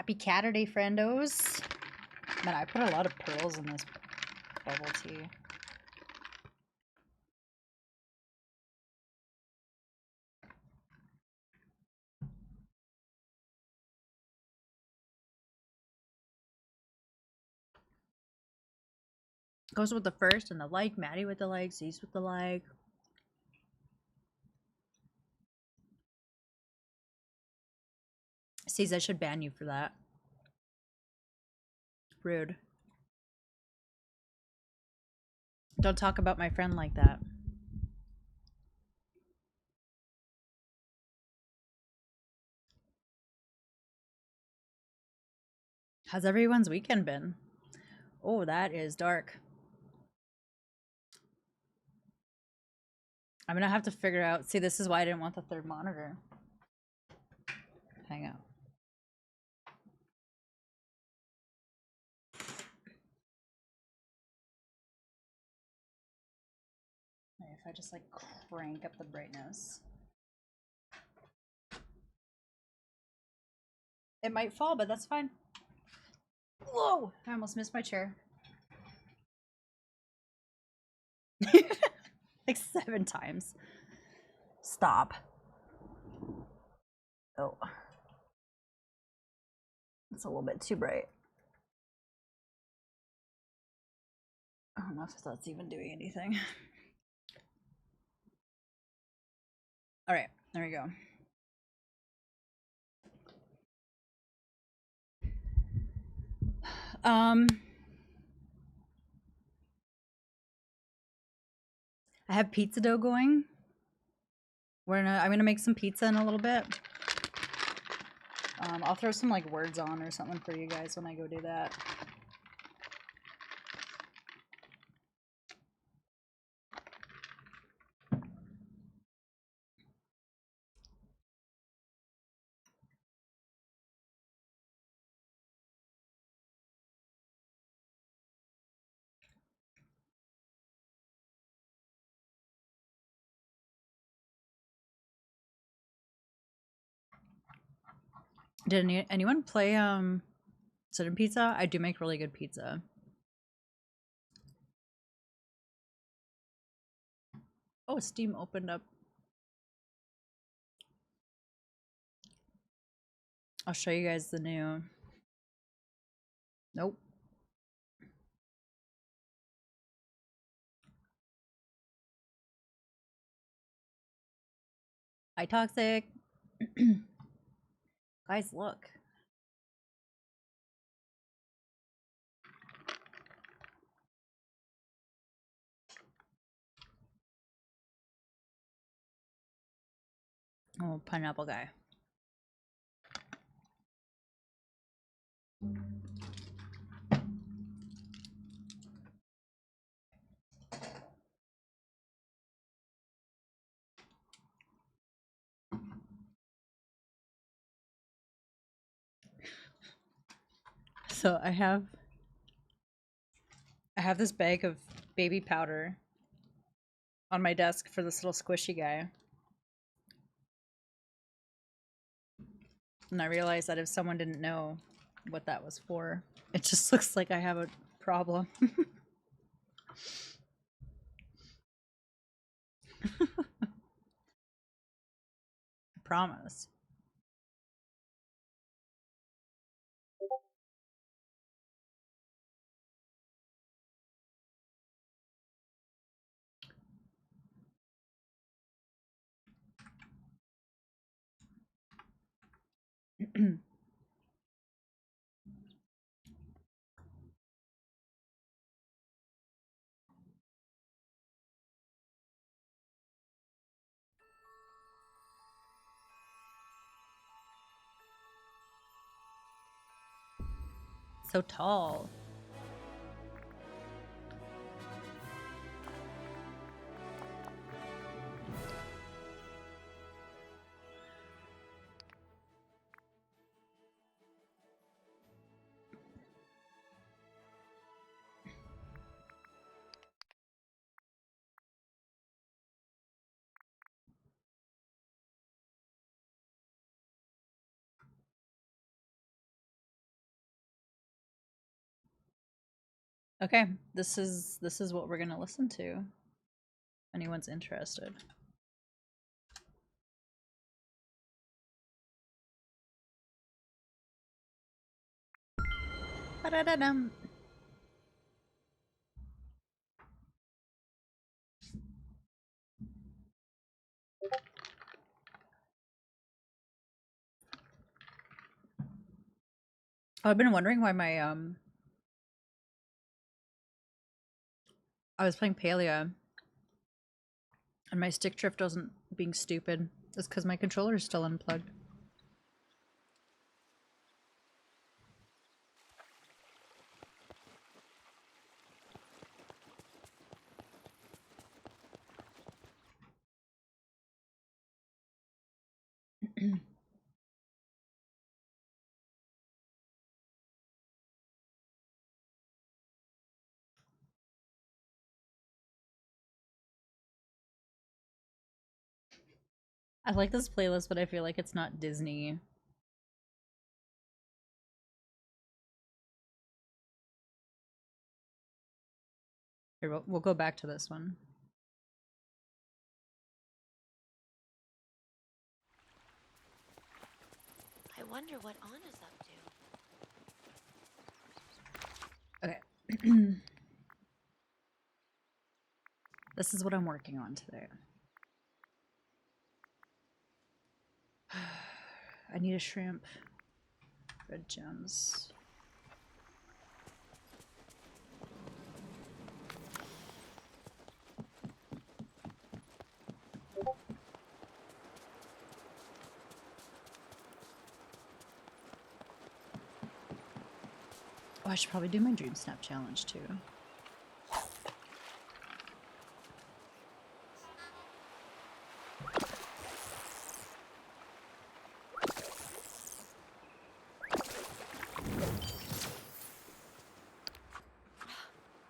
Happy Catterday, friendos. Man, I put a lot of pearls in this bubble tea. Goes with the first and the like. Maddie with the like. Zeus with the like. Sees I should ban you for that. Rude. Don't talk about my friend like that. How's everyone's weekend been? Oh, that is dark. I'm gonna have to figure out. See, this is why I didn't want the third monitor. Hang out. if I just like crank up the brightness. It might fall, but that's fine. Whoa! I almost missed my chair. Like 7 times. Stop. Oh. It's a little bit too bright. I don't know if that's even doing anything. All right, there we go. I have pizza dough going. I'm gonna make some pizza in a little bit. I'll throw some like words on or something for you guys when I go do that. Did anyone play Sit-in Pizza? I do make really good pizza. Oh, Steam opened up. I'll show you guys the new. Nope. Hi, Toxic. Guys, look. Oh, pineapple guy. So I have this bag of baby powder on my desk for this little squishy guy. And I realized that if someone didn't know what that was for, it just looks like I have a problem. I promise. So tall. Okay, this is what we're gonna listen to. If anyone's interested. Ba-da-da-dum. I've been wondering why my I was playing Palia and my stick drift wasn't being stupid. It's because my controller is still unplugged. I like this playlist, but I feel like it's not Disney. Here, we'll go back to this one. I wonder what Anna's up to. Okay. This is what I'm working on today. I need a shrimp. Red gems. Oh, I should probably do my Dream Snap challenge too.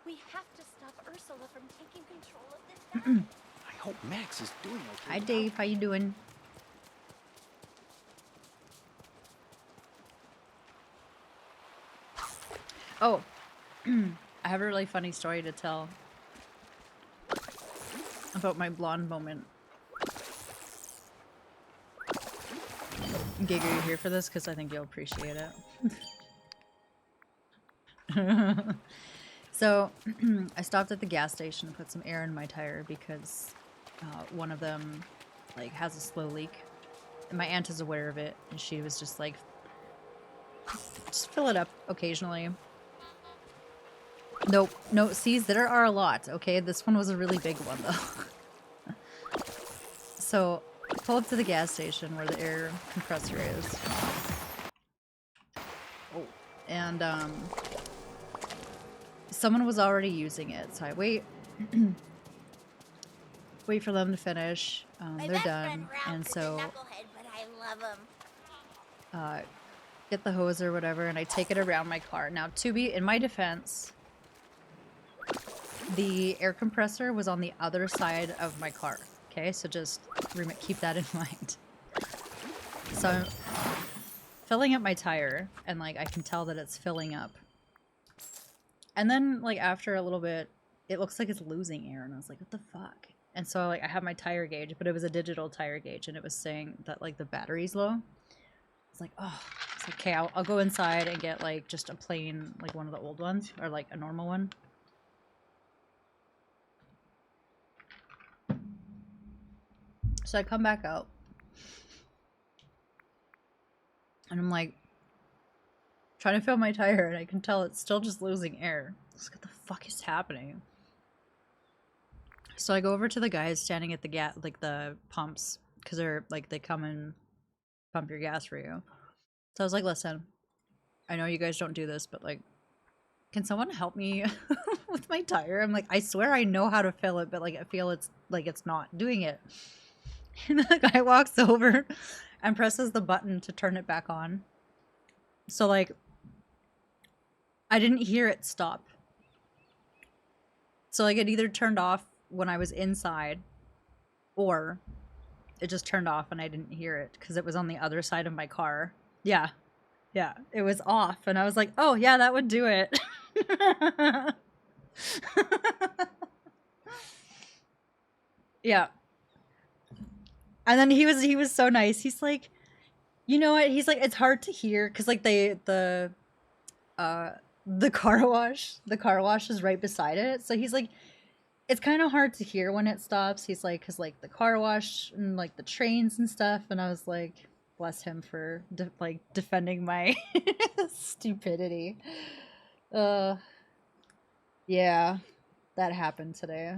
We have to stop Ursula from taking control of this town. I hope Max is doing okay. Hi Dave, how you doing? Oh, I have a really funny story to tell about my blonde moment. Gig, are you here for this? Because I think you'll appreciate it. So, I stopped at the gas station to put some air in my tire because one of them like has a slow leak. And my aunt is aware of it, and she was just like, just fill it up occasionally. Nope, no, see, there are a lot, okay? This one was a really big one, though. So, pull up to the gas station where the air compressor is. Oh. And, someone was already using it, so I wait. Wait for them to finish. They're done, and so... But I love him. Get the hose or whatever, and I take it around my car. Now, to be in my defense, the air compressor was on the other side of my car. Okay, so just keep that in mind. So I'm filling up my tire, and like I can tell that it's filling up. And then like after a little bit, it looks like it's losing air, and I was like, what the fuck? And so like I have my tire gauge, but it was a digital tire gauge, and it was saying that like the battery's low. It's like, oh, it's like, okay, I'll go inside and get like just a plain, like one of the old ones, or like a normal one. So I come back out, and I'm like trying to fill my tire, and I can tell it's still just losing air. What the fuck is happening? So I go over to the guys standing at the the pumps, because they're like, they come and pump your gas for you. So I was like, listen, I know you guys don't do this, but like, can someone help me with my tire? I'm like, I swear I know how to fill it, but like I feel it's like it's not doing it. And the guy walks over and presses the button to turn it back on. So like, I didn't hear it stop. So like it either turned off when I was inside, or it just turned off and I didn't hear it because it was on the other side of my car. Yeah. Yeah, it was off, and I was like, oh yeah, that would do it. Yeah. And then he was so nice. He's like, you know what? He's like, it's hard to hear because like the car wash is right beside it. So he's like, it's kind of hard to hear when it stops. He's like, because like the car wash and like the trains and stuff. And I was like, bless him for defending my stupidity. Yeah, that happened today.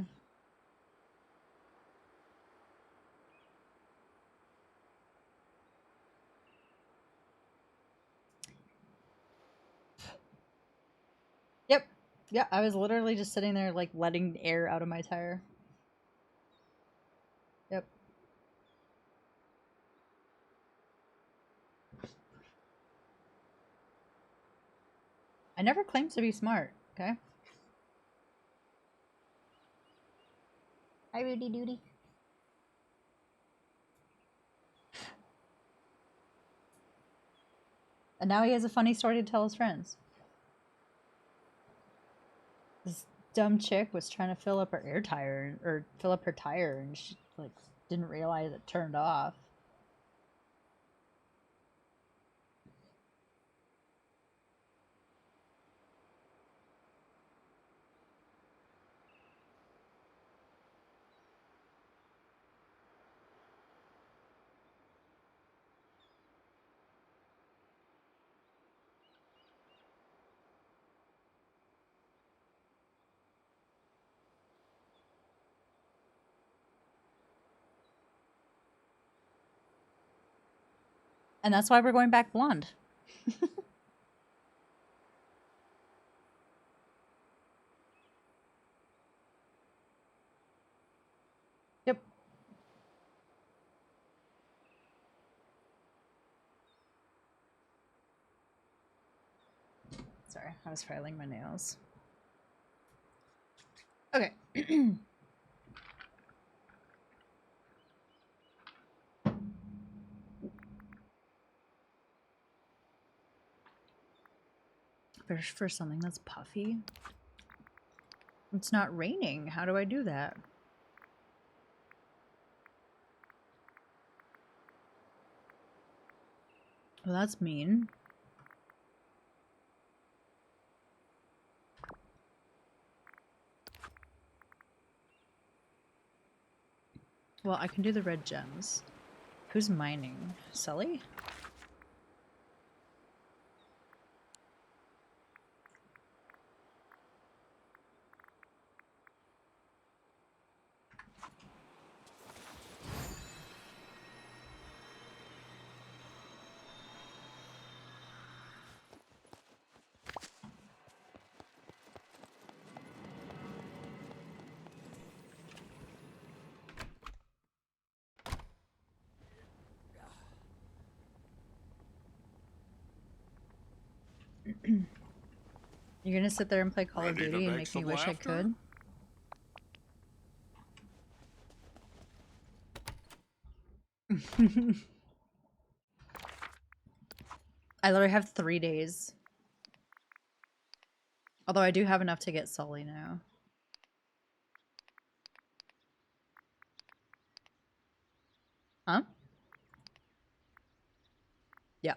Yep. Yeah, I was literally just sitting there like letting air out of my tire. Yep. I never claimed to be smart, okay? Hi, Rudy Doody. And now he has a funny story to tell his friends. This dumb chick was trying to fill up her air tire, or fill up her tire, and she like didn't realize it turned off. And that's why we're going back blonde. Yep. Sorry, I was filing my nails. Okay. For something that's puffy. It's not raining. How do I do that? Well, that's mean. Well, I can do the red gems. Who's mining? Sully? You're gonna sit there and play Call of Duty and make me wish I could? I literally have 3 days. Although I do have enough to get Sully now. Huh? Yeah.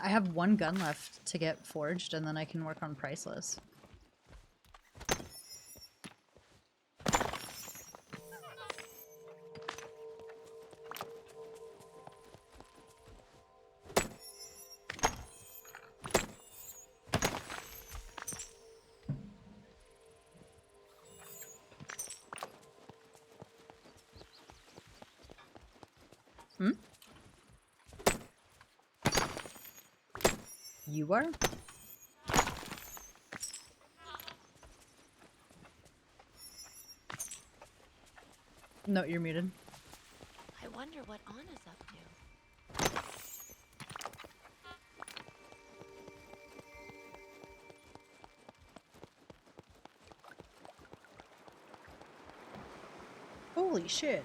I have 1 gun left to get forged, and then I can work on Priceless. Hmm? You are? No, you're muted. I wonder what Anna's up to. Holy shit.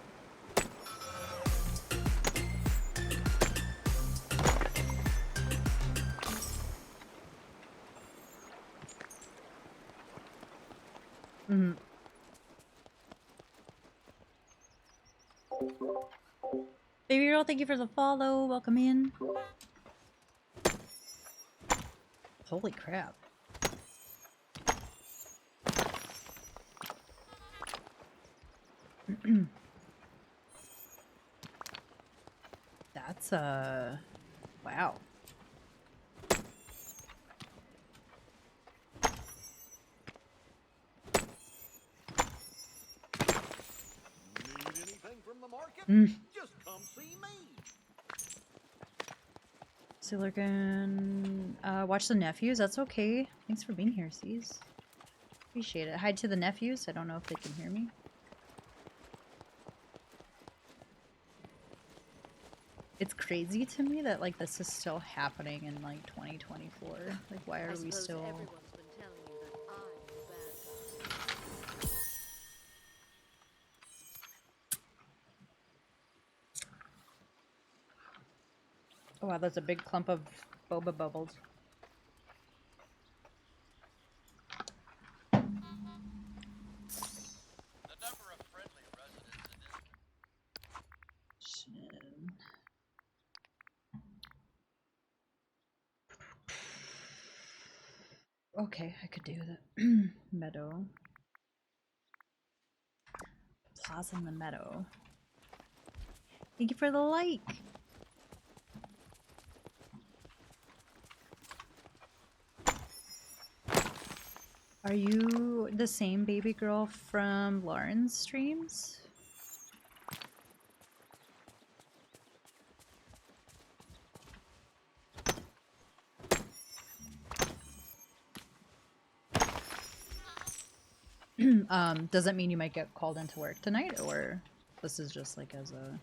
Mm-hmm. Baby girl, thank you for the follow. Welcome in. Holy crap. That's wow. Need anything from the market? Just come see me. Silicon, watch the nephews. That's okay. Thanks for being here, C's. Appreciate it. Hi to the nephews. I don't know if they can hear me. It's crazy to me that like this is still happening in like 2024. Like, why are we still? Everyone's been telling you that I'm the bad guy. Oh wow, that's a big clump of boba bubbles. The number of friendly residents in this Okay, I could do that. Meadow. Plaza in the meadow. Thank you for the like. Are you the same baby girl from Lauren's streams? Does that mean you might get called into work tonight, or this is just like as a...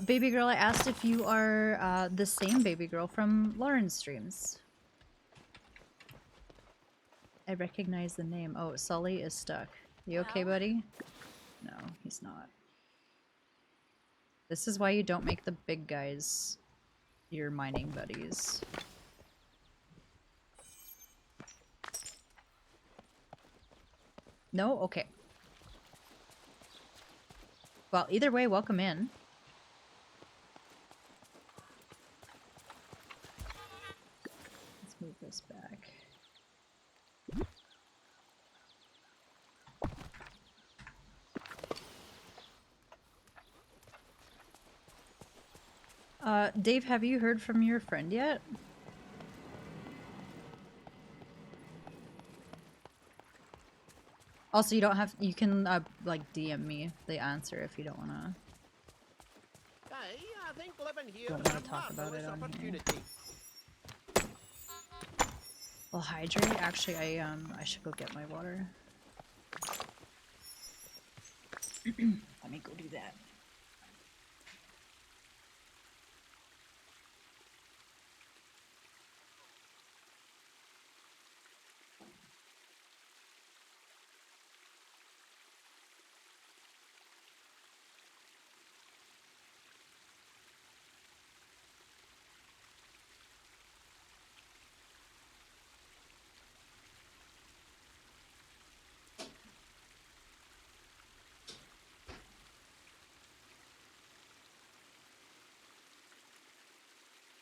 baby girl, I asked if you are the same baby girl from Lauren's streams. I recognize the name. Oh, Sully is stuck. You okay, Well? buddy? No, he's not. This is why you don't make the big guys your mining buddies. No? Okay. Well, either way, welcome in. Let's move this back. Dave, have you heard from your friend yet? Also, you don't have- you can, like, DM me the answer if you don't wanna- Hey, I think living here Don't is wanna a talk about it marvelous on here. opportunity. Well, hydrate? Actually, I should go get my water. Let me go do that.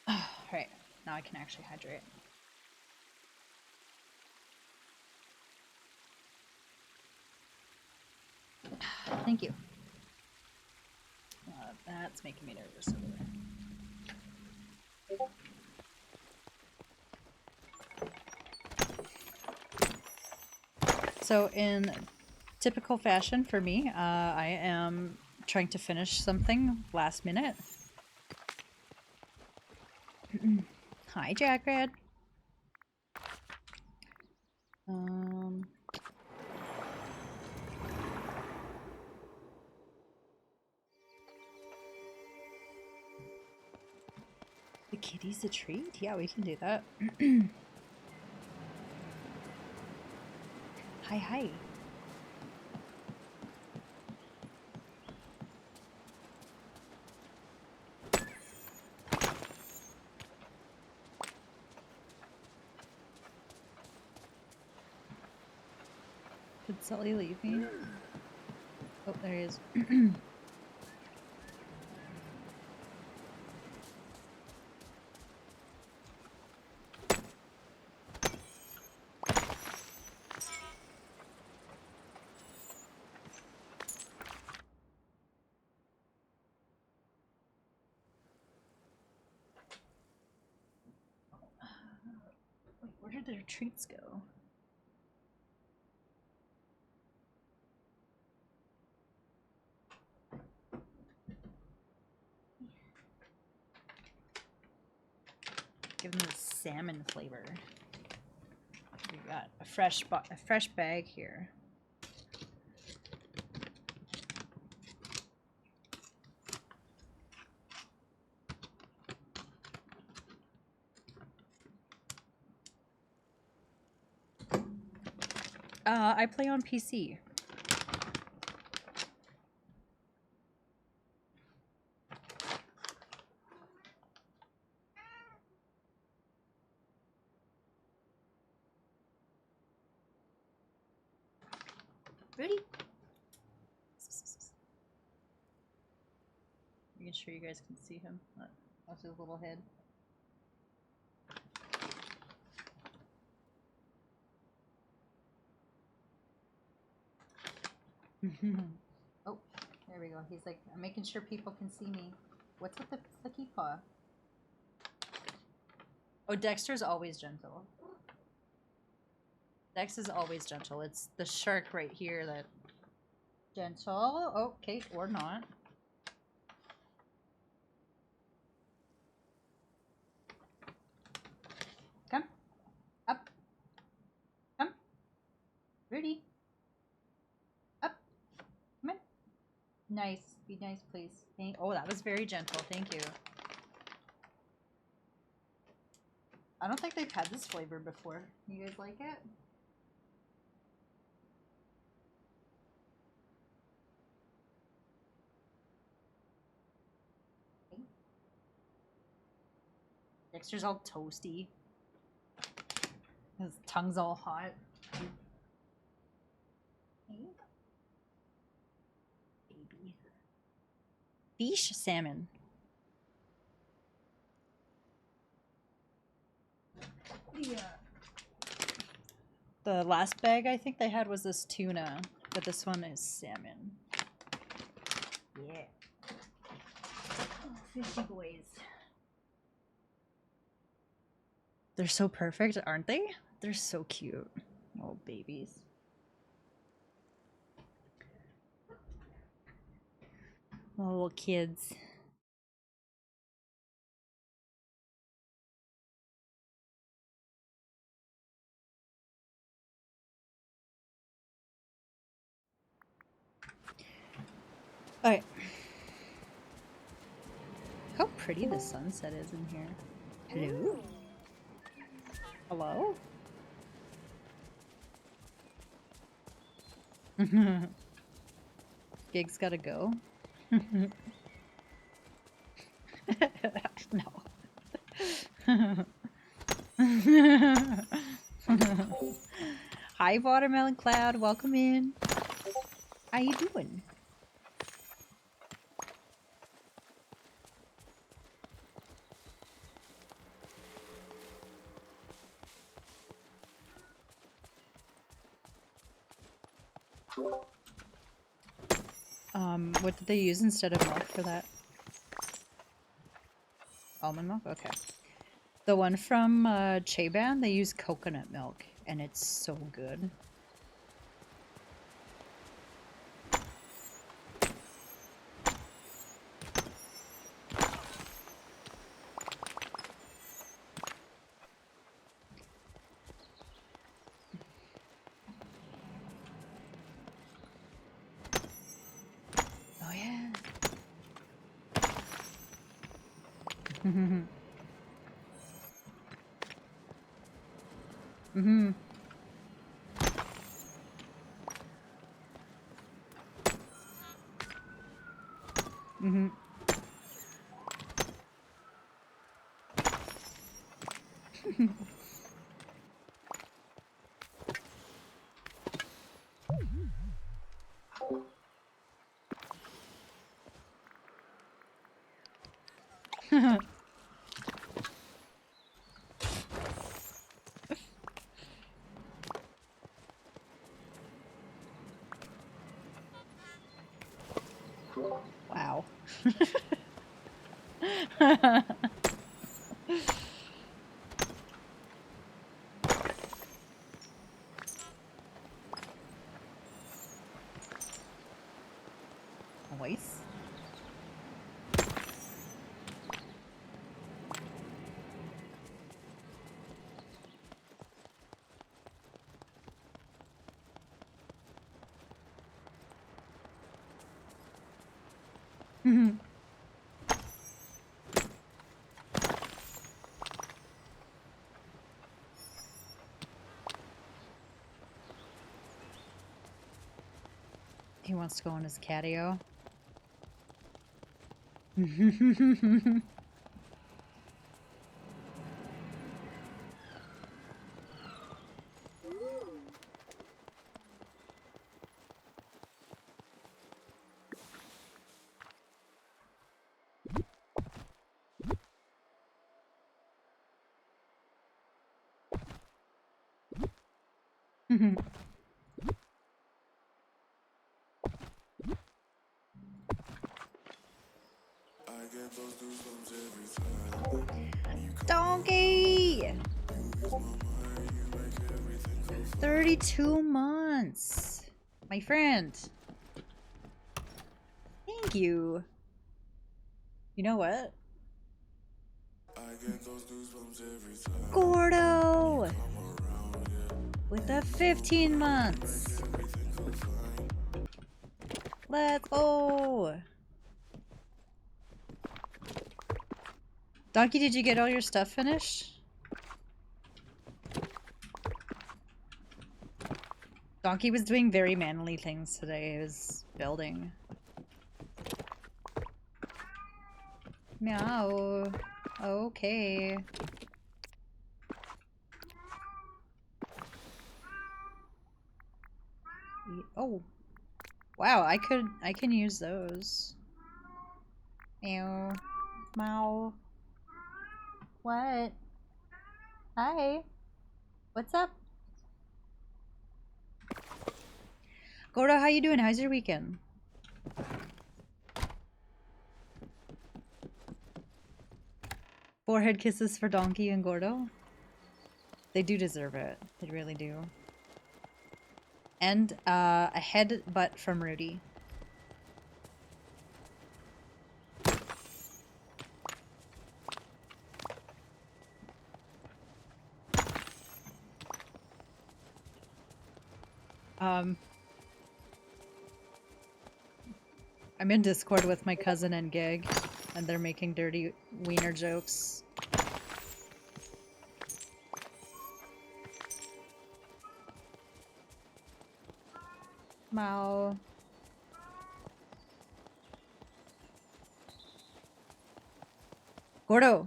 Alright, now I can actually hydrate. Thank you. That's making me nervous over there. So in typical fashion for me, I am trying to finish something last minute. Hi, Jackrad. The kitty's a treat? Yeah, we can do that. Hi, hi. Did Sully leave me? Oh, there he is. Wait, where did their treats go? Give them a salmon flavor. We got a fresh bag here. I play on PC. Ready? Making sure you guys can see him. That's his little head. Oh, there we go. He's like, I'm making sure people can see me. What's with the flicky paw? Oh, Dexter's always gentle. Dex is always gentle. It's the shark right here that... Gentle. Okay, or not. Come. Up. Come. Rudy. Up. Come in. Nice. Be nice, please. Oh, that was very gentle. Thank you. I don't think they've had this flavor before. You guys like it? Okay. Dexter's all toasty. His tongue's all hot. Okay. Baby. Fish salmon. Yeah. The last bag I think they had was this tuna, but this one is salmon. Yeah. Oh, fishy boys. They're so perfect, aren't they? They're so cute. Oh, babies. Oh, little kids. Alright. How pretty the sunset is in here. Hello? Hello? Gig's gotta go. No. Hi, Watermelon Cloud. Welcome in. How you doing? What did they use instead of milk for that? Almond milk? Okay. The one from Chaban, they use coconut milk, and it's so good. Oh yeah. Mm-hmm. Mm-hmm. Mm-hmm. Wow. Voice. He wants to go on his catio. Donkey! 32 months. My friend. Thank you. You know what? Gordo! With the 15 months. Let's go! Donkey, did you get all your stuff finished? Donkey was doing very manly things today. He was building. Meow. Okay. Oh. Wow, I can use those. Meow. Meow. What? Hi. What's up? Gordo, how you doing? How's your weekend? Forehead kisses for Donkey and Gordo. They do deserve it. They really do. And a headbutt from Rudy. I'm in Discord with my cousin and Gig, and they're making dirty wiener jokes. Mao. Gordo.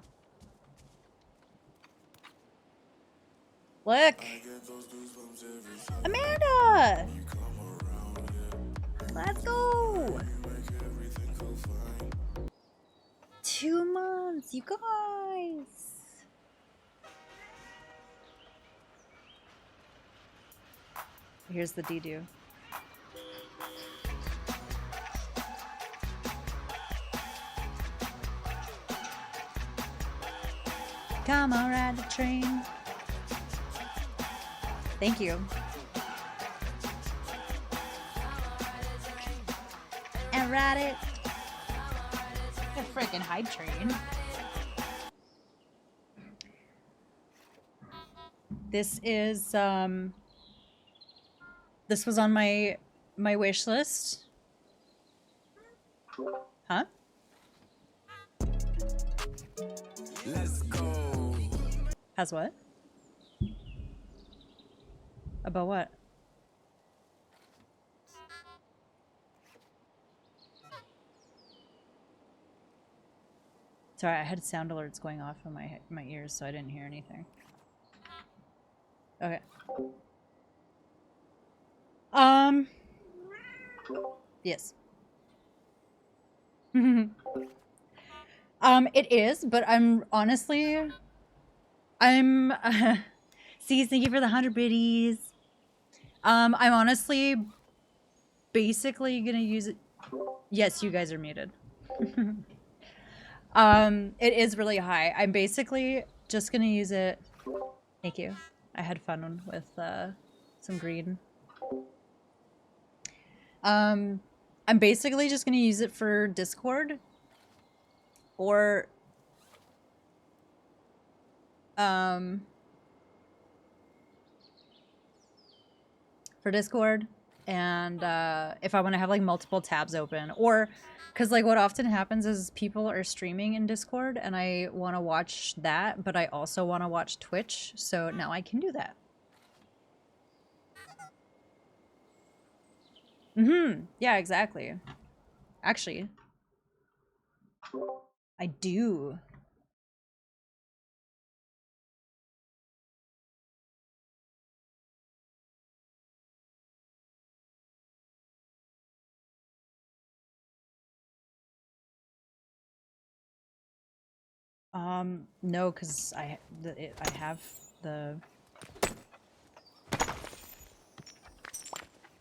Look. Amanda. Let's go. 2 months, you guys. Here's the dedo. Come on, ride the train. Thank you. And ride it. A freaking hype train. This is this was on my wish list. Huh? Let's go. Has what? About what? Sorry, I had sound alerts going off in my ears, so I didn't hear anything. Okay. Yes. It is, but I'm honestly, see, thank you for the 100 biddies. I'm honestly basically gonna use it. Yes, you guys are muted. It is really high. I'm basically just gonna use it. Thank you. I had fun with some green. I'm basically just gonna use it for Discord or for Discord, and if I want to have like multiple tabs open, or Because like what often happens is people are streaming in Discord and I want to watch that, but I also want to watch Twitch, so now I can do that. Yeah, exactly. Actually, I do. No, because I have the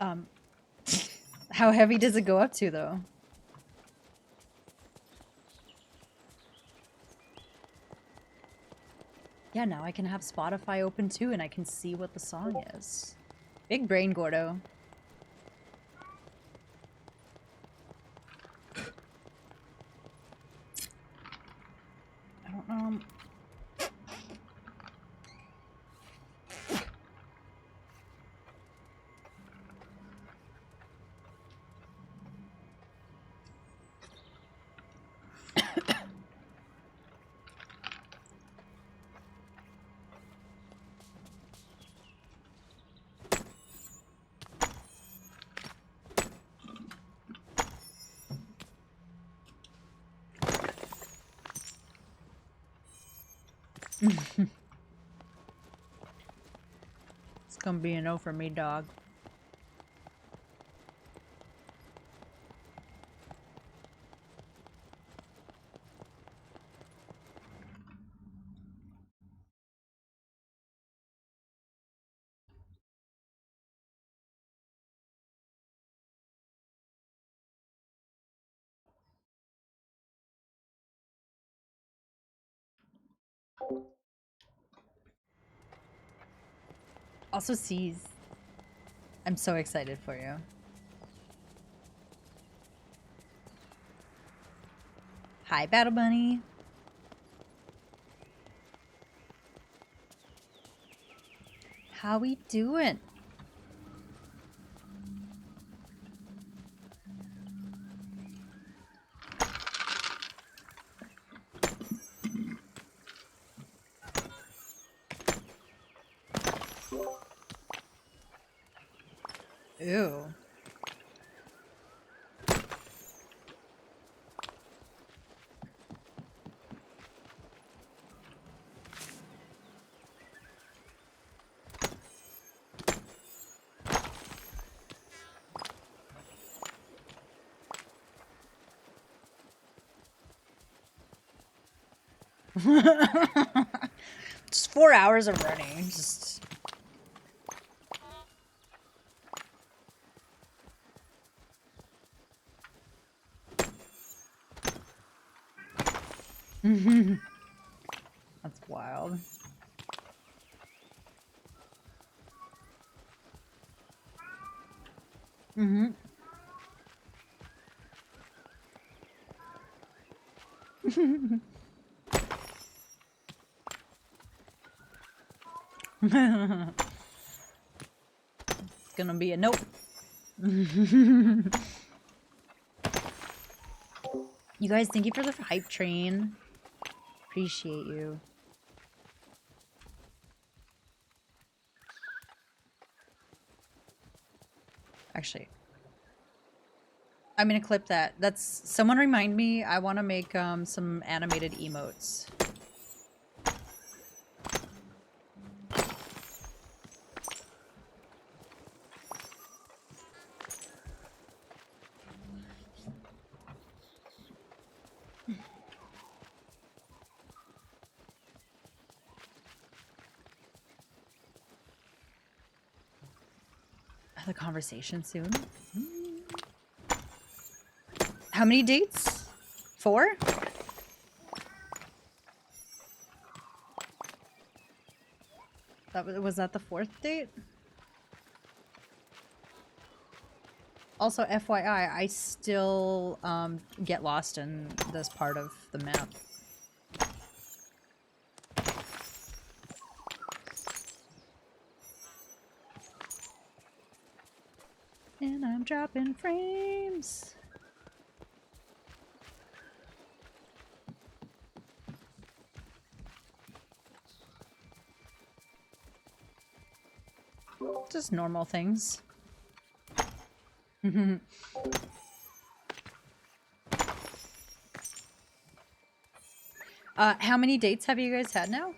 um. How heavy does it go up to though? Yeah, now I can have Spotify open too, and I can see what the song is. Big brain, Gordo. I don't know. It's gonna be a no for me, dog. Also sees. I'm so excited for you. Hi, Battle Bunny. How we doing? Ew. 4 hours of running. Just. That's wild. Mm-hmm. It's gonna be a nope. You guys, thank you for the hype train. Appreciate you. Actually, I'm gonna clip that. That's someone remind me. I want to make some animated emotes. The conversation soon. How many dates? 4? Was that the 4th date? Also, FYI, I still get lost in this part of the map. And I'm dropping frames. Just normal things. How many dates have you guys had now?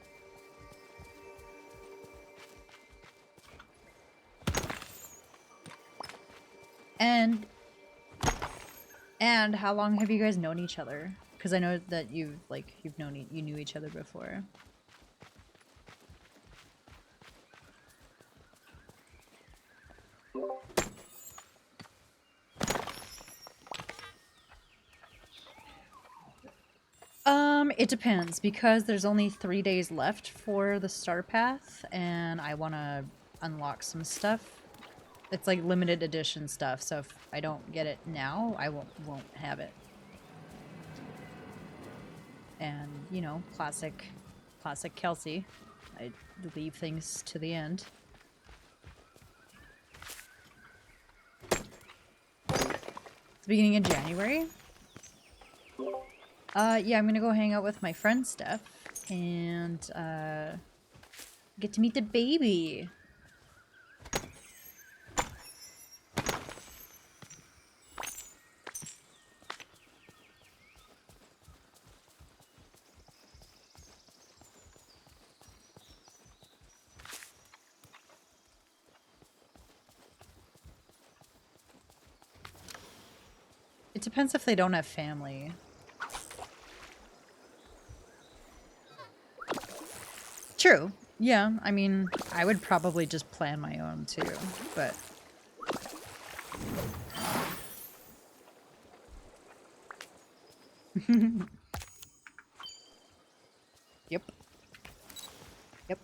And how long have you guys known each other? Because I know that you knew each other before. It depends, because there's only 3 days left for the star path, and I want to unlock some stuff. It's like limited edition stuff, so if I don't get it now, I won't have it. And, you know, classic Kelsey. I leave things to the end. It's the beginning of January. Yeah, I'm gonna go hang out with my friend Steph and get to meet the baby. It depends if they don't have family. True. Yeah, I mean, I would probably just plan my own too, but... Yep. Yep.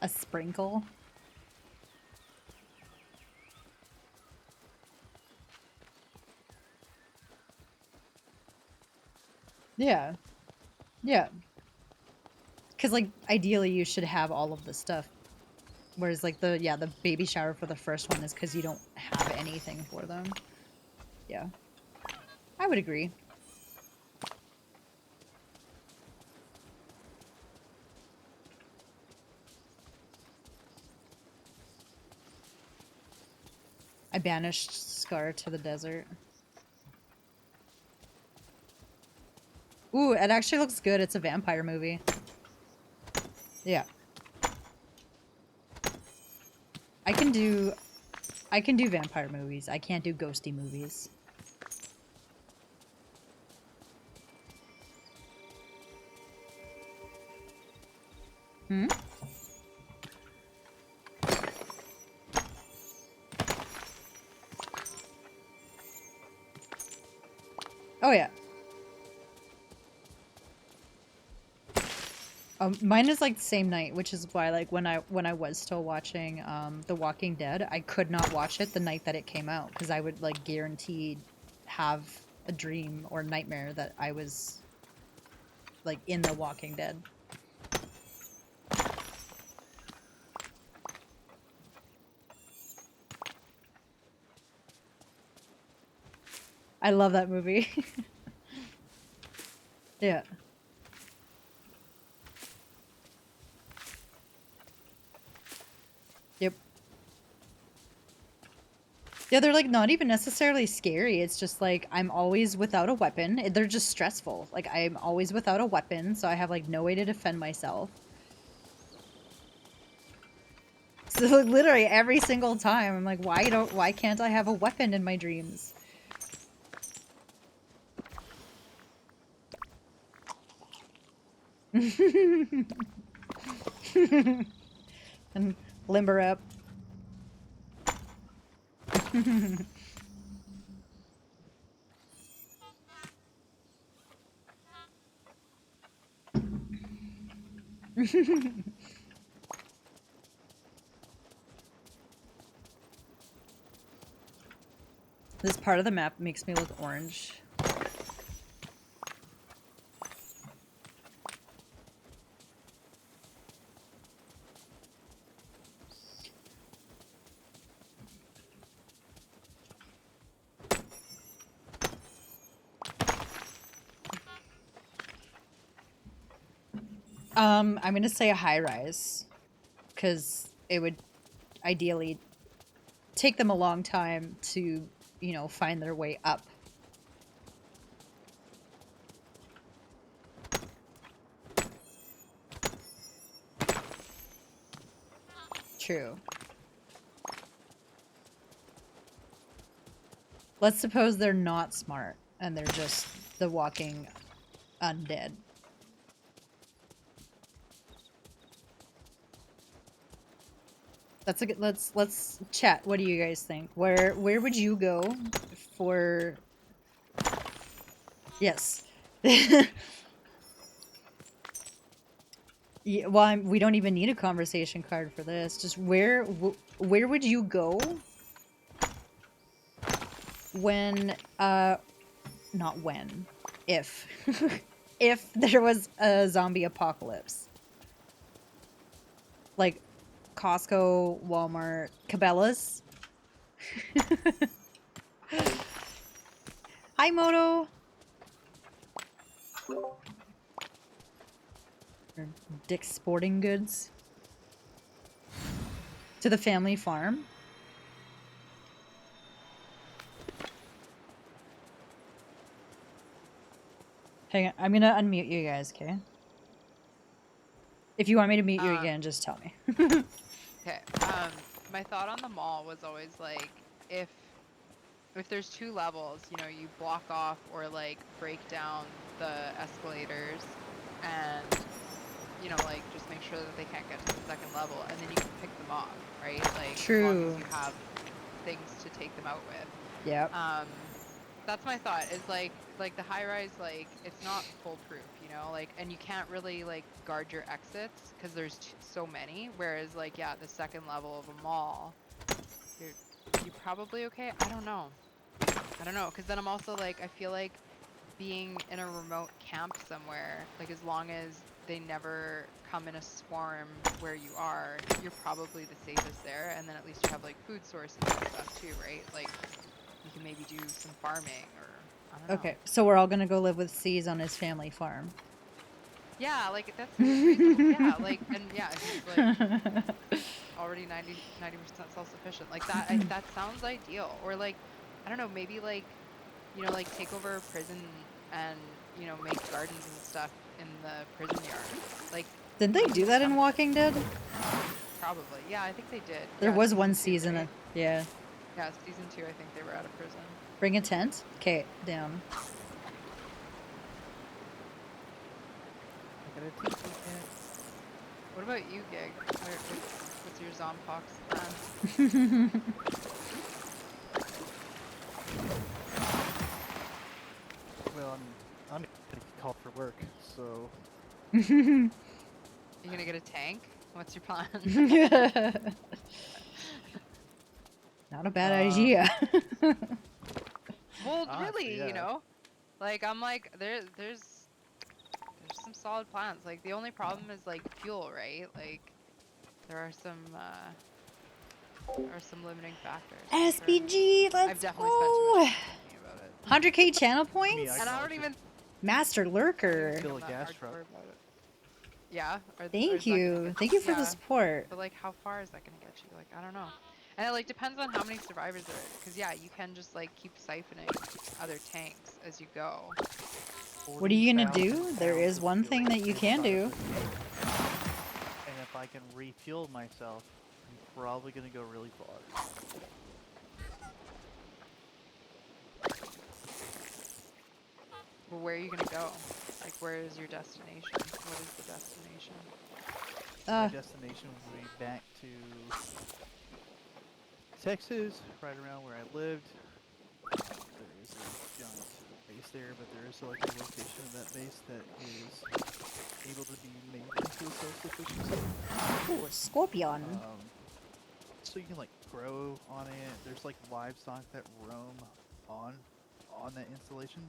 A sprinkle? Yeah. Yeah. Because, like, ideally you should have all of the stuff. Whereas, like, the baby shower for the first one is because you don't have anything for them. Yeah. I would agree. I banished Scar to the desert. Ooh, it actually looks good. It's a vampire movie. Yeah. I can do vampire movies. I can't do ghosty movies. Hmm? Oh yeah. Mine is like the same night, which is why, like, when I was still watching The Walking Dead, I could not watch it the night that it came out because I would, like, guaranteed have a dream or nightmare that I was, like, in The Walking Dead. I love that movie. Yeah. Yep. Yeah, they're, like, not even necessarily scary. It's just, like, I'm always without a weapon. They're just stressful. Like, I'm always without a weapon, so I have, like, no way to defend myself. So, like, literally every single time, I'm like, why can't I have a weapon in my dreams? And limber up. This part of the map makes me look orange. I'm gonna say a high rise, because it would ideally take them a long time to, you know, find their way up. True. Let's suppose they're not smart and they're just the walking undead. That's a good. Let's chat. What do you guys think? Where would you go for? Yes. Yeah, well, we don't even need a conversation card for this. Just where would you go when not when, if if there was a zombie apocalypse? Like Costco, Walmart, Cabela's. Hi, Moto. Or Dick's Sporting Goods. To the family farm. Hang on, I'm gonna unmute you guys, okay? If you want me to mute you again, just tell me. Okay. My thought on the mall was always like, if there's 2 levels, you know, you block off or like break down the escalators, and you know, like just make sure that they can't get to the 2nd level, and then you can pick them off, right? Like as long True. as you have things to take them out with. Yep. That's my thought. Is like the high rise, like it's not foolproof, you know, like, and you can't really like guard your exits because there's so many. Whereas like, yeah, the 2nd level of a mall, you're probably okay. I don't know, because then I'm also like, I feel like being in a remote camp somewhere, like as long as they never come in a swarm where you are, you're probably the safest there, and then at least you have like food sources and stuff too, right? Like you can maybe do some farming, or I don't know. Okay, so we're all gonna go live with C's on his family farm. Yeah, like that's reasonable. Yeah, like, and yeah, he's like already 90% self-sufficient. Like that, that sounds ideal. Or like, I don't know, maybe like, you know, like take over a prison and, you know, make gardens and stuff in the prison yard. Like, Didn't they do that in Walking Dead? probably. Yeah, I think they did. There Yeah, was one 2, season. right? Yeah. Yeah, season 2, I think they were out of prison. Bring a tent. Okay, down. What about you, Gig? What's your Zompox plan? Well, I'm gonna get called for work, so You gonna get a tank? What's your plan? Not a bad idea. Well, honestly, really, yeah. you know, like I'm like there's some solid plans. Like the only problem is like fuel, right? Like there are some limiting factors. for sure. SBG, let's I've definitely spent too much go. time thinking about it. 100k channel Me, points? And I don't even Master Lurker. Fill a I'm that gas hardcore truck. about it. Yeah. Or is Thank that gonna you. get Thank you for the yeah. support. But like, how far is that gonna get you? Like, I don't know. And it like depends on how many survivors there are. Because yeah, you can just like keep siphoning other tanks as you go. What are you gonna 40,000 do? There pounds is of one fuel thing that you can inside do. of it. And if I can refuel myself, I'm probably gonna go really far. Well, where are you gonna go? Like, where is your destination? What is the destination? My destination will be back to Texas, right around where I lived. There is a giant base there, but there is like a location of that base that is able to be made into a self-sufficiency. Ooh, Scorpion. So you can like grow on it. There's like livestock that roam on that installation.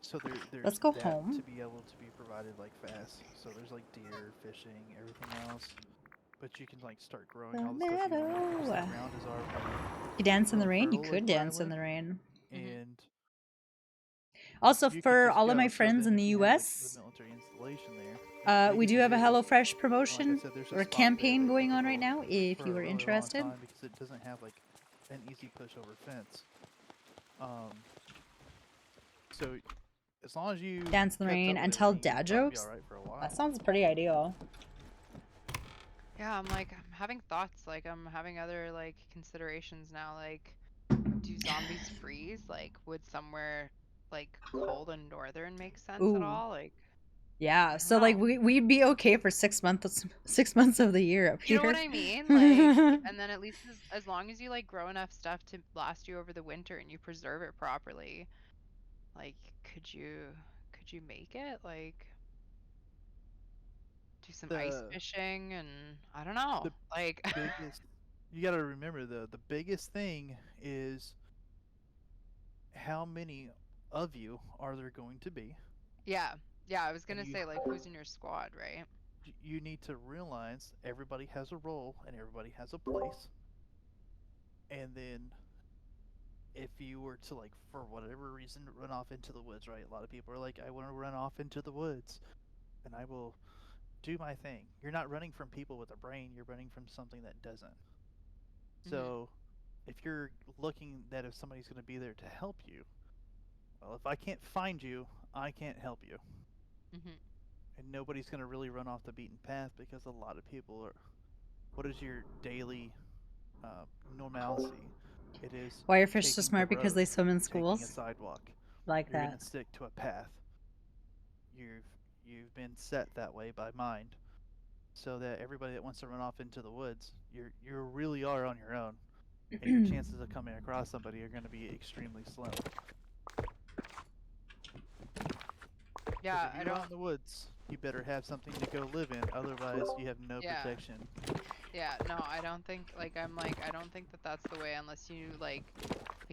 So there's Let's go that home. to be able to be provided like fast. So there's like deer, fishing, everything else. But you can like start growing all the stuff you want because the Meadow. ground is already You dance in the more rain? You fertile, could like where I dance in live. the rain. And Also, You could for just all of go, my so friends then in if the you have, like, US, the military installation there, we you do can have a do it. HelloFresh Like I promotion said, there's a or a spot there campaign that you going can on right go now if for you a are really long interested. time because it doesn't have like an easy push over fence. So as long as you Dance in the kept rain up and with tell everything, dad you'd probably be jokes. all right for a while. That sounds pretty ideal. Yeah, I'm having thoughts, like I'm having other like considerations now, like do zombies freeze? Like would somewhere like cold and northern make sense at Ooh. all? Like Yeah, I don't so like know. we'd be okay for 6 months, 6 months of the year up You know what here. I mean? Like, and then at least as long as you like grow enough stuff to last you over the winter and you preserve it properly, like could you make it? Like do some ice The fishing and I don't know. the Like biggest you got to remember though, the biggest thing is how many of you are there going to be, yeah. Yeah, I was and gonna say like who's in your squad, right? you need to realize everybody has a role and everybody has a place. And then if you were to like for whatever reason run off into the woods, right? A lot of people are like, I want to run off into the woods and I will do my thing. You're not running from people with a brain, you're running from something that doesn't. Mm-hmm. So if you're looking that if somebody's going to be there to help you, well, if I can't find you, I can't help you. Mm-hmm. And nobody's going to really run off the beaten path because a lot of people are. What is your daily normalcy? It is Why are fish so taking the smart? Because road, they swim in taking a schools? sidewalk. Like You're going that. to stick to a path. You've you've been set that way by mind, so that everybody that wants to run off into the woods, you really are on your own, and your chances of coming across somebody are going to be extremely slim. Yeah, If I you're out don't in the woods, you better have something to go live in. Otherwise, you have no yeah. protection. Yeah, no, I don't think I don't think that that's the way unless you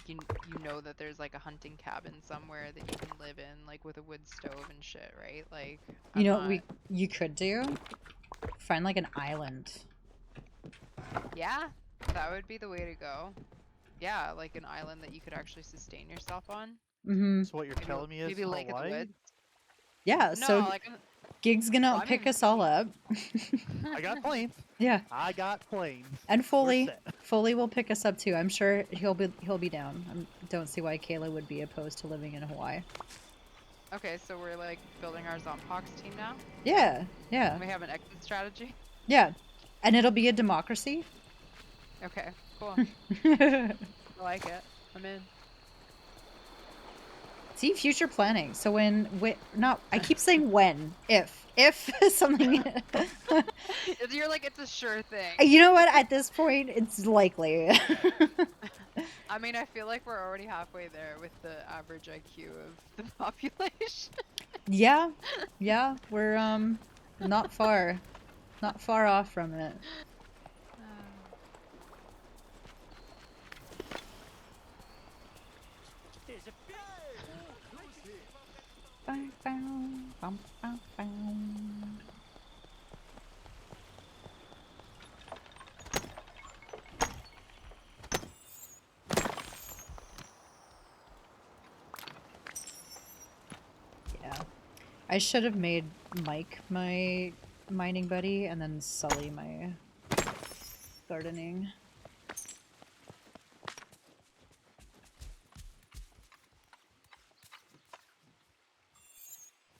you know that there's like a hunting cabin somewhere that you can live in like with a wood stove and shit, right? Like You I'm know what not you could do? Find like an island. yeah, that would be the way to go. Yeah, like an island that you could actually sustain yourself on. Mm-hmm. So what you're Maybe telling me is maybe Lake of the Hawaii? Woods. Yeah, No, so like Gig's gonna well, I pick mean us all up. I got planes. Yeah. I got planes. And We're Foley. set. Foley will pick us up too. I'm sure he'll be down. I don't see why Kayla would be opposed to living in Hawaii. okay, so we're like building our Zompox team now. Yeah, yeah, We have an exit strategy. yeah. And it'll be a democracy. Okay, cool. See, I like it. I'm in. future planning. So not I keep saying when, if something You're like it's a sure thing. you know what, at this point it's likely. I mean, I feel like we're already halfway there with the average IQ of the population. Yeah. Yeah, we're not far off from it. There's a Bum, bum, bum, bum, bum. Yeah. I should have made Mike my mining buddy and then Sully my gardening.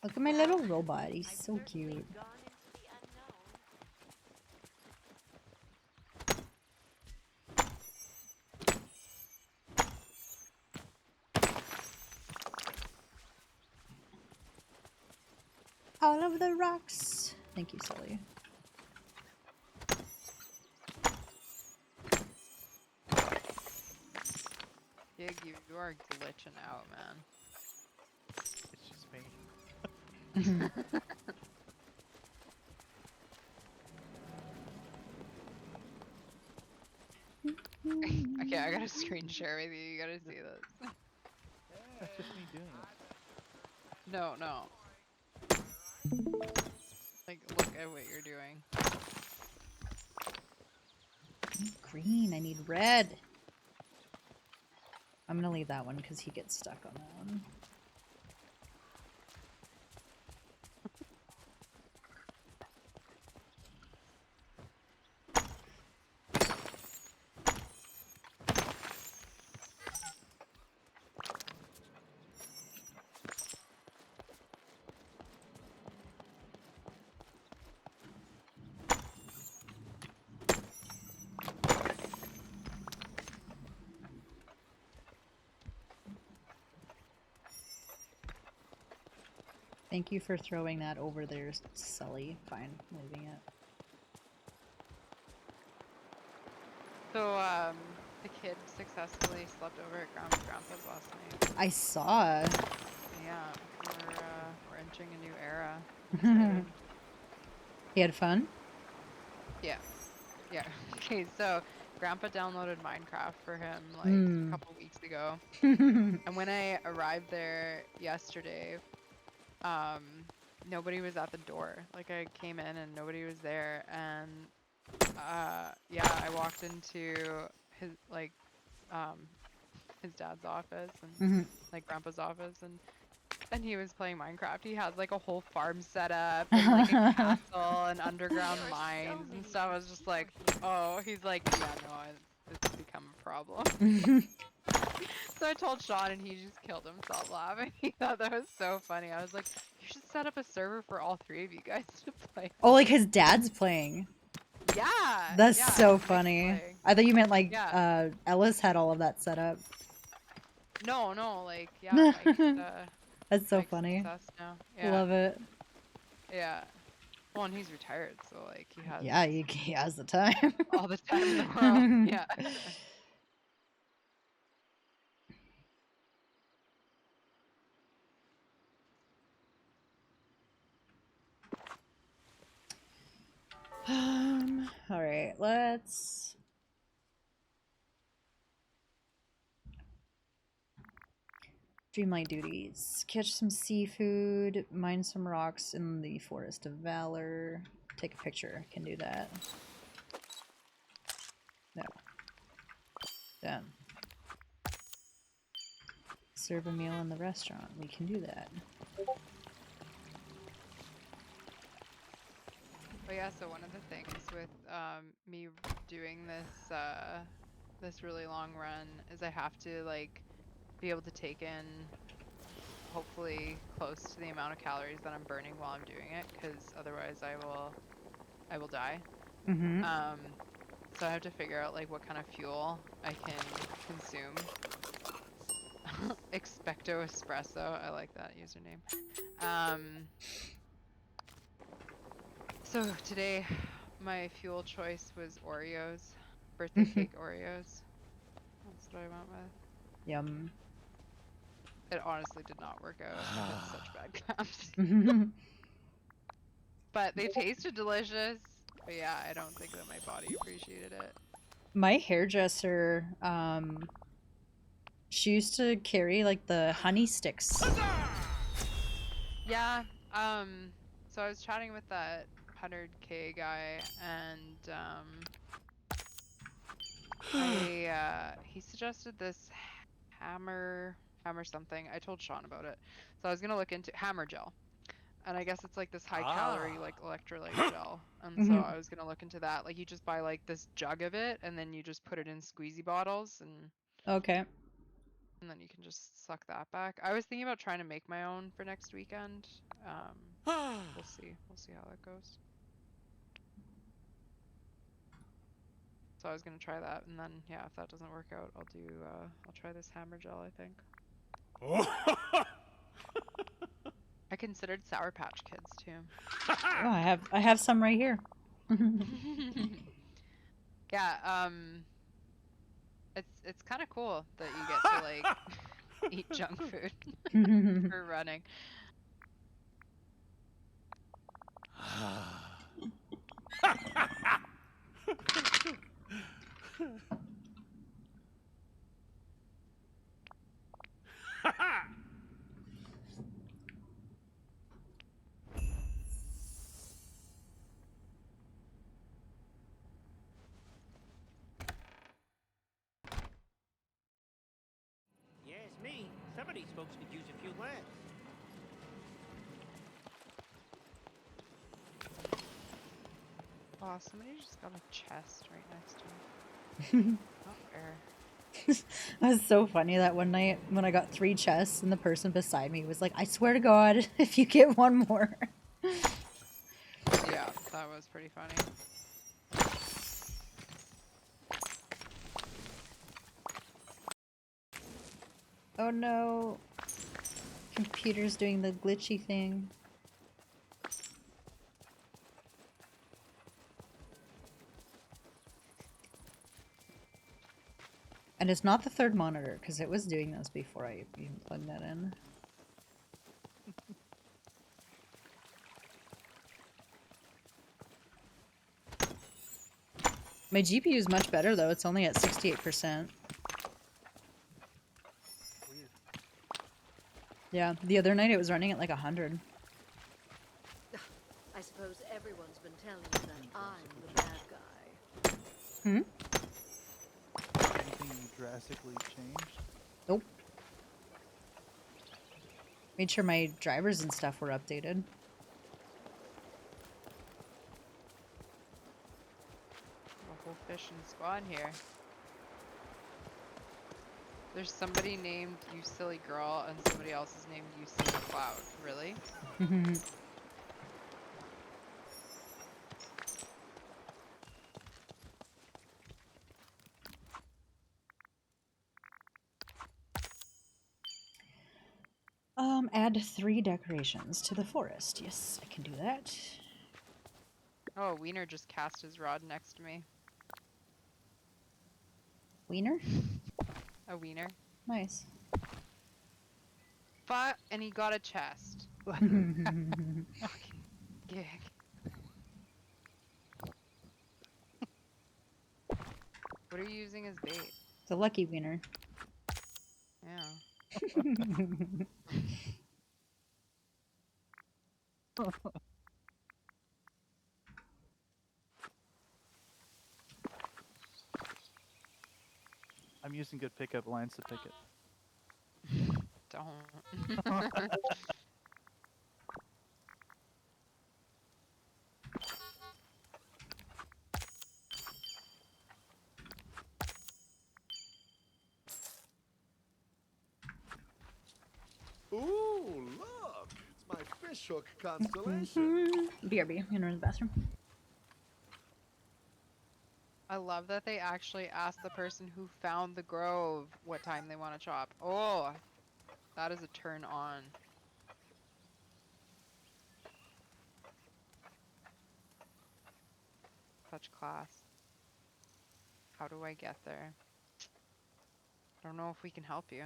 Look at my little robot. He's I've so certainly cute. gone into the unknown. All over the rocks. Thank you, Sully. Gig, you are glitching out, man. It's just me. Okay, I gotta screen share with you. You gotta see this. That's just me doing it. No, no. Like, look at what you're doing. Green. I need red. I'm gonna leave that one because he gets stuck on that one. Thank you for throwing that over there, Sully. Fine, leaving it. So, the kid successfully slept over at Grandpa's last night. I saw. Yeah, we're entering a new era. Excited. He had fun? Yeah. Yeah. Okay, so Grandpa downloaded Minecraft for him like a couple weeks ago. And when I arrived there yesterday, nobody was at the door. Like I came in and nobody was there, and yeah, I walked into his his dad's office and like Grandpa's office, and he was playing Minecraft. He has like a whole farm set up and like a castle and underground There are so mines and many stuff. I was just like, oh, he's like, yeah, no, it's become a problem. So I told Sean, and he just killed himself laughing. He thought that was so funny. I was like, you should set up a server for all three of you guys to play. Oh, like his dad's playing. Yeah. That's yeah, so his wife's funny. playing. I thought you meant like Yeah. Ellis had all of that set up. No, like yeah, Mike's, That's so Mike's funny. obsessed now. Yeah. Love it. Yeah. Well, and he's retired, so like he has. Yeah, he has the time. All the time in the world. Yeah. All right, let's. Dreamlight duties. Catch some seafood, mine some rocks in the Forest of Valor. Take a picture. Can do that. No. Done. Serve a meal in the restaurant. We can do that. But yeah, so one of the things with me doing this this really long run is I have to like be able to take in hopefully close to the amount of calories that I'm burning while I'm doing it, because otherwise I will die. Mm-hmm. So I have to figure out like what kind of fuel I can consume. Expecto espresso, I like that username. So today my fuel choice was Oreos, birthday cake Oreos. That's what I went with. Yum. It honestly did not work out. I had such bad cramps. But they tasted delicious. But yeah, I don't think that my body appreciated it. My hairdresser, she used to carry like the honey sticks. Yeah, so I was chatting with that 100K guy, and he suggested this hammer something. I told Sean about it. So I was gonna look into hammer gel. And I guess it's like this high calorie like electrolyte gel. And so I was gonna look into that. Like you just buy like this jug of it, and then you just put it in squeezy bottles, and Okay. then you can just suck that back. I was thinking about trying to make my own for next weekend. We'll see. We'll see how that goes. So I was gonna try that, and then yeah, if that doesn't work out, I'll try this hammer gel, I think. I considered Sour Patch Kids too. Oh, I have some right here. Yeah, it's kind of cool that you get to like eat junk food for running. Yes, me. Some of these folks could use a few laughs. Oh, somebody just got a chest right next to me. Not fair. That was so funny that one night when I got 3 chests and the person beside me was like, I swear to God, if you get one more. Yeah, that was pretty funny. Oh no. Computer's doing the glitchy thing. And it's not the third monitor, because it was doing this before I even plugged that in. My GPU is much better though, it's only at 68%. Weird. Yeah, the other night it was running at like 100. I suppose everyone's been telling you that I'm the bad guy. Hmm? Anything drastically changed? Nope. Made sure my drivers and stuff were updated. A whole fishing squad here. There's somebody named You Silly Girl and somebody else is named You Silly Cloud. Really? Add 3 decorations to the forest. Yes, I can do that. Oh, Wiener just cast his rod next to me. Wiener? A wiener. Nice. And he got a chest. Fucking gig. What are you using as bait? It's a lucky wiener. Yeah. I'm using good pickup lines to pick it. Don't. Ooh, look! It's my fishhook constellation. BRB, I'm gonna run to the bathroom. I love that they actually asked the person who found the grove what time they want to chop. Oh, that is a turn on. Such class. How do I get there? I don't know if we can help you.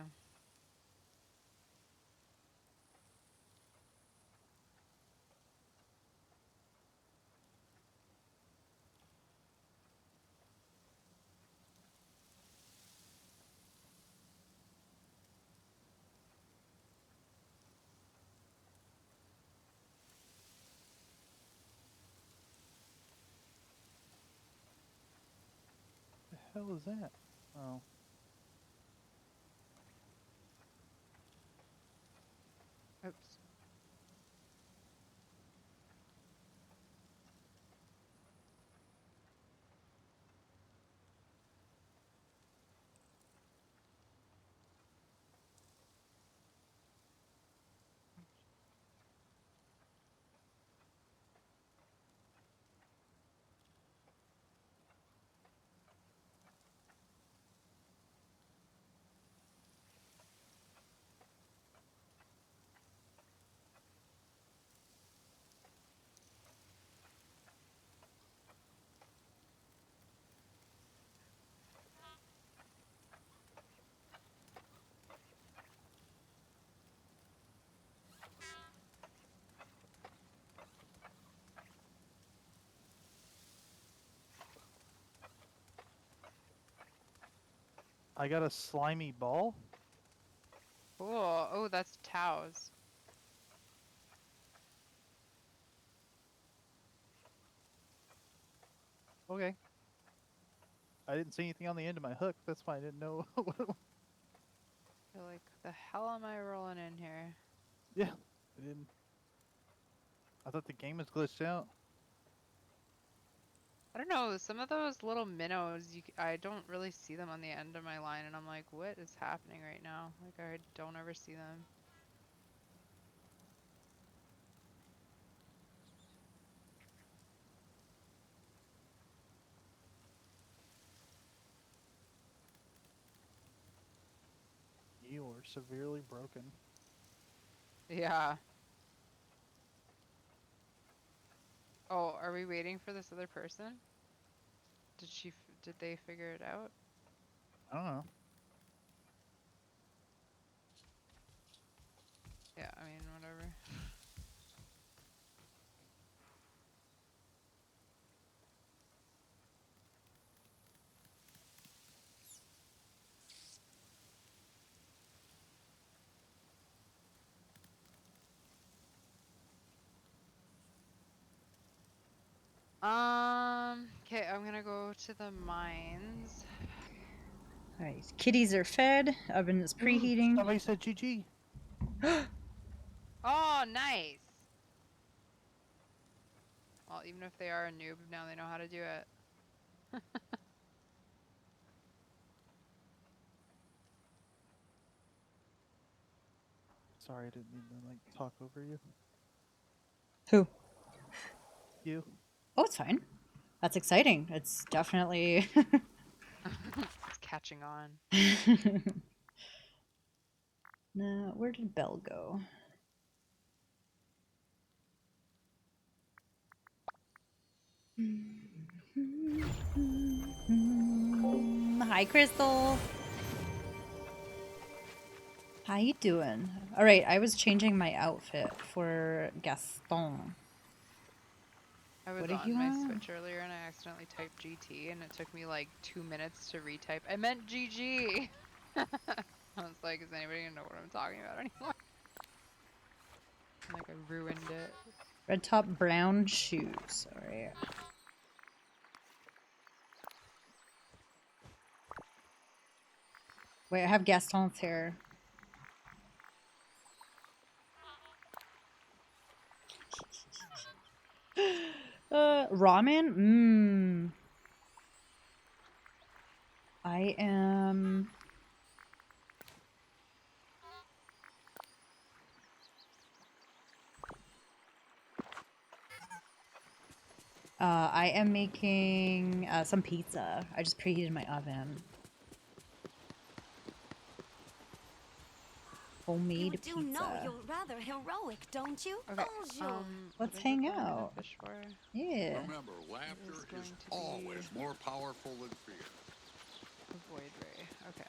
The hell is that? Oh. Oops. I got a slimy ball? Cool. Oh, that's Tao's. Okay. I didn't see anything on the end of my hook, that's why I didn't know what it was. You're like, the hell am I rolling in here? Yeah, I didn't. I thought the game was glitched out. I don't know, some of those little minnows, I don't really see them on the end of my line, and I'm like, what is happening right now? Like, I don't ever see them. You are severely broken. Yeah. Oh, are we waiting for this other person? Did they figure it out? I don't know. whatever. Okay, I'm gonna go to the mines. Alright, kitties are fed. Oven is preheating. Somebody said GG. Oh, nice! Well, even if they are a noob, now they know how to do it. Sorry, I didn't mean to like talk over you. Who? You. Oh, it's fine. That's exciting. It's definitely... It's catching on. Now, where did Belle go? Hi, Crystal. How you doing? All right, I was changing my outfit for Gaston. I was What did on you my want? Switch earlier and I accidentally typed GT and it took me like 2 minutes to retype. I meant GG! I was like, is anybody gonna know what I'm talking about anymore? Like, I ruined it. Red top, brown shoes. All right. Wait, I have Gaston's hair. Ramen? Mmm. I am... I am making some pizza. I just preheated my oven. Homemade You do pizza. know you're rather heroic, don't you? Okay, Bonjour. Let's what is hang it that I'm gonna out. fish for? Yeah. Remember, laughter going is to be- always more powerful than fear. Avoid ray. Okay.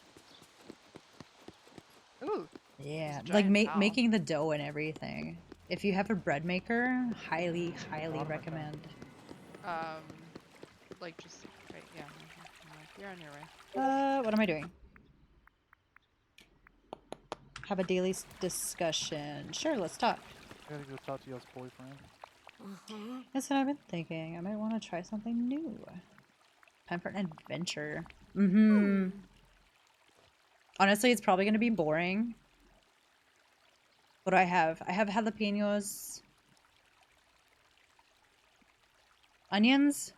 Ooh! Yeah, There's a like giant towel. making the dough and everything. If you have a bread maker, highly recommend. Like just, right, yeah. You're on your way. What am I doing? Have a daily discussion. Sure, let's talk. I gotta go talk to y'all's boyfriend. That's what I've been thinking. I might want to try something new. Time for an adventure. Mm-hmm. Honestly, it's probably going to be boring. What do I have? I have jalapenos. Onions?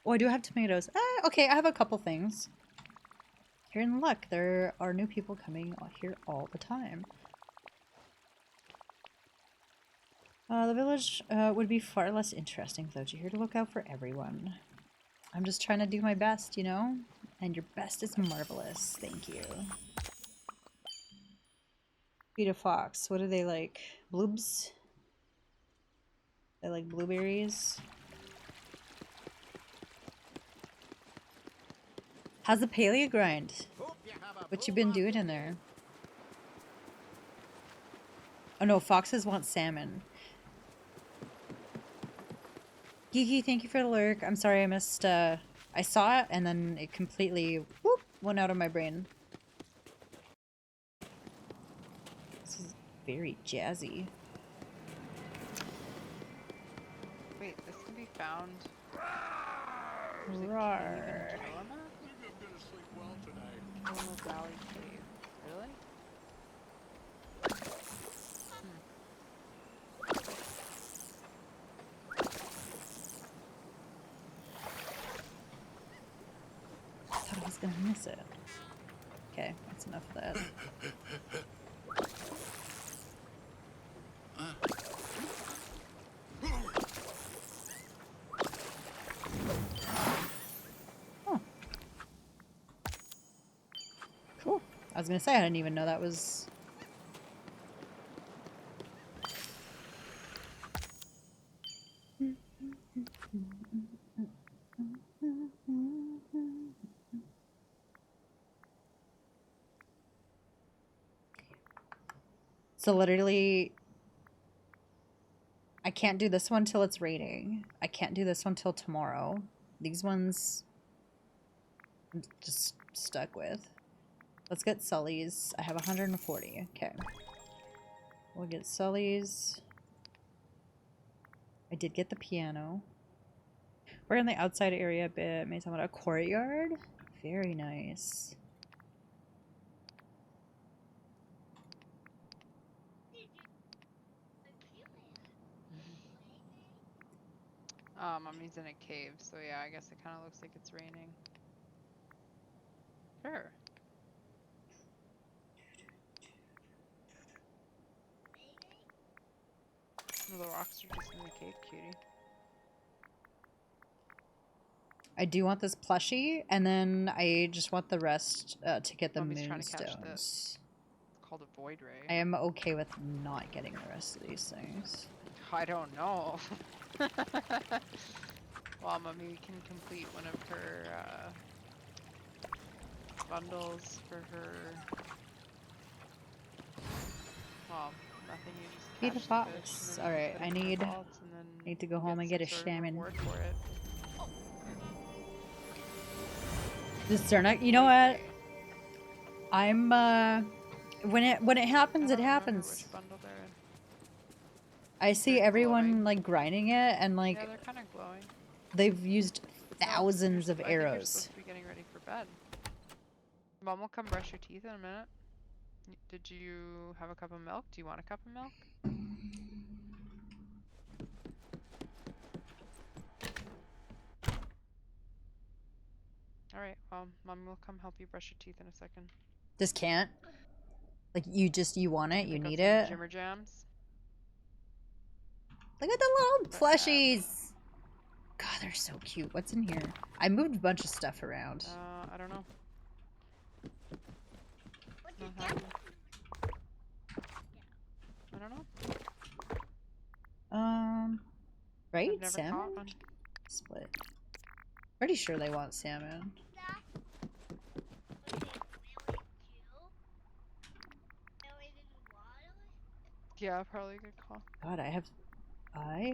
Oh, I do have tomatoes. Okay, I have a couple things. You're in luck. There are new people coming here all the time. The village would be far less interesting without you here to look out for everyone. I'm just trying to do my best, you know? And your best is marvelous. Thank you. Feed a fox. What do they like? Bloobs? They like blueberries? How's the paleo grind? What you been doing in there? Oh no, foxes want salmon. Geeky, thank you for the lurk. I'm sorry I missed, I saw it and then it completely, whoop, went out of my brain. This is very jazzy. Wait, this can be found. Roar. Think I'm gonna sleep well tonight. Little Valley Cave. Really? I thought I was gonna miss it. Okay, that's enough of that. Oh. Cool. I was gonna say, I didn't even know that was... So literally, I can't do this one till it's raining. I can't do this one till tomorrow. These ones I'm just stuck with. Let's get Sully's. I have 140. Okay. We'll get Sully's. I did get the piano. We're in the outside area a bit. Made someone a courtyard. Very nice. Mummy's in a cave, so yeah, I guess it kind of looks like it's raining. Sure. Well, the rocks are just in the cave, cutie. I do want this plushie, and then I just want the rest to get the Mommy's trying to catch the- moonstones. It's called a void ray. I am okay with not getting the rest of these things. I don't know. Well, Mummy can complete one of her bundles for her. Well, nothing. You just Feed catch the the fish, fox. and then you Alright, put I it in the need vault, and then to go you home and get a some sort of salmon. reward for it. This Zerna, you know what? I'm when it happens, I it don't remember happens. which bundle they're in. I see They're everyone glowing. like grinding it, and Yeah, like they're kind of glowing. they've used No, thousands of I think you're arrows. supposed to be getting ready for bed. Mom will come brush your teeth in a minute. Did you have a cup of milk? Do you want a cup of milk? Alright, well, Mom will come help you brush your teeth in a second. Just can't. Like you want it, you Pick up need some it. Jimmer jams. Look at the little Grab. plushies. God, they're so cute. What's in here? I moved a bunch of stuff around. I don't know. What Not did happy. that? I don't know. Right? I've never Salmon? caught one. Split. Pretty sure they want salmon. Yeah, probably a good call. God, I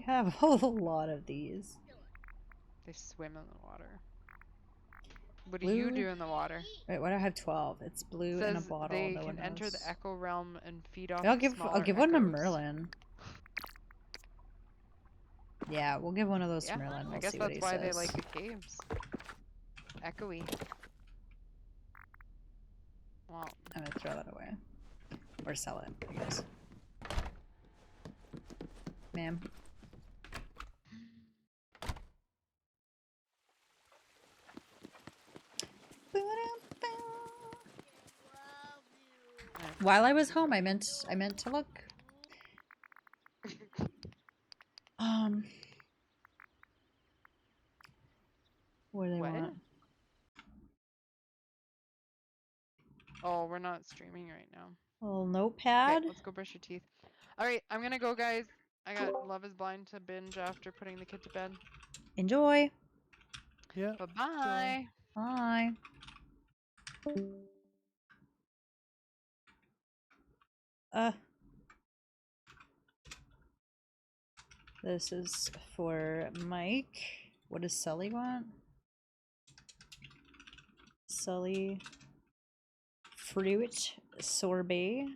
have a lot of these. They swim in the water. What do Blue. you do in the water? Wait, why do I have 12? It's blue in a Says bottle. they No one can enter knows. the echo realm and feed off I'll give smaller one to echoes. Merlin. Yeah, we'll give one of those Yeah, to Merlin. We'll I guess see what that's he why says. they like the caves. Echoey. Wow. I'm gonna throw that away. Or sell it, I guess. Ma'am. While I was home, I meant to look. What do they What? want? Oh, we're not streaming right now. A little Okay, notepad. let's go brush your teeth. Alright, I'm gonna go, guys. I got Love is Blind to binge after putting the kid to bed. Enjoy. Yeah. Bye-bye. Bye. This is for Mike. What does Sully want? Sully fruit sorbet.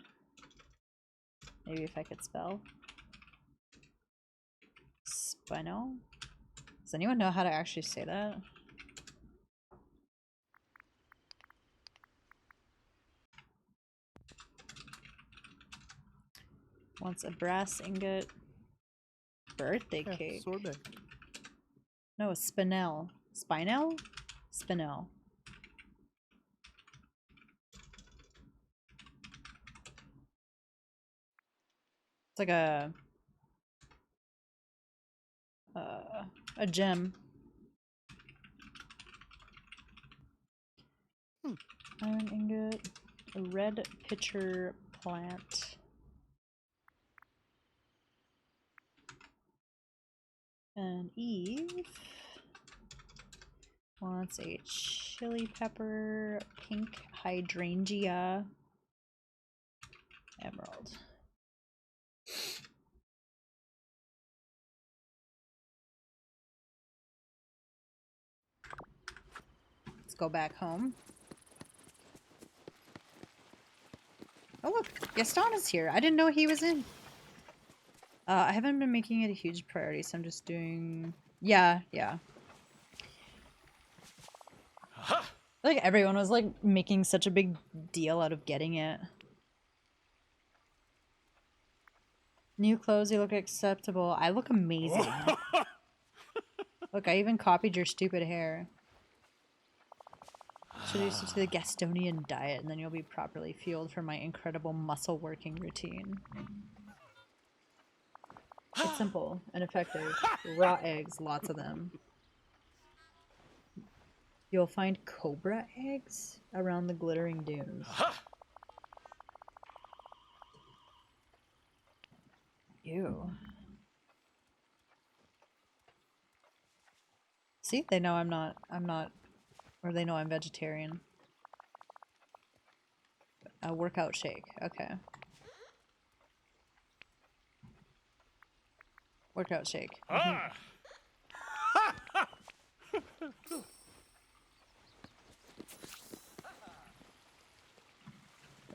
Maybe if I could spell. Spino. Does anyone know how to actually say that? Wants a brass ingot. Birthday Yeah, cake. sorbet. No, spinel. Spinel? Spinel. It's like a gem. Iron ingot. A red pitcher plant. And Eve wants a chili pepper, pink hydrangea, emerald. just go back home. Oh look, Gaston is here. I didn't know he was in. I haven't been making it a huge priority, so I'm just doing... Yeah. Like everyone was like making such a big deal out of getting it. New clothes, you look acceptable. I look amazing. Look, I even copied your stupid hair. Introduce you to the Gastonian diet, and then you'll be properly fueled for my incredible muscle working routine. It's simple and effective. Raw eggs, lots of them. You'll find cobra eggs around the glittering dunes. Ew. See, they know I'm not, or they know I'm vegetarian. A workout shake, okay. Workout shake. Ah!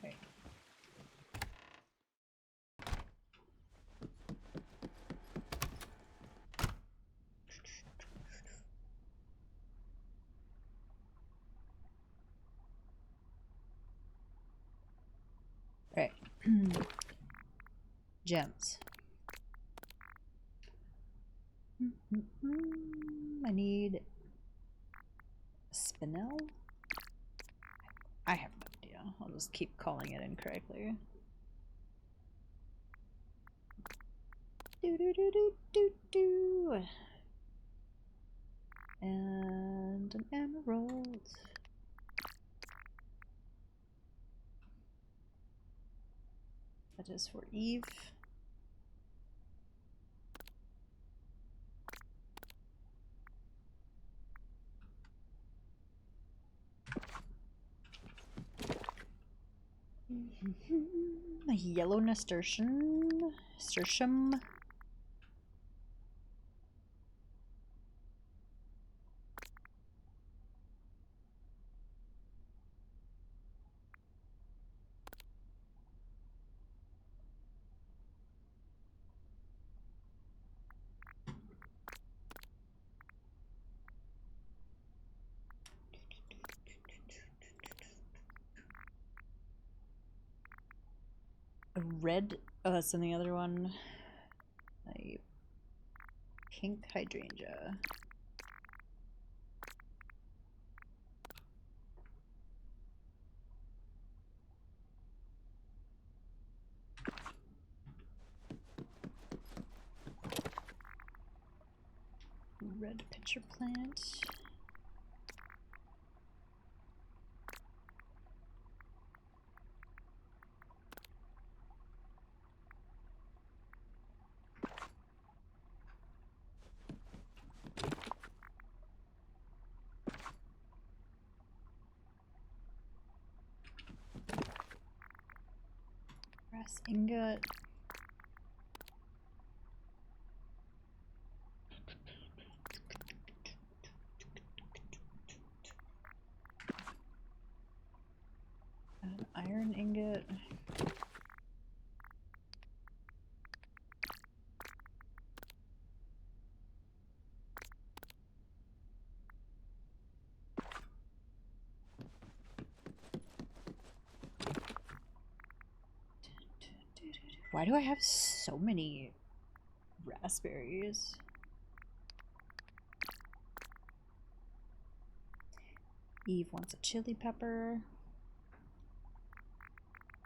Right. Right. Gems. I need spinel. I have no idea. I'll just keep calling it incorrectly. Do. And an emerald. That is for Eve. A yellow nasturtium. A red, oh, that's in the other one. A pink hydrangea. Red pitcher plant. Brass ingot. An iron ingot. Why do I have so many raspberries? Eve wants a chili pepper.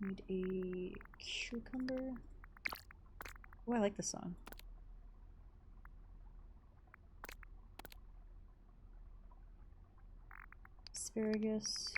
Need a cucumber. Oh, I like this song. Asparagus.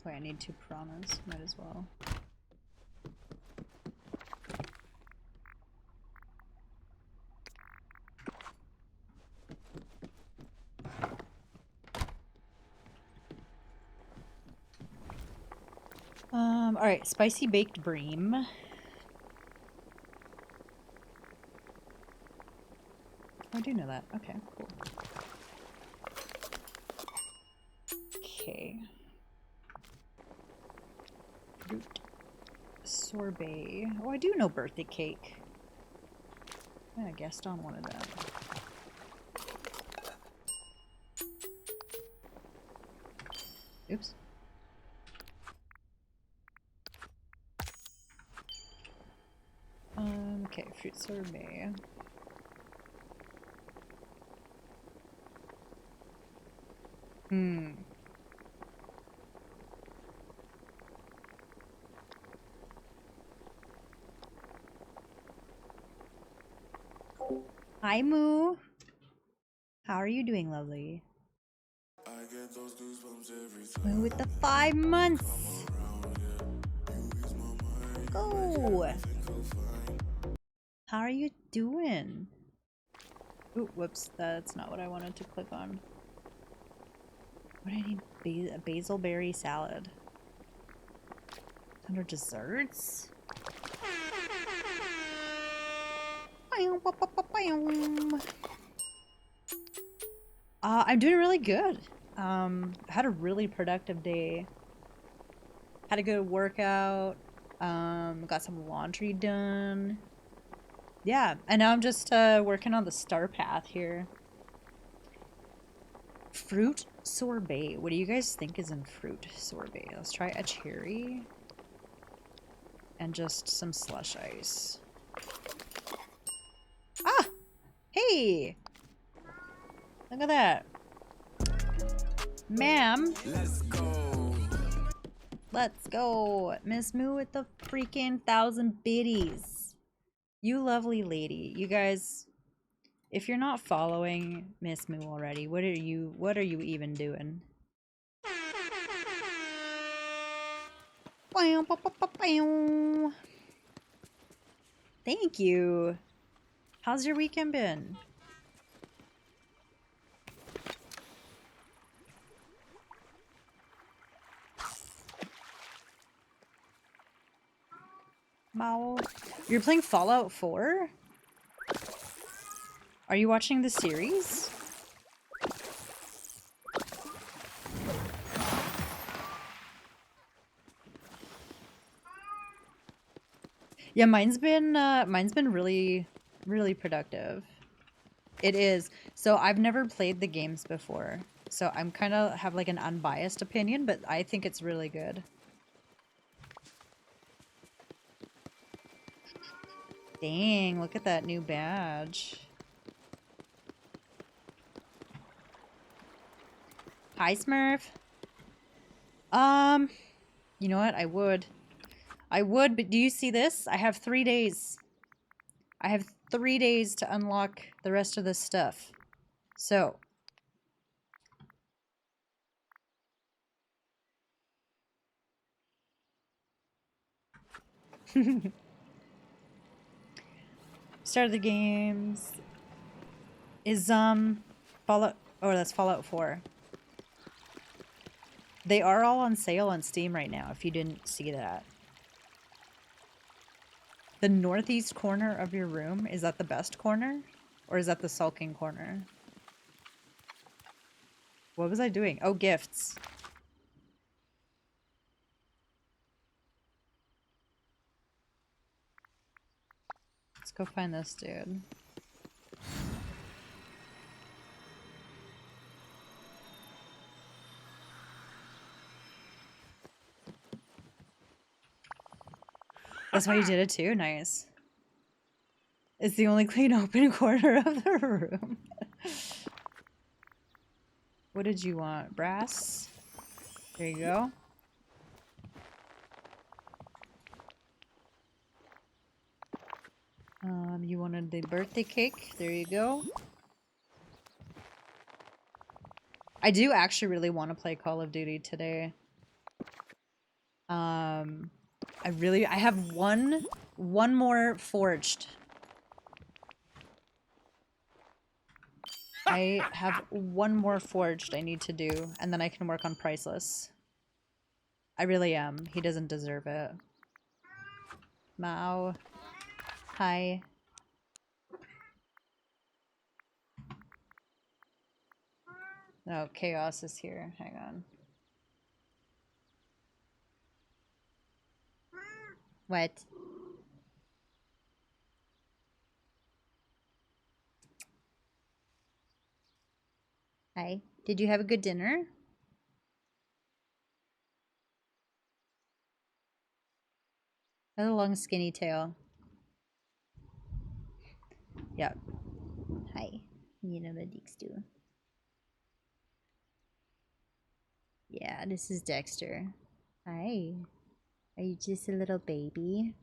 Okay, I need 2 piranhas. Might as well. Alright, spicy baked bream. Oh, I do know that. Okay, cool. Okay. Fruit sorbet. Oh, I do know birthday cake. Yeah, Gaston wanted that. Oops. Okay, fruit sorbet. Hmm. Hi, Moo. How are you doing, lovely? Moo with the 5 months. Go. How are you doing? Ooh, whoops. That's not what I wanted to click on. What do I need? A basil berry salad. Under desserts? I'm doing really good. Had a really productive day. Had a good workout. Got some laundry done. Yeah, and now I'm just working on the star path here. Fruit sorbet. What do you guys think is in fruit sorbet? Let's try a cherry. And just some slush ice. Ah! Hey! Look at that. Ma'am. Let's go. Let's go. Miss Moo with the freaking 1,000 biddies. You lovely lady. You guys, if you're not following Miss Moo already, what are you even doing? Thank you. How's your weekend been? Mowl. You're playing Fallout 4? Are you watching the series? Yeah, mine's been really, really productive. It is. So I've never played the games before. So I'm kind of have like an unbiased opinion, but I think it's really good. Dang, look at that new badge. Hi, Smurf. You know what? I would, but do you see this? I have 3 days. I have 3 days to unlock the rest of this stuff. So. Start of the games. Is, Fallout, oh, that's Fallout 4. They are all on sale on Steam right now, if you didn't see that. The northeast corner of your room, is that the best corner? Or is that the sulking corner? What was I doing? Oh, gifts. Let's go find this dude. That's why you did it too? Nice. It's the only clean open corner of the room. What did you want? Brass? There you go. You wanted the birthday cake. There you go. I do actually really want to play Call of Duty today. I have one more forged. I have one more forged I need to do, and then I can work on Priceless. I really am. He doesn't deserve it. Mao. Hi. Oh, Chaos is here. Hang on. What? Hi. Did you have a good dinner? A long skinny tail. Yeah. Hi. You know the Deeks do. Yeah, this is Dexter. Hi. Are you just a little baby?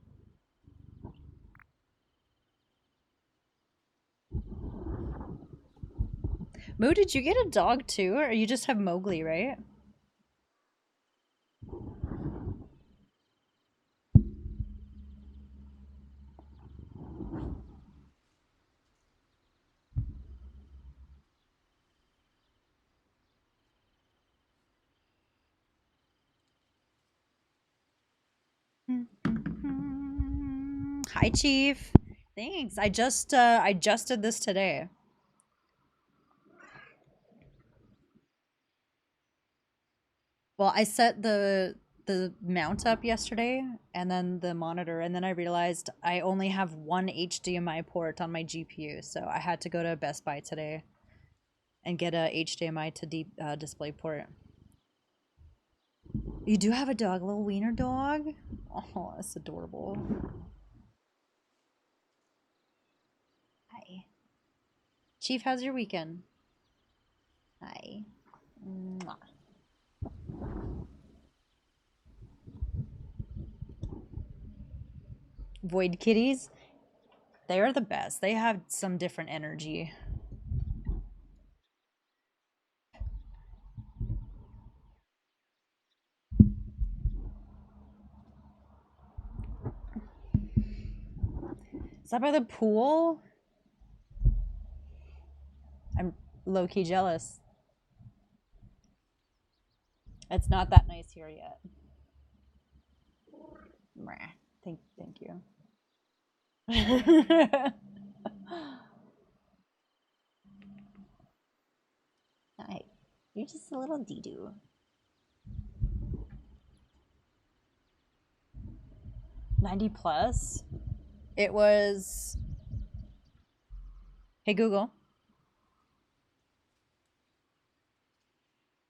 Moo, did you get a dog too? Or you just have Mowgli, right? Hi, Chief. Thanks. I just did this today. Well, I set the mount up yesterday and then the monitor, and then I realized I only have one HDMI port on my GPU, so I had to go to Best Buy today and get a HDMI to display port. You do have a dog, a little wiener dog? Oh, that's adorable. Hi. Chief, how's your weekend? Hi. Mwah. Void kitties? They are the best. They have some different energy. Is that by the pool? I'm low-key jealous. It's not that nice here yet. Thank you. Hi. You're just a little dee-doo. $90 plus? It was... Hey Google.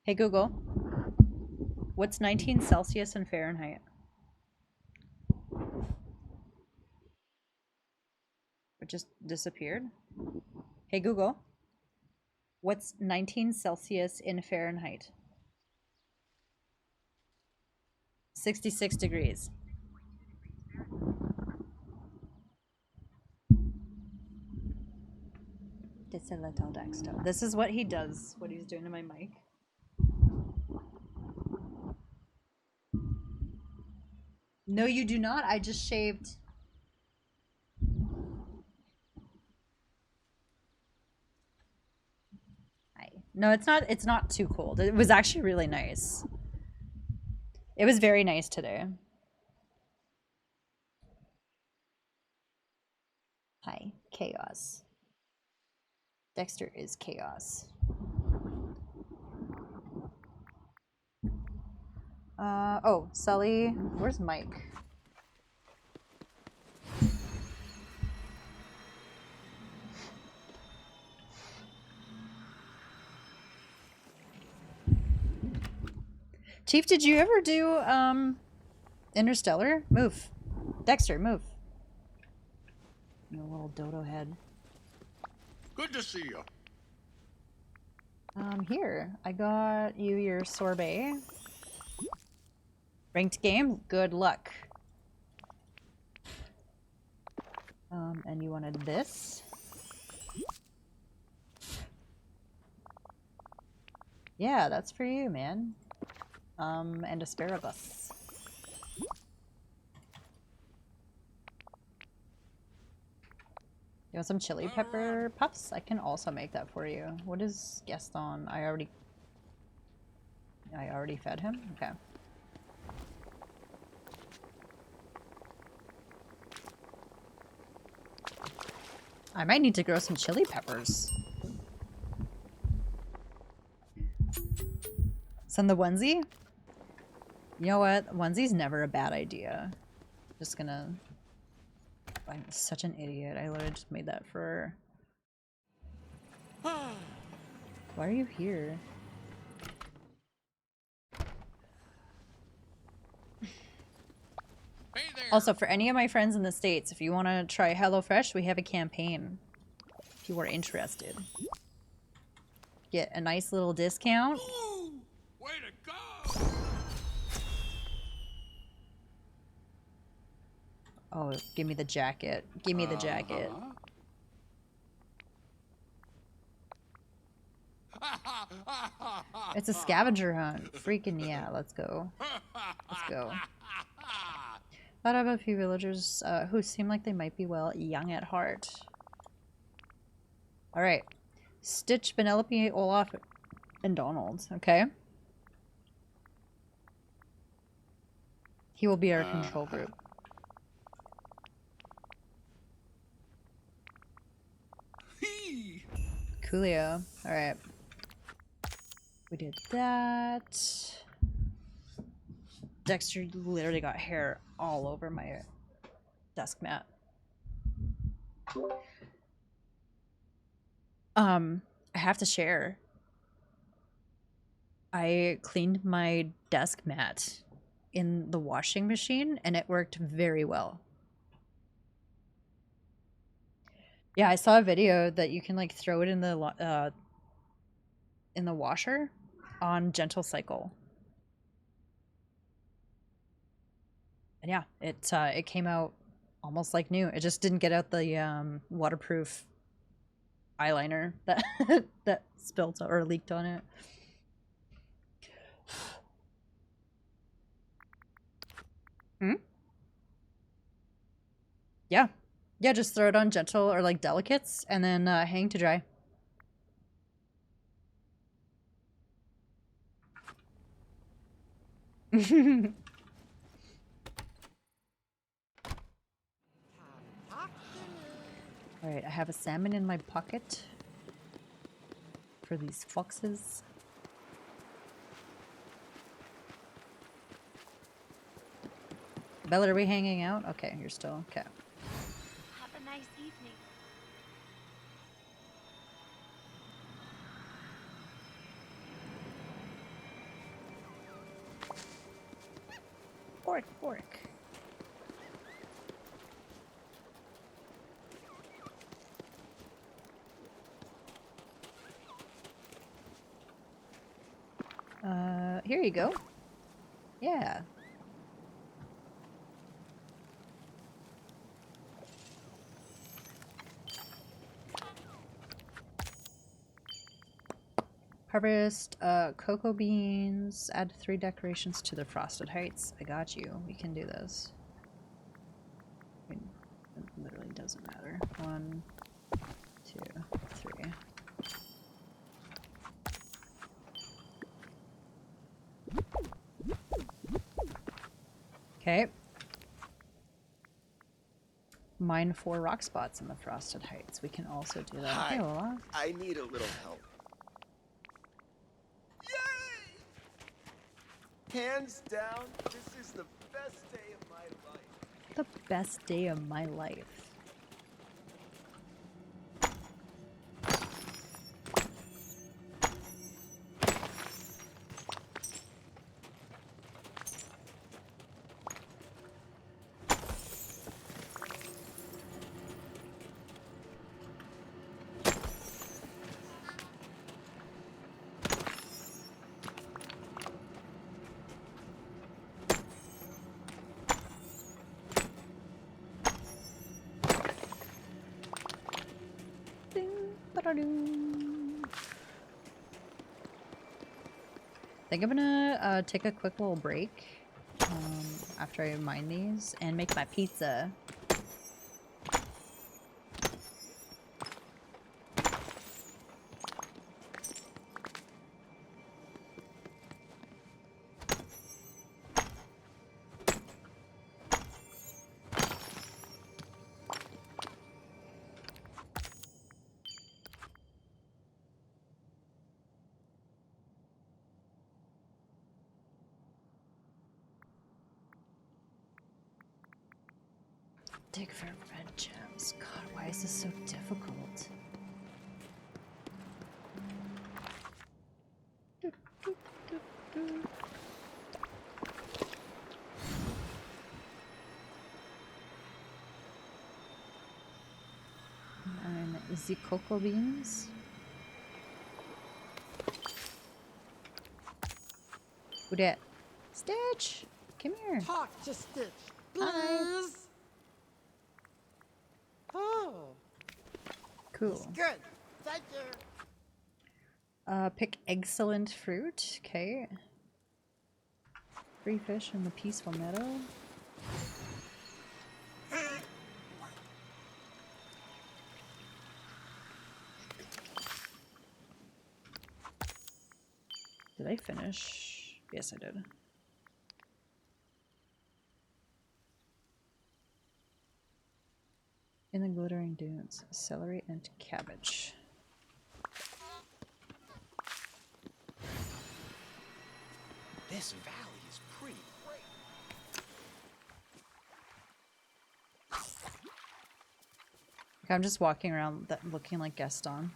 Hey Google. What's 19 Celsius in Fahrenheit? It just disappeared. Hey Google. What's 19 Celsius in Fahrenheit? 66 degrees. It's a little Dexter. This is what he does, what he's doing to my mic. No, you do not. I just shaved. No, it's not too cold. It was actually really nice. It was very nice today. Hi, chaos. Dexter is chaos. Oh, Sully, where's Mike? Chief, did you ever do, Interstellar? Move. Dexter, move. You little dodo head. Good to see you. Here. I got you your sorbet. Ranked game? Good luck. And you wanted this? Yeah, that's for you, man. And asparagus. You want some chili pepper puffs? I can also make that for you. What is Gaston? I already fed him? Okay. I might need to grow some chili peppers. Send the onesie? You know what? Onesie's never a bad idea. Just gonna... I'm such an idiot. I literally just made that for... Why are you here? Hey there. Also, for any of my friends in the States, if you want to try HelloFresh, we have a campaign. If you are interested. Get a nice little discount. Ooh, way to go. Oh, give me the jacket. Give me the jacket. It's a scavenger hunt. Freaking yeah, let's go. Let's go. Thought of a few villagers who seem like they might be, well, young at heart. Alright. Stitch, Penelope, Olaf, and Donald. Okay. He will be our control group. Coolio. Alright. We did that. Dexter literally got hair all over my desk mat. I have to share. I cleaned my desk mat in the washing machine and it worked very well. Yeah, I saw a video that you can like throw it in the washer on gentle cycle. And yeah, it came out almost like new. It just didn't get out the waterproof eyeliner that that spilt or leaked on it. Hmm? Yeah. Yeah, just throw it on gentle or like delicates and then hang to dry. Alright, I have a salmon in my pocket for these foxes. Bella, are we hanging out? Okay, you're still okay. Have a nice evening. Fork, fork. Here you go. Yeah. Harvest cocoa beans, add 3 decorations to the frosted heights. I got you. We can do this. I mean, it literally doesn't matter. 1, 2, 3. Okay. Mine 4 rock spots in the frosted heights. We can also do that. Hi. Hey, Lola. I need a little help. Yay! Hands down, this is the best day of my life. The best day of my life. I think I'm gonna take a quick little break after I mine these and make my pizza. Dig for red gems. God, why is this so difficult? And the cocoa beans. Who dat? Stitch! Come here. Talk to Stitch, Hi. please. Oh, Cool. good. Thank you. Pick excellent fruit. Okay. Free fish in the peaceful meadow. Did I finish? Yes, I did. In the glittering dunes, celery and cabbage. This valley is pretty great. Okay, I'm just walking around looking like Gaston.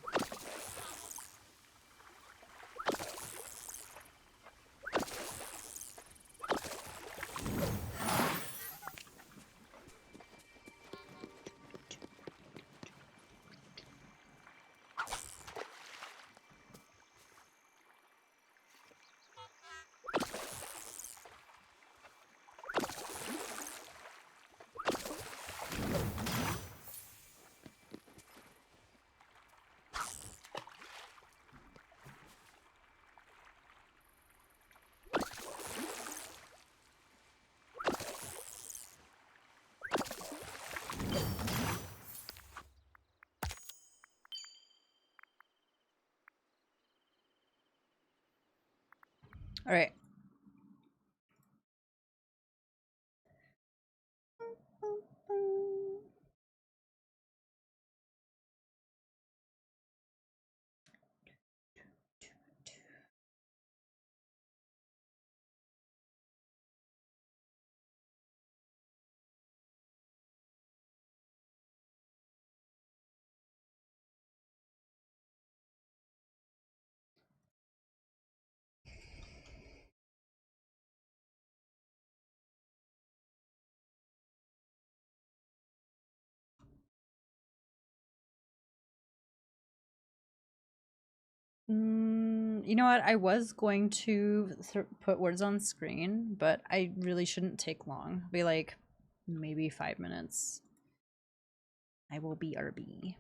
All right. You know what? I was going to put words on screen, but I really shouldn't take long. Be like maybe 5 minutes. I will be RB.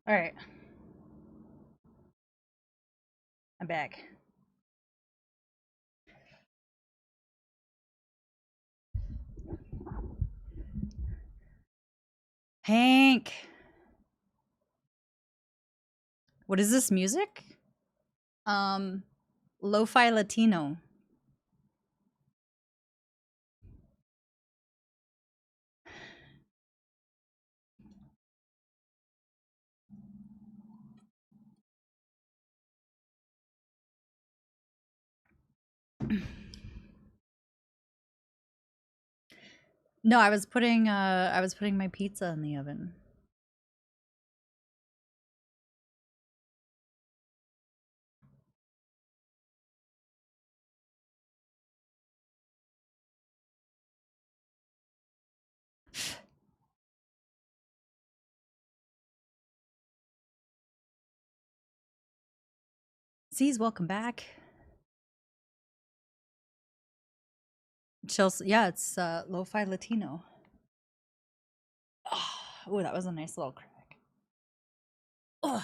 All right. I'm back. Hank. What is this music? Lo-fi Latino. No, I was putting my pizza in the oven. Z's, welcome back. Chelsea, yeah, it's lo-fi Latino. Oh, that was a nice little crack. Oh.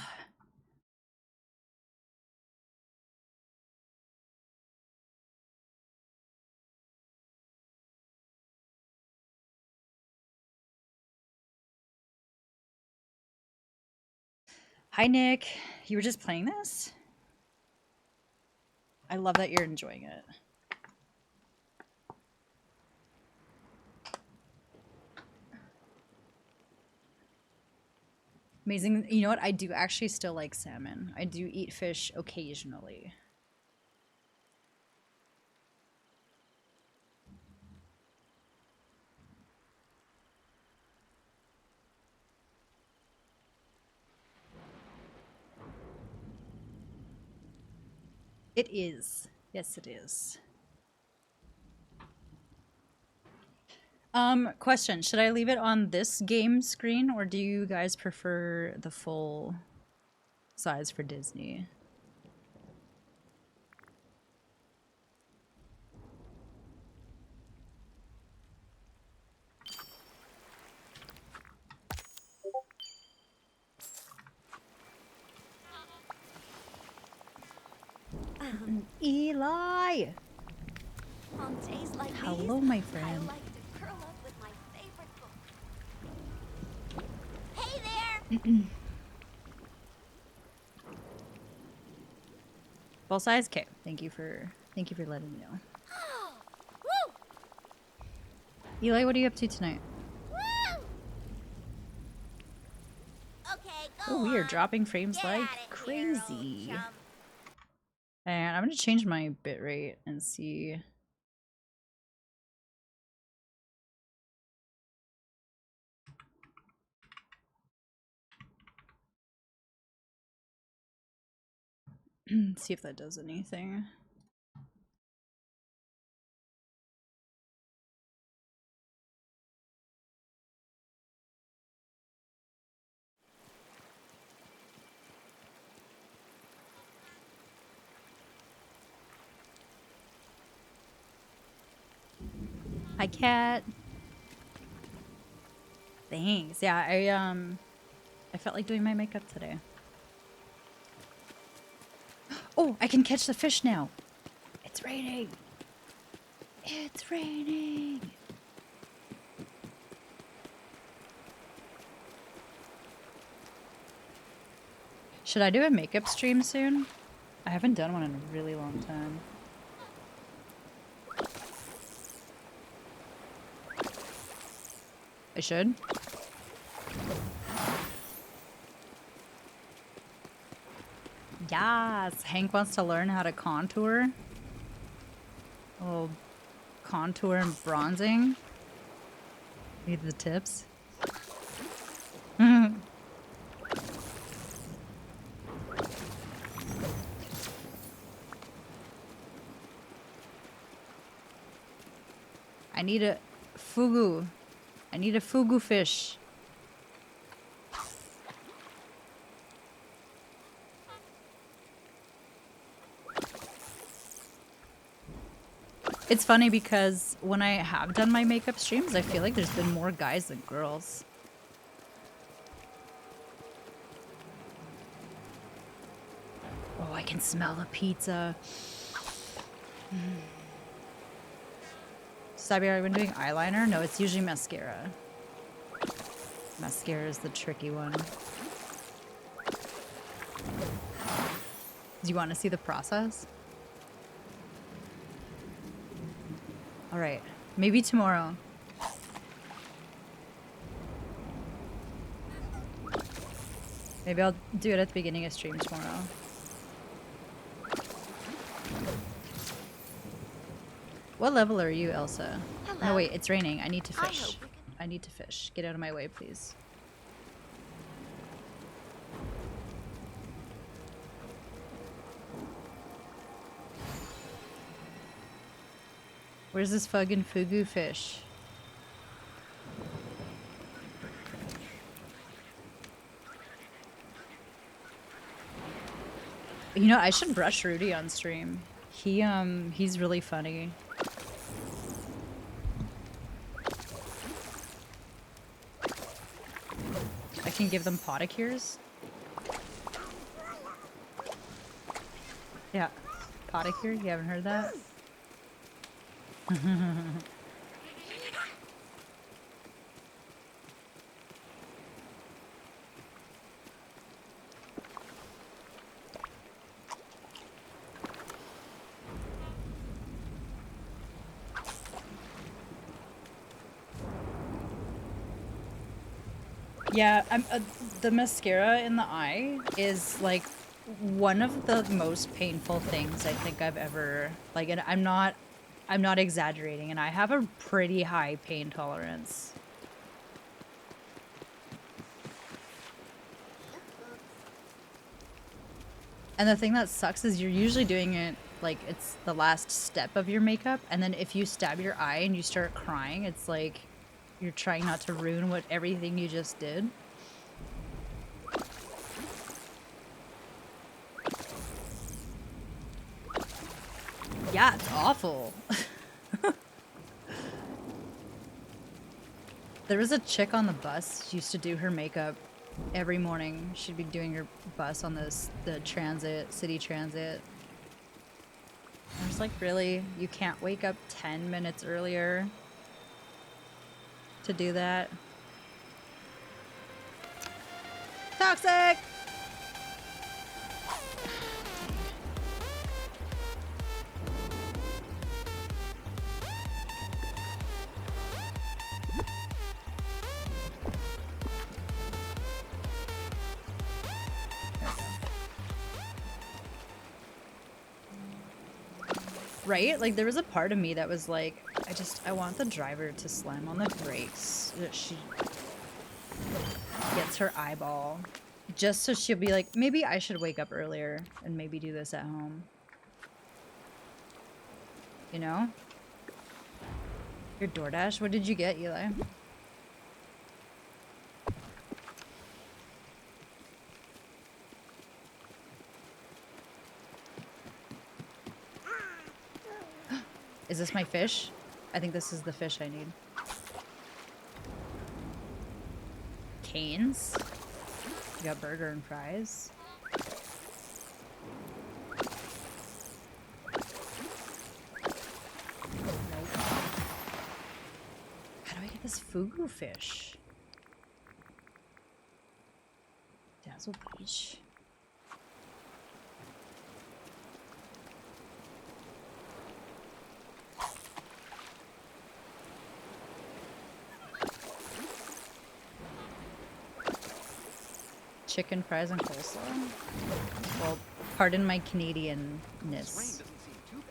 Hi, Nick. You were just playing this? I love that you're enjoying it. Amazing. You know what? I do actually still like salmon. I do eat fish occasionally. It is. Yes, it is. Question. Should I leave it on this game screen or do you guys prefer the full size for Disney? Eli! On days like Hello, these, my I friend. like to curl up with my favorite book. Hey there! Full size? Okay. Thank you for letting me know. Woo! Eli, what are you up to tonight? Woo! Okay, go Oh, we are on. dropping frames Get like at it, here, old crazy. chum. And I'm gonna change my bitrate and see. See if that does anything. Hi, cat. Thanks. Yeah, I felt like doing my makeup today. Oh, I can catch the fish now. It's raining. It's raining. Should I do a makeup stream soon? I haven't done one in a really long time. I should. Yes, Hank wants to learn how to contour. Oh, contour and bronzing. Need the tips. I need a fugu. I need a fugu fish. It's funny because when I have done my makeup streams, I feel like there's been more guys than girls. I can smell the pizza. Sabi, are you doing eyeliner? No, it's usually mascara. Mascara is the tricky one. Do you want to see the process? Alright, maybe tomorrow. Maybe I'll do it at the beginning of stream tomorrow. What level are you, Elsa? Hello. No, wait, it's raining. I need to I hope fish. we can- I need to fish. Get out of my way, please. Where's this fucking fugu fish? You know, I should brush Rudy on stream. He's really funny. I can give them podicures. Yeah, podicure. You haven't heard that? Yeah, the mascara in the eye is like one of the most painful things I think I've ever like, and I'm not exaggerating, and I have a pretty high pain tolerance. And the thing that sucks is you're usually doing it like it's the last step of your makeup, and then if you stab your eye and you start crying, it's like you're trying not to ruin what everything you just did. Yeah, it's awful. There was a chick on the bus. She used to do her makeup every morning. She'd be doing her bus on the transit, city transit. I was like, really? You can't wake up 10 minutes earlier to do that? Toxic! Right? Like, there was a part of me that was like, I want the driver to slam on the brakes so that she gets her eyeball. Just so she'll be like, maybe I should wake up earlier and maybe do this at home. You know? Your DoorDash? What did you get, Eli? Is this my fish? I think this is the fish I need. Canes? You got burger and fries? Nope. How do I get this fugu fish? Dazzle Beach. Chicken fries and coleslaw? Well, pardon my Canadian-ness. Doesn't seem too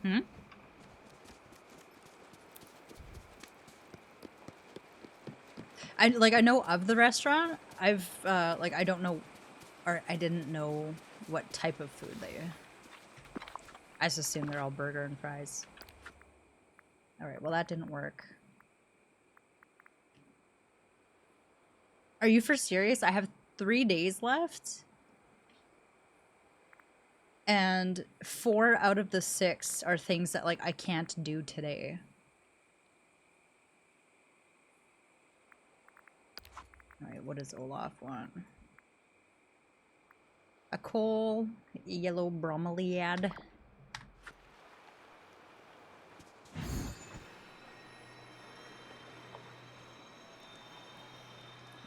bad. Hmm? I know of the restaurant. I've I don't know, or I didn't know what type of food they. I just assume they're all burger and fries. All right, well that didn't work. Are you for serious? I have 3 days left, And 4 out of the 6 are things that, like, I can't do today. Alright, what does Olaf want? A coal, yellow bromeliad.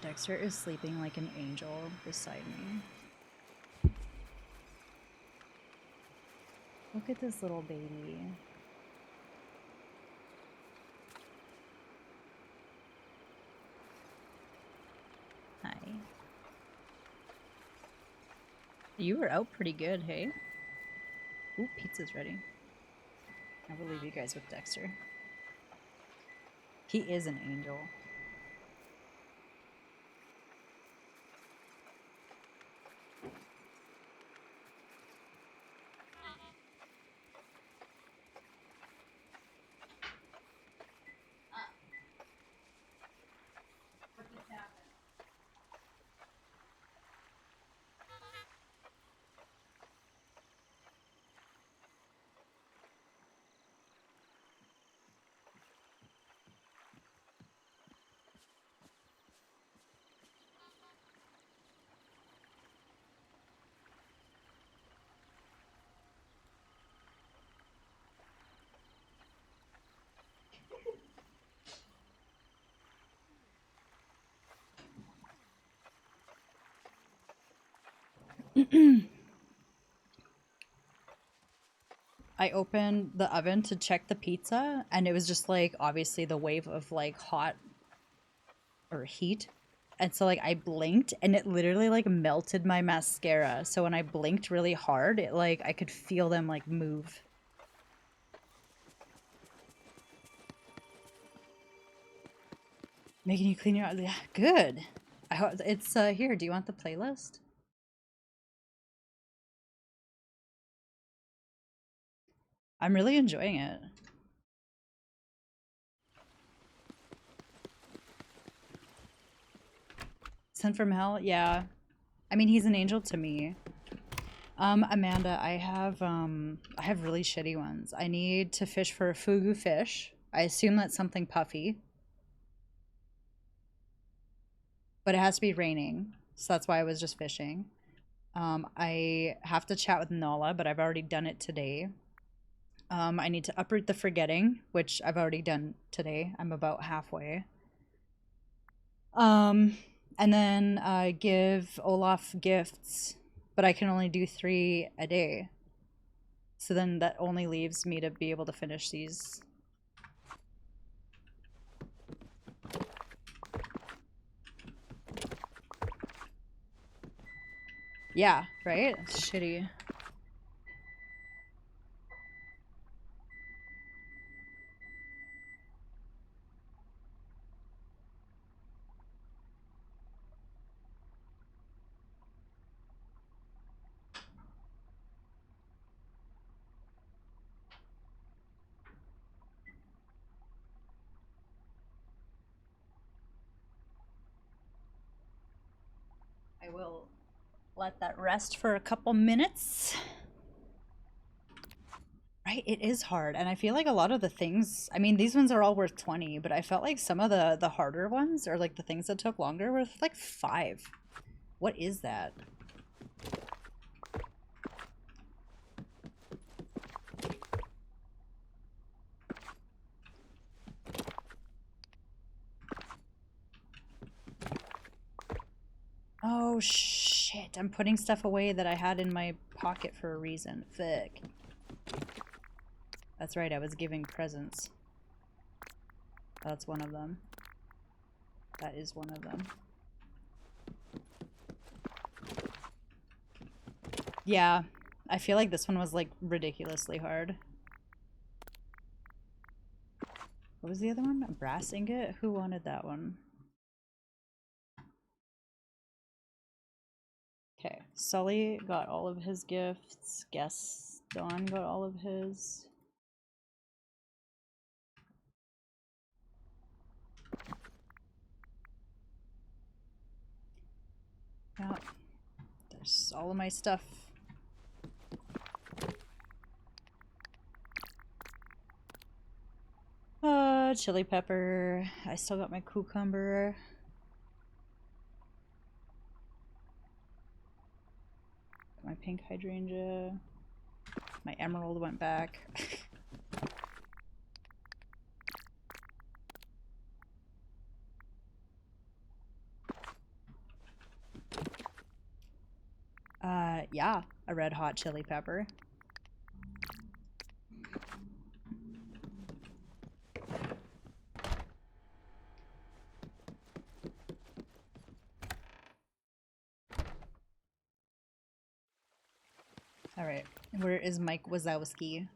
Dexter is sleeping like an angel beside me. Look at this little baby. Hi. You were out pretty good, hey? Ooh, pizza's ready. I will leave you guys with Dexter. He is an angel. I opened the oven to check the pizza, and it was just like, obviously the wave of like hot or heat. And so like I blinked and it literally like melted my mascara. So when I blinked really hard, it like I could feel them like move. Making you clean your eyes. Yeah, good. I hope it's here. Do you want the playlist? I'm really enjoying it. Sent from hell? Yeah. I mean, he's an angel to me. Amanda, I have really shitty ones. I need to fish for a fugu fish. I assume that's something puffy. But it has to be raining, so that's why I was just fishing. I have to chat with Nala, but I've already done it today. I need to uproot the forgetting, which I've already done today. I'm about halfway. And then give Olaf gifts, but I can only do 3 a day. So then that only leaves me to be able to finish these. Yeah, right? It's shitty. I will let that rest for a couple minutes. Right, it is hard, and I feel like a lot of the things, I mean, these ones are all worth 20, but I felt like some of the harder ones, or like the things that took longer, were like 5. What is that? Oh shit, I'm putting stuff away that I had in my pocket for a reason. Fuck. That's right, I was giving presents. That's one of them. That is one of them. Yeah, I feel like this one was like ridiculously hard. What was the other one? A brass ingot? Who wanted that one? Okay, Sully got all of his gifts. Gaston got all of his. Yeah, there's all of my stuff. hot chili pepper. I still got my cucumber. My pink hydrangea. My emerald went back. Yeah, a red hot chili pepper. All right, where is Mike Wazowski?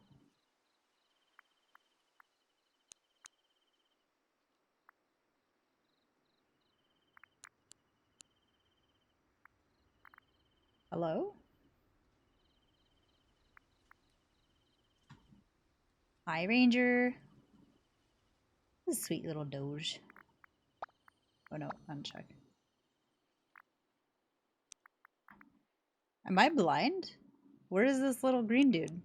Hello? Hi, Ranger. This is a sweet little Doge. Oh no, uncheck. Am I blind? Where is this little green dude?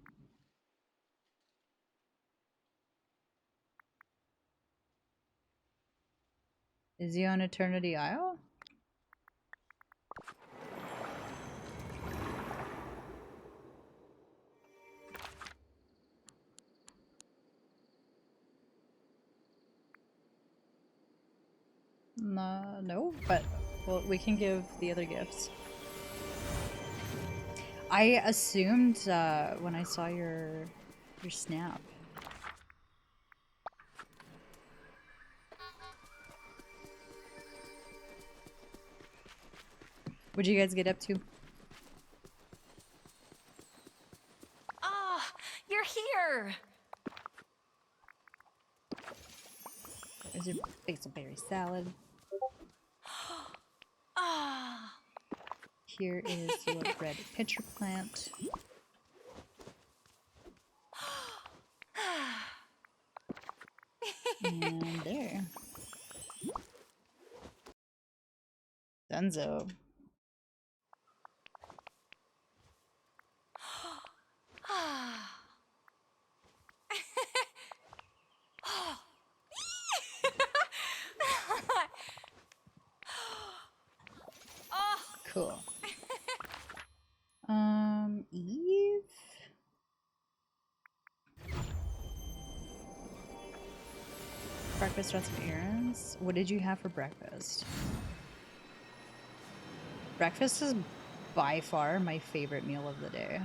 Is he on Eternity Isle? No, but well, we can give the other gifts. I assumed when I saw your snap. What'd you guys get up to? Oh, you're here. There's your basil berry salad. Ah. Here is your red pitcher plant. And there. Dunzo. Cool. Eve? Breakfast, run some errands. What did you have for breakfast? Breakfast is by far my favorite meal of the day.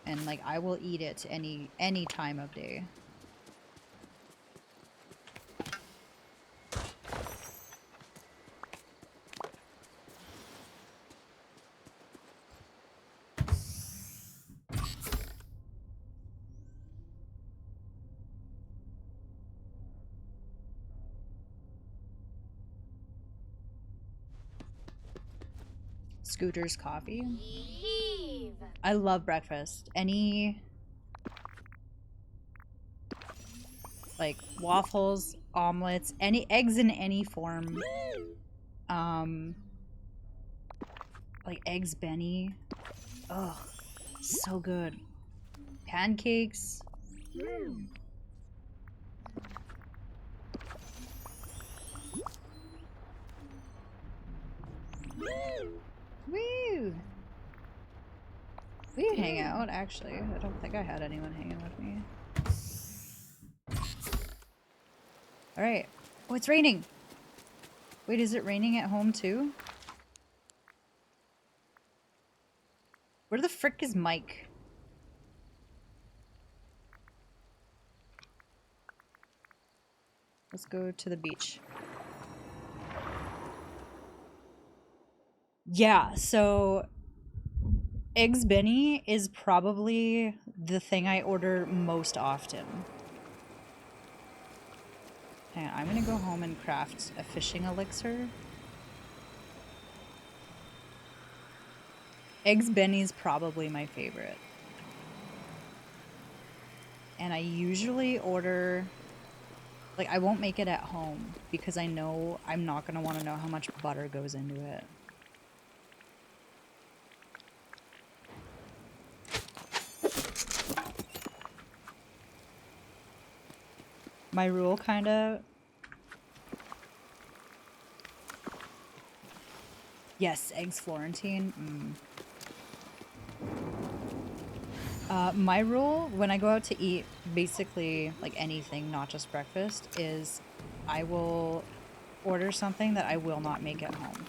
And like I will eat it any time of day. Scooter's coffee. Eve. I love breakfast. Any like waffles, omelets, any eggs in any form. Like eggs Benny. Oh, so good. Pancakes. Woo! We can hang out, actually. I don't think I had anyone hanging with me. Alright. Oh, it's raining! Wait, is it raining at home too? Where the frick is Mike? Let's go to the beach. Yeah, so Eggs Benny is probably the thing I order most often. Hang on, I'm gonna go home and craft a fishing elixir. Eggs Benny's probably my favorite. And I usually order, like I won't make it at home because I know I'm not gonna wanna know how much butter goes into it. My rule kind of... Yes, eggs Florentine. My rule when I go out to eat, basically like anything, not just breakfast, is I will order something that I will not make at home.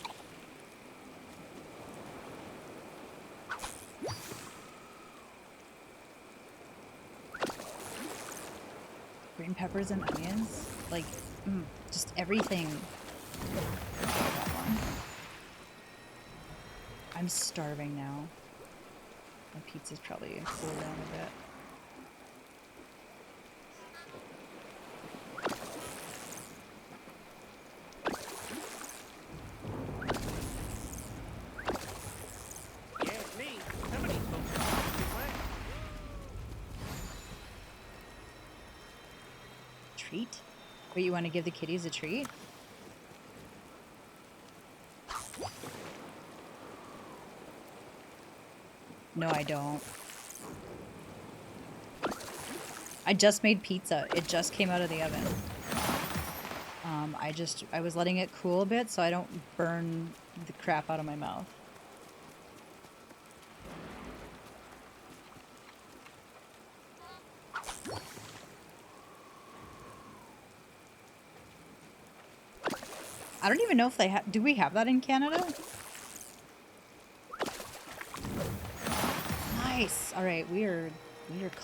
Green peppers and onions, like, just everything. I'm starving now. My pizza's probably cooled down a bit. Yeah, it's me. Somebody's supposed to be quiet. Treat? Wait, you want to give the kitties a treat? No, I don't. I just made pizza. It just came out of the oven. I was letting it cool a bit so I don't burn the crap out of my mouth. I don't even know if they have... Do we have that in Canada? Nice! Alright, we are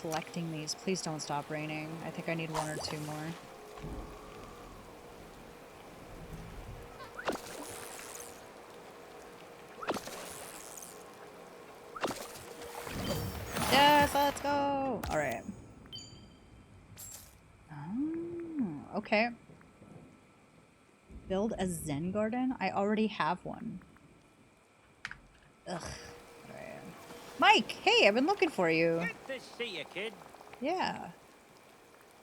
collecting these. Please don't stop raining. I think I need one or two more. Yes, let's go! Alright. Oh, okay. Build a Zen garden? I already have one. Ugh. Alright. Mike! Hey, I've been looking for you. Good to see you, kid. Yeah.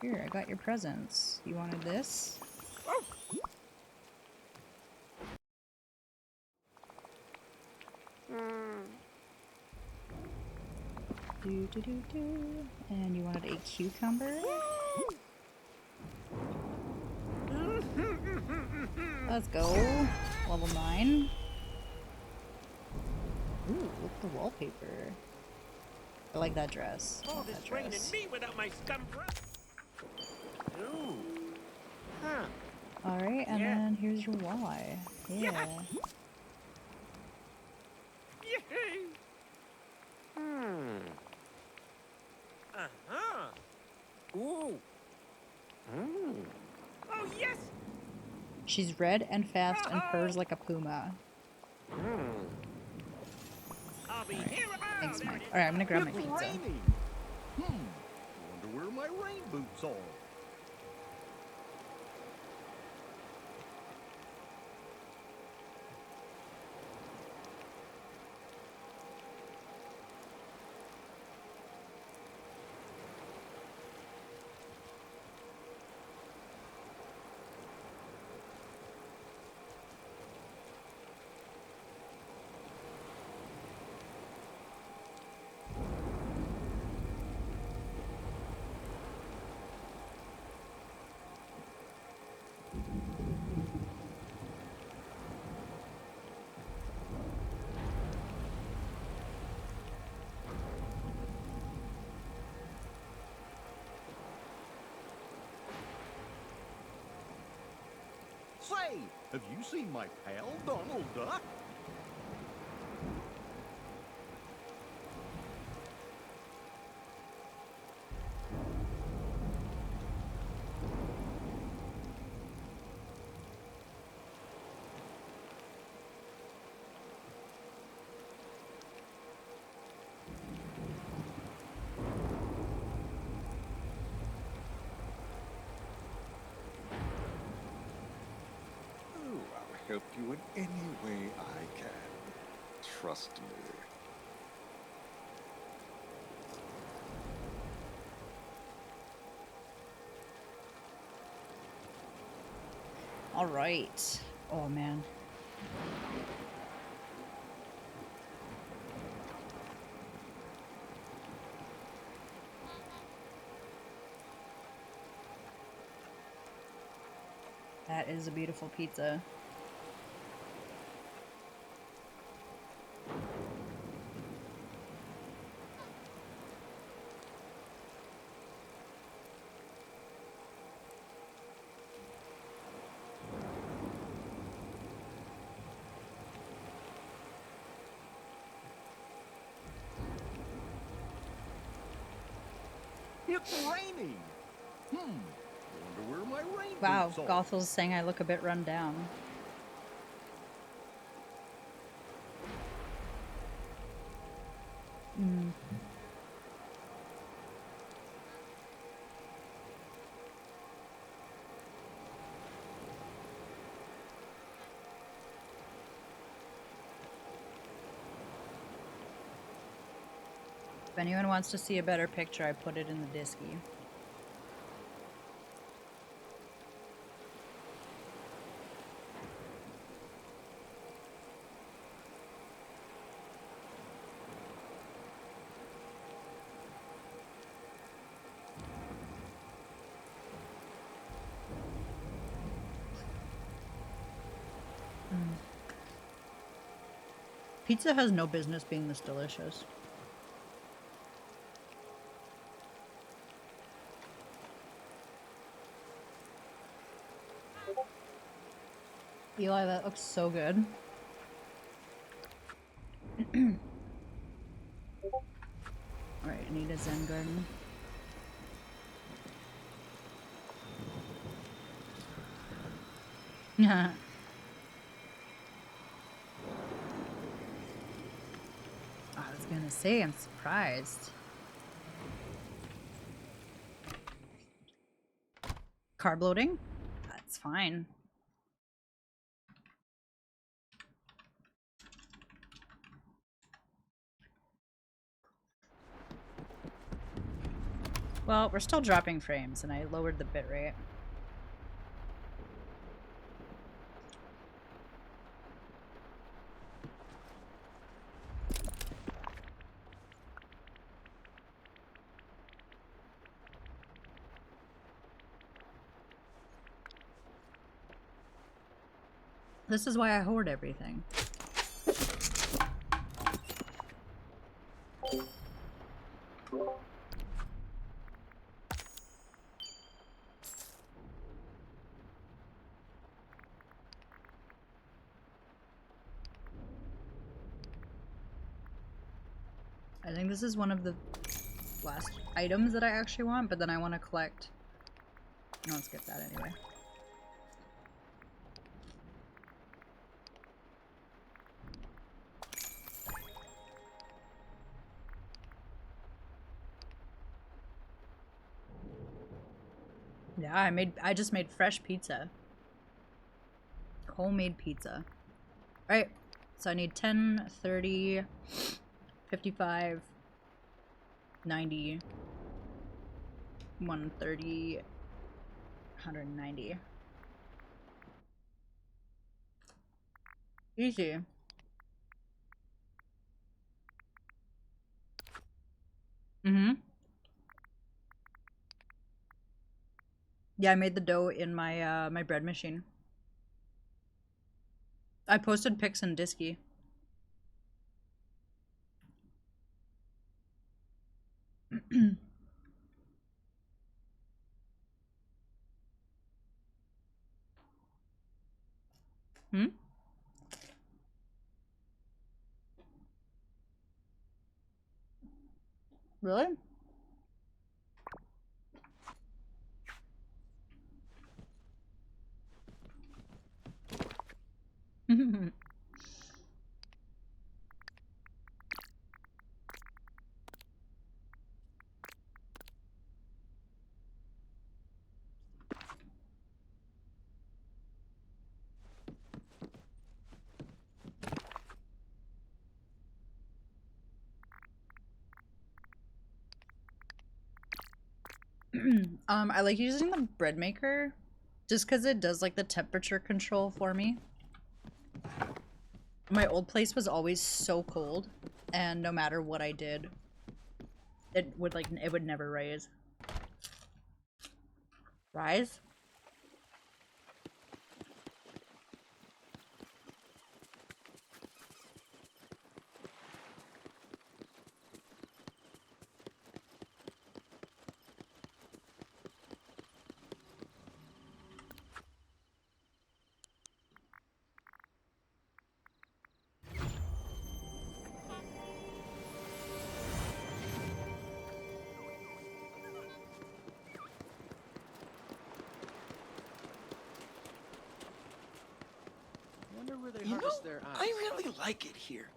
Here, I got your presents. You wanted this? Do do do do. And you wanted a cucumber? Let's go. Level 9. Ooh, look at the wallpaper. I like that dress. I All like this that rain and dress. me without my scum breath. Ooh. Huh. Alright, and Yeah. then here's your walleye. Yeah. Yay. Uh-huh. Ooh. Oh, yes. She's red and fast and purrs like a puma. I'll be Alright. here. Thanks, There Mike. it is. Alright, I'm gonna grab my It's pizza. raining. Wonder where my rain boots are. Say, have you seen my pal, Donald Duck? Oh, I'll help you in any way I can. Trust me. Alright. Oh, man. That is a beautiful pizza. It's raining. Wonder where my rain Wow, boots are. Gothel's saying I look a bit run down. If anyone wants to see a better picture, I put it in the Disky. Pizza has no business being this delicious. Eli, that looks so good. Alright, I need a Zen garden. Yeah. I was gonna say, I'm surprised. Carb loading? That's fine. Well, we're still dropping frames, and I lowered the bitrate. This is why I hoard everything. I think this is one of the last items that I actually want, but then I want to collect... No, let's get that anyway. Yeah, I just made fresh pizza. Homemade pizza. Alright, so I need 10, 30, 55, 90, 130, 190. Easy. Mm-hmm. Yeah, I made the dough in my my bread machine. I posted pics in Disky. Hmm? Really? I like using the bread maker just because it does like the temperature control for me. My old place was always so cold, and no matter what I did, it would never raise. Rise? wonder where they You know, harvest their eyes. I really like it here.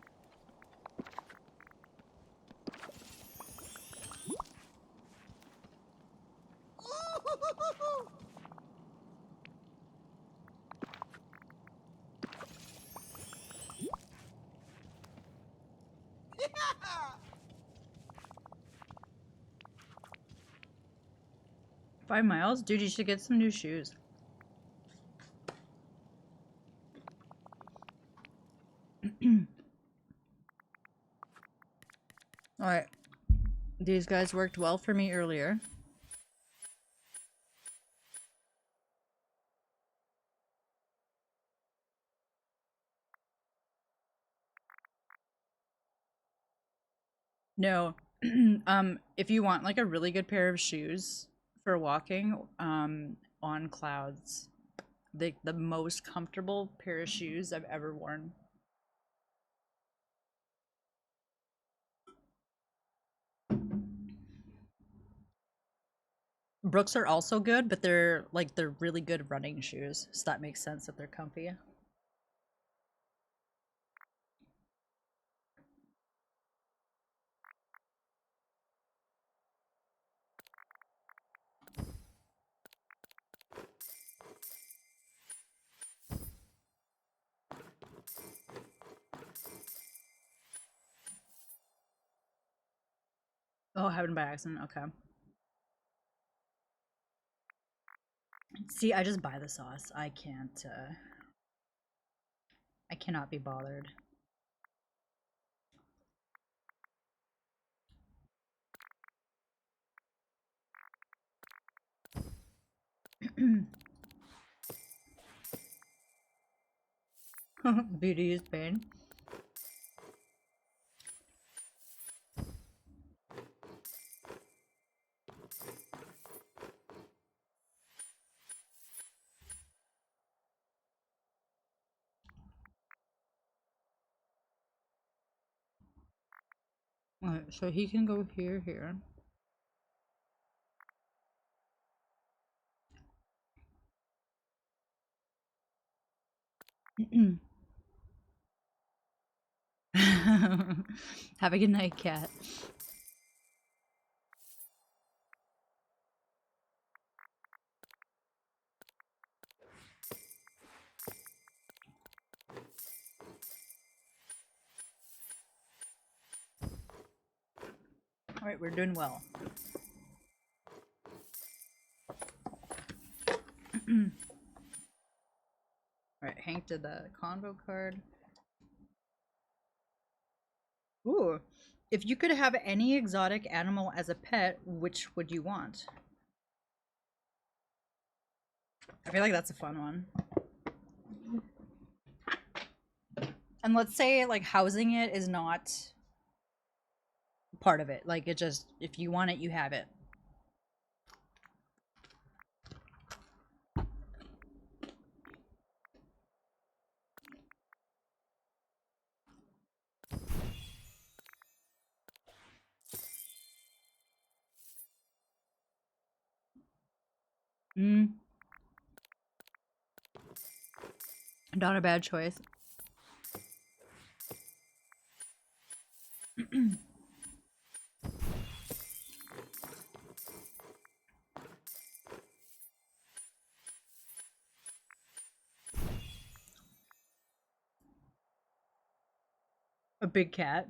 Yeah! 5 miles? Dude, you should get some new shoes. Alright. These guys worked well for me earlier. No. If you want like a really good pair of shoes for walking, on clouds. The most comfortable pair of shoes I've ever worn. Brooks are also good, but they're really good running shoes, so that makes sense that they're comfy. Oh, happened by accident. Okay. See, I just buy the sauce. I can't, I cannot be bothered. Beauty is pain. Alright, so he can go here, here. Have a good night, cat. Alright, we're doing well. Alright, Hank did the convo card. Ooh. If you could have any exotic animal as a pet, which would you want? I feel like that's a fun one. And let's say, like, housing it is not part of it. Like, it just, if you want it, you have it. Mm. Not a bad choice. A big cat.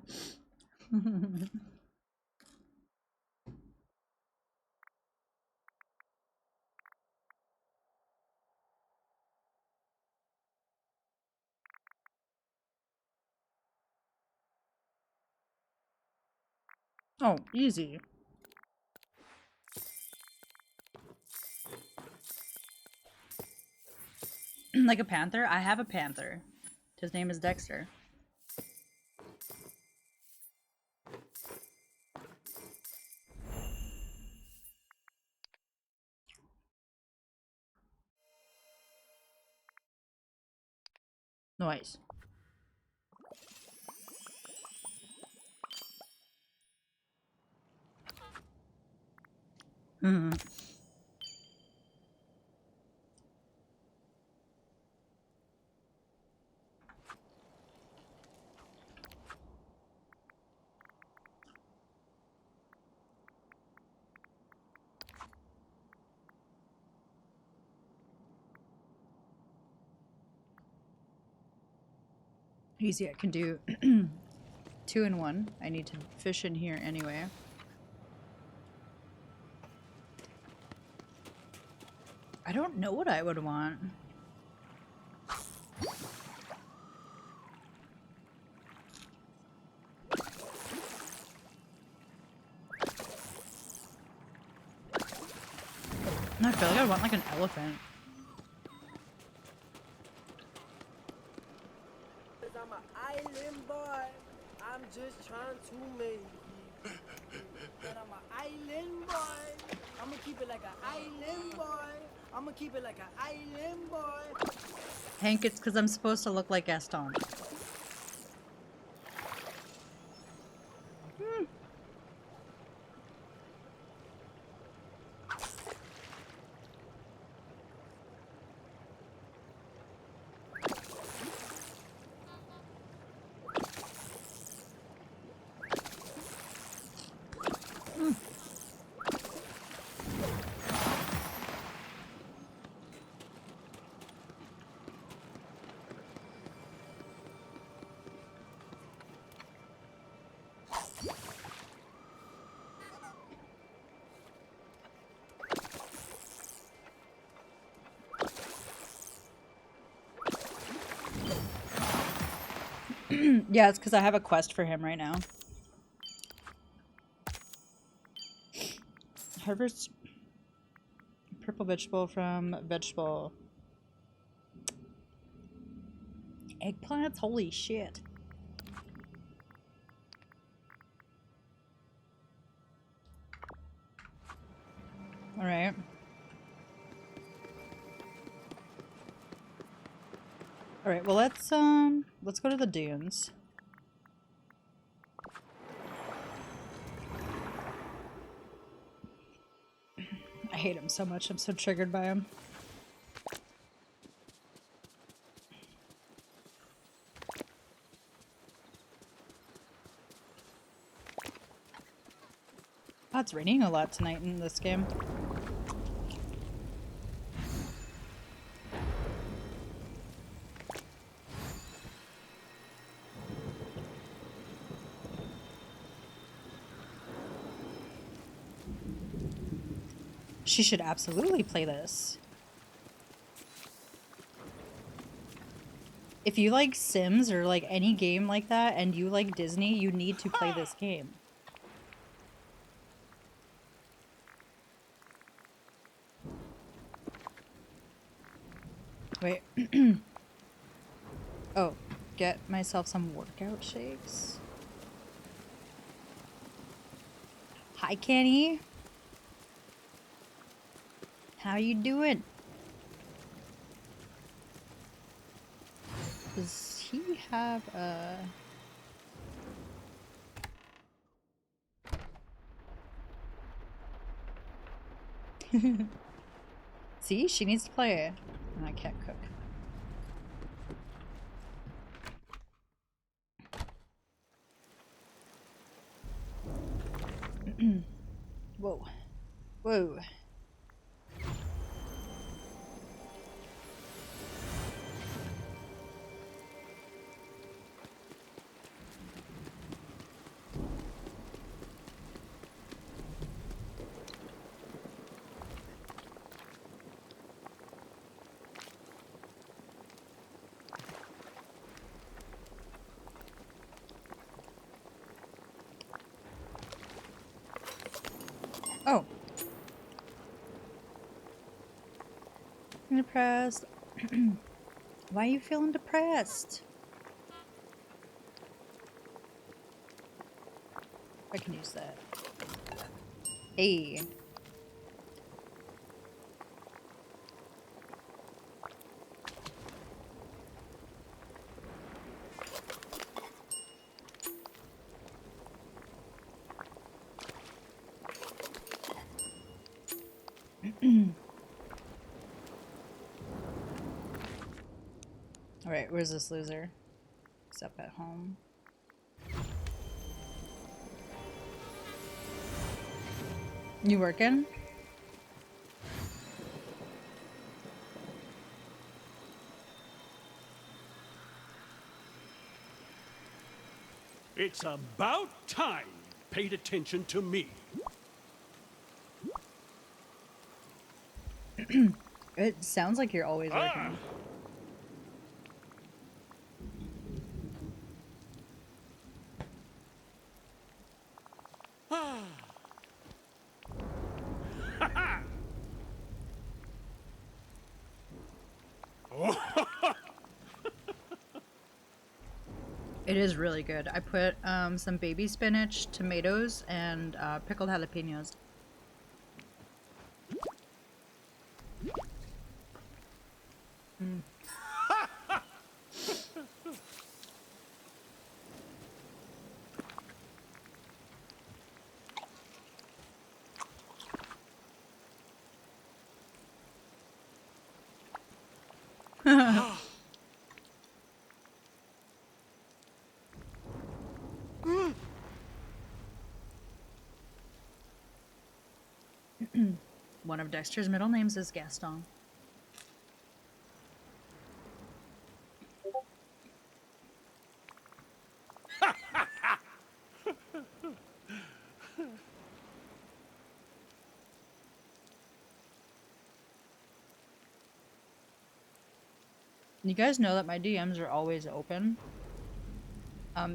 Oh, easy. Like a panther? I have a panther. His name is Dexter. Nice. Mhm. Easy, I can do 2 in 1. I need to fish in here anyway. I don't know what I would want. I feel like I want like an elephant. I'm an island boy. I'm just trying to make it. But I'm an island boy. I'm gonna keep it like an island boy. I'm gonna keep it like an island boy. Hank, it's because I'm supposed to look like Gaston. Yeah, it's because I have a quest for him right now. Harvest purple vegetable from vegetable. Eggplants? Holy shit. Alright. Alright, well let's go to the dunes. I hate him so much. I'm so triggered by him. Oh, it's raining a lot tonight in this game. She should absolutely play this. If you like Sims or like any game like that and you like Disney, you need to play this game. Wait. Oh, get myself some workout shakes. Hi, Kenny. How you doing? Does he have a... See, she needs to play. And I can't cook. Whoa. Whoa. Oh. I'm depressed. Why are you feeling depressed? I can use that. Hey. Alright, where's this loser? He's up at home. You working? It's about time you paid attention to me. It sounds like you're always working. It is really good. I put some baby spinach, tomatoes, and pickled jalapenos. Mm. One of Dexter's middle names is Gaston. You guys know that my DMs are always open.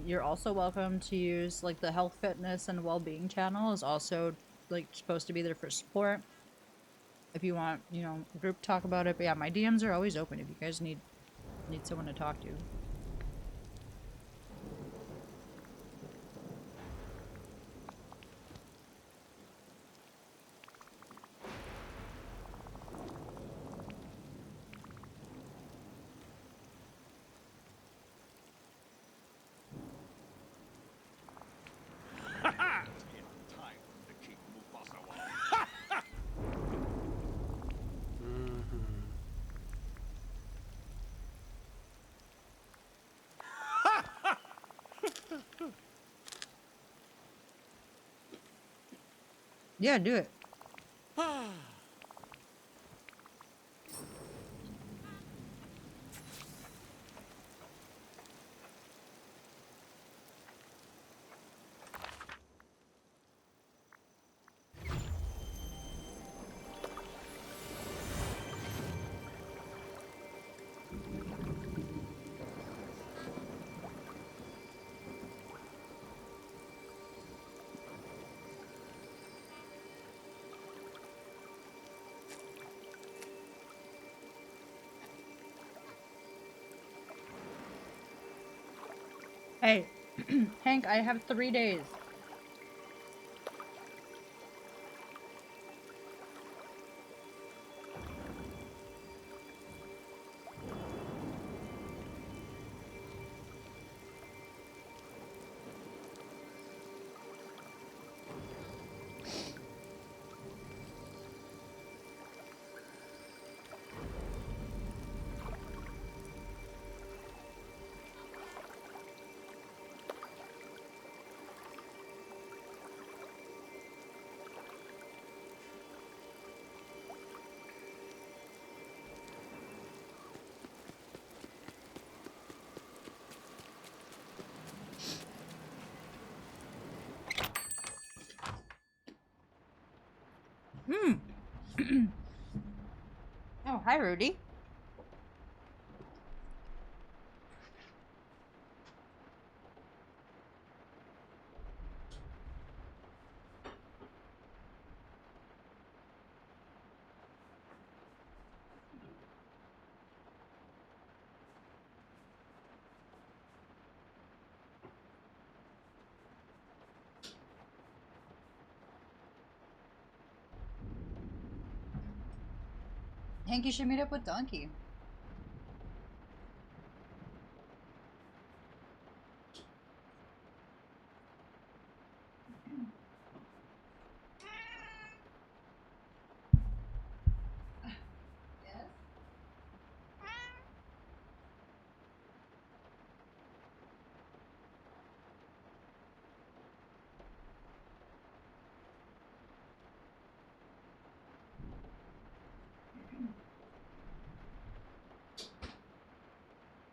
You're also welcome to use like the health, fitness, and well-being channel is also like supposed to be there for support. If you want, you know, a group talk about it. But yeah, my DMs are always open if you guys need someone to talk to. Yeah, do it. Hey, Hank, I have 3 days. Oh, hi, Rudy. Hank, you should meet up with Donkey.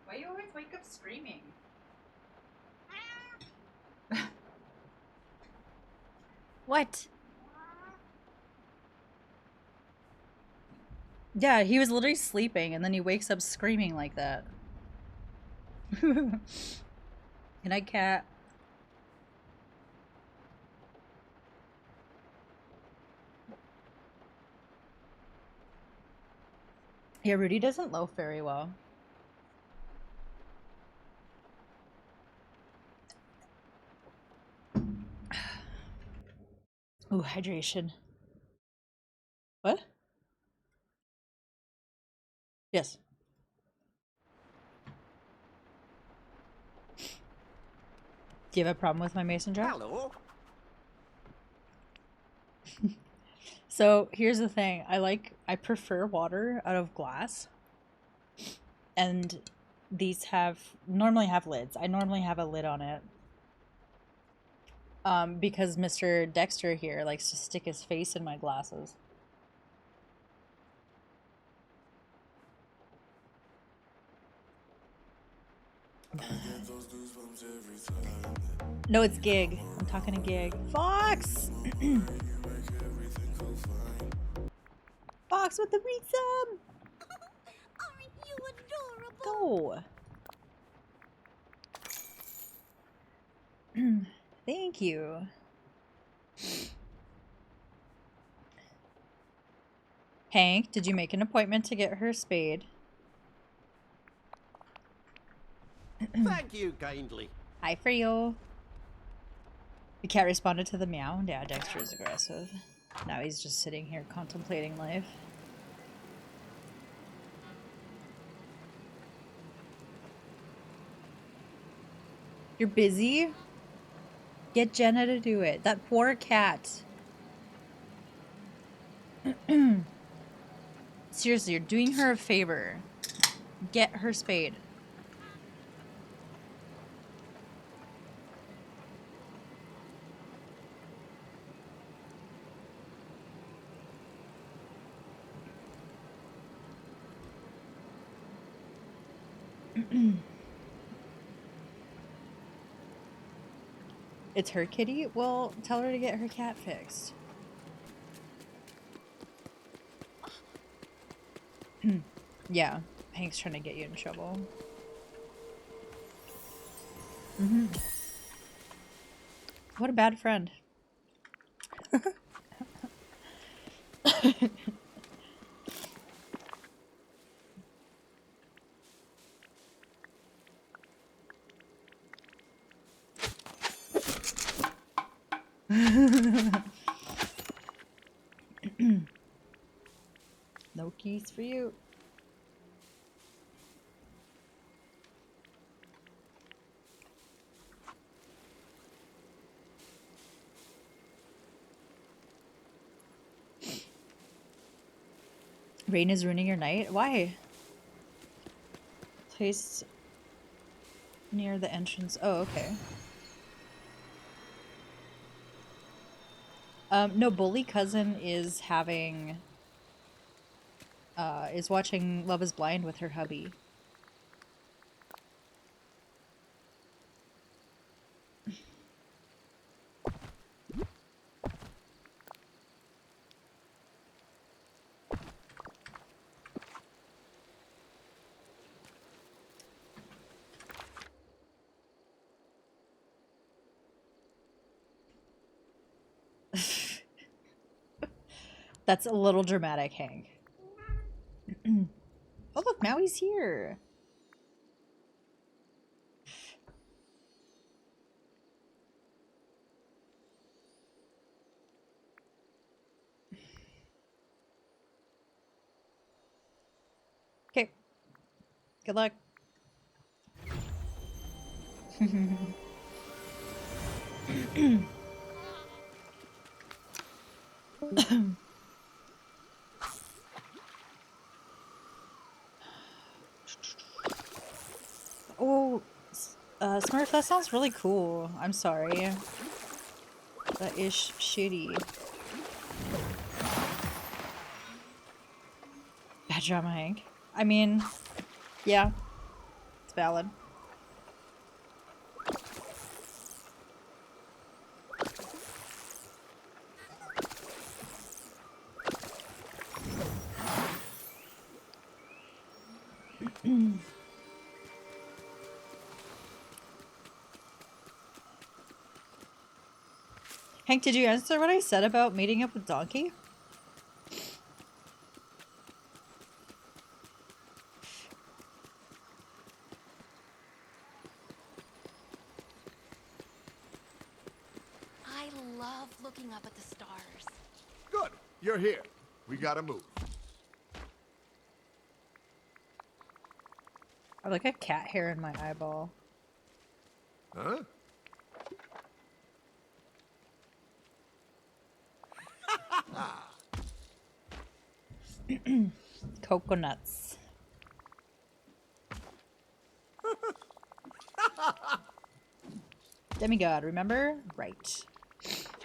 Why you always wake up screaming? What? Yeah, he was literally sleeping and then he wakes up screaming like that. Good night, cat. Yeah, Rudy doesn't loaf very well. Ooh, hydration. What? Yes. Do you have a problem with my mason jar? Hello. So here's the thing. I prefer water out of glass. And these normally have lids. I normally have a lid on it. Because Mr. Dexter here likes to stick his face in my glasses. No, it's Gig. I'm talking to Gig. Fox! Fox with the resub! Aren't you adorable? Go! Thank you. Hank, did you make an appointment to get her spayed? Thank you kindly. Hi for you. The cat responded to the meow. Yeah, Dexter is aggressive. Now he's just sitting here contemplating life. You're busy? Get Jenna to do it. That poor cat. Seriously, you're doing her a favor. Get her spayed. It's her kitty? Well, tell her to get her cat fixed. Yeah, Hank's trying to get you in trouble. What a bad friend. No keys for you. Rain is ruining your night? Why? Place near the entrance. Oh, okay. No, Bully Cousin is having... is watching Love is Blind with her hubby. That's a little dramatic, Hank. Oh, look, Maui's here. Okay. Good luck. Oh, Smurf, that sounds really cool. I'm sorry. That is shitty. Bad drama, Hank. I mean, yeah, it's valid. Hank, did you answer what I said about meeting up with Donkey? I love looking up at the stars. Good. You're here. We gotta move. I have like a cat hair in my eyeball. Huh? Coconuts. Demigod, remember? Right.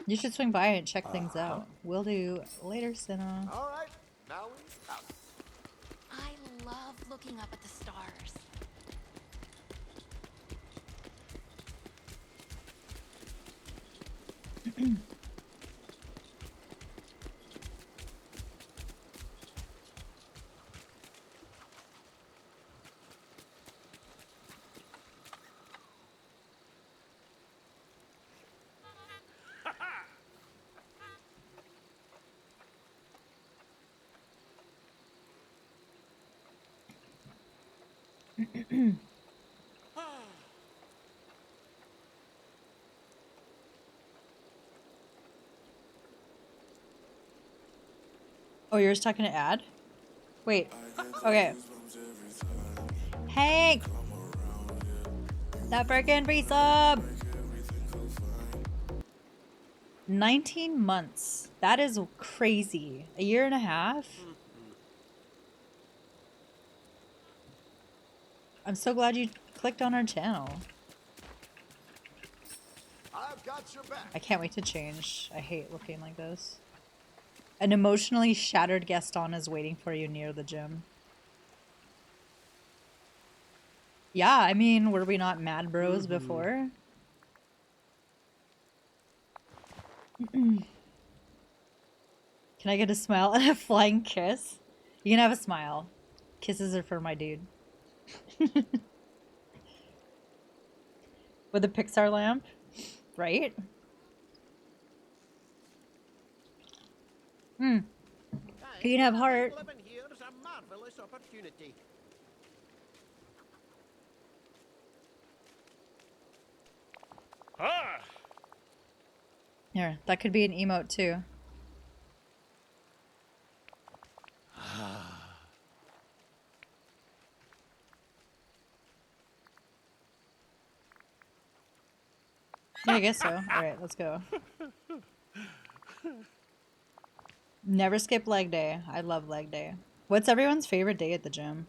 You should swing by and check things out. Will do. Later, Cinna. All right. Now we out. I love looking up at the stars. Oh, you're just talking to Ad? Wait. Okay. Hank! That freaking resub! 19 months. That is crazy. A year and a half? I'm so glad you clicked on our channel. I've got your back. I can't wait to change. I hate looking like this. An emotionally shattered Gaston is waiting for you near the gym. Yeah, I mean, were we not mad bros before? Can I get a smile and a flying kiss? You can have a smile. Kisses are for my dude. With a Pixar lamp, right? You can have heart. Living here is a marvelous opportunity. Ah! Here, that could be an emote too. Yeah, I guess so. Alright, let's go. Never skip leg day. I love leg day. What's everyone's favorite day at the gym?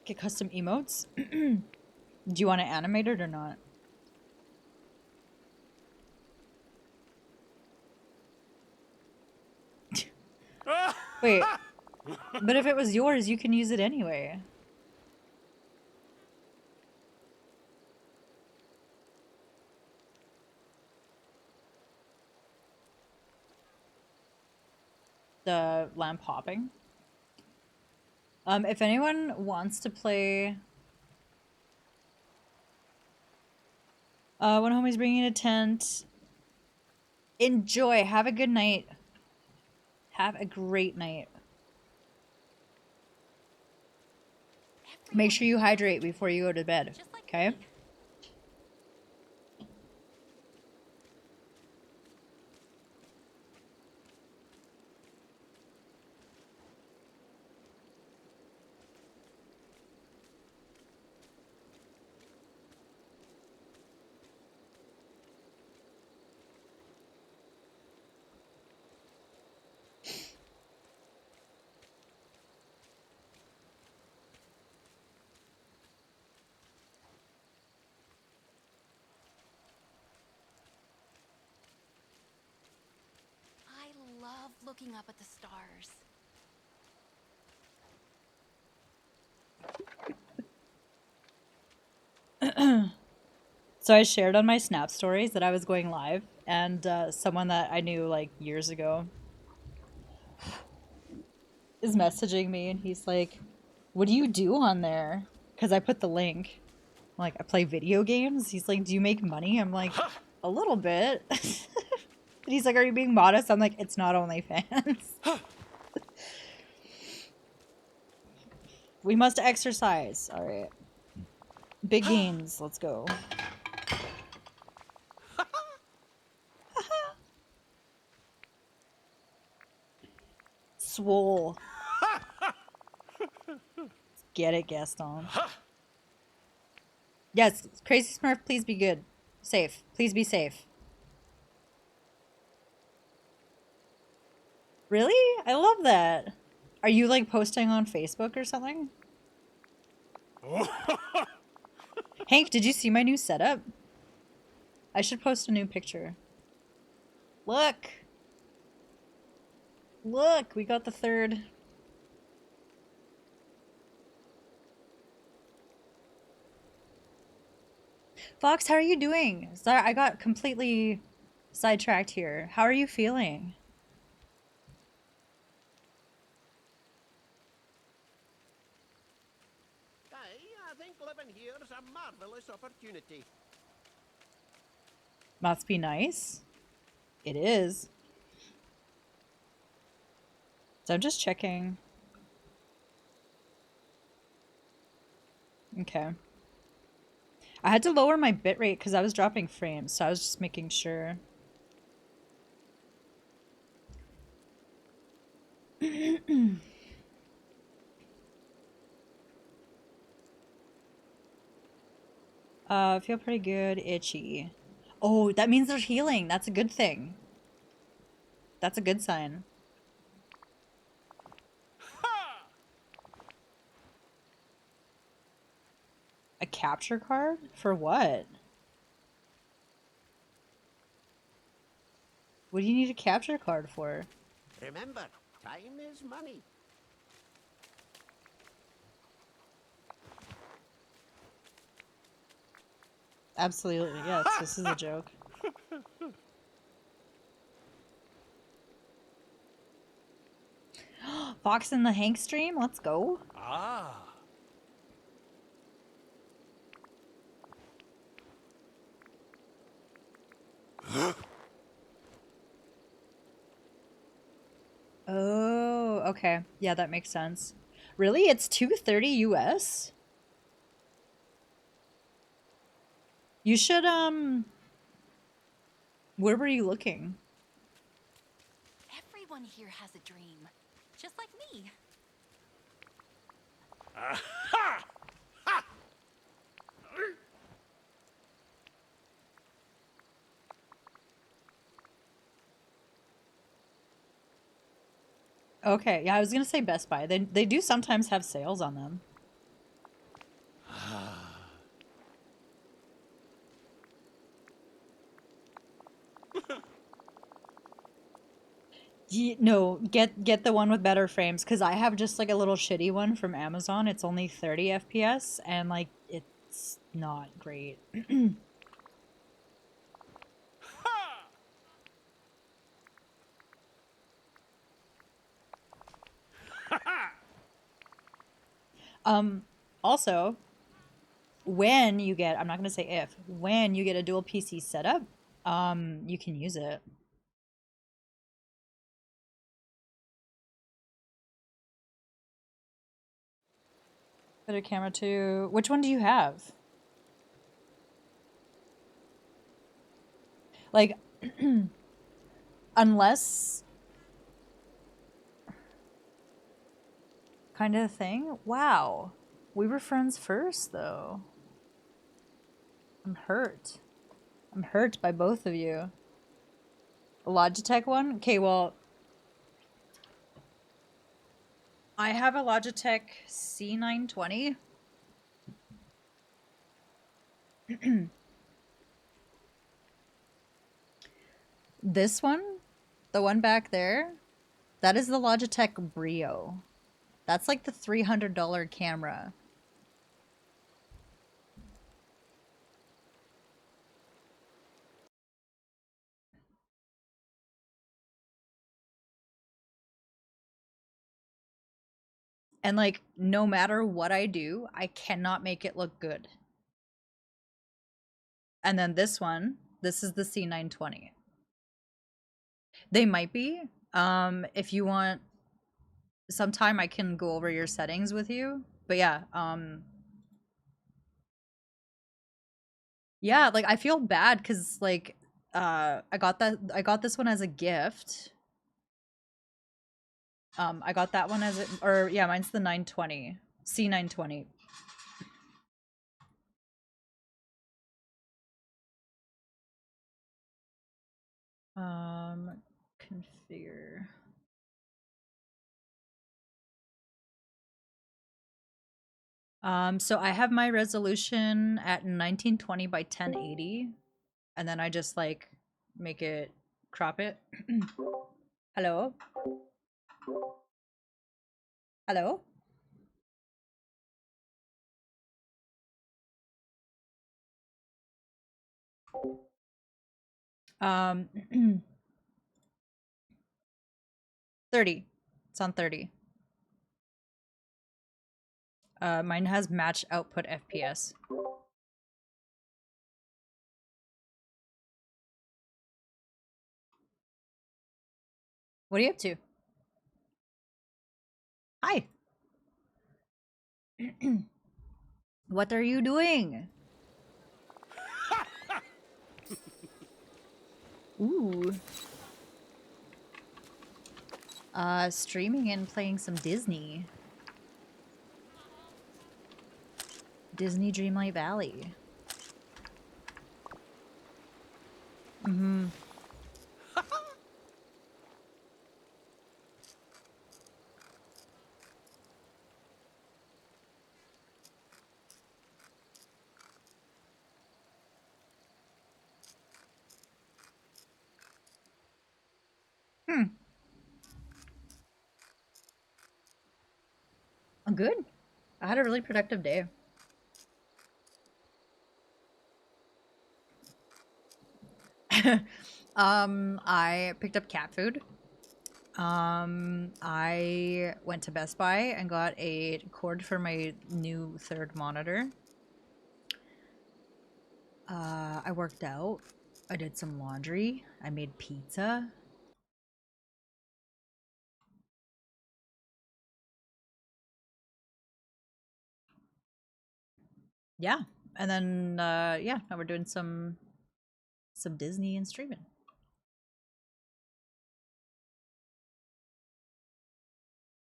Get custom emotes? Do you want to animate it or not? Wait. But if it was yours, you can use it anyway. The lamp hopping. If anyone wants to play... one homie's bringing a tent. Enjoy. Have a good night. Have a great night. Make sure you hydrate before you go to bed. Okay? I love looking up at the stars. So I shared on my Snap stories that I was going live, and someone that I knew like years ago is messaging me, and he's like, "What do you do on there?" Because I put the link, Like, I play video games? He's like, do you make money? I'm like, a little bit. And he's like, are you being modest? I'm like, it's not OnlyFans. We must exercise. Alright. Big gains. Let's go. Swole. Get it, Gaston. Yes, Crazy Smurf, please be good. Safe. Please be safe. Really? I love that. Are you like posting on Facebook or something? Hank, did you see my new setup? I should post a new picture. Look! Look, we got the third. Fox, how are you doing? Sorry, I got completely sidetracked here. How are you feeling? I think living here is a marvelous opportunity. Must be nice. It is. So I'm just checking. Okay. I had to lower my bitrate because I was dropping frames, so I was just making sure. Feel pretty good. Itchy. Oh, that means they're healing. That's a good thing. That's a good sign. A capture card? For what? What do you need a capture card for? Remember, time is money. Absolutely, yes. This is a joke. Fox in the Hank stream? Let's go. Ah. Oh, okay. Yeah, that makes sense. Really? It's 230 US? You should, where were you looking? Everyone here has a dream, just like me. Aha! Okay, yeah, I was gonna say Best Buy. They do sometimes have sales on them. No, get the one with better frames, because I have just like a little shitty one from Amazon. It's only 30 FPS, and like, it's not great. Also, when you get, I'm not gonna say if, when you get a dual PC setup, you can use it. Better camera too. Which one do you have? Like, unless kind of thing. Wow. We were friends first, though. I'm hurt. I'm hurt by both of you. A Logitech one? Okay, well, I have a Logitech C920. This one, the one back there, that is the Logitech Brio. That's like the $300 camera. And like, no matter what I do, I cannot make it look good. And then this one, this is the C920. They might be. If you want, sometime I can go over your settings with you. But yeah, yeah, like I feel bad because like I got this one as a gift. I got that one as or yeah, mine's the 920. C920. Configure. So I have my resolution at 1920 by 1080, and then I just like make it crop it. Hello? Hello? Um 30. It's on 30. Mine has match output FPS. What are you up to? Hi. What are you doing? Ooh. Streaming and playing some Disney. Disney Dreamlight Valley. Mm-hmm. I'm good. I had a really productive day. I picked up cat food. I went to Best Buy and got a cord for my new third monitor. I worked out. I did some laundry. I made pizza. Yeah. And then yeah, now we're doing some Disney and streaming.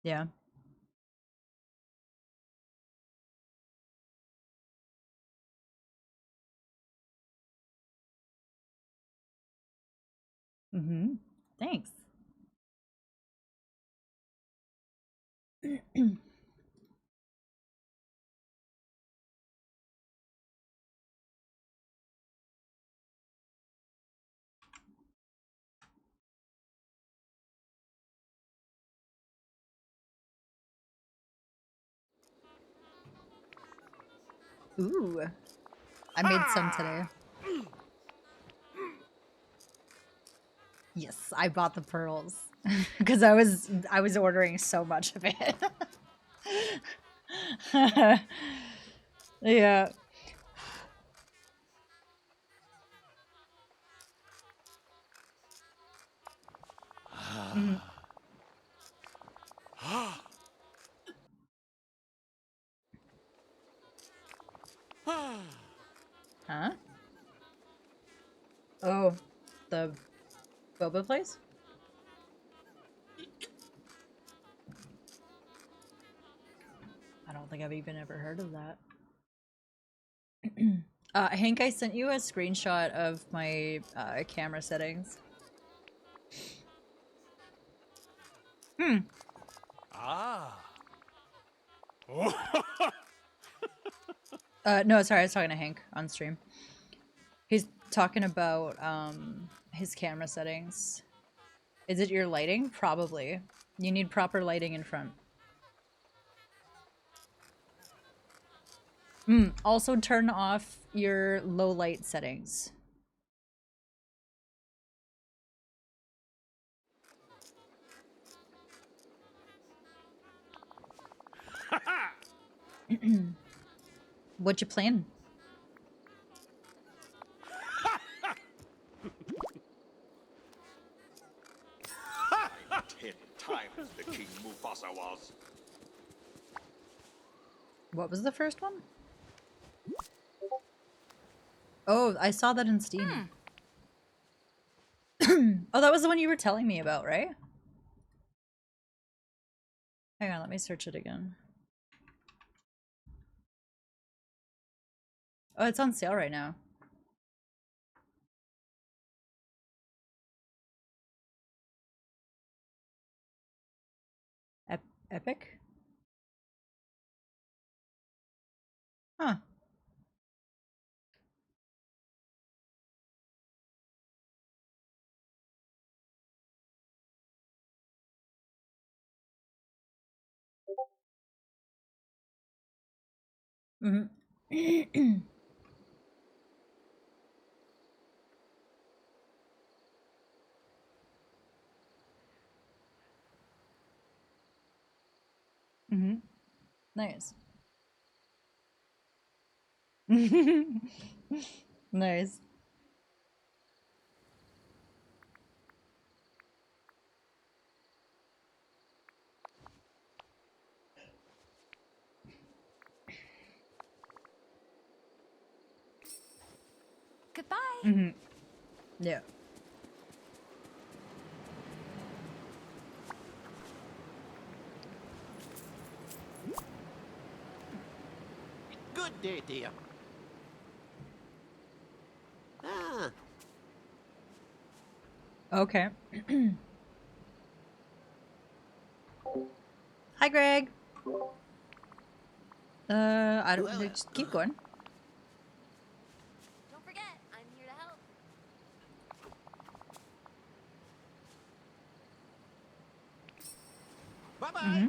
Yeah. Mm-hmm. Thanks. Ooh. I made some today. Yes, I bought the pearls because I was ordering so much of it. Yeah. Mhm. Huh? Oh, the boba place? I don't think I've even ever heard of that. Hank, I sent you a screenshot of my camera settings. Ah. No, sorry, I was talking to Hank on stream. He's talking about his camera settings. Is it your lighting? Probably. You need proper lighting in front. Also turn off your low light settings. What you playing? What was the first one? Oh, I saw that in Steam. Oh, that was the one you were telling me about, right? Hang on, let me search it again. Oh, it's on sale right now. Epic? Huh. Mm-hmm. Mm-hmm. Nice. Nice. Goodbye. Mm-hmm. Yeah. Good day, dear. Ah, Okay. Hi, Greg. I don't. well, Just keep going. Don't forget, I'm here to help. bye-bye. Mm-hmm.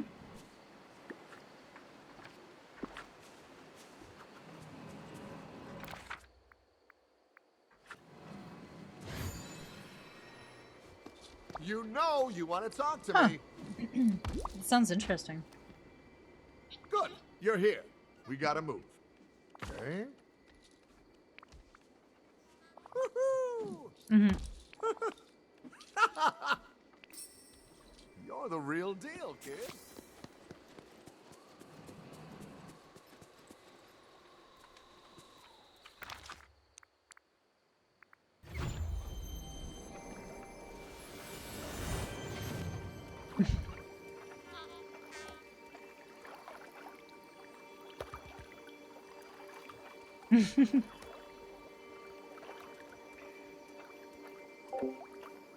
You know you want to talk to Huh. me. Sounds interesting. Good. You're here. We gotta move. Okay? Woohoo! Mm-hmm. You're the real deal, kid.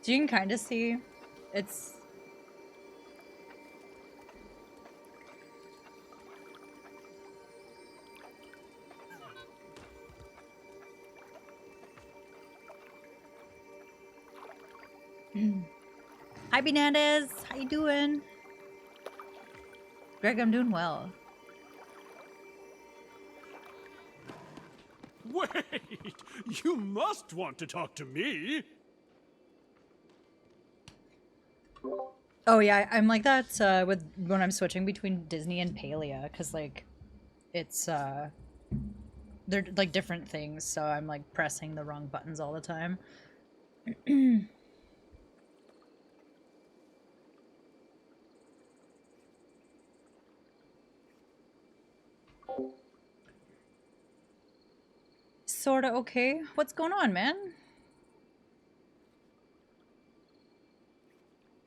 So you can kind of see it's Hi Bananas, how you doing? Greg, I'm doing well. Wait! You must want to talk to me! Oh yeah, I'm like that with when I'm switching between Disney and Palia, because like it's they're like different things, so I'm like pressing the wrong buttons all the time. Sorta okay. What's going on, man?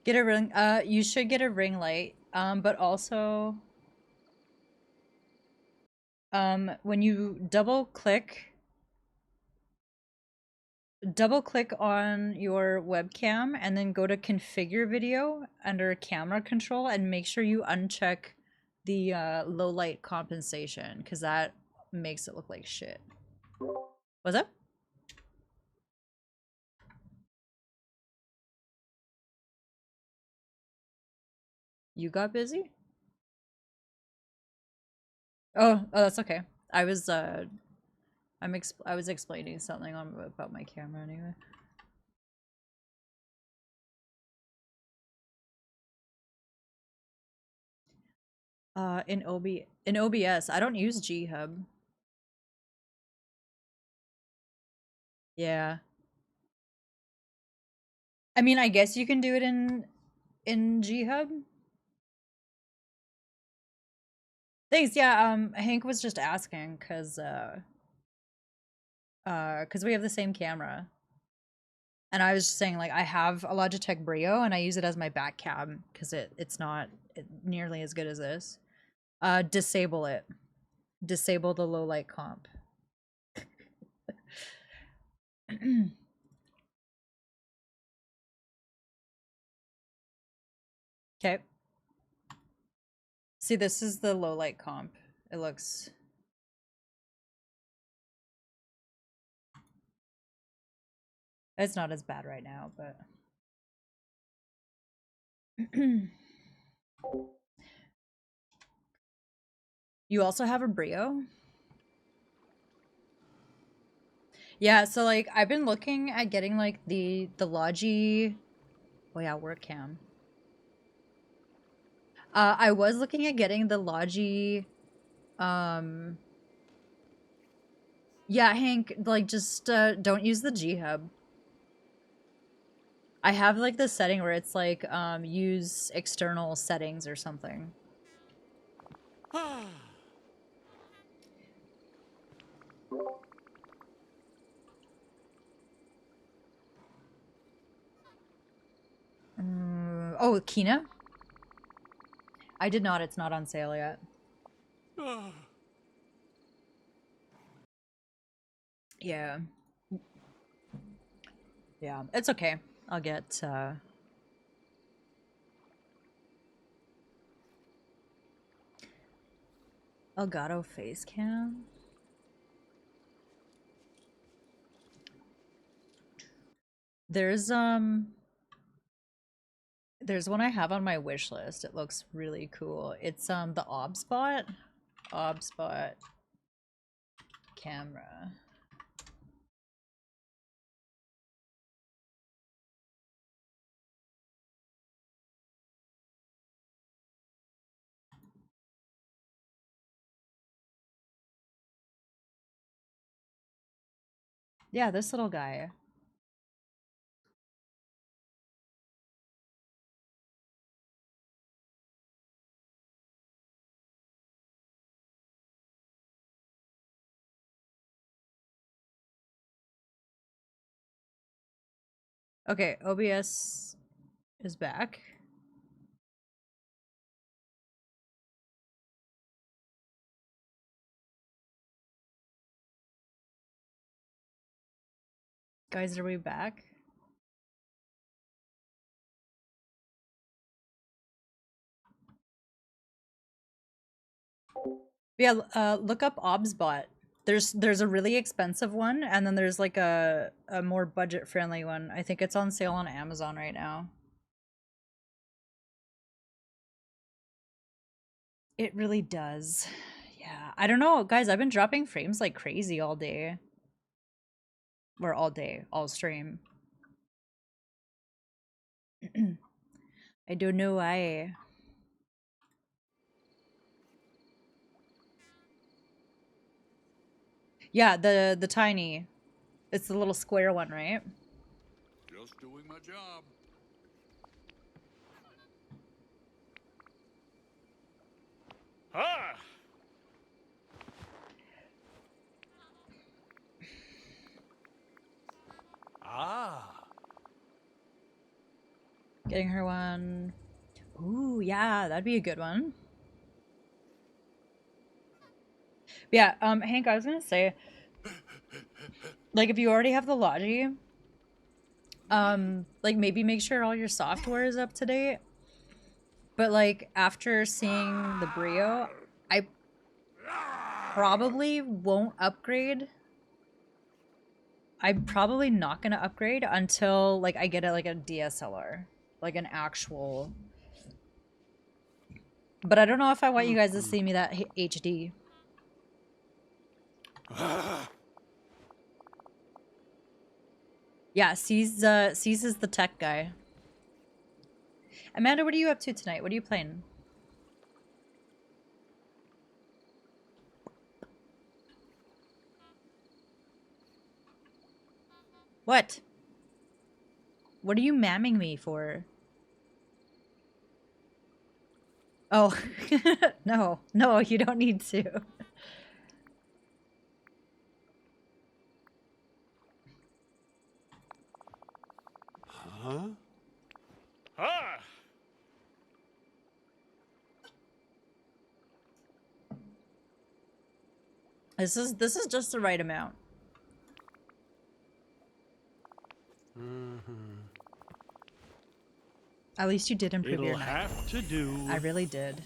Get a ring. You should get a ring light. But also, when you double click on your webcam and then go to configure video under camera control and make sure you uncheck the low light compensation, because that makes it look like shit. What's up? You got busy? Oh, that's okay. I was I was explaining something about my camera anyway. In OBS, I don't use G Hub. Yeah. I mean, I guess you can do it in G Hub. Thanks. Yeah. Hank was just asking because we have the same camera, and I was just saying like I have a Logitech Brio and I use it as my back cam because it's not nearly as good as this. Disable it. Disable the low light comp. Okay. See, this is the low light comp. It looks. It's not as bad right now, but. You also have a Brio? Yeah, so like I've been looking at getting like the Logi. Oh yeah, work cam. I was looking at getting the Logi. Yeah, Hank, like just don't use the G Hub. I have like the setting where it's like use external settings or something. Oh, Kina? I did not. It's not on sale yet. Yeah. Yeah, it's okay. I'll get Elgato face cam. There's one I have on my wish list. It looks really cool. It's the ObSpot camera. Yeah, this little guy. Okay, OBS is back. Guys, are we back? Yeah, look up ObsBot. There's a really expensive one, and then there's like a more budget friendly one. I think it's on sale on Amazon right now. It really does. Yeah, I don't know, guys. I've been dropping frames like crazy all day. Or all day, all stream. I don't know why. Yeah, the tiny. It's the little square one, right? Just doing my job. Ah! Ah! Getting her one. Ooh, yeah, that'd be a good one. Yeah, Hank, I was gonna say, like, if you already have the Logi, like, maybe make sure all your software is up to date. But, like, after seeing the Brio, I probably won't upgrade. I'm probably not gonna upgrade until, like, I get like a DSLR. Like, an actual... But I don't know if I want you guys to see me that HD. Yeah, C's is the tech guy. Amanda, what are you up to tonight? What are you playing? What? What are you mamming me for? Oh, no, no, you don't need to. Huh? Ah! This is just the right amount. At least you did improve It'll your night. have to do. I really did.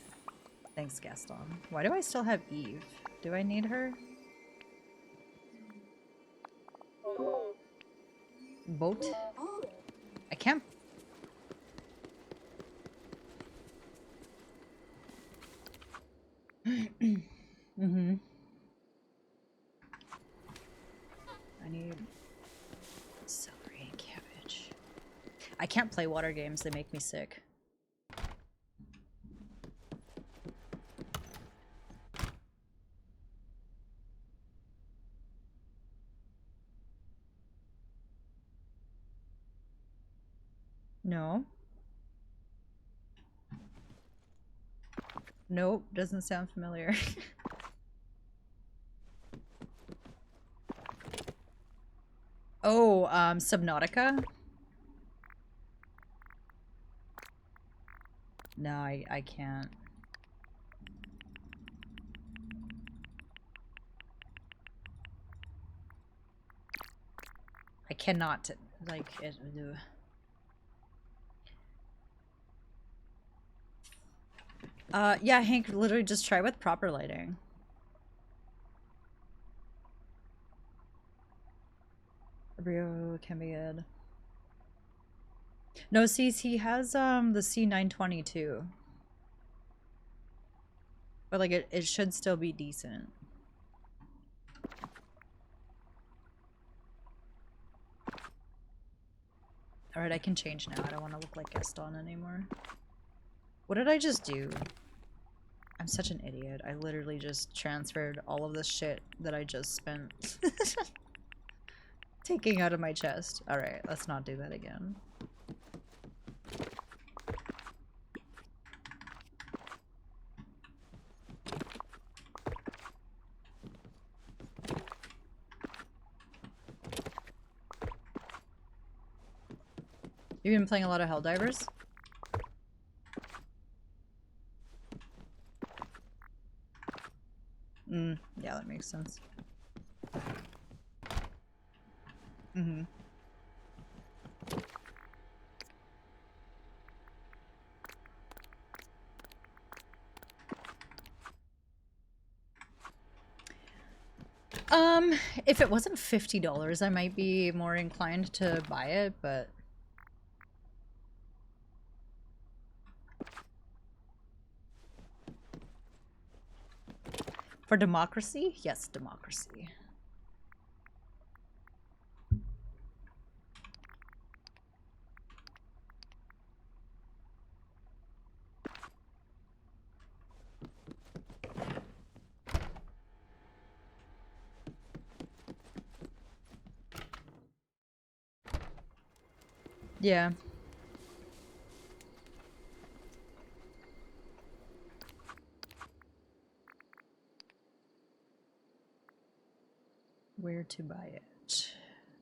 Thanks, Gaston. Why do I still have Eve? Do I need her? Boat? I can't. Mm-hmm. I need celery and cabbage. I can't play water games, they make me sick. No. Nope, doesn't sound familiar. Oh, Subnautica? No, I can't. I cannot, like, it... Yeah, Hank, literally just try with proper lighting. Rio can be good. No, see, he has, the C922. But, like, it should still be decent. Alright, I can change now. I don't want to look like Gaston anymore. What did I just do? I'm such an idiot. I literally just transferred all of this shit that I just spent taking out of my chest. Alright, let's not do that again. You've been playing a lot of Helldivers? Yeah, that makes sense. Mm-hmm. If it wasn't $50, I might be more inclined to buy it, but... For democracy? Yes, democracy. Yeah. Where to buy it?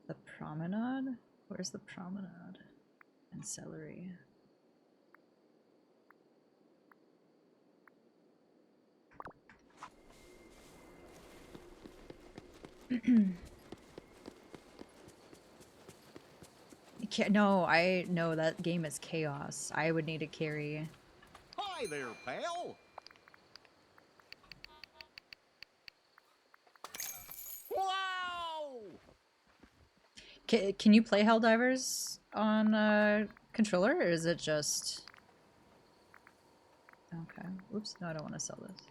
The promenade? Where's the promenade? And celery. You can't, no, I know that game is chaos. I would need a carry. Hi there, pal. Wow! Can you play Helldivers on controller, or is it just... Okay. Oops, no, I don't want to sell this.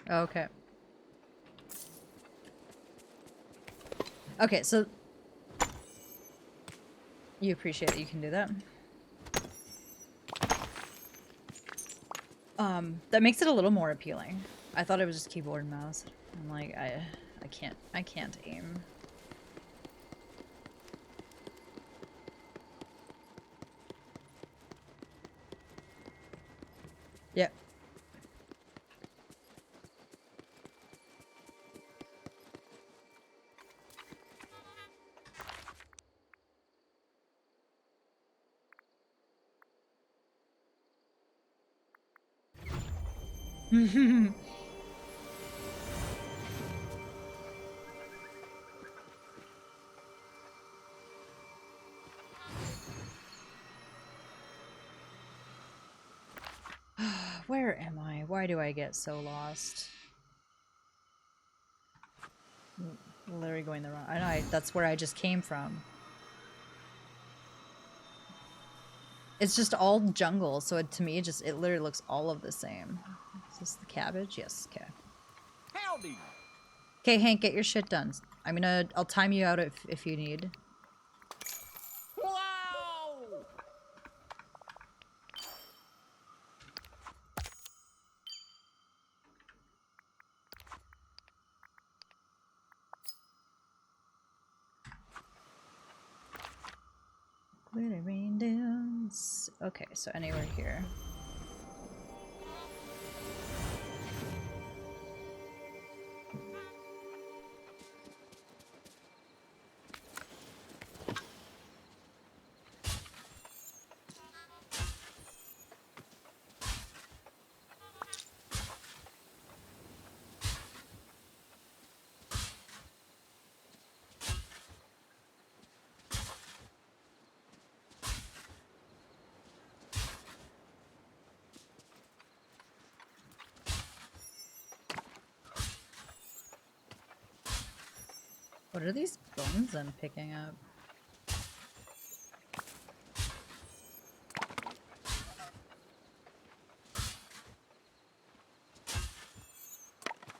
Okay. Okay, so... You appreciate that you can do that? That makes it a little more appealing. I thought it was just keyboard and mouse. I'm like, I can't aim. Yep. Where am I? Why do I get so lost? Literally going the wrong. I know. That's where I just came from. It's just all jungle, so to me, it literally looks all of the same. Is this the cabbage? Yes. Okay. Howdy. Okay, Hank, get your shit done. I'll time you out if you need. Wow! Glitter rain dance. Okay, so anywhere here. What are these bones I'm picking up?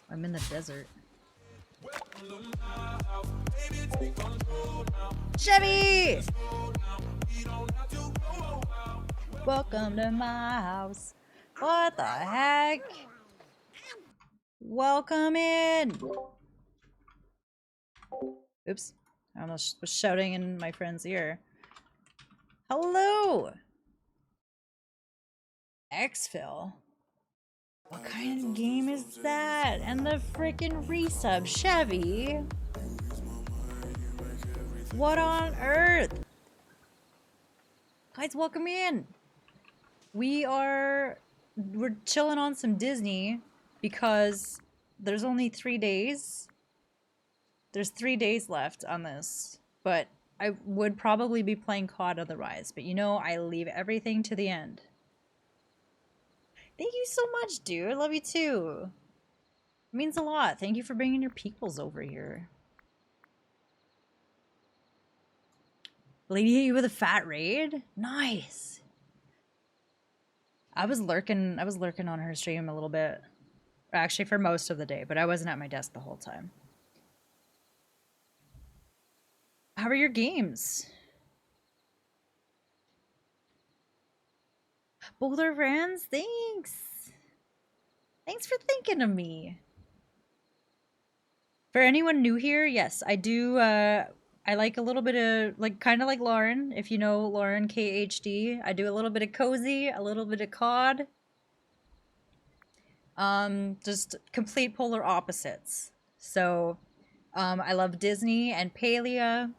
I'm in the desert. Chevy! Welcome to my house. What the heck? Welcome in! Oops. I almost was shouting in my friend's ear. Hello! Exfil? What kind of game is that? And the freaking resub, Chevy? What on earth? Guys, welcome in! We're chilling on some Disney because there's only 3 days. There's 3 days left on this, but I would probably be playing COD otherwise, but you know, I leave everything to the end. Thank you so much, dude. Love you too. It means a lot. Thank you for bringing your peoples over here. Lady hit you with a fat raid? Nice. I was lurking on her stream a little bit. Actually, for most of the day, but I wasn't at my desk the whole time. How are your games? Boulder Rans, thanks. Thanks for thinking of me. For anyone new here, yes, I do, I like a little bit of, like, kind of like Lauren, if you know Lauren KHD. I do a little bit of Cozy, a little bit of COD. Just complete polar opposites. So, I love Disney and Palia.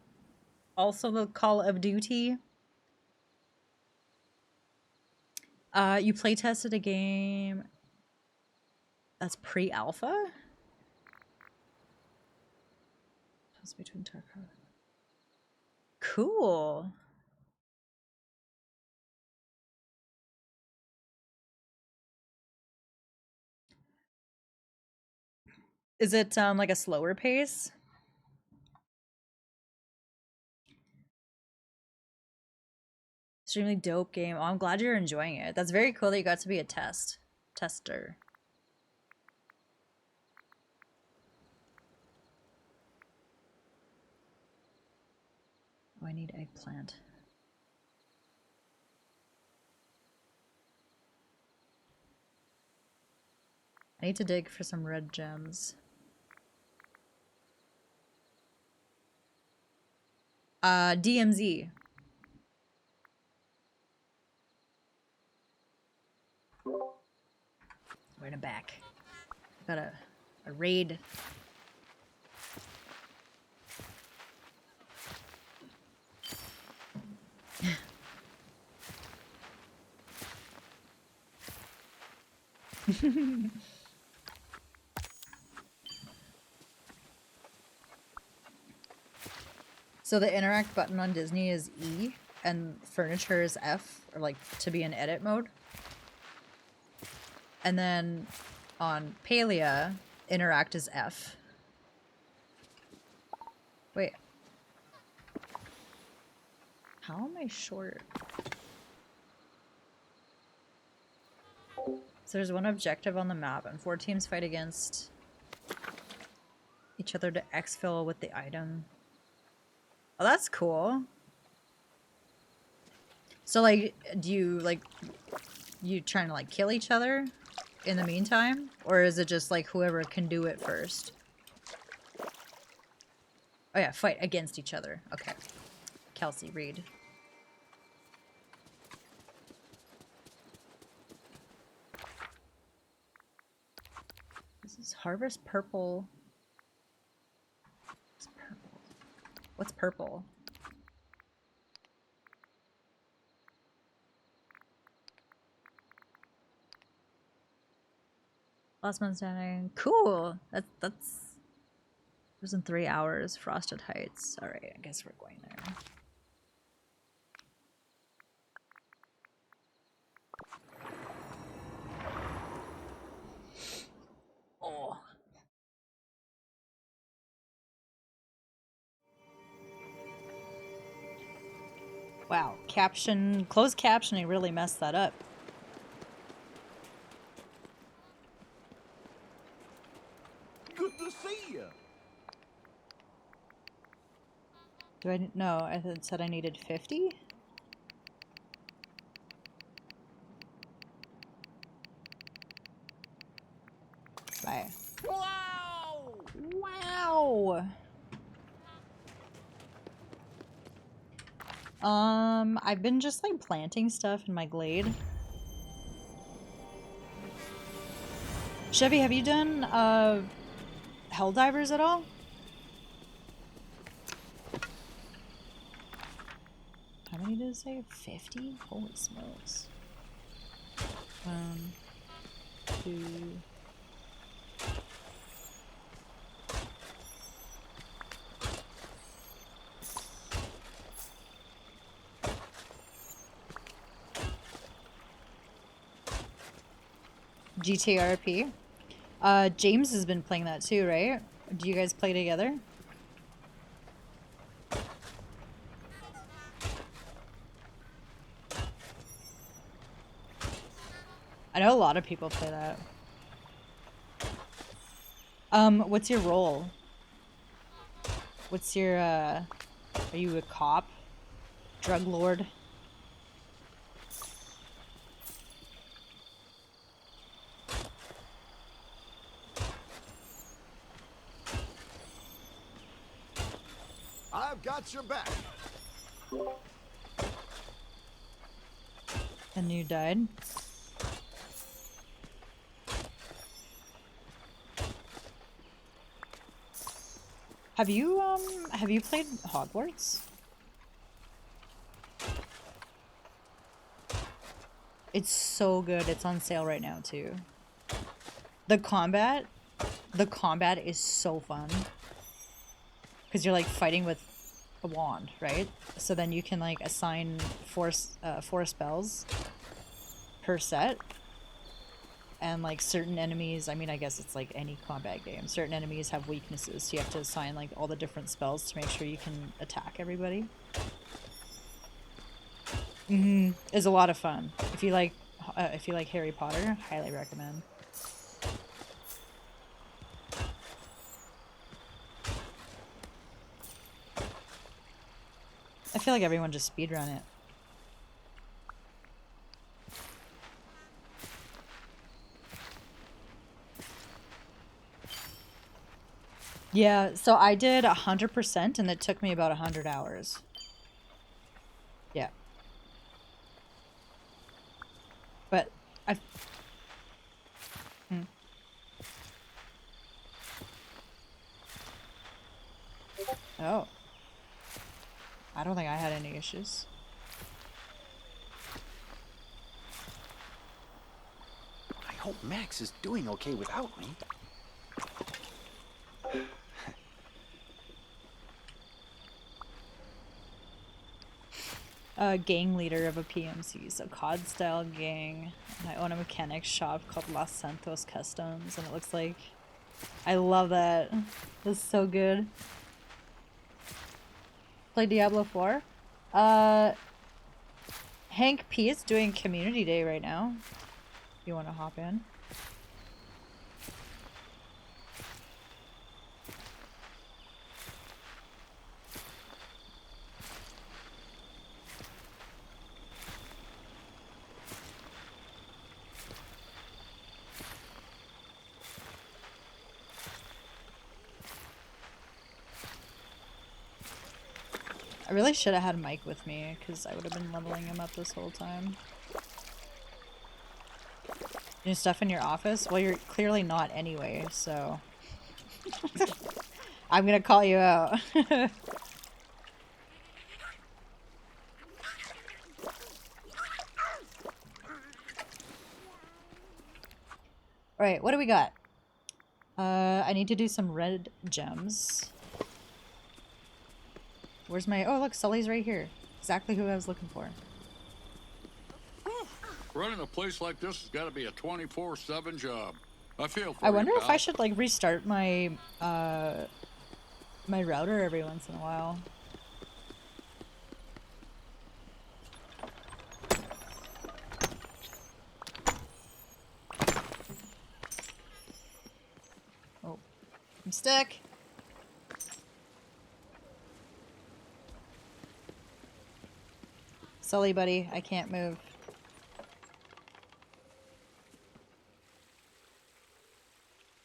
Also the Call of Duty. You play tested a game that's pre-alpha? Between Tarkov. Cool. Is it like a slower pace? Extremely dope game. Oh, I'm glad you're enjoying it. That's very cool that you got to be a tester. Oh, I need eggplant. I need to dig for some red gems. DMZ. Alright, I'm back. Got a raid. So the interact button on Disney is E, and furniture is F, or like to be in edit mode. And then on Palia, interact is F. Wait. How am I short? So there's one objective on the map, and 4 teams fight against each other to exfil with the item. Oh, that's cool. So, like, do you, like, you trying to, like, kill each other in the meantime? Or is it just, like, whoever can do it first? Oh, yeah, fight against each other. Okay. Kelsey, read. This is Harvest Purple. What's purple? What's purple? Last man standing. Cool. That's it was in 3 hours. Frosted Heights. All right, I guess we're going there. Oh. Wow, closed captioning really messed that up. Good to see you. Do I no? I said I needed 50. Bye. Wow! Wow. I've been just like planting stuff in my glade. Chevy, have you done Helldivers at all? How many did it say? 50? Holy smokes. 1, 2. GTRP. James has been playing that too, right? Do you guys play together? I know a lot of people play that. What's your role? What's your, are you a cop? Drug lord? I've got your back. And you died? Have you played Hogwarts? It's so good. It's on sale right now too. The combat is so fun. Because you're like fighting with a wand, right? So then you can like assign four spells per set. And like certain enemies, I mean, I guess it's like any combat game. Certain enemies have weaknesses, so you have to assign like all the different spells to make sure you can attack everybody. It's a lot of fun. If you like Harry Potter, highly recommend. I feel like everyone just speedrun it. Yeah, so I did 100% and it took me about 100 hours. Yeah. But I... issues. I hope Max is doing okay without me. Gang leader of a PMC, so COD style gang. And I own a mechanics shop called Los Santos Customs, and it looks like I love that. That's so good. Play Diablo 4. Hank P is doing community day right now. If you want to hop in. I really should have had Mike with me, because I would have been leveling him up this whole time. New stuff in your office? Well, you're clearly not anyway, so... I'm gonna call you out. Alright, what do we got? I need to do some red gems. Where's my... Oh, look, Sully's right here. Exactly who I was looking for. Running a place like this has got to be a 24/7 job. I feel for I wonder you, if pal. I should, like, restart my, my router every once in a while. Oh, I'm stuck. Sully, buddy, I can't move.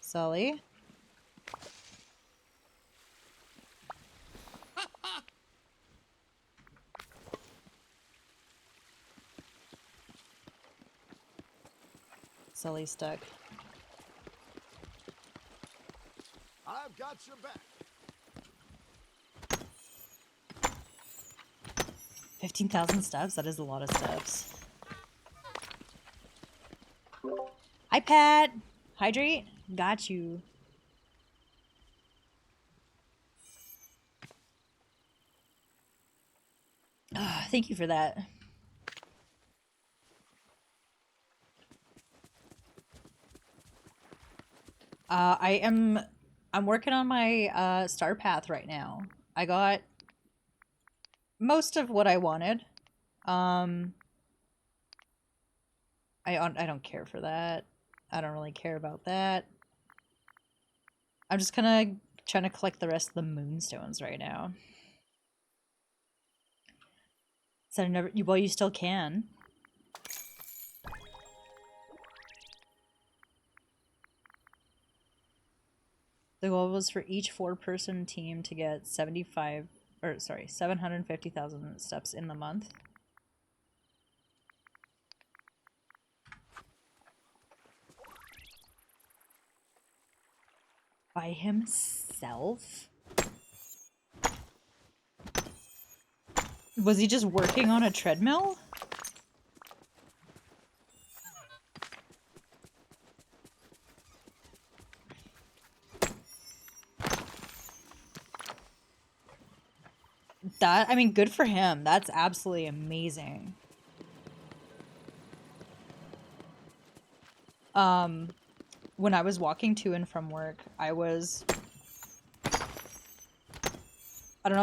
Sully? Sully's stuck. I've got your back. 15,000 steps? That is a lot of steps. Hi, Pat! Hydrate? Got you. Thank you for that. I'm working on my star path right now. I got most of what I wanted. I don't care for that. I don't really care about that. I'm just kind of trying to collect the rest of the moonstones right now. So I never, well, you still can. The goal was for each 4-person team to get 750,000 steps in the month. By himself? Was he just working on a treadmill? That, I mean, good for him. That's absolutely amazing. When I was walking to and from work, I don't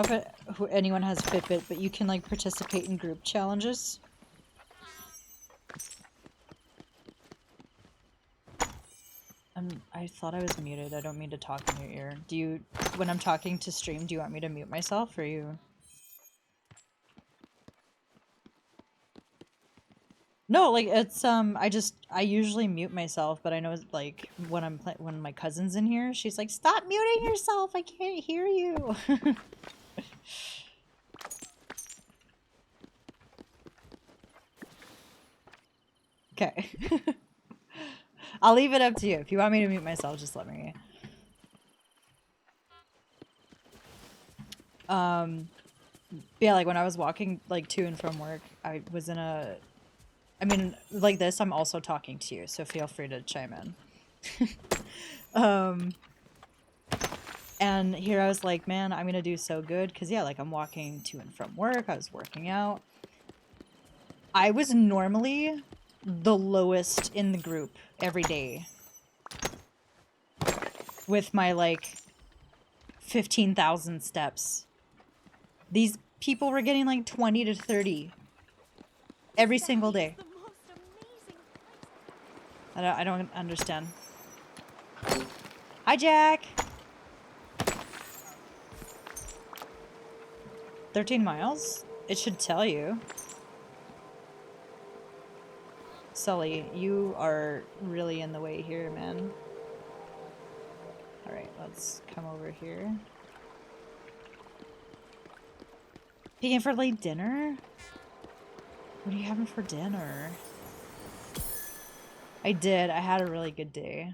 know if anyone has Fitbit, but you can, like, participate in group challenges. I thought I was muted. I don't mean to talk in your ear. Do you, when I'm talking to stream, do you want me to mute myself, or you... No, like, it's, I usually mute myself, but I know, like, when when my cousin's in here, she's like, stop muting yourself, I can't hear you. Okay. I'll leave it up to you. If you want me to mute myself, just let me. yeah, like when I was walking like to and from work, I was in a, I mean, like this, I'm also talking to you, so feel free to chime in. And here I was like, man, I'm gonna do so good, because yeah, like I'm walking to and from work, I was working out. I was normally the lowest in the group every day with my like 15,000 steps. These people were getting like 20 to 30 every single day. I don't understand. Hi, Jack. 13 miles? It should tell you. Sully, you are really in the way here, man. Alright, let's come over here. Picking for late dinner? What are you having for dinner? I did. I had a really good day.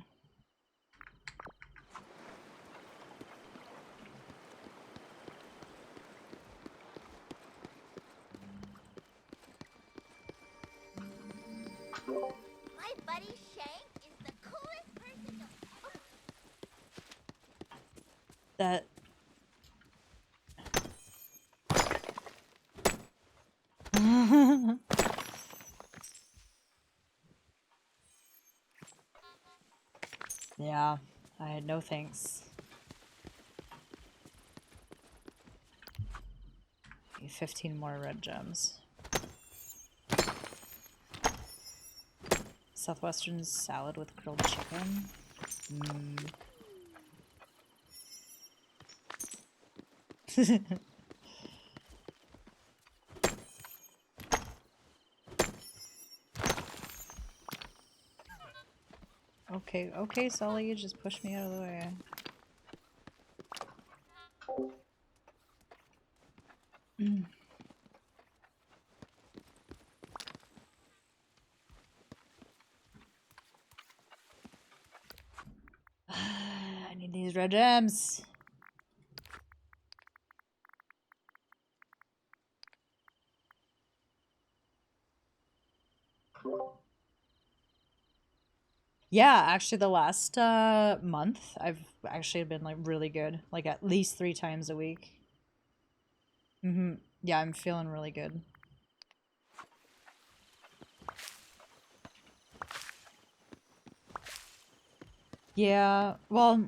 My buddy Shank is the coolest person to That... Yeah, I had no thanks. 15 more red gems. Southwestern salad with grilled chicken. Okay, okay, Sully, you just pushed me out of the way. I need these red gems. Yeah, actually the last month I've actually been like really good, like at least 3 times a week. Yeah, I'm feeling really good. Yeah, well,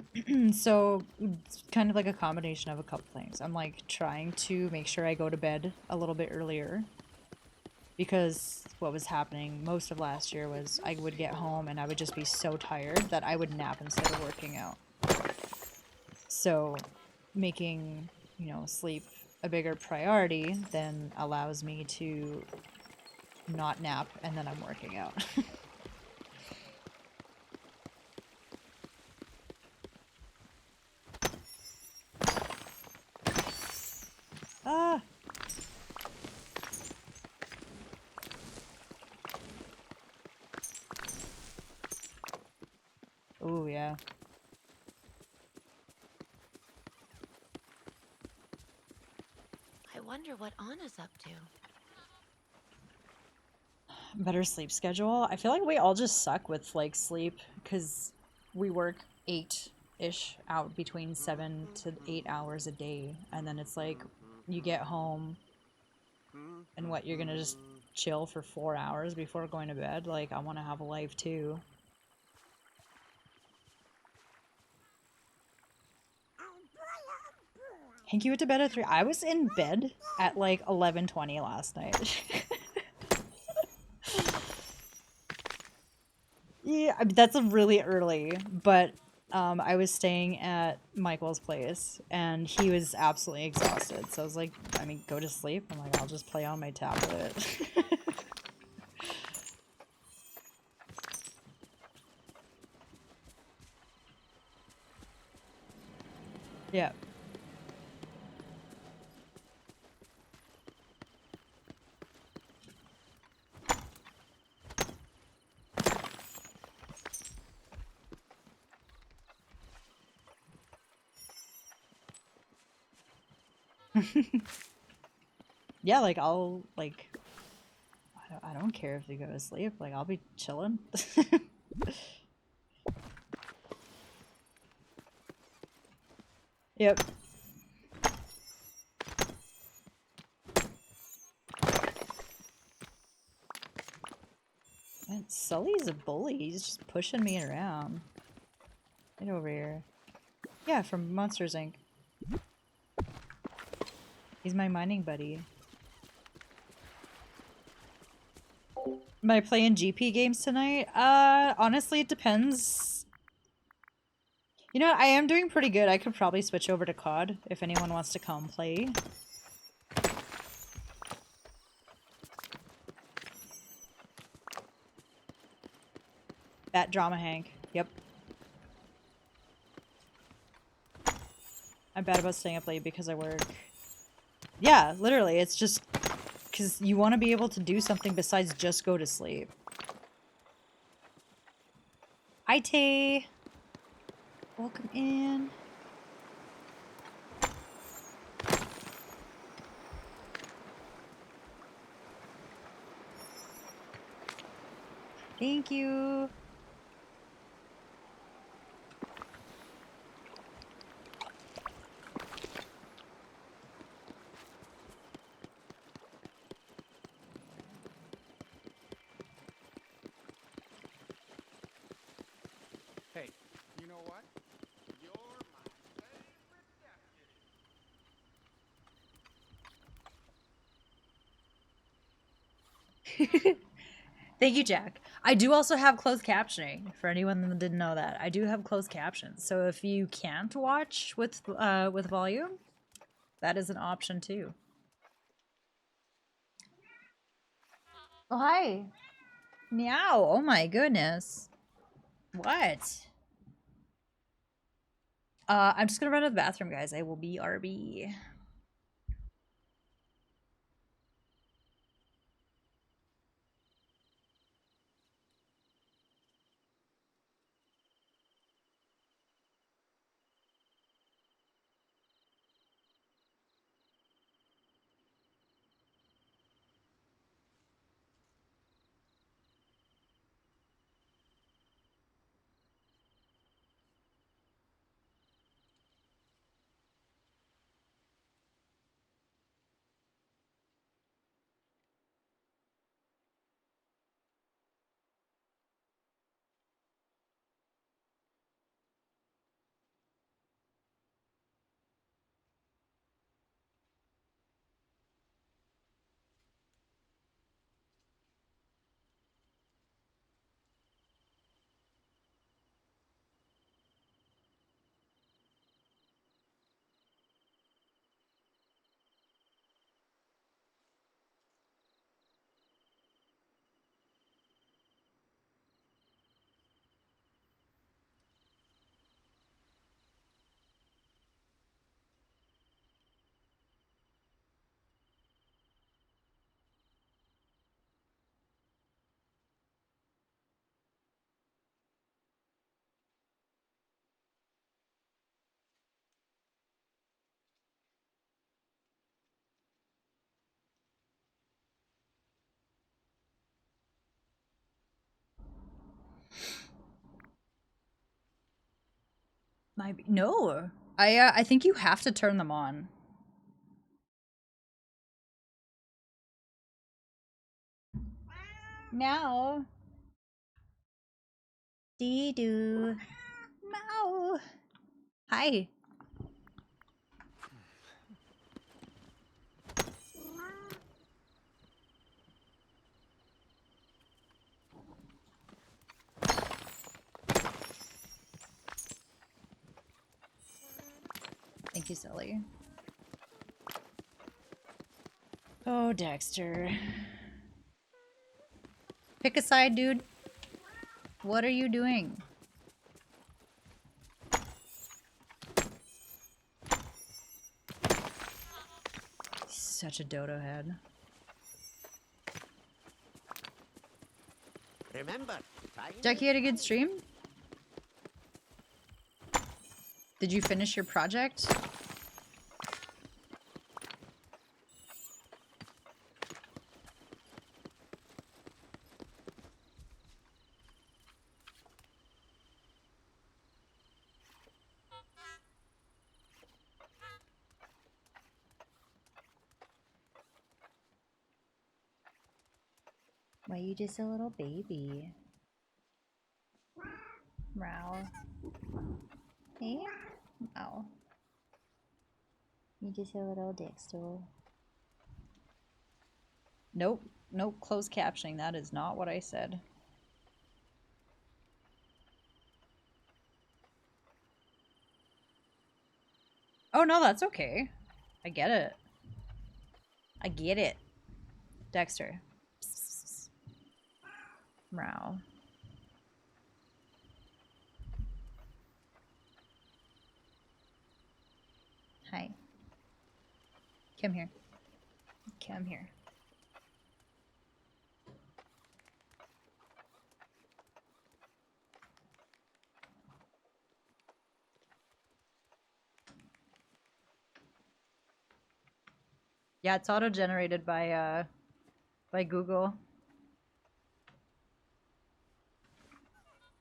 so it's kind of like a combination of a couple things. I'm like trying to make sure I go to bed a little bit earlier, because what was happening most of last year was I would get home and I would just be so tired that I would nap instead of working out. So making, you know, sleep a bigger priority then allows me to not nap and then I'm working out. Ah! Oh, yeah. I wonder what Anna's up to. Better sleep schedule. I feel like we all just suck with like sleep because we work 8-ish out between 7 to 8 hours a day, and then it's like you get home and what, you're gonna just chill for 4 hours before going to bed? Like, I want to have a life too. Hank, you went to bed at 3. I was in bed at like 11:20 last night. Yeah, I mean, that's really early, but I was staying at Michael's place and he was absolutely exhausted. So I was like, I mean, go to sleep. I'm like, I'll just play on my tablet. Yeah. Yeah, like I'll like I don't care if they go to sleep. Like I'll be chilling. Yep. Man, Sully's a bully. He's just pushing me around. Get over here. Yeah, from Monsters Inc. He's my mining buddy. Am I playing GP games tonight? Honestly, it depends. You know what? I am doing pretty good. I could probably switch over to COD if anyone wants to come play. That drama Hank. Yep. I'm bad about staying up late because I work. Yeah, literally. It's just because you want to be able to do something besides just go to sleep. Hi, Tay. Welcome in. Thank you. Hey, you know what? You're my favorite deputy. Thank you, Jack. I do also have closed captioning, for anyone that didn't know that. I do have closed captions, so if you can't watch with volume, that is an option too. Oh, hi. Meow. Oh my goodness. What? I'm just gonna run to the bathroom, guys. I will be RB. No. I think you have to turn them on. Now. Dee-doo. Meow. Hi. Thank you, Sully. Oh, Dexter. Pick a side, dude. What are you doing? Such a dodo head. Remember, Jackie had a good stream? Did you finish your project? Why you just a little baby? Meow. Hey? Meow. You just a little dick stool. Nope. Nope. Closed captioning. That is not what I said. Oh no, that's okay. I get it. I get it. Dexter. Meow. Hi. Come here. Come here. Yeah, it's auto-generated by Google.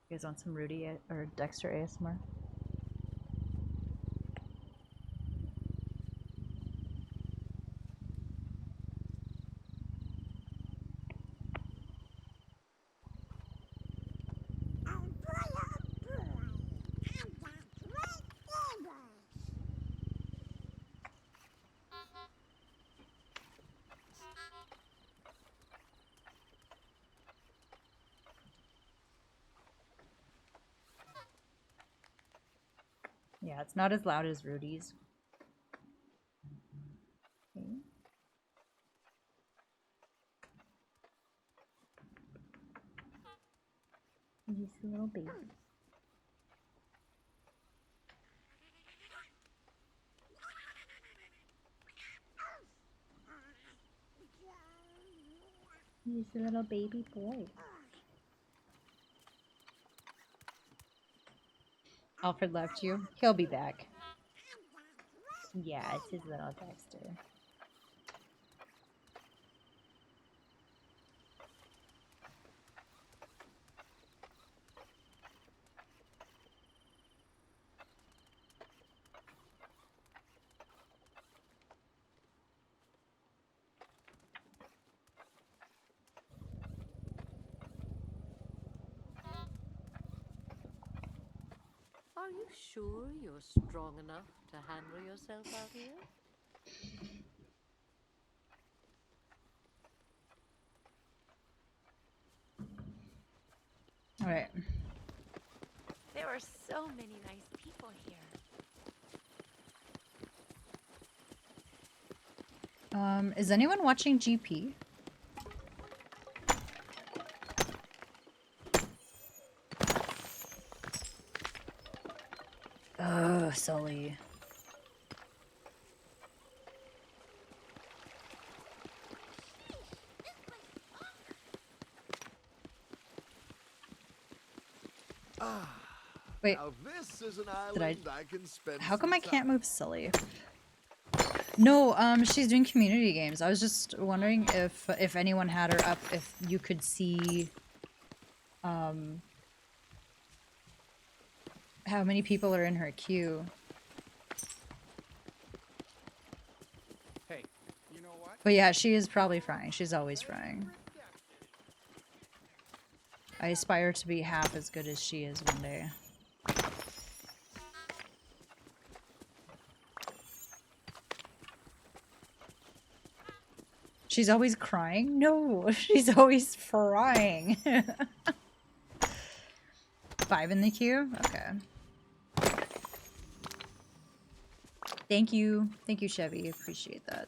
You guys want some Rudy or Dexter ASMR? Yeah, it's not as loud as Rudy's. Okay. Just a little baby. He's a little baby boy. Alfred left you. He'll be back. Yeah, it's his little Dexter. Are you sure you're strong enough to handle yourself out here? All right. There are so many nice people here. Is anyone watching GP? Oh, Sully. Wait. Now this is an Did island I can spend How come some I can't time. move Sully? No, she's doing community games. I was just wondering if anyone had her up, if you could see how many people are in her queue. Hey, you know what? But yeah, she is probably frying. She's always frying. I aspire to be half as good as she is one day. She's always crying? No, she's always frying. 5 in the queue? Okay. Thank you. Thank you, Chevy. Appreciate that.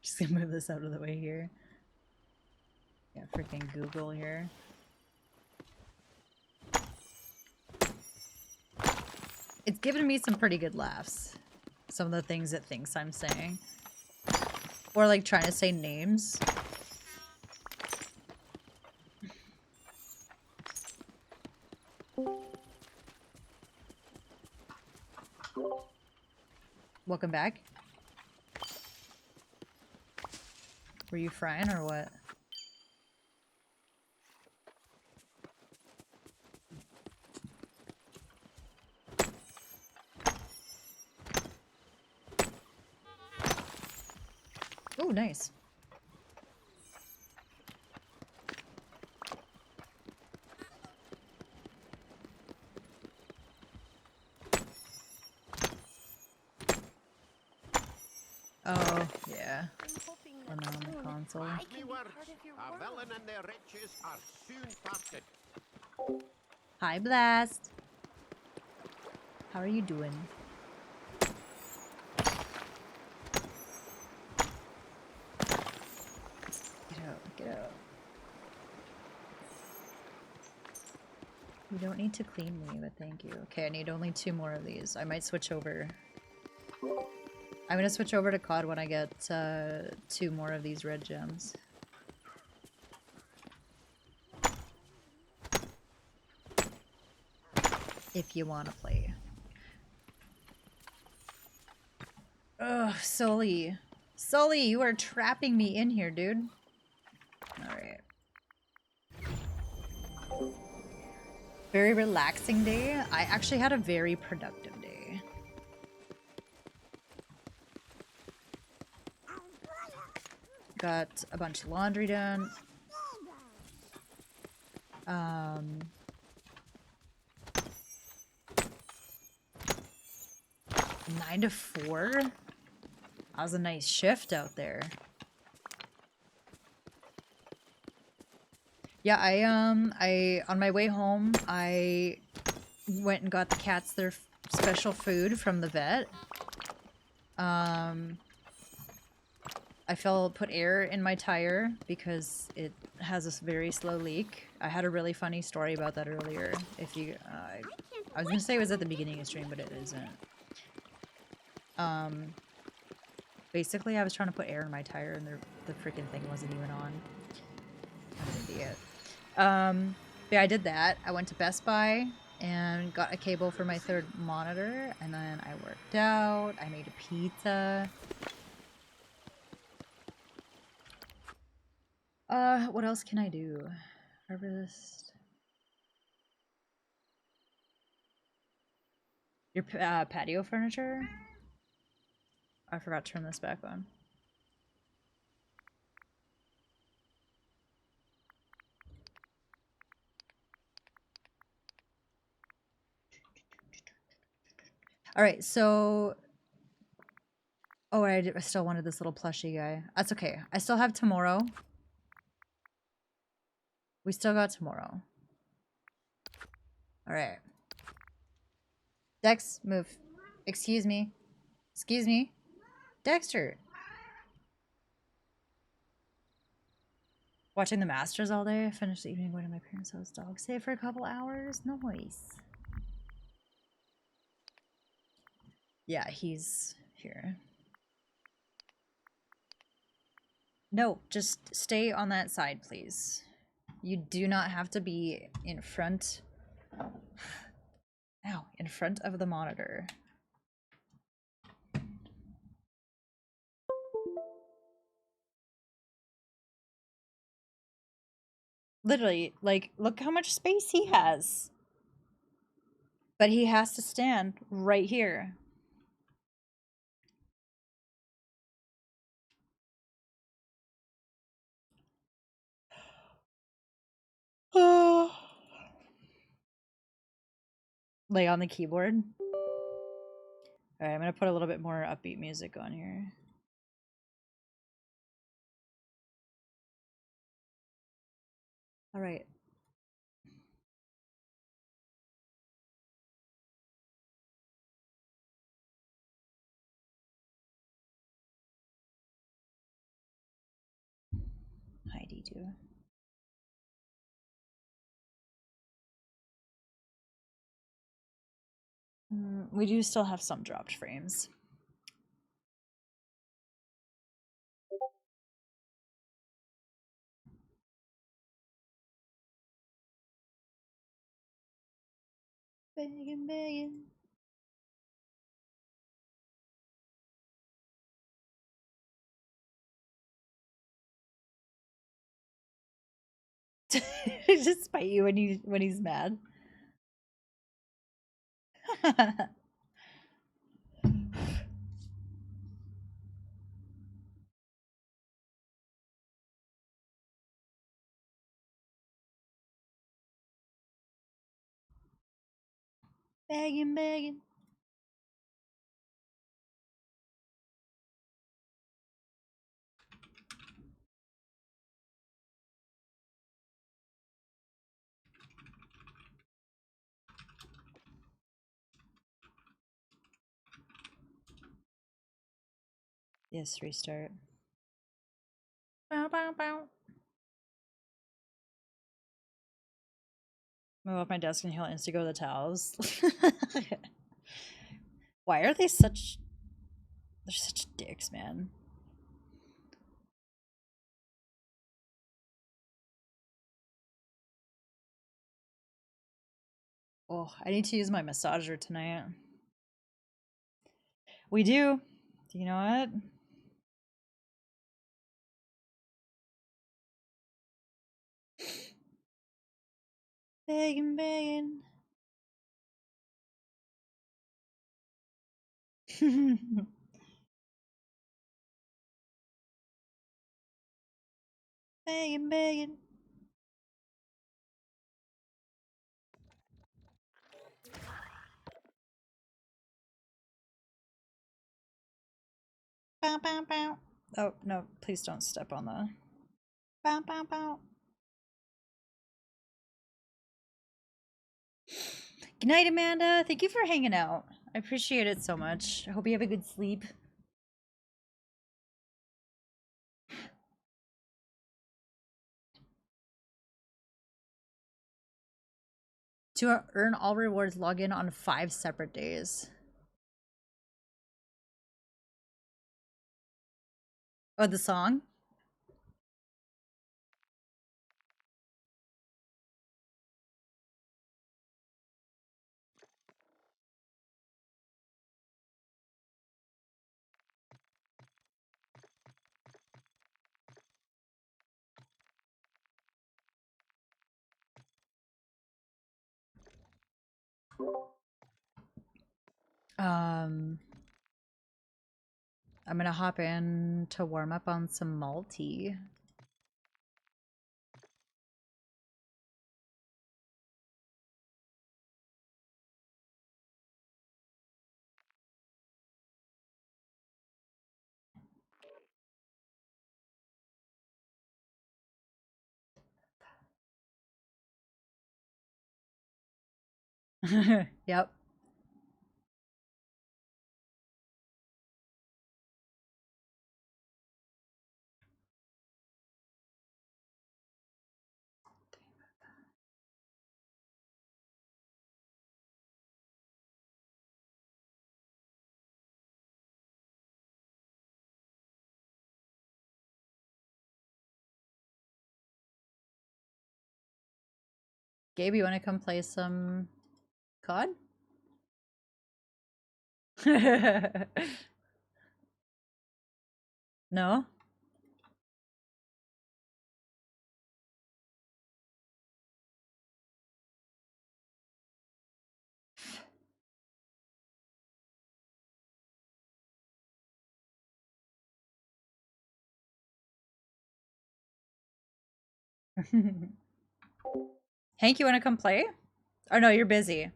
Just gonna move this out of the way here. Yeah, freaking Google here. It's given me some pretty good laughs. Some of the things it thinks I'm saying. Or like trying to say names. Welcome back. Were you frying or what? Ooh, nice. Oh, yeah. And on the console. Me words, a villain and their riches are soon parted. Hi, Blast. How are you doing? Get out, get out. You don't need to clean me, but thank you. Okay, I need only 2 more of these. I might switch over. I'm gonna switch over to COD when I get 2 more of these red gems. If you wanna play. Ugh, Sully. Sully, you are trapping me in here, dude. Alright. Very relaxing day. I actually had a very productive day. Got a bunch of laundry done. 9 to 4? That was a nice shift out there. Yeah, I on my way home, I went and got the cats their special food from the vet. I put air in my tire because it has a very slow leak. I had a really funny story about that earlier. If you, I was gonna say it was at the beginning of stream, but it isn't. Basically, I was trying to put air in my tire and the freaking thing wasn't even on. I'm an idiot. Yeah, I did that. I went to Best Buy and got a cable for my 3rd monitor, and then I worked out. I made a pizza. What else can I do? Harvest. Your patio furniture? I forgot to turn this back on. Alright, so... Oh, I still wanted this little plushie guy. That's okay. I still have tomorrow. We still got tomorrow. Alright. Dex, move. Excuse me. Excuse me. Dexter. Watching the Masters all day. I finished the evening going to my parents' house. Dog stay for a couple hours. Nice. Yeah, he's here. No, just stay on that side, please. You do not have to be in front. Ow, in front of the monitor. Literally, like, look how much space he has. But he has to stand right here. Lay on the keyboard. Alright, I'm gonna put a little bit more upbeat music on here. Alright. Heidi do. We do still have some dropped frames. Begging, begging. Just spite you when he's mad. Begging, begging. Yes, restart. Bow, bow, bow. Move up my desk and he'll insta go the towels. Why are they such... They're such dicks, man. Oh, I need to use my massager tonight. We do. Do you know what? Begging, begging. Begging, begging. Bow, bow, bow. Oh, no, please don't step on the... Bow, bow, bow. Good night, Amanda. Thank you for hanging out. I appreciate it so much. I hope you have a good sleep. To earn all rewards, log in on 5 separate days. Oh, the song? I'm gonna hop in to warm up on some malty. Yep. Gabe, you want to come play some COD? No? Hank, you want to come play? Oh no, you're busy.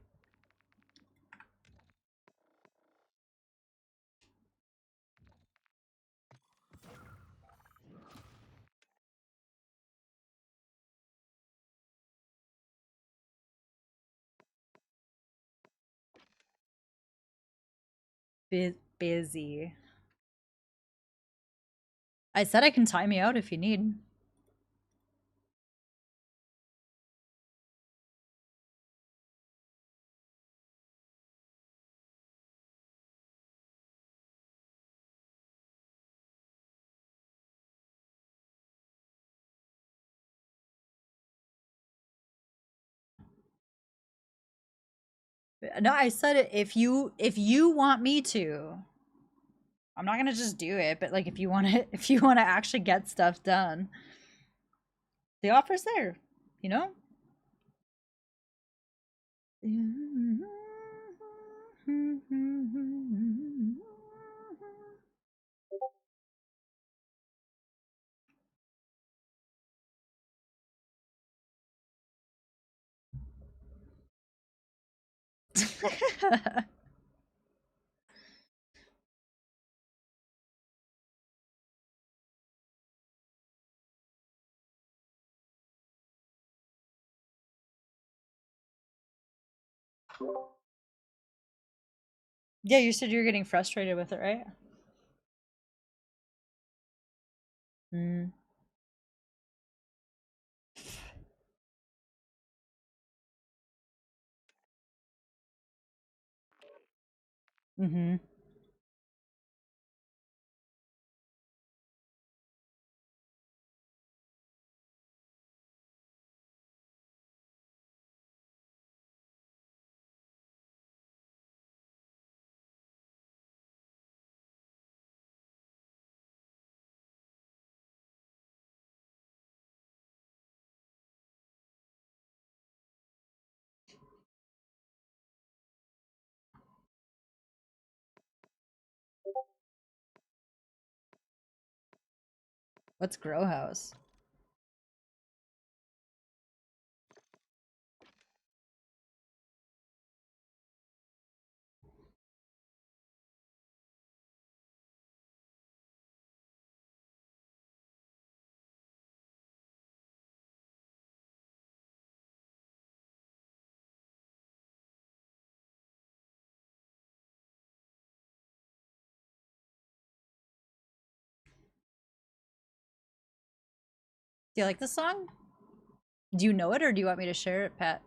Busy. I said I can time you out if you need. No, I said it if you want me to. I'm not gonna just do it, but like if you want to if you want to actually get stuff done, the offer's there, you know? Yeah, you said you were getting frustrated with it, right? Mm. Mm-hmm. What's grow house? Do you like this song? Do you know it or do you want me to share it, Pat?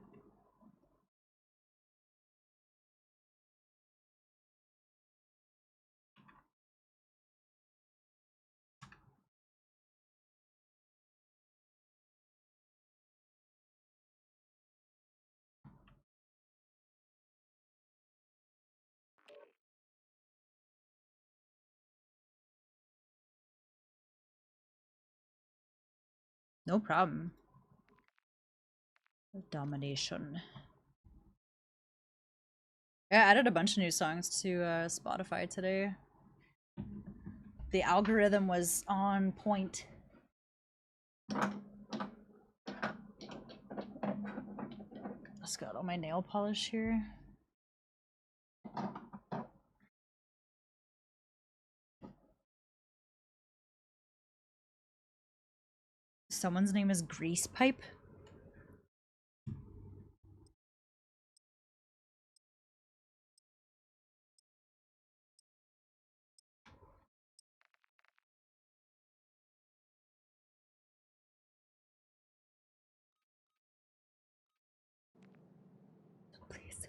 No problem. Domination. Yeah, I added a bunch of new songs to Spotify today. The algorithm was on point. Just got all my nail polish here. Someone's name is Grease Pipe. Please.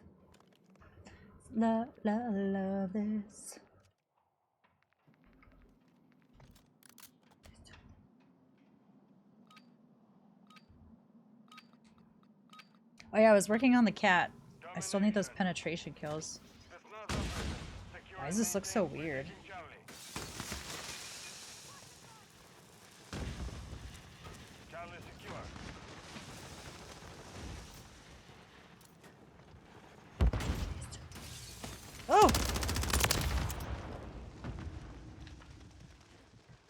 Love this. Oh yeah, I was working on the cat. I still need those penetration kills. Why does this look so weird? Oh!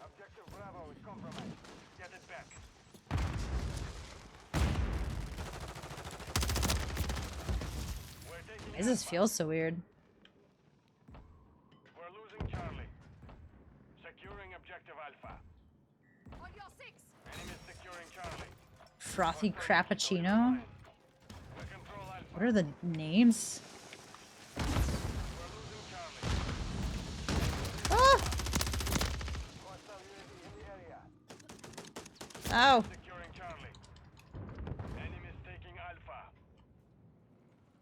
Objective Bravo is compromised. Get it back. Why does this feel so weird? We're losing Charlie. Securing objective Alpha. On your six. Enemy securing Charlie. Frothy Crappuccino? What are the names? Ah! Ow! Securing Charlie. Enemies taking Alpha.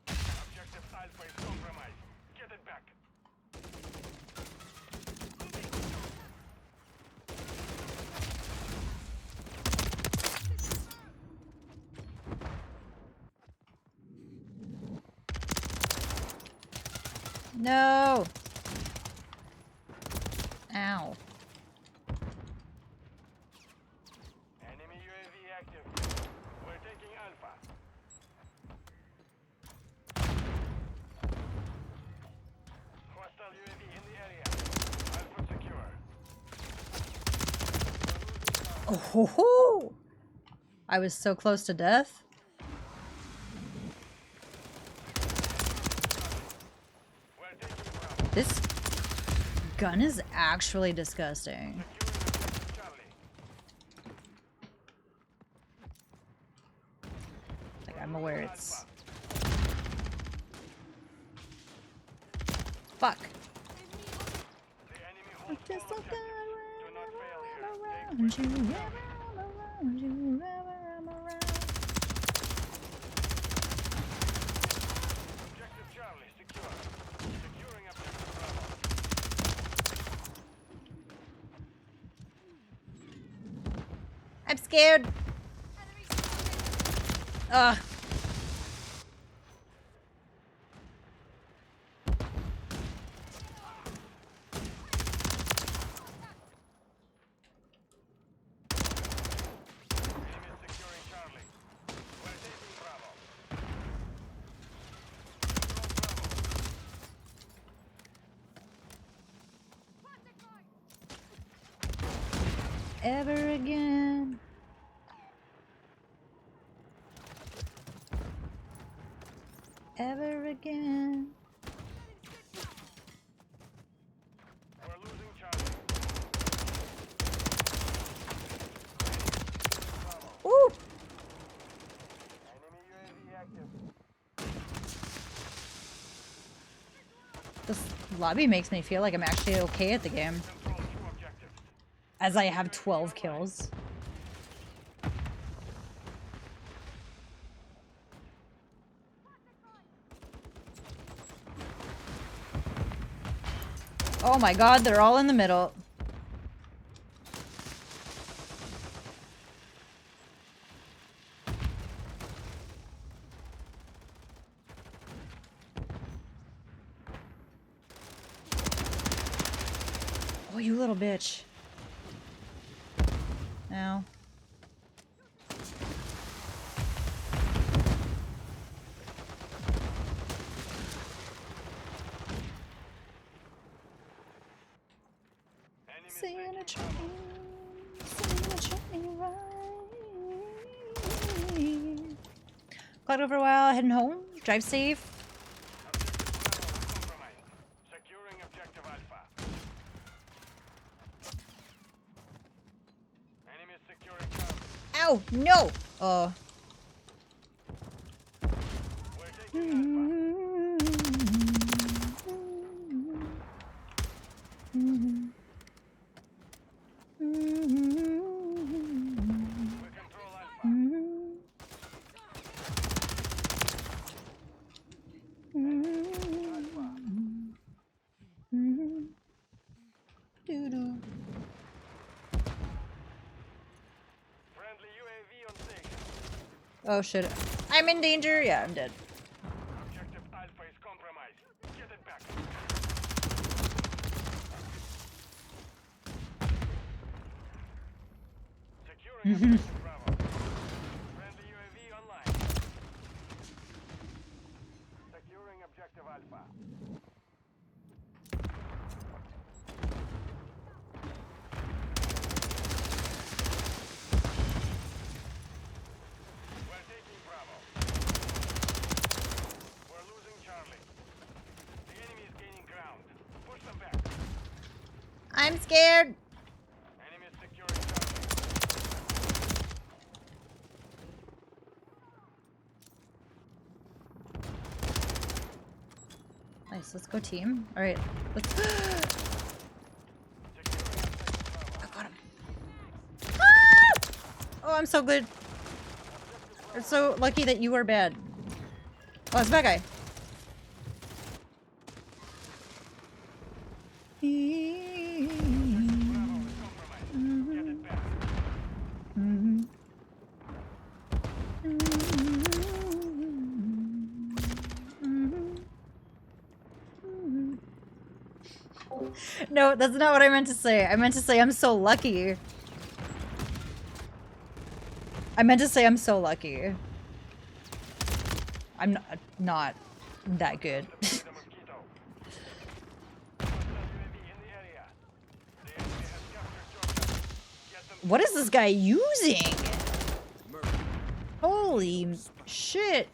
Objective Alpha is compromised. Get it back. No! Ow. Enemy UAV active. We're taking Alpha. Hostile UAV in the area. Alpha secure. Oh ho ho! I was so close to death. This gun is actually disgusting. Like, I'm aware it's... Fuck. I'm scared. Ugh. Ever again. Ever again. Ooh. This lobby makes me feel like I'm actually okay at the game. As I have 12 kills. Oh my god, they're all in the middle. Oh, you little bitch. Ow. Singing a train ride. Cloud over a while, heading home. Drive safe. Securing objective Alpha. Enemy securing Charlie. Ow, no! We're taking Alpha. Oh shit. I'm in danger? Yeah, I'm dead. Objective Alpha is compromised. Get it back. Securing objective Bravo. Friendly UAV online. Securing objective Alpha. We're taking Bravo. We're losing Charlie. The enemy is gaining ground. Push them back. I'm scared. Enemy is securing Charlie. Nice, let's go team. Alright, let's... I got him. Ah! Oh, I'm so good. I'm so lucky that you are bad. Oh, it's a bad guy. No, that's not what I meant to say. I meant to say I'm so lucky. I meant to say I'm so lucky. I'm not that good. What is this guy using? Holy shit.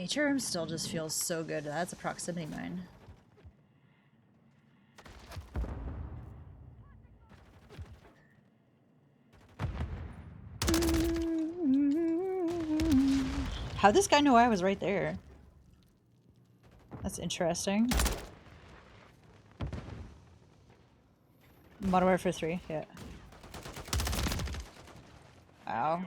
term still just feels so good. That's a proximity mine. How'd this guy know I was right there? That's interesting. Modern Warfare 3, yeah. Wow.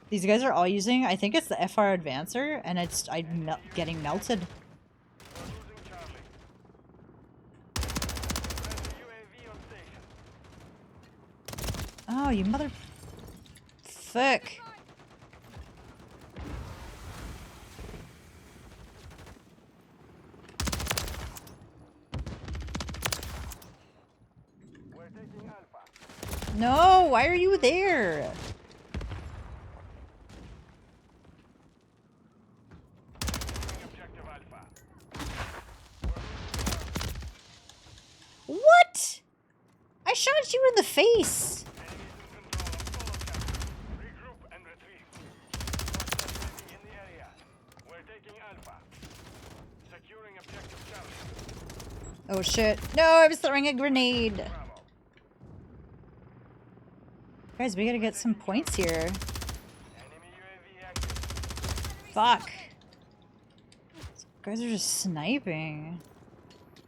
These guys are all using, I think it's the FR Advancer, and I'm getting melted. Oh, you mother... Fuck. No, why are you there? What? I shot you in the face. Oh shit. No, I was throwing a grenade. Guys, we gotta get some points here. Fuck. These guys are just sniping.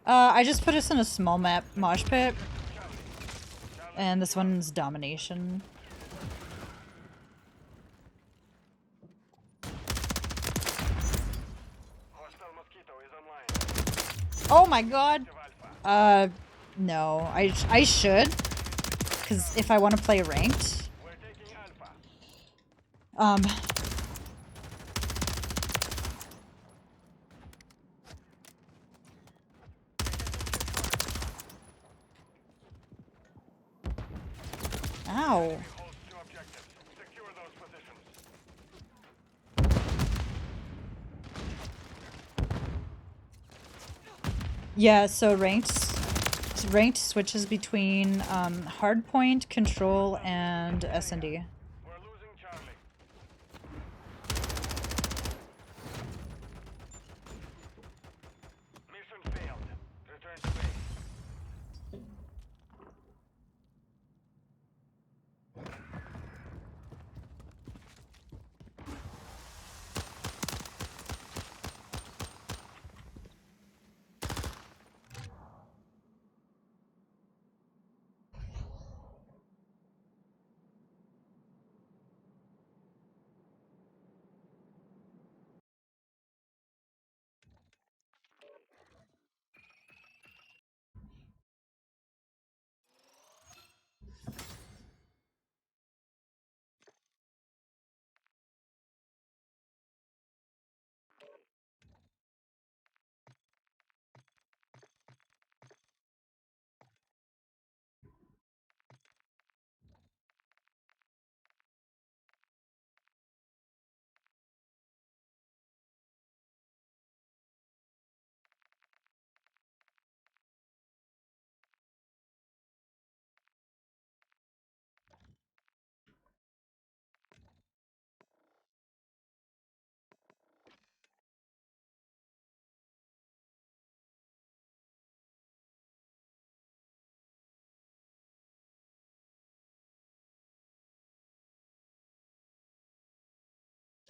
I just put us in a small map mosh pit. And this one's domination. Oh my god. No. I should. Because if I want to play ranked. Ow. Yeah, so ranked switches between hardpoint, control, and S&D.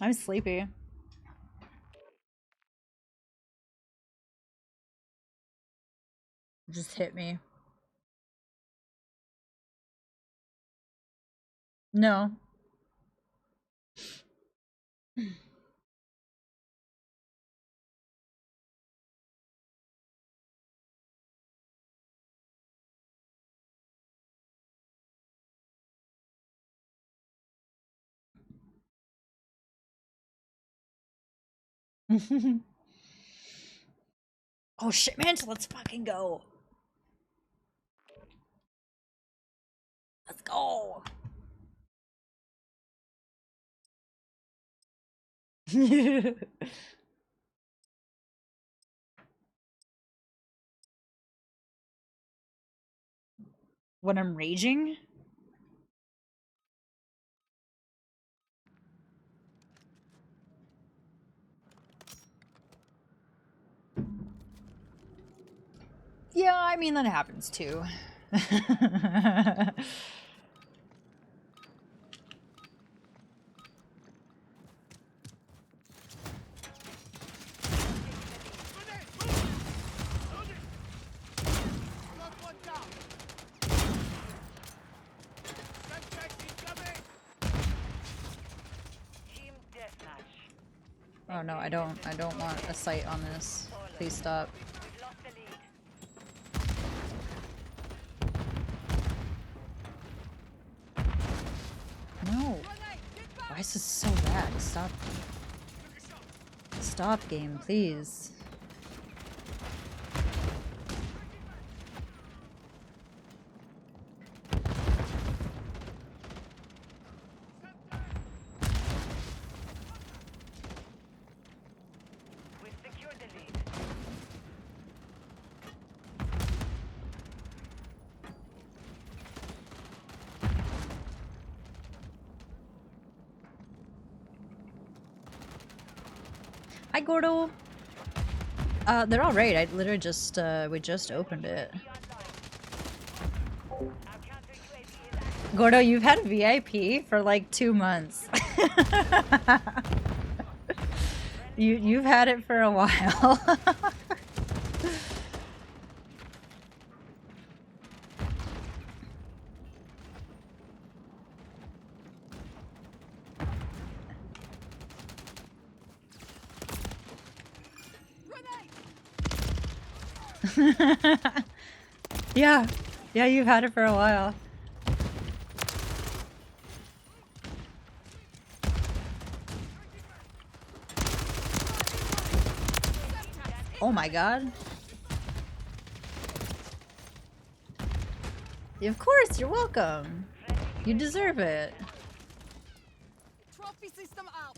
I'm sleepy. Just hit me. No. Oh shit, man, let's fucking go. Let's go. When I'm raging? Yeah, I mean, that happens too. Oh no, I don't want a sight on this. Please stop. No. Why is this so bad? Stop. Stop, game, please. Hi, Gordo. They're all right. I literally just, we just opened it. Gordo, you've had a VIP for like 2 months. You've had it for a while. Yeah. Yeah, you've had it for a while. Oh my god. Of course, you're welcome. You deserve it. Trophy system out.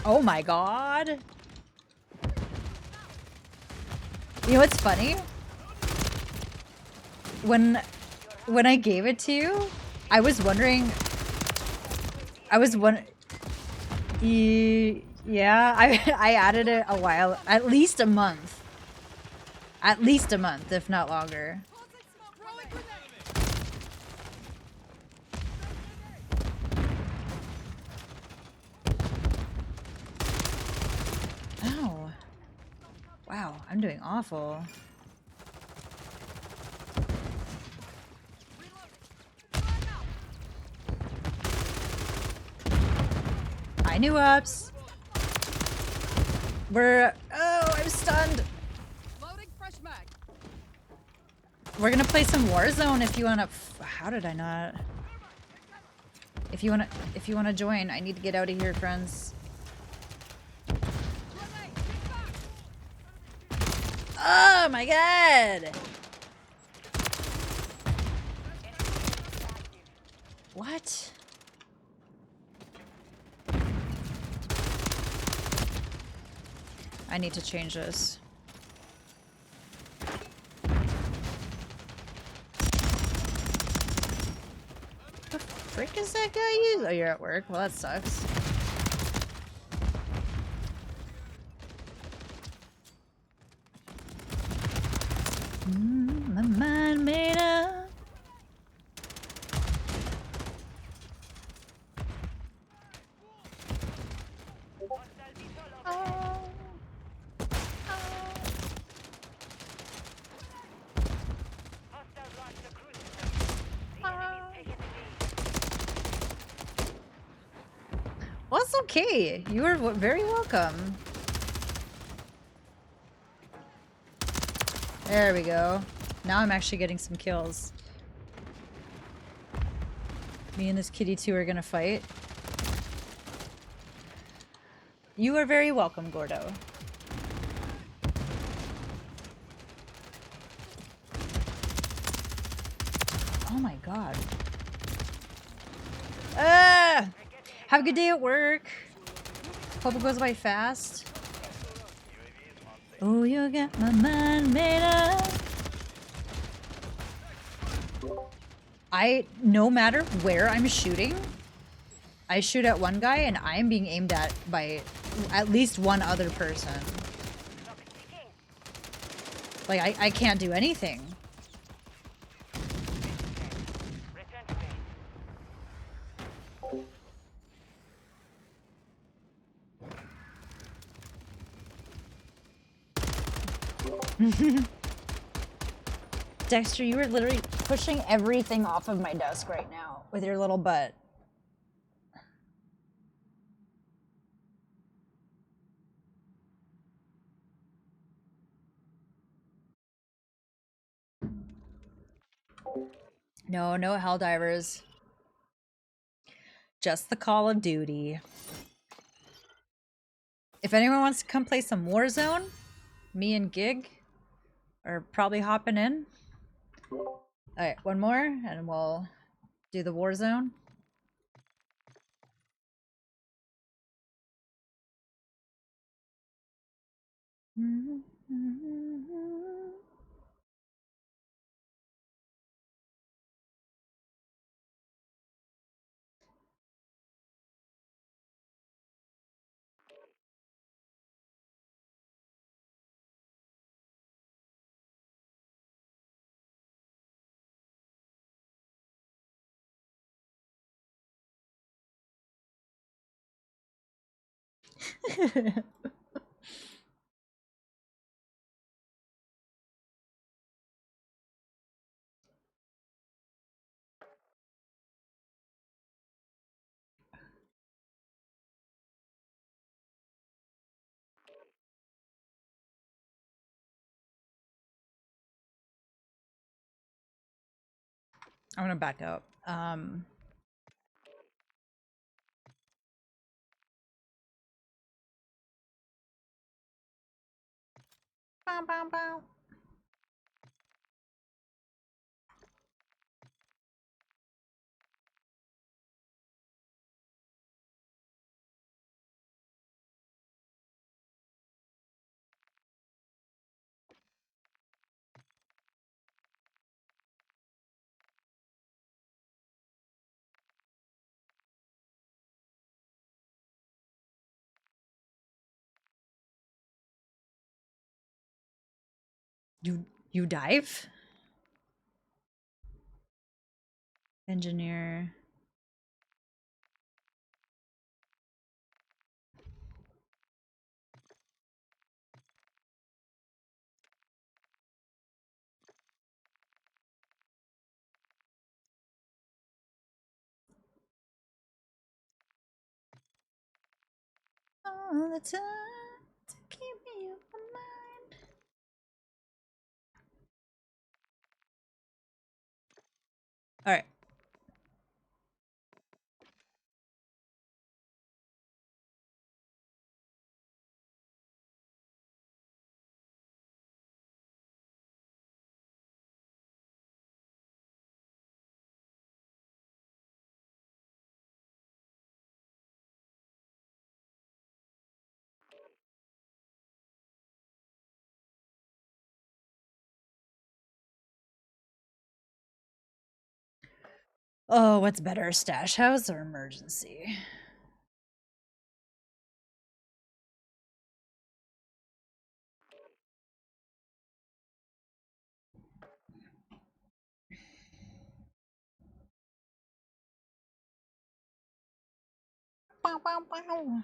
Oh my god. You know what's funny? When I gave it to you, I was wondering. Yeah, I added it a while, at least a month. At least a month, if not longer. Ow. Wow, I'm doing awful. Hi, new ups. Oh, I'm stunned. We're gonna play some Warzone if you wanna. How did I not? If you wanna join, I need to get out of here, friends. Oh my god! What? I need to change this. The frick is that guy use? Oh, you're at work? Well, that sucks. My mind made up. Well, it's okay. You are very welcome. There we go. Now I'm actually getting some kills. Me and this kitty 2 are gonna fight. You are very welcome, Gordo. Oh my god. Ah! Have a good day at work. Hope it goes by fast. Oh, you got my mind made up. no matter where I'm shooting, I shoot at one guy and I'm being aimed at by at least one other person. Like, I can't do anything. Dexter, you were literally pushing everything off of my desk right now with your little butt. No, no Helldivers. Just the Call of Duty. If anyone wants to come play some Warzone, me and Gig are probably hopping in. Alright, one more, and we'll do the Warzone. I'm gonna back up. Bow, bow, bow. You dive? Engineer. All the time to keep me on my mind. All right. Oh, what's better, stash house or emergency? Bow, bow, bow.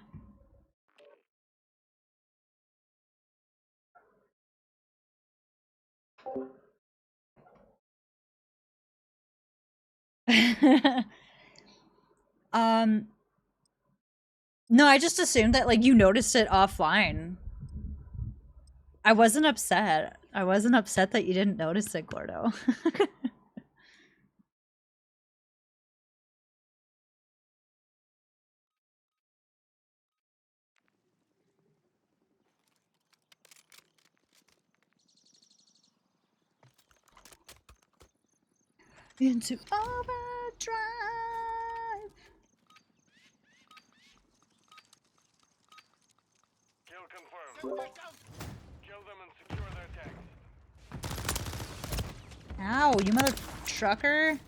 No, I just assumed that like you noticed it offline. I wasn't upset. I wasn't upset that you didn't notice it, Gordo. Into overdrive. Kill confirmed. Kill them and secure their tanks. Ow, you mother trucker.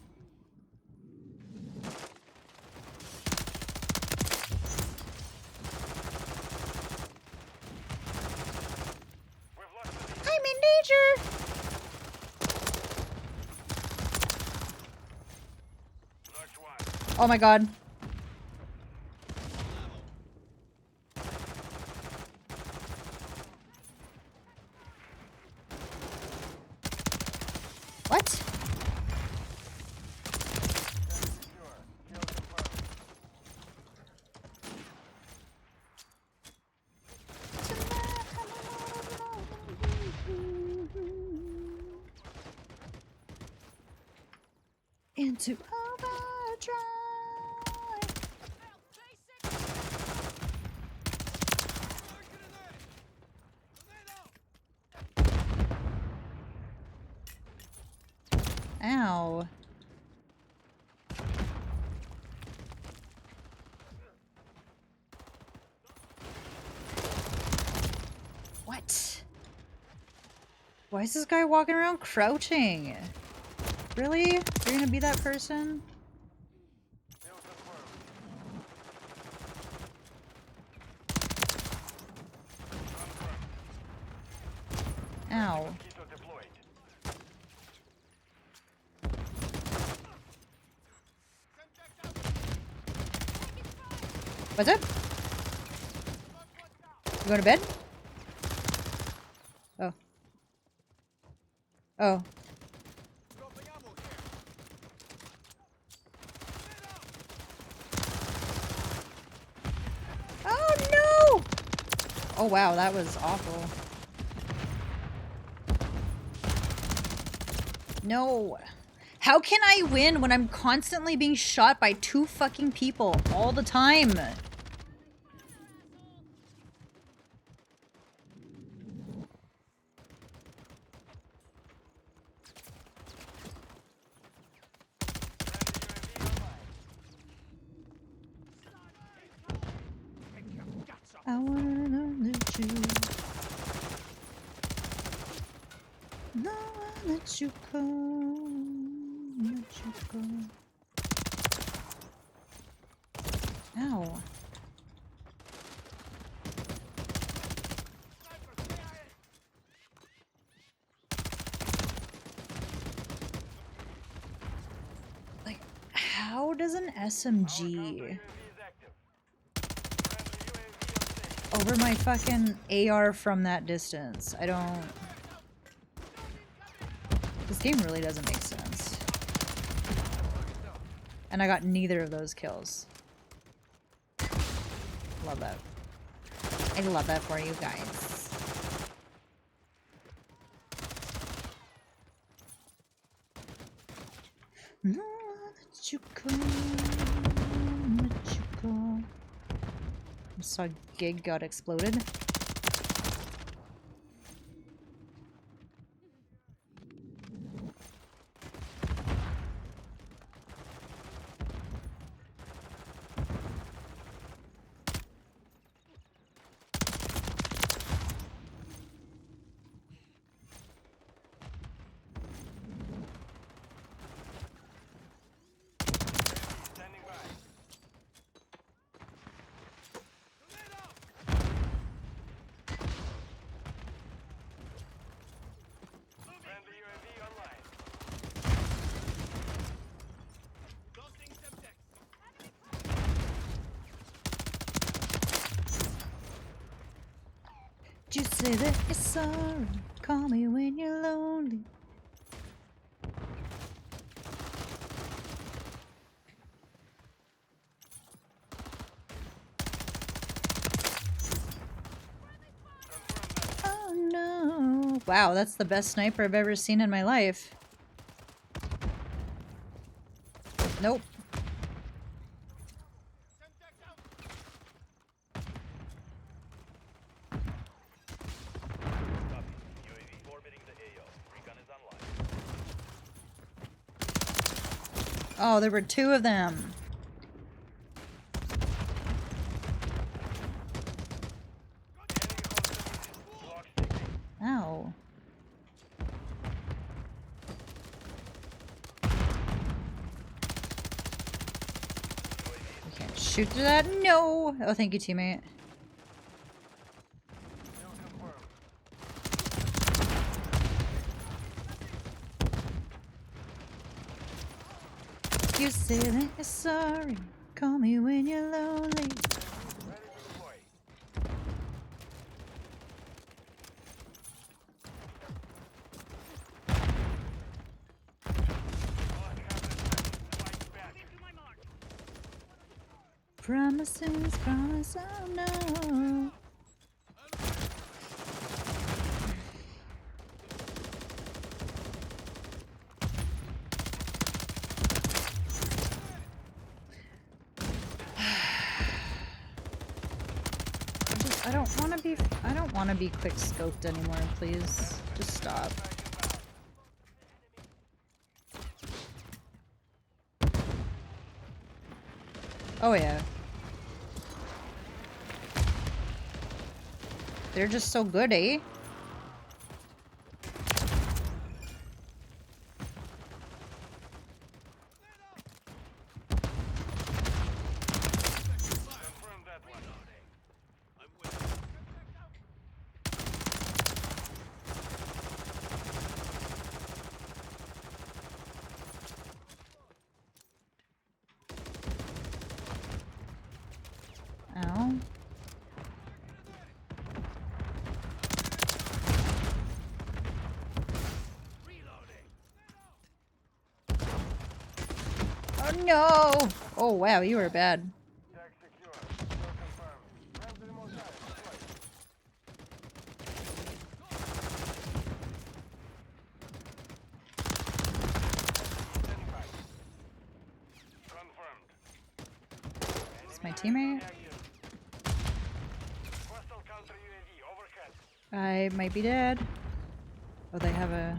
Oh my god. What? Into overdrive. Ow. What? Why is this guy walking around crouching? Really? You're gonna be that person? Ow. What's up? You going to bed? Oh. Oh. Oh no! Oh wow, that was awful. No. How can I win when I'm constantly being shot by 2 fucking people all the time? I wanna let you. No, I let you go. Let you go. Ow. Like, how does an SMG over my fucking AR from that distance? I don't... This game really doesn't make sense. And I got neither of those kills. Love that. I love that for you guys. No, let you go. Let you go. I saw Gig got exploded. Did you say that you're sorry? Call me when you're lonely. Oh no. Wow, that's the best sniper I've ever seen in my life. Nope. Oh, there were 2 of them. Ow. We can't shoot through that. No! Oh, thank you, teammate. You say that you're sorry. Call me when you're lonely. Promises, promise, oh no. I don't want to be quick scoped anymore, please. Just stop. Oh yeah. They're just so good, eh? Ow. Oh no! Oh wow, you were bad. It's my teammate. I might be dead. Oh, they have a...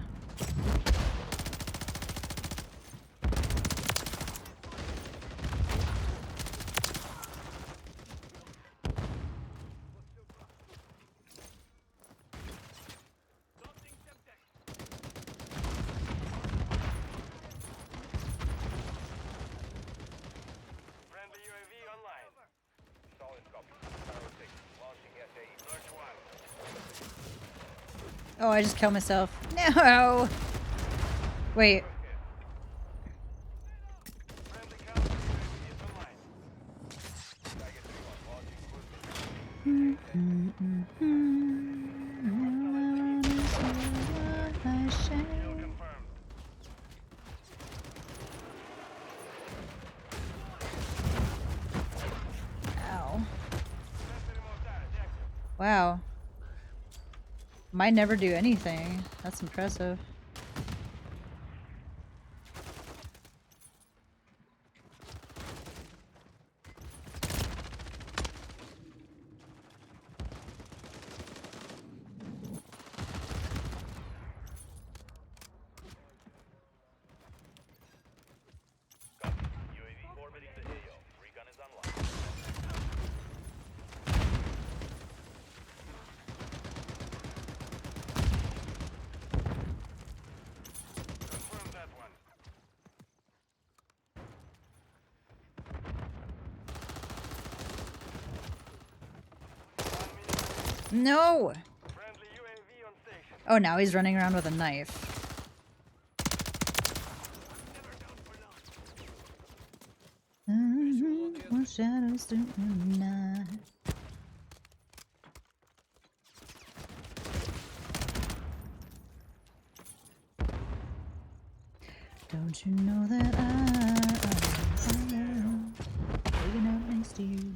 Oh, I just killed myself. No! Wait. Ow. Wow. Might never do anything. That's impressive. No! Oh, now he's running around with a knife. More shadows through the night. Don't you know that I am waking up next to you?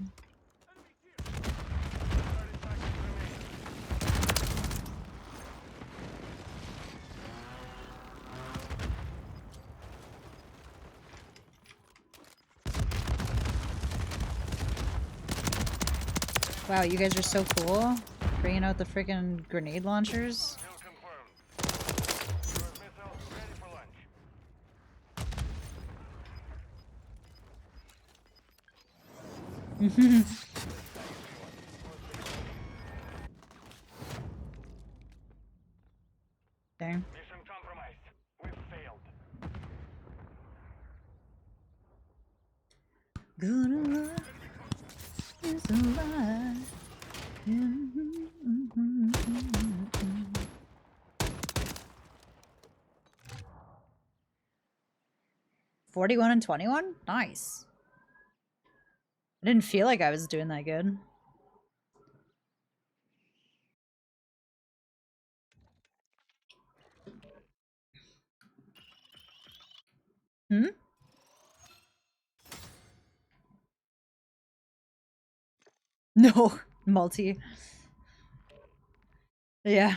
Wow, you guys are so cool. Bringing out the freaking grenade launchers. Dang. Mission compromised. We failed. Good luck is a lie. 41 and 21? Nice. I didn't feel like I was doing that good. Hmm? No, multi. Yeah.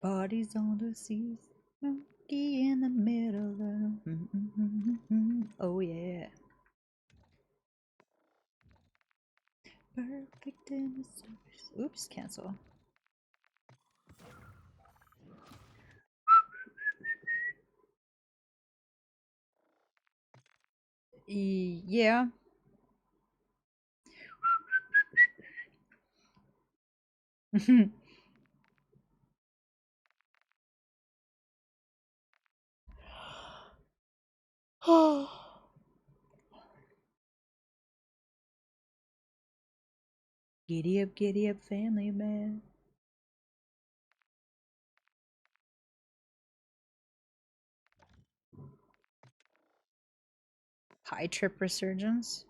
Bodies on the seas, monkey in the middle of oh yeah. Perfect in the stars. Oops, cancel. Yeah. giddy up, family man. High trip resurgence.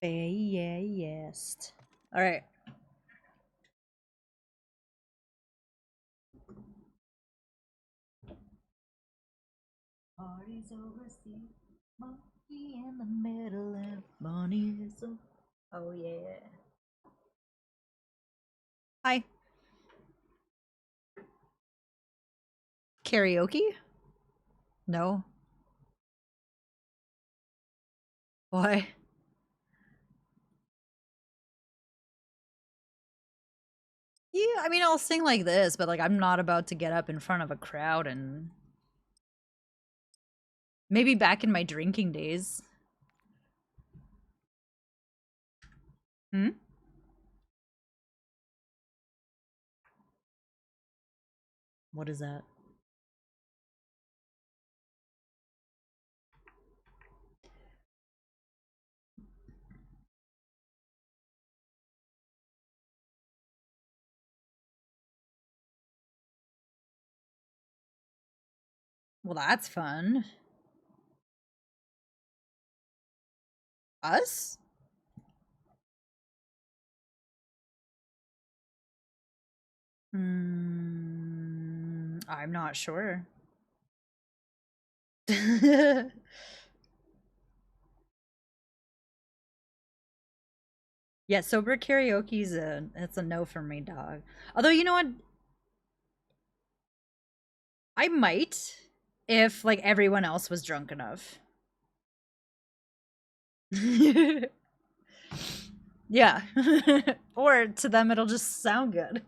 Yeah, yes. All right. Parties overseas, monkey in the middle, and money is a... Oh yeah. Hi. Karaoke? No. Why? Yeah, I mean, I'll sing like this, but like I'm not about to get up in front of a crowd and... Maybe back in my drinking days. Hmm? What is that? Well, that's fun. Us? I'm not sure. Yeah, sober karaoke's it's a no for me, dog. Although, you know what? I might if like everyone else was drunk enough. Yeah. Or to them it'll just sound good.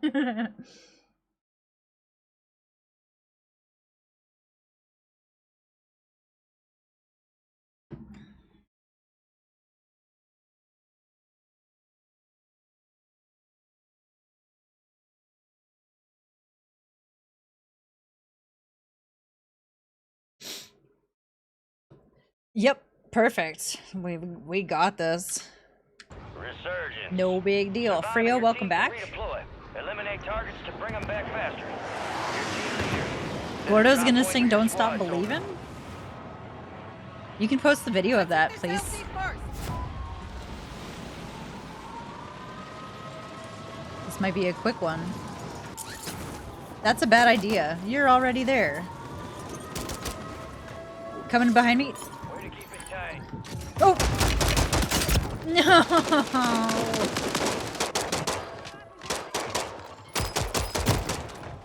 Yep, perfect. We got this. Resurgence. No big deal. Survive Frio, your welcome team can back. redeploy. Eliminate targets to bring them back faster. Your team leader. Gordo's gonna sing Don't Stop Believin'? You can post the video of that, please. This might be a quick one. That's a bad idea. You're already there. Coming behind me. Way to keep it tight. Oh! No!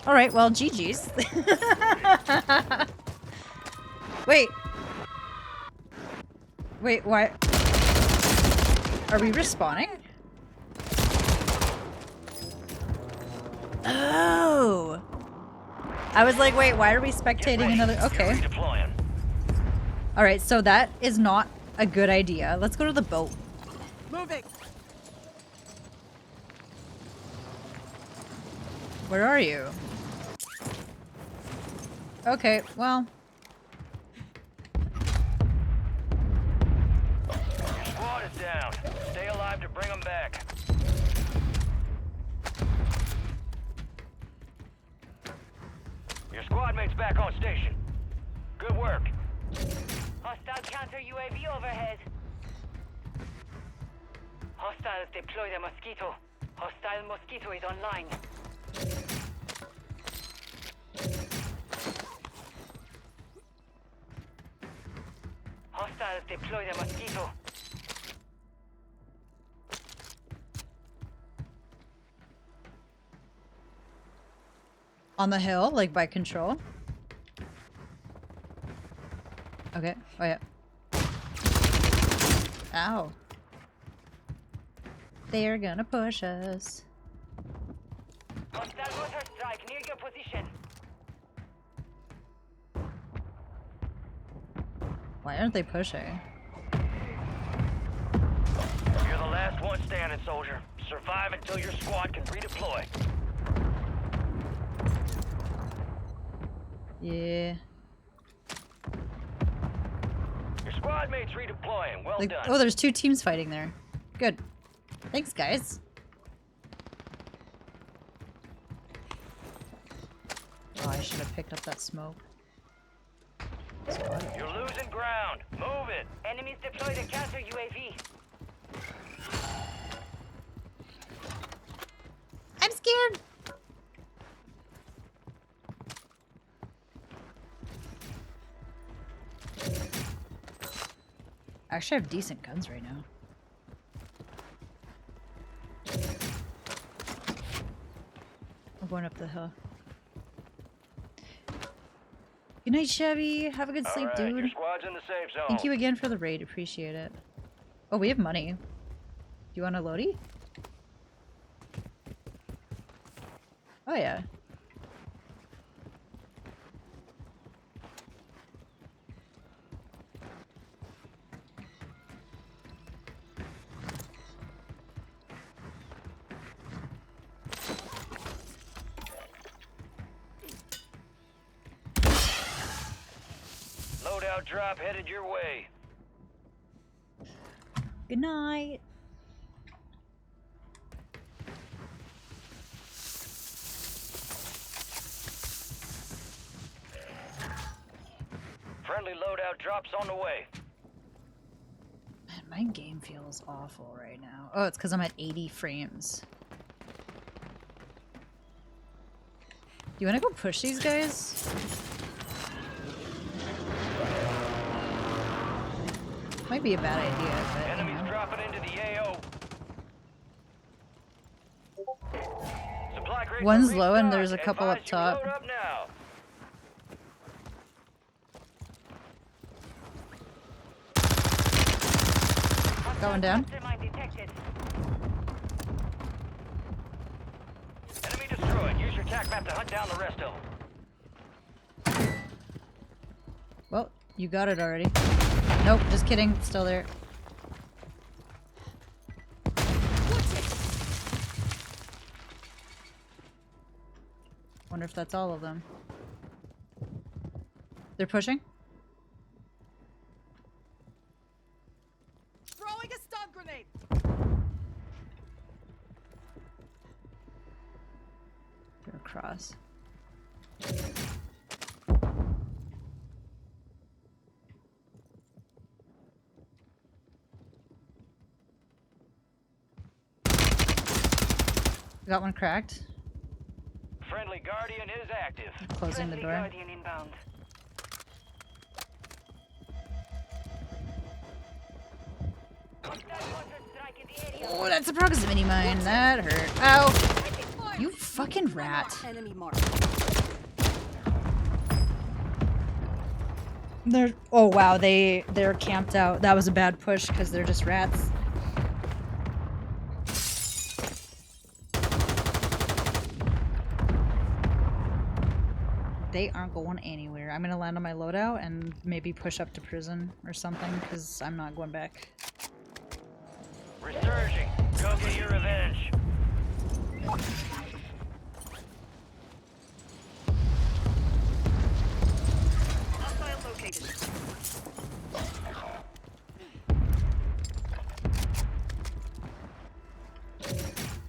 Alright, well, GG's. Wait. Wait, why? Are we respawning? Oh! I was like, wait, why are we spectating another? Okay. Alright, so that is not a good idea. Let's go to the boat. Moving. Where are you? Okay, well. Your squad is down. Stay alive to bring them back. Your squad mate's back on station. Good work. Hostile counter UAV overhead. Hostiles deploy the Mosquito. Hostile Mosquito is online. Hostiles deploy the Mosquito. On the hill, like by control. Okay. Oh yeah. Ow. They're gonna push us. Hostile mortar strike near your position. Why aren't they pushing? You're the last one standing, soldier. Survive until your squad can redeploy. Yeah. Your squad mate's redeploying. Well Like, done. oh, there's two teams fighting there. Good. Thanks, guys. Oh, I should have picked up that smoke. You're losing ground. Move it. Enemies deploy the counter UAV. I'm scared. I actually have decent guns right now. I'm going up the hill. Good night, Chevy. Have a good sleep, All right, dude. your squad's in the safe zone. Thank you again for the raid. Appreciate it. Oh, we have money. Do you want a loadie? Oh, yeah. Loadout drop headed your way. Good night. Friendly loadout drops on the way. Man, my game feels awful right now. Oh, it's because I'm at 80 frames. Do you want to go push these guys? Might be a bad idea, but Enemies you know. dropping into the AO. Supply crate One's for low and restock. there's a couple up Advise you top. load up now. Going down. Enemy destroyed. Use your tac map to hunt down the rest of them. Well, you got it already. Nope, just kidding. It's still there. Wonder if that's all of them. They're pushing? Throwing a stun grenade. They're across. Got one cracked. Friendly Guardian is active. Closing the door. Guardian inbound. Oh, that's a proximity mine. That hurt. Ow. You fucking rat. Enemy mark. Oh wow, they're camped out. That was a bad push because they're just rats. They aren't going anywhere. I'm gonna land on my loadout and maybe push up to prison or something because I'm not going back. Resurging. Go get your revenge. Hostile located.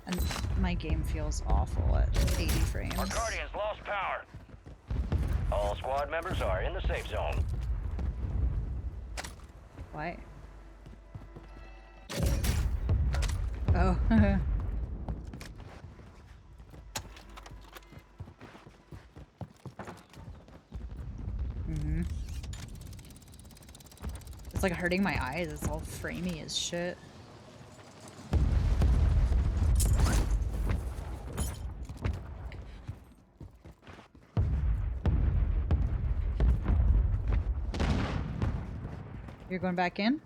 And my game feels awful at 80 frames. Our Guardians lost power. All squad members are in the safe zone. Why? Oh. It's like hurting my eyes. It's all framey as shit. You're going back in?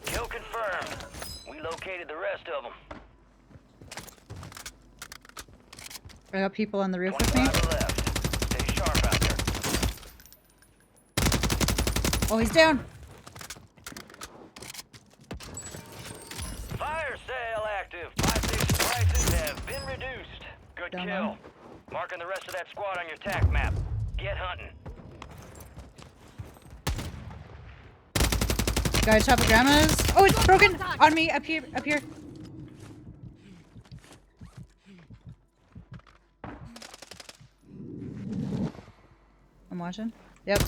Kill confirmed. We located the rest of them. I got people on the roof with me. 25 are left. Stay sharp out there. Oh, he's down. Fire sale active. Buy station prices have been reduced. Good Down kill. one. Marking the rest of that squad on your TAC map. Get hunting. Guy top of grandma's. Oh, it's broken on me. Up here. Up here. I'm watching. Yep.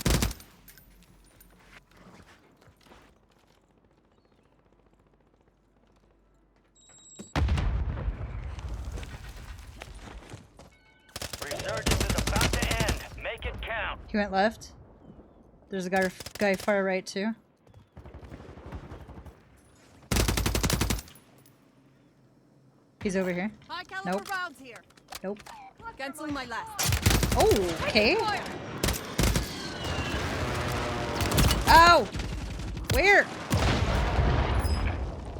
Resurgence is about to end. Make it count. He went left. There's a guy far right too. He's over here. High caliber Nope. rounds here. Nope. Canceling my last. Oh, okay. Ow! Where?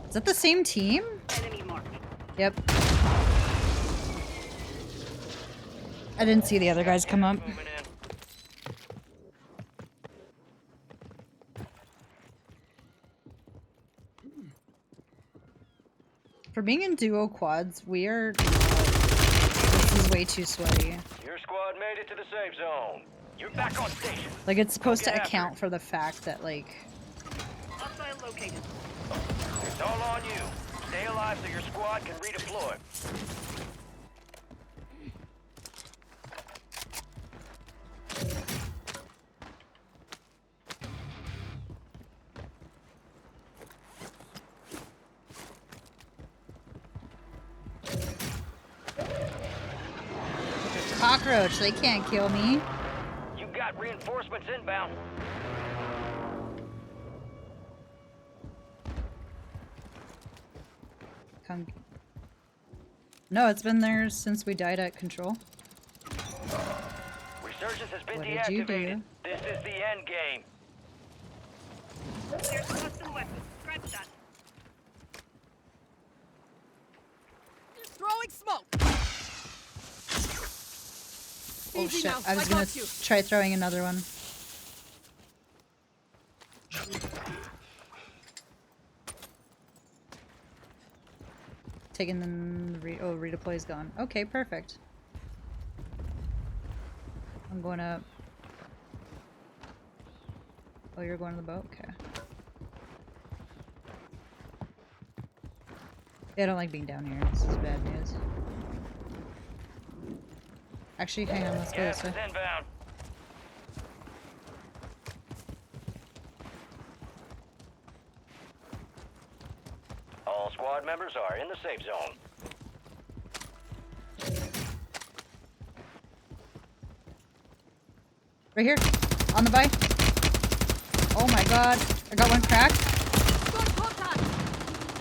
Is that the same team? Enemy mark. Yep. I didn't see the other guys come up. Moving in. For being in duo quads, we are... This is way too sweaty. Your squad made it to the safe zone. You're back on station. Like, it's supposed to Get after account for the fact that, like... Hostile located. It's all on you. Stay alive so your squad can redeploy. Cockroach, they can't kill me. You got reinforcements inbound. Come. No, it's been there since we died at control. Resurgence has been What did you do? deactivated. This is the end game. There's custom weapons. Scratch that. Throwing smoke. Oh Easy shit, now. I was got gonna you. try throwing another one. Taking them. Oh, redeploy's gone. Okay, perfect. I'm going up. Oh, you're going to the boat? Okay. Yeah, I don't like being down here. This is bad news. Actually, hang on, let's go this way. Gas is inbound. squad members are in the safe zone. Right here. On the buy. Oh my god. I got one cracked.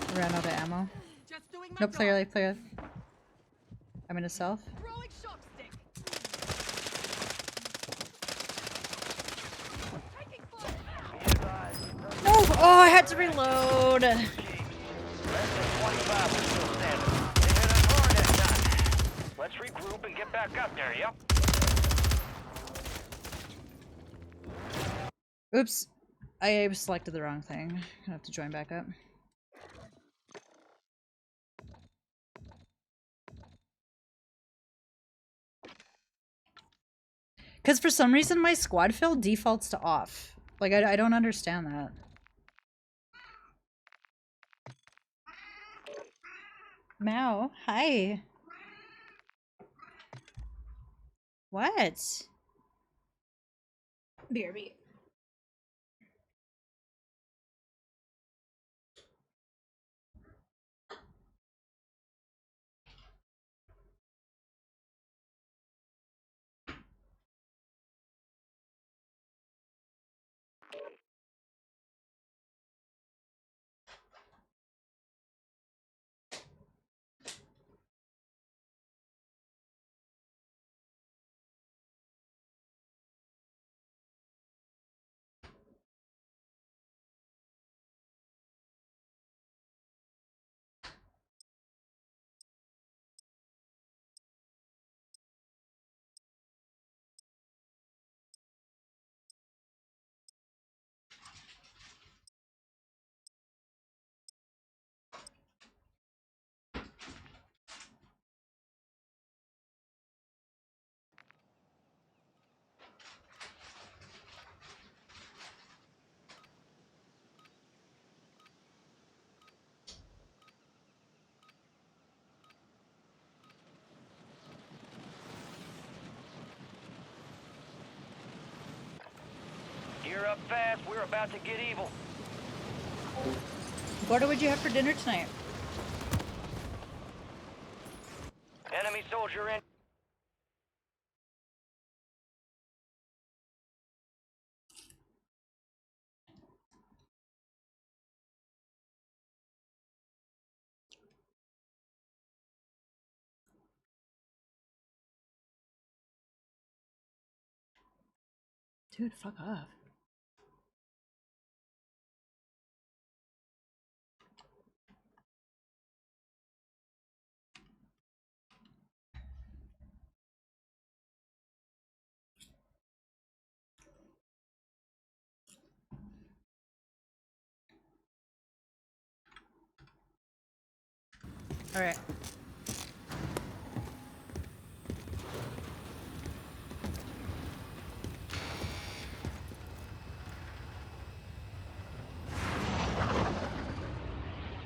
I ran out of ammo. No, player life, player life. I'm in a self. No! Oh, I had to reload. Less than 25 are still standing. They hit us hard that time. Let's regroup and get back up there, yep? Oops. I selected the wrong thing. Gonna have to join back up. Because for some reason my squad fill defaults to off. Like, I don't understand that. Mao, hi. What? BRB. Gear up fast, we're about to get evil. What would you have for dinner tonight? Enemy soldier in. Dude, fuck off. All right.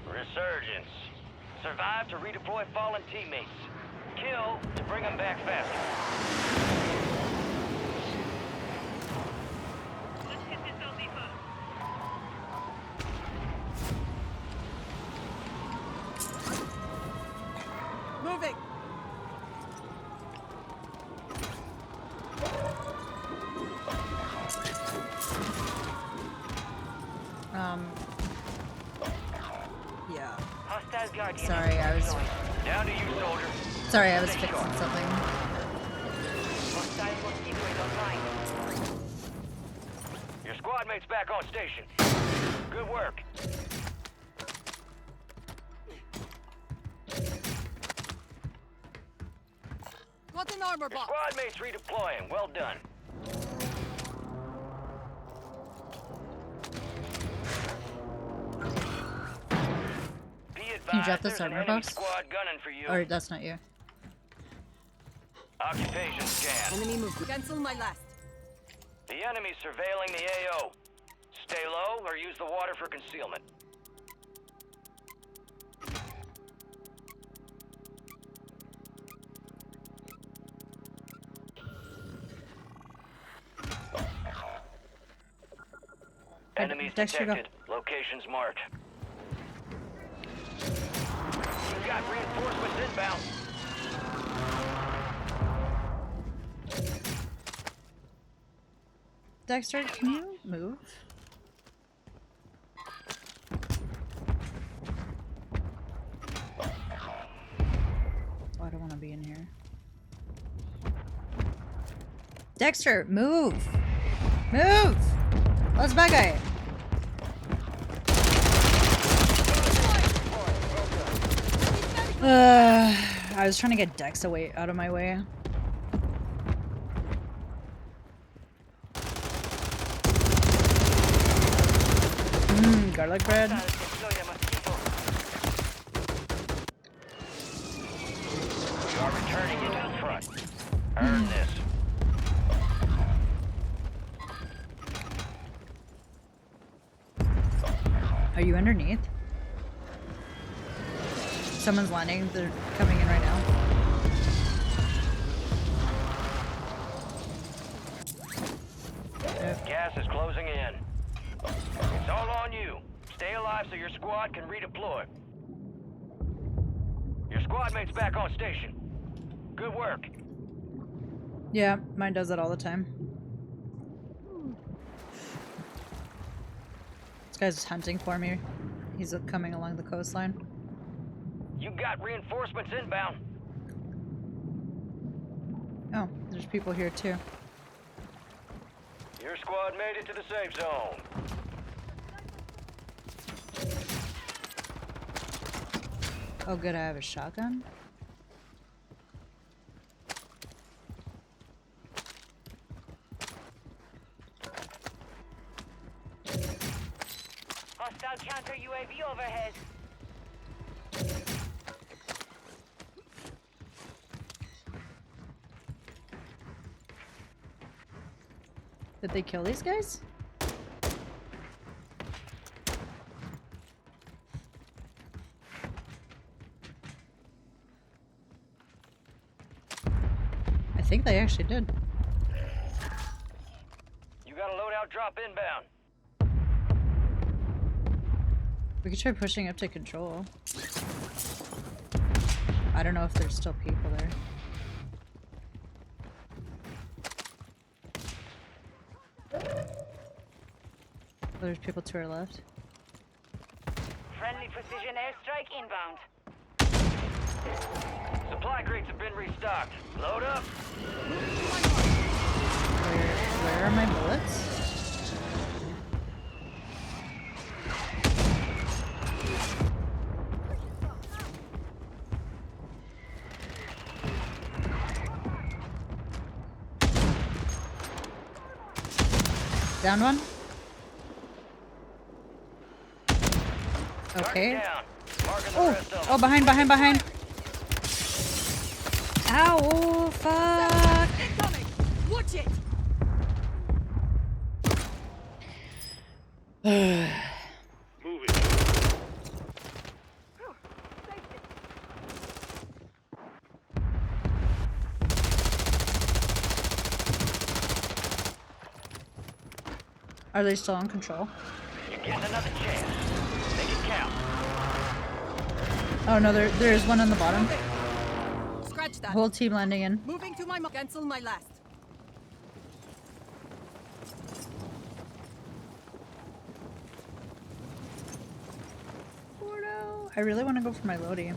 Resurgence. Survive to redeploy fallen teammates. Kill to bring them back faster. Let's hit this LZ first. Moving. Yeah. Hostile guardian. Sorry, I was. Down to you, soldier. Sorry, I was fixing something. Hostile mosquitoid online. Your squad mates back on station. Good work. Got an armor Your box. squad mates redeploying. Well done. Can you drop this armor box? Squad gunning for you. Or that's not you. Occupation scan. Enemy movement. Cancel my last. The enemy's surveilling the AO. Stay low or use the water for concealment. Enemies Dexter, go. detected. Locations marked. got reinforcements inbound. Dexter, can you move? Oh, I don't want to be in here. Dexter, move! Move! Oh, it's bad guy. I was trying to get Dex away out of my way. Garlic bread. You are returning into the front. Earn this. Are you underneath? Someone's landing. They're coming in right now. Yep. Gas is closing in. It's all on you. Stay alive so your squad can redeploy. Your squad mate's back on station. Good work. Yeah, mine does that all the time. This guy's just hunting for me. He's coming along the coastline. You got reinforcements inbound. Oh, there's people here too. Your squad made it to the safe zone. Oh good, I have a shotgun. Hostile counter UAV overhead. Did they kill these guys? I think they actually did. You got a loadout drop inbound. We could try pushing up to control. I don't know if there's still people there. Oh, there's people to our left. Friendly precision airstrike inbound. Supply crates have been restocked. Load up. Where are my bullets? Down one. Okay. Oh, behind. Ow, oh, fuck. Watch it. Are they still in control? You're getting another chance. Make it count. Oh no, there's one on the bottom. Scratch that. Whole team landing in. Moving to my mark. Cancel my last. I really want to go for my Lodi.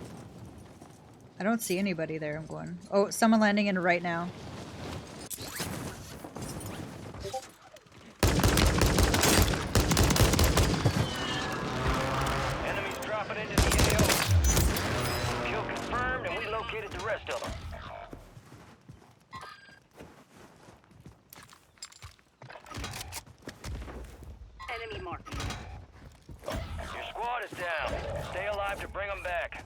I don't see anybody there. I'm going. Oh, someone landing in right now. Enemies dropping into the AO. Kill confirmed, and we located the rest of them. Enemy mark. Your squad is down. Stay alive to bring them back.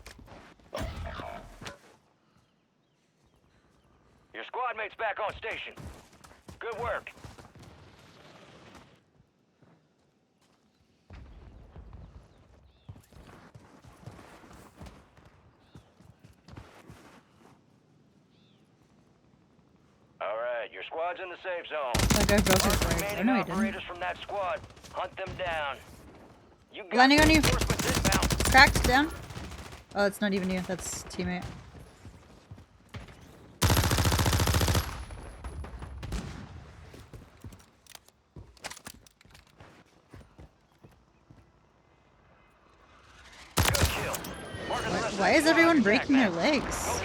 Your squad mate's back on station. Good work. All right, your squad's in the safe zone. That guy broke his Mark leg. Oh remaining no, he didn't. operators from that squad. Hunt them down. You got Landing on you. reinforcements inbound. Cracked down. Oh, it's not even you. That's teammate. Why is everyone breaking their legs?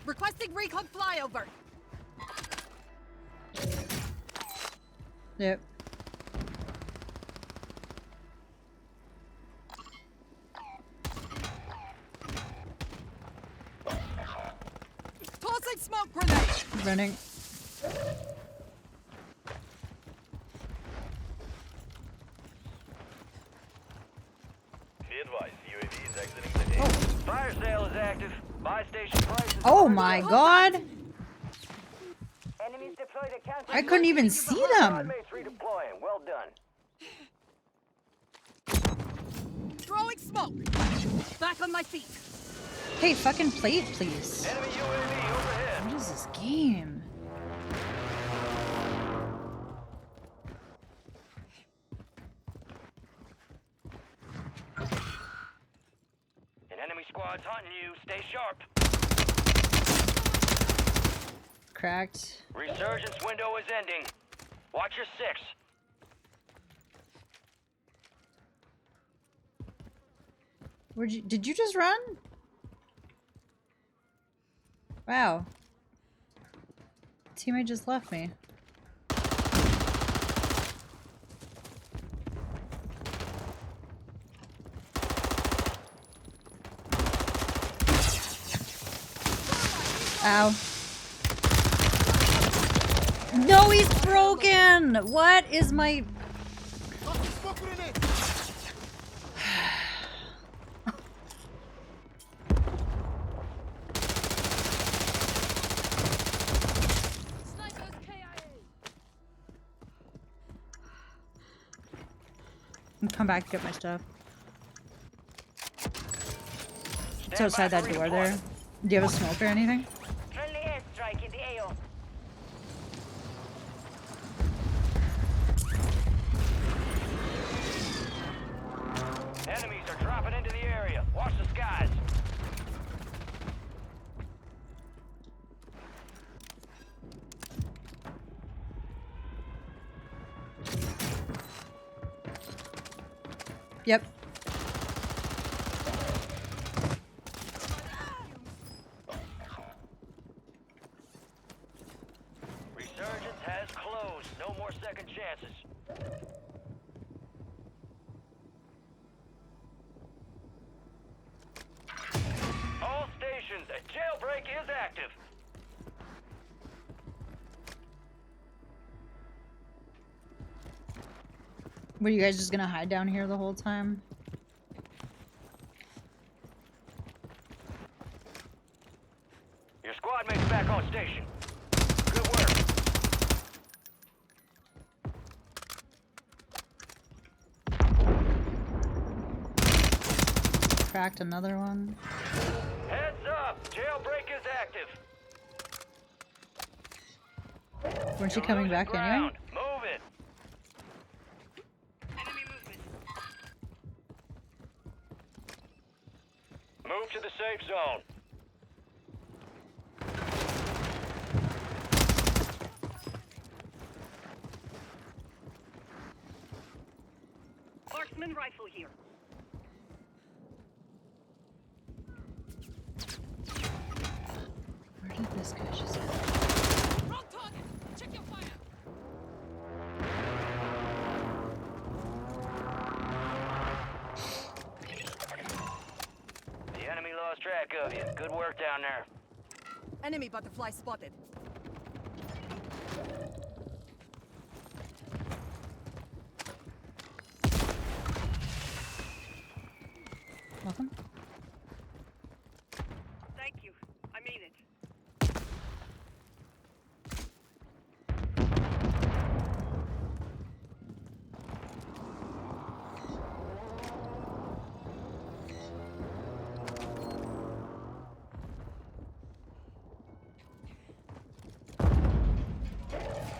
Requesting recon flyover. Yep. Tossing smoke grenade. Running. Be advised, UAV is exiting the day. Fire sale is active. Buy station prices. Oh my god! Enemies deployed at counter. I couldn't even see them! Mates redeploying. Well done. Throwing smoke. Back on my feet. Hey, fucking play it, please. Enemy UAV overhead. What is this game? An enemy squad's hunting you. Stay sharp. Cracked. Resurgence window is ending. Watch your six. Did you just run? Wow. Teammate just left me. Ow. No, he's broken! What is my... Come back, get my stuff. It's outside that door there. Do you have a smoke or anything? Friendly airstrike in the AO. Enemies are dropping into the area. Watch the skies. Yep. Resurgence has closed. No more second chances. All stations, a jailbreak is active. Were you guys just gonna hide down here the whole time? Your squad mate's back on station. Good work. Cracked another one. Heads up! Jailbreak is active. Weren't you coming back anyway? Move it. Move to the safe zone. Marksman rifle here. Where did this guy just go? Wrong target. Check your fire. The enemy lost track of you. Good work down there. Enemy butterfly spotted. Welcome. Thank you. I mean it.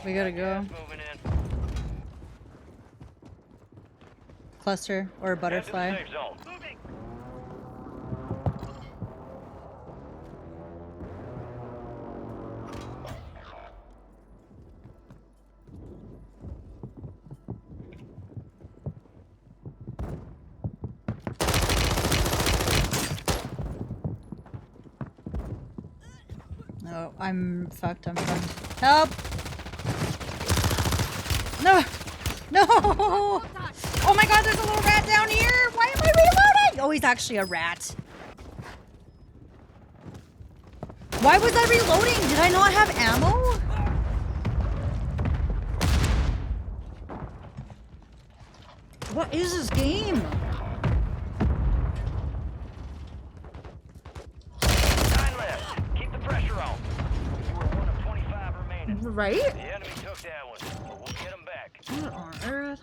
We gotta go. Moving in. Cluster or Head to the butterfly. safe zone. Moving. No, I'm fucked. I'm fucked. Help! No! No! Oh my god, there's a little rat down here! Why am I reloading? Oh, he's actually a rat. Why was I reloading? Did I not have ammo? What is this game? Keep the pressure on. You were one of 25 remaining. Right? The enemy took that one, but we'll get them back. What on earth?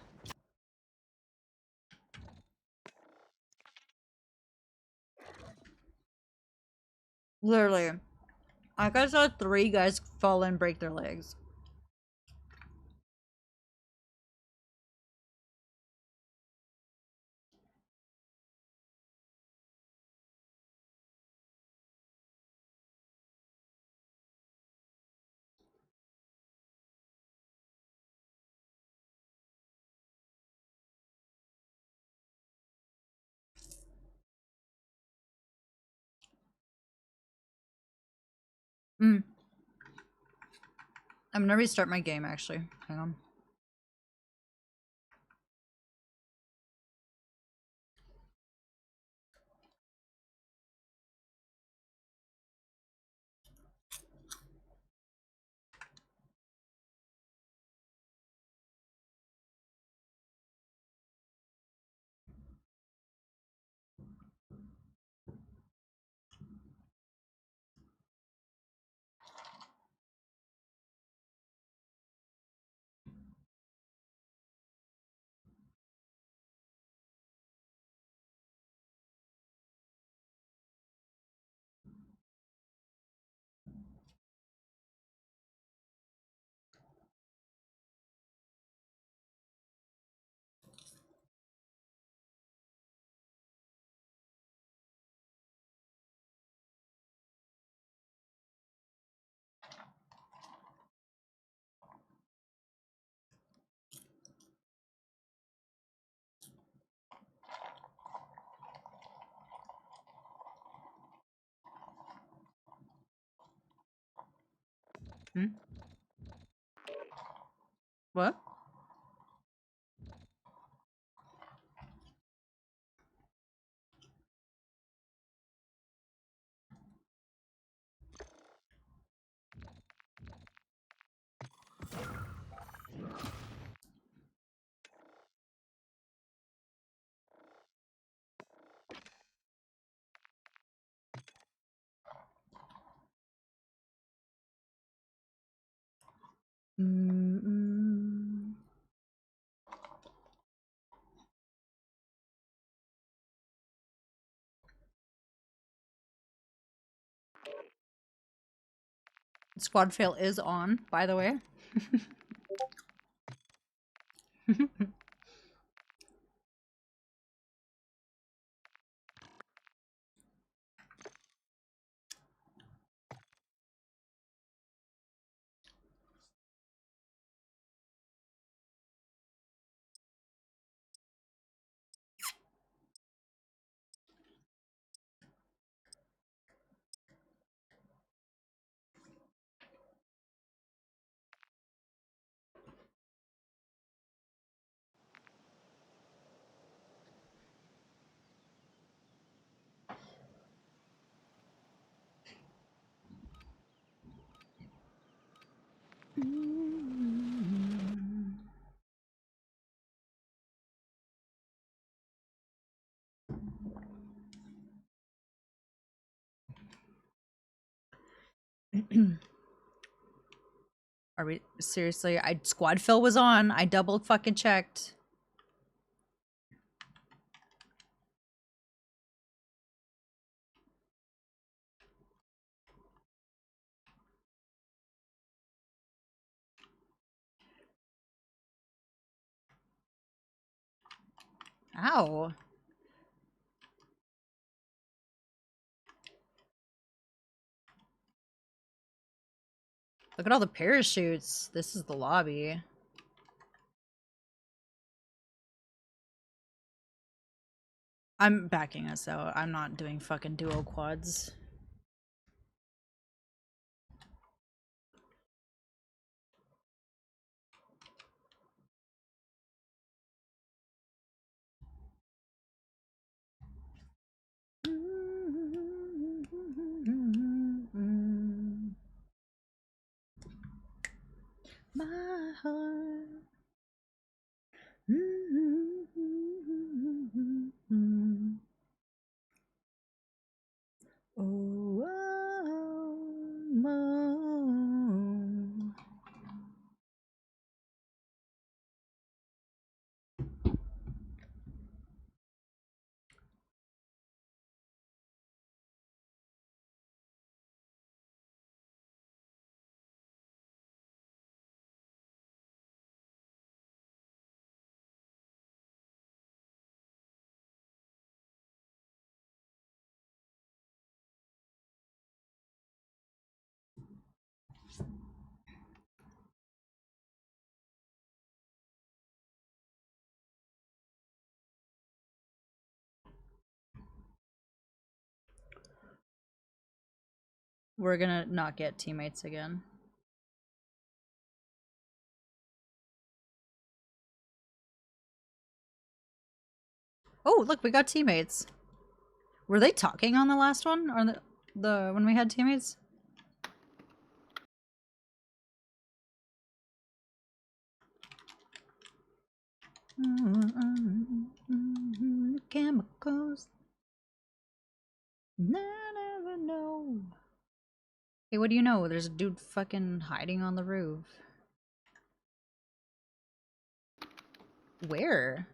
Literally. Like I saw 3 guys fall and break their legs. I'm gonna restart my game actually. Hang on. What? Squad fail is on, by the way. Are we seriously? Squad fill was on. I double fucking checked. Ow. Look at all the parachutes. This is the lobby. I'm backing us out. I'm not doing fucking duo quads. My heart. Oh, oh, we're gonna not get teammates again. Oh, look, we got teammates. Were they talking on the last one? Or the when we had teammates? Chemicals. Never know. Hey, what do you know? There's a dude fucking hiding on the roof. Where?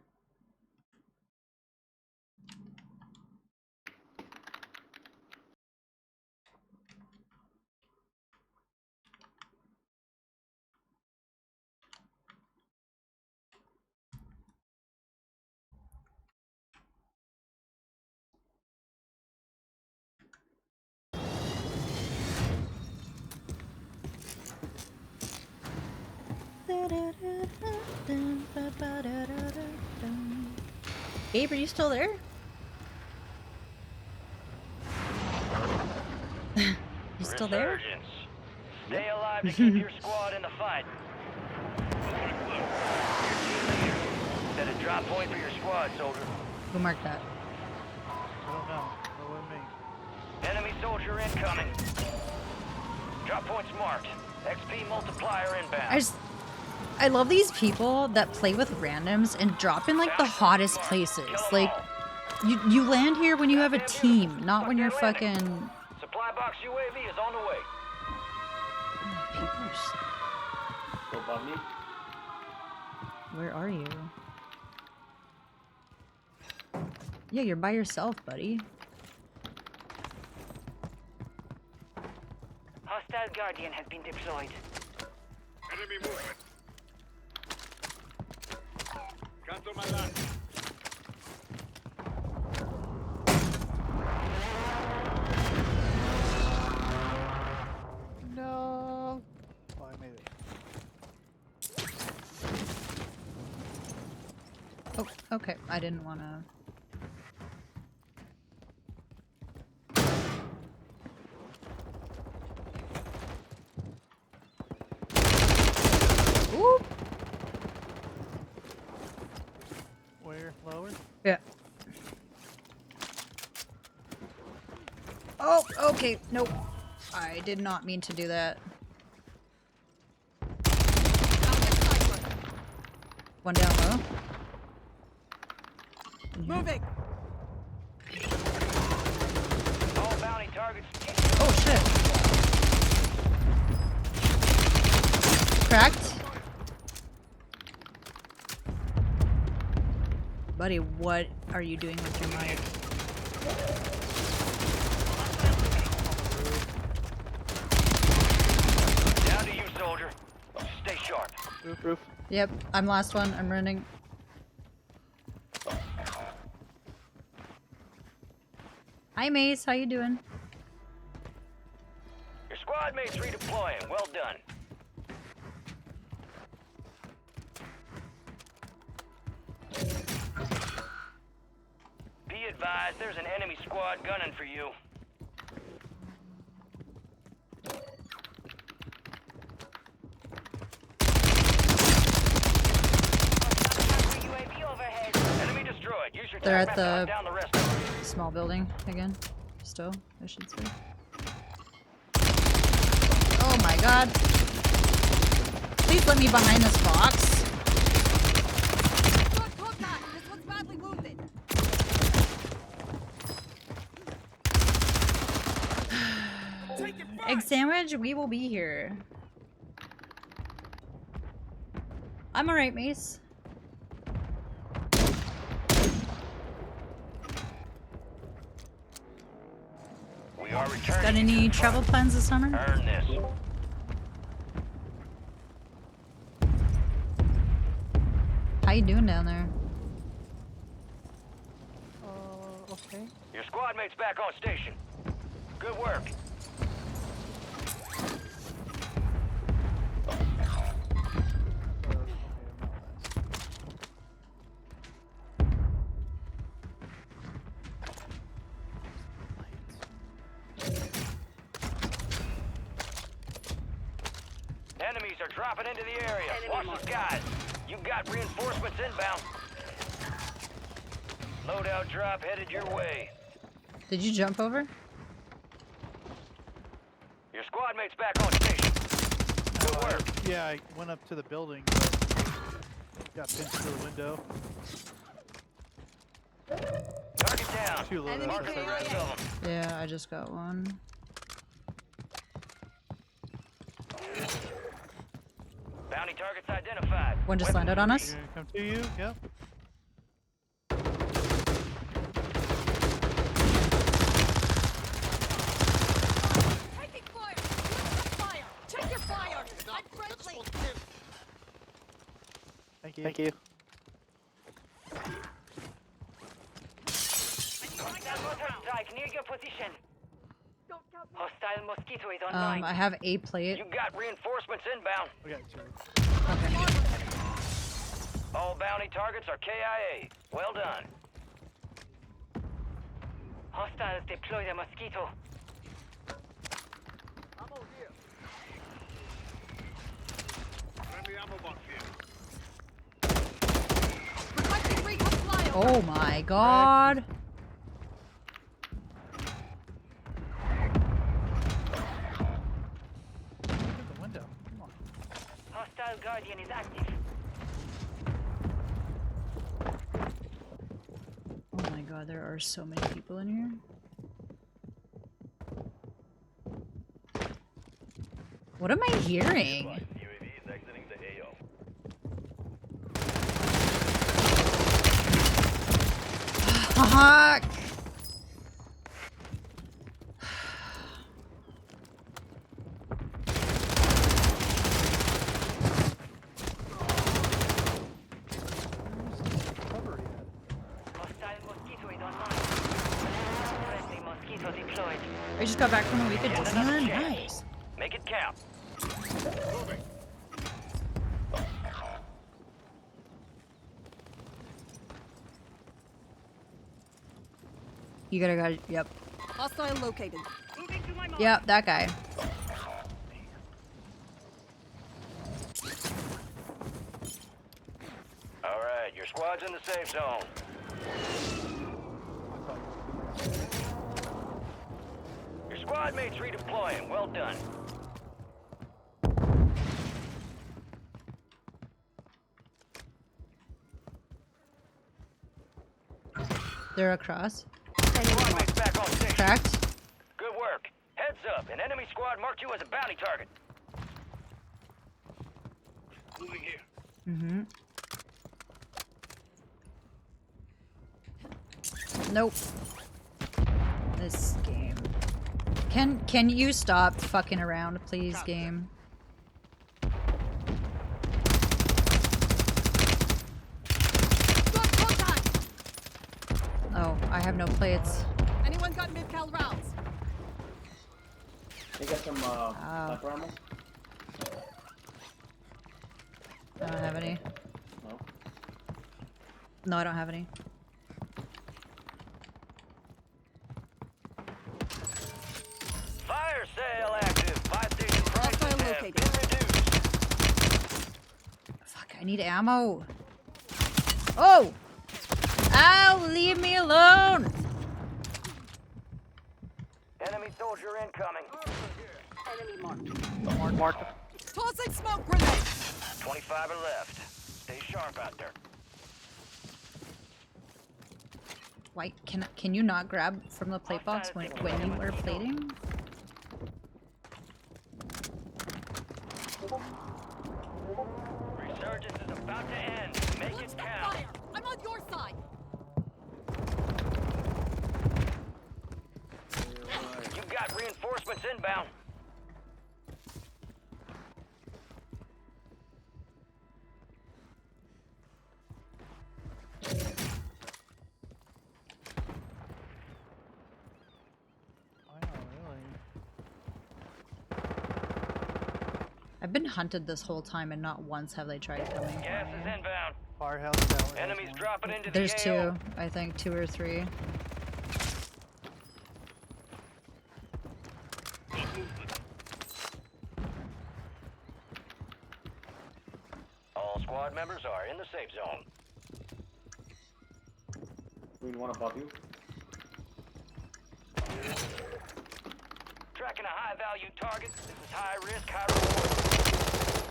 Gabe, are you still there? You still there? Resurgence. Stay alive to keep your squad in the fight. Set a drop point for your squad, soldier. Who marked that? I don't know. That wasn't me. Enemy soldier incoming. Drop points marked. XP multiplier inbound. I love these people that play with randoms and drop in like the hottest places. Like, you land here when you have a team, not when you're fucking. Supply box UAV is on the way. Go by me. Where are you? Yeah, you're by yourself, buddy. Hostile Guardian has been deployed. Enemy movement. Cancel my land. No. Oh, I made it. Oh, okay. I didn't want to. Ooh. Where? Lower? Yeah. Oh, okay. Nope. I did not mean to do that. One down low. Moving. All bounty targets. Oh shit. Cracked. Buddy, what are you doing with your mic? Down to you, soldier. Stay sharp. Roof, roof. Yep, I'm last one. I'm running. Hi Mace, how you doing? Your squad mates redeploying. Well done. Be advised, there's an enemy squad gunning for you. UAV overhead. Enemy destroyed. Use your They're at tac map to hunt the down the rest of them. small building again. Still, I should say. Oh my god. Please let me behind this box. Got contact! This one's badly wounded! Egg sandwich, we will be here. I'm alright, Mace. We are returning. Got any travel plans this summer? Earn this. How you doing down there? Okay. Your squad mate's back on station. Good work. Enemies are dropping into the area. Watch the skies. You've got reinforcements inbound. Loadout drop headed your way. Did you jump over? Your squad mate's back on station. Good work. Yeah, I went up to the building, but got pinched through the window. Target down. Two loadouts Mark the outside rest the of them. Yeah, I just got one. Bounty targets identified. One just landed on us. Gonna come to you, yep. Taking fire! Fire! Check your fire! I'm friendly! Thank you. Thank you. Can you get position? Hostile mosquito is online. I have a plate. You got reinforcements inbound. We got two. All bounty targets are KIA. Well done. Hostiles deploy the mosquito. Ammo here. Friendly ammo box here. Requesting recon flyover! Oh my god. Look at the window. Come on. Hostile guardian is active. Oh my god, there are so many people in here. What am I hearing? UAV is exiting the AO. Fuck! Hostile mosquito is online. Friendly mosquito deployed. I just got back from a week at Disneyland. Nice. Make it count. You gotta go. Yep. Hostile located. Yep, that guy. All right, your squad's in the safe zone. Your squad mates redeploying. Well done. They're across. Squad mates back on station. Cracked. Good work. Heads up, an enemy squad marked you as a bounty target. Moving here. Mm-hmm. Nope. This game. Can you stop fucking around, please, game? Oh, I have no plates. Anyone got mid-cal rounds? They got some sniper ammo? I don't have any. No. No, I don't have any. Fire sale active. Buy station prices have been reduced. Fuck, I need ammo. Oh! Ow, leave me alone! Enemy soldier incoming. Enemy marked. Mark. Tossing smoke grenade. 25 are left. Stay sharp out there. Why can you not grab from the plate box when you are plating? Resurgence is about to end. Make Watch it the count. fire. I'm on your side. You've got reinforcements inbound. I've been hunted this whole time and not once have they tried coming. Gas is inbound. Firehouse tower. Enemies dropping into There's the AO. 2, I think 2 or 3. All squad members are in the safe zone. Green one above you. Tracking a high-value target. This is high risk, high reward.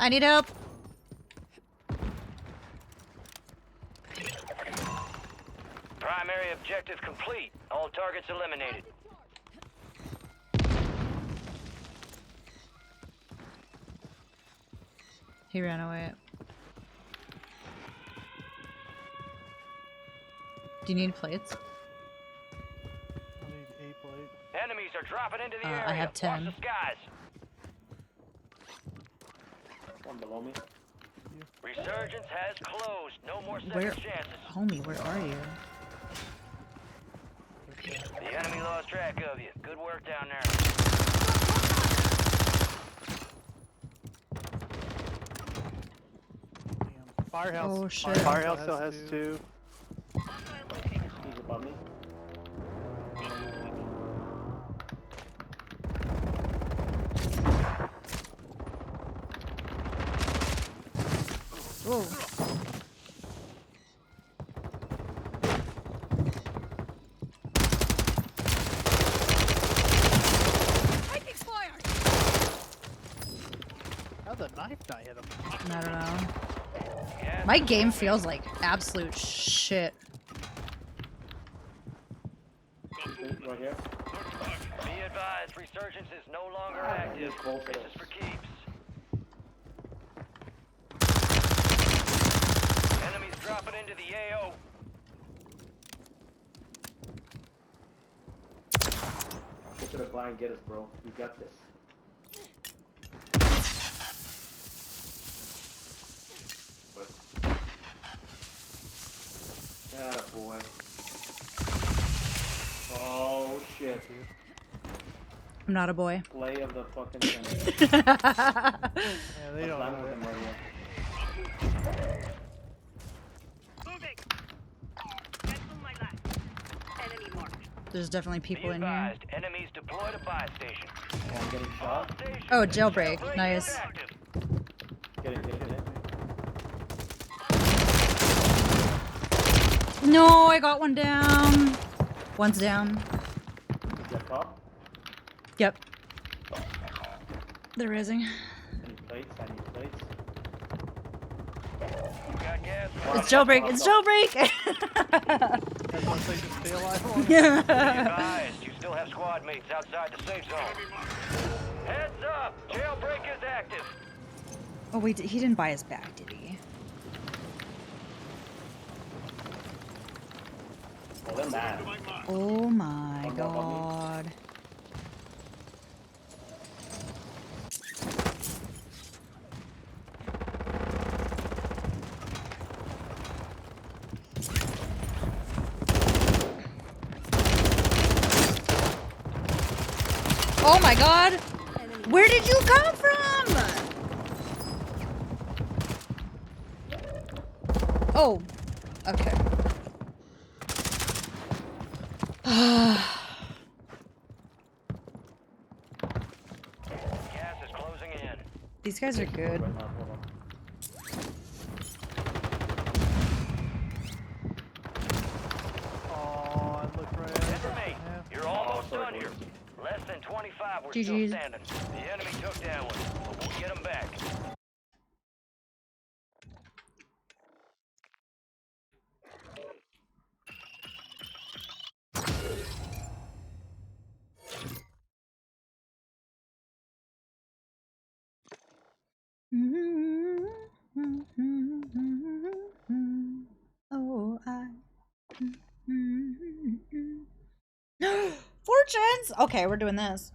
I need help. Primary objective complete. All targets eliminated. He ran away. Do you need plates? I need a plate. Enemies are dropping into the area. I have Watch 10. the skies. One below me. Resurgence has closed. No more second Where, chances. homie, where are you? The enemy lost track of you. Good work down there. Firehouse. Oh, shit. Firehouse still has 2. He's above me. Whoa. Taking fire. How'd the knife not hit him? I don't know. My game feels like absolute shit. Right here. Be advised, resurgence is no longer active. This is for keeps. Enemies dropping into the AO. Get to the blind, get us, bro. We got this. Atta boy. Oh shit. I'm not a boy. Play of the fucking thing. Yeah, they don't know with him that. right here. Enemy marked. There's definitely people in here. Enemies deployed a buy station. Oh, I'm getting shot. Oh, jailbreak. Nice. Get it, get it, get it. No, I got one down. One's down. Get top. Yep. They're raising. I need plates, I need plates. Got gas. It's jailbreak. It's jailbreak. Unless they just stay alive. Be advised, you still have squad mates outside the safe zone. Heads up! Jailbreak is active. Oh wait, he didn't buy us back, did he? Oh, they're mad. Oh my god. Oh my god! Where did you come from? Oh, okay. Gas is closing in. These guys are good. Oh, I looked right at it. Yeah. You're almost done here. Less than 25 were GG's. still standing. The enemy took down one, but we'll get them back. Oh, Fortunes! Okay, we're doing this.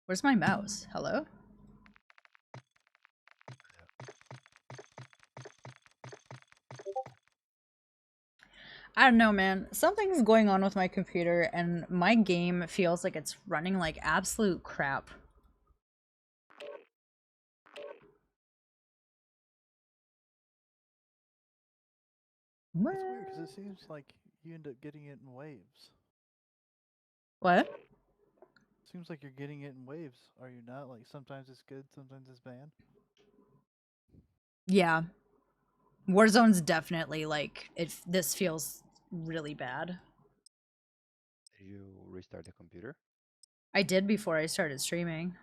Where's my mouse? Hello? I don't know, man. Something's going on with my computer, and my game feels like it's running like absolute crap. What? It's weird because it seems like you end up getting it in waves. What? Seems like you're getting it in waves, are you not? Like sometimes it's good, sometimes it's bad. Yeah. Warzone's definitely like this feels really bad. Did you restart the computer? I did before I started streaming.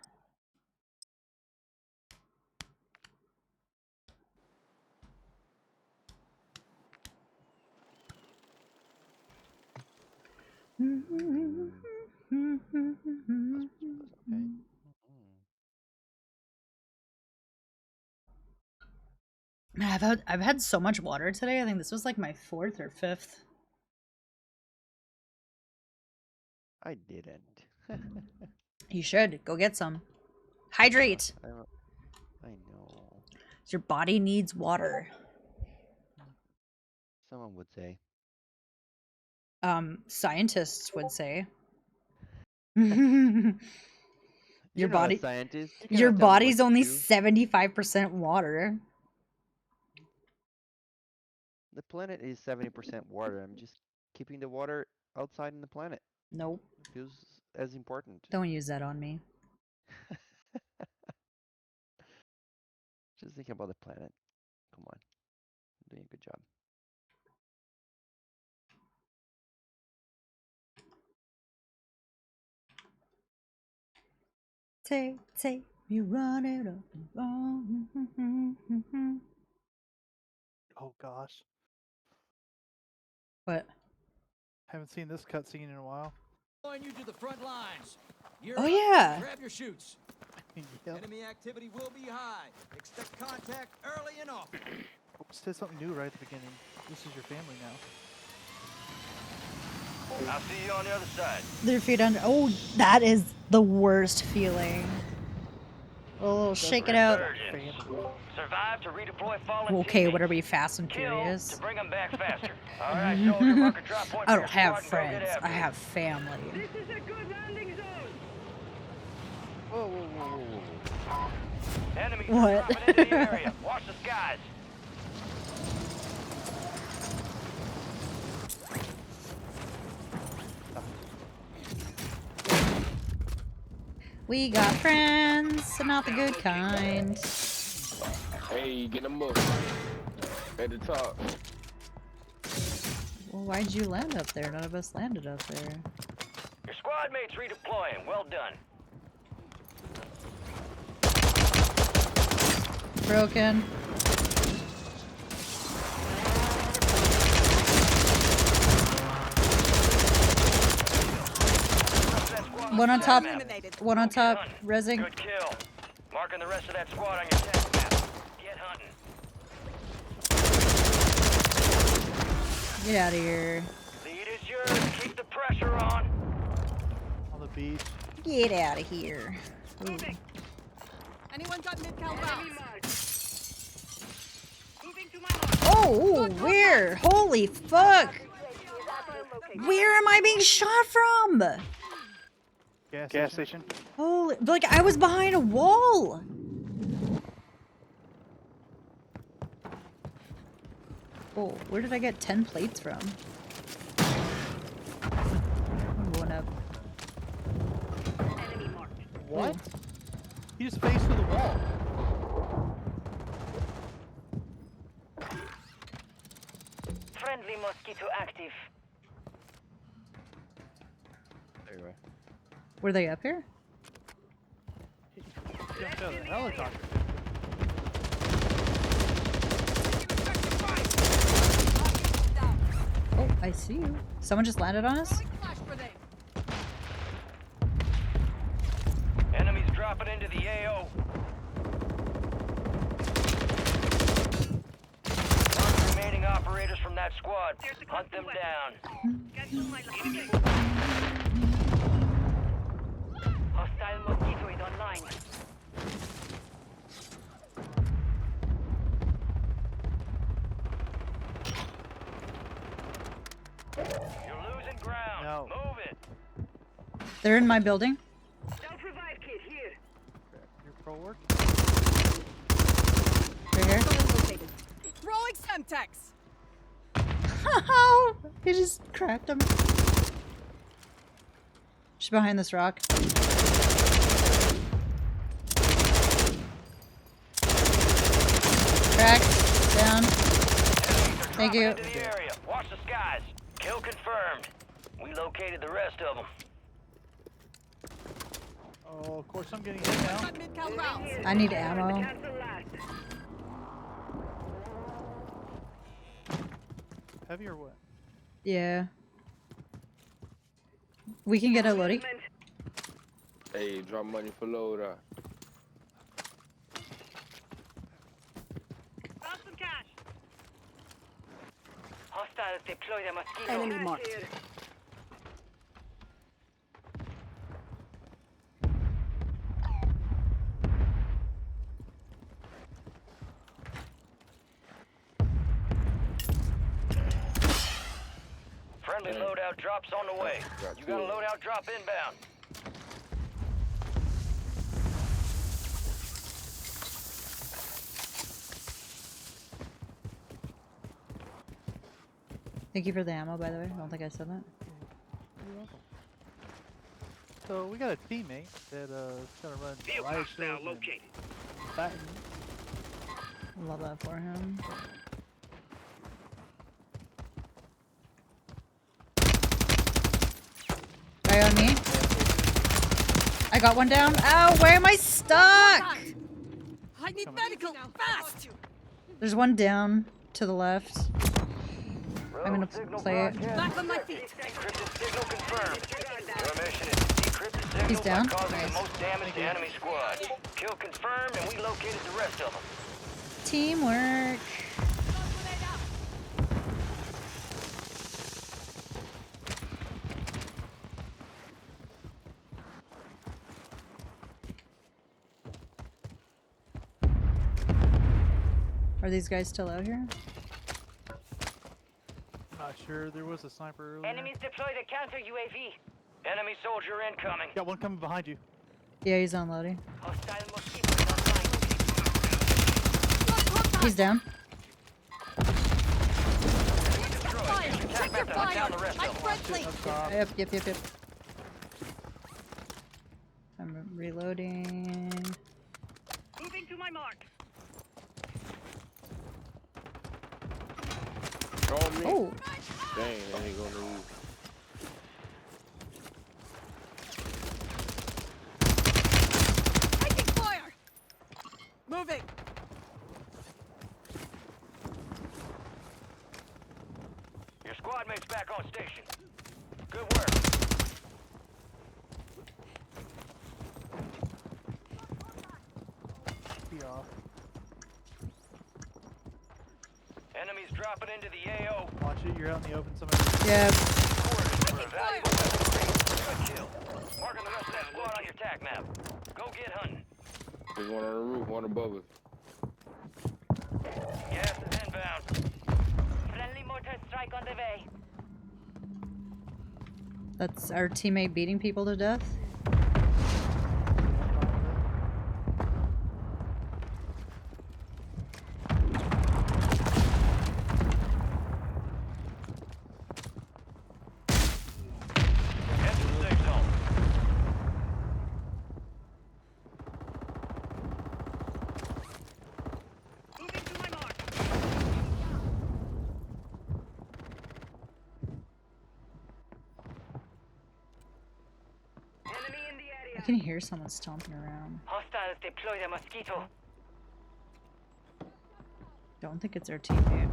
Man, I've had so much water today. I think this was like my 4th or 5th. I didn't. You should go get some. Hydrate. I know. Your body needs water. Someone would say. Scientists would say. You're Your not a body. scientist. You Your cannot tell me body's what to only do. 75% water. The planet is 70% water. I'm just keeping the water outside in the planet. Nope. It feels as important. Don't use that on me. Just think about the planet. Come on. You're doing a good job. Take me, run it up and on. Oh gosh. What? Haven't seen this cutscene in a while. Join you to the front lines. You're Oh, up. yeah. Grab your shoots. Yep. Enemy activity will be high. Expect contact early and often. Oh, it said something new right at the beginning. This is your family now. I'll see you on the other side. Their feet under. Oh, that is the worst feeling. Oh, shake it out. Survive to redeploy fallen Okay, teammates. what are we, Fast and Kill Furious? to bring them back faster. All right, soldier, mark a drop point I for don't your have squad and go get friends. after I it. have family. This is a good landing zone. Whoa, whoa, whoa, whoa. Enemies What? are dropping into the area. Watch the skies. We got friends, and not the good kind. Hey, get them up. At the top. Well, why'd you land up there? None of us landed up there. Your squad mates redeploying. Well done. Broken. One on top. One on top. Rezzing. Good kill. Marking the rest of that squad on your task map. Get hunting. Get out of here. Lead is yours. Good. Keep the pressure on. On the beach. Get out of here. Ooh. Anyone got mid-cal rounds? Oh, ooh, where? Holy fuck! Where am I being shot from? Gas station. Holy, like I was behind a wall. Oh, where did I get 10 plates from? I'm going up. What? He just faced through the wall. Friendly mosquito active. There you go. Were they up here? Jumped out of the helicopter. Oh, I see you. Someone just landed on us? Enemies dropping into the AO. Mark remaining operators from that squad. Hunt them down. Hostile mosquito is online. You're losing ground. No. Move it. They're in my building. Self-revive kit here. Your pro work? Right here. Throwing Semtex. Oh, he just cracked him. She's behind this rock. Cracked. Down. Thank you. Into the area. Watch the skies. Kill confirmed. We located the rest of them. Oh, of course I'm getting hit now. Got mid-cal rounds. I need ammo. Heavy or what? Yeah. We can get a loading. Hey, drop money for load up. Hostiles deploy the mosquito. Enemy marked. Friendly loadout drops on the way. You got a loadout drop inbound. Thank you for the ammo, by the way. I don't think I said that. You're welcome. So we got a teammate that kind of runs riot shows and Baton. Love that for him. Guy on me. I got one down. Ow, where am I stuck? I need medical. Fast. There's one down to the left. I'm gonna play it. Back on my feet. Encrypted signal confirmed. Your mission is to decrypt the signal He's down. by causing Nice. the most damage to enemy squad. Kill confirmed, and we located the rest of them. Teamwork. Are these guys still out here? Not sure. There was a sniper earlier. Enemies deploy the counter UAV. Enemy soldier incoming. Got one coming behind you. Yeah, he's unloading. Hostile mosquito online. He's down. Fire. Check your fire. I'm friendly. Yep. I'm reloading. Moving to my mark. On me. Oh. Dang, that ain't gonna move. Taking fire. Moving. Your squad mate's back on station. Good work. Be off. Enemies dropping into the AO. Watch it. You're out in the open somewhere. Yeah. Coordinates For a valuable weapon. Good kill. Marking the rest of that squad on your tac map. Go get hunting. There's one on the roof, one above us. Gas is inbound. Friendly mortar strike on the way. That's our teammate beating people to death? Head to the safe zone. Moving to my mark. Enemy in the I area. can hear someone stomping around. Hostiles deploy the mosquito. Don't think it's our teammate.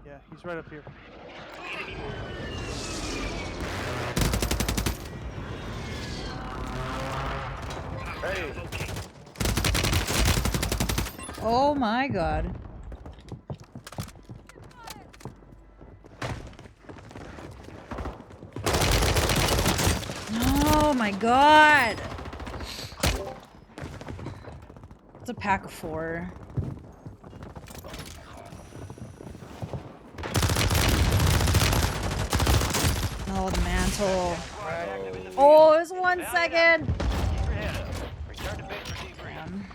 Yeah, he's right up here. Hey! Oh my god. Oh my god! It's a pack of 4. Oh, the mantle. Oh, it was 1 second! Return to base for debrief. Damn.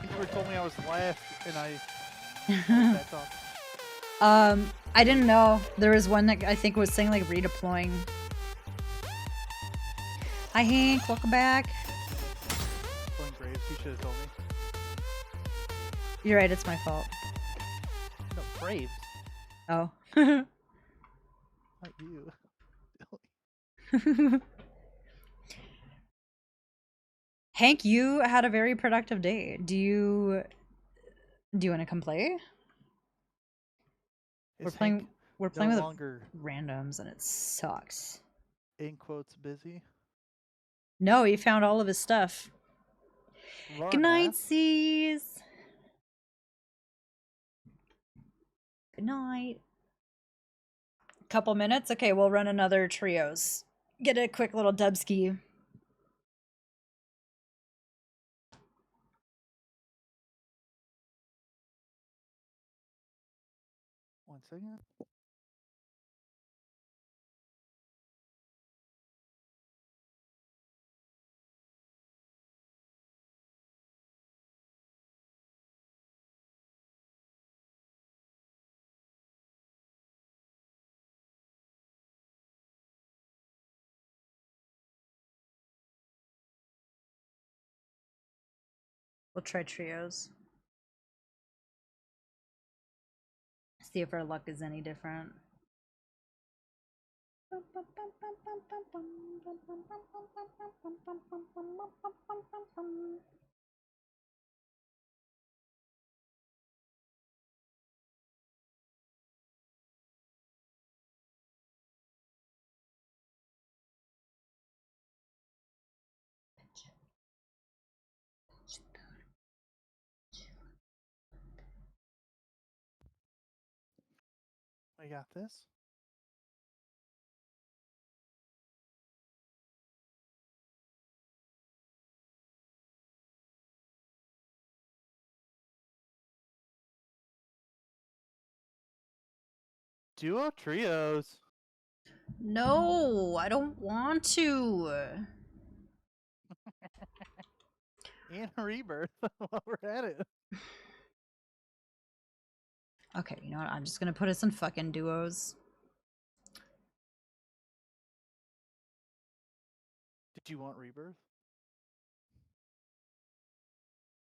People told me I was last, and I backed off. I didn't know. There was one that I think was saying like redeploying. Hi Hank, welcome back. Playing Graves, you should have told me. You're right, it's my fault. No, Graves, Oh. not you. Hank, you had a very productive day. Do you want to come play? Is We're Hank playing no with longer randoms and it sucks. in quotes busy? No, he found all of his stuff. Run, Good night, huh? C's. Good night. Couple minutes? Okay, we'll run another trios. Get a quick little dubski. One second. We'll try trios. See if our luck is any different. I got this. Duo trios. No, I don't want to. And rebirth while we're at it. Okay, you know what? I'm just gonna put us in fucking duos. Did you want rebirth?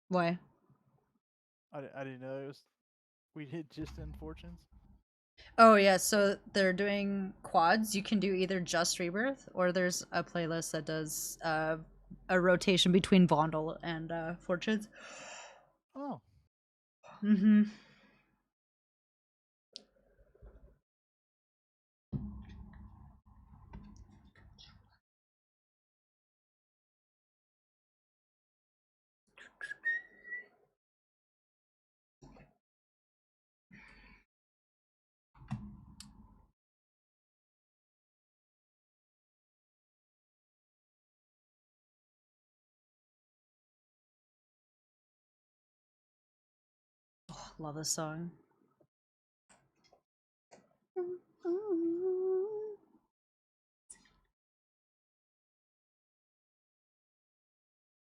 Why? I didn't know it was. We did just in fortunes. Oh yeah, so they're doing quads. You can do either just rebirth, or there's a playlist that does a rotation between Vondel and fortunes. Oh. Mm-hmm. love this song.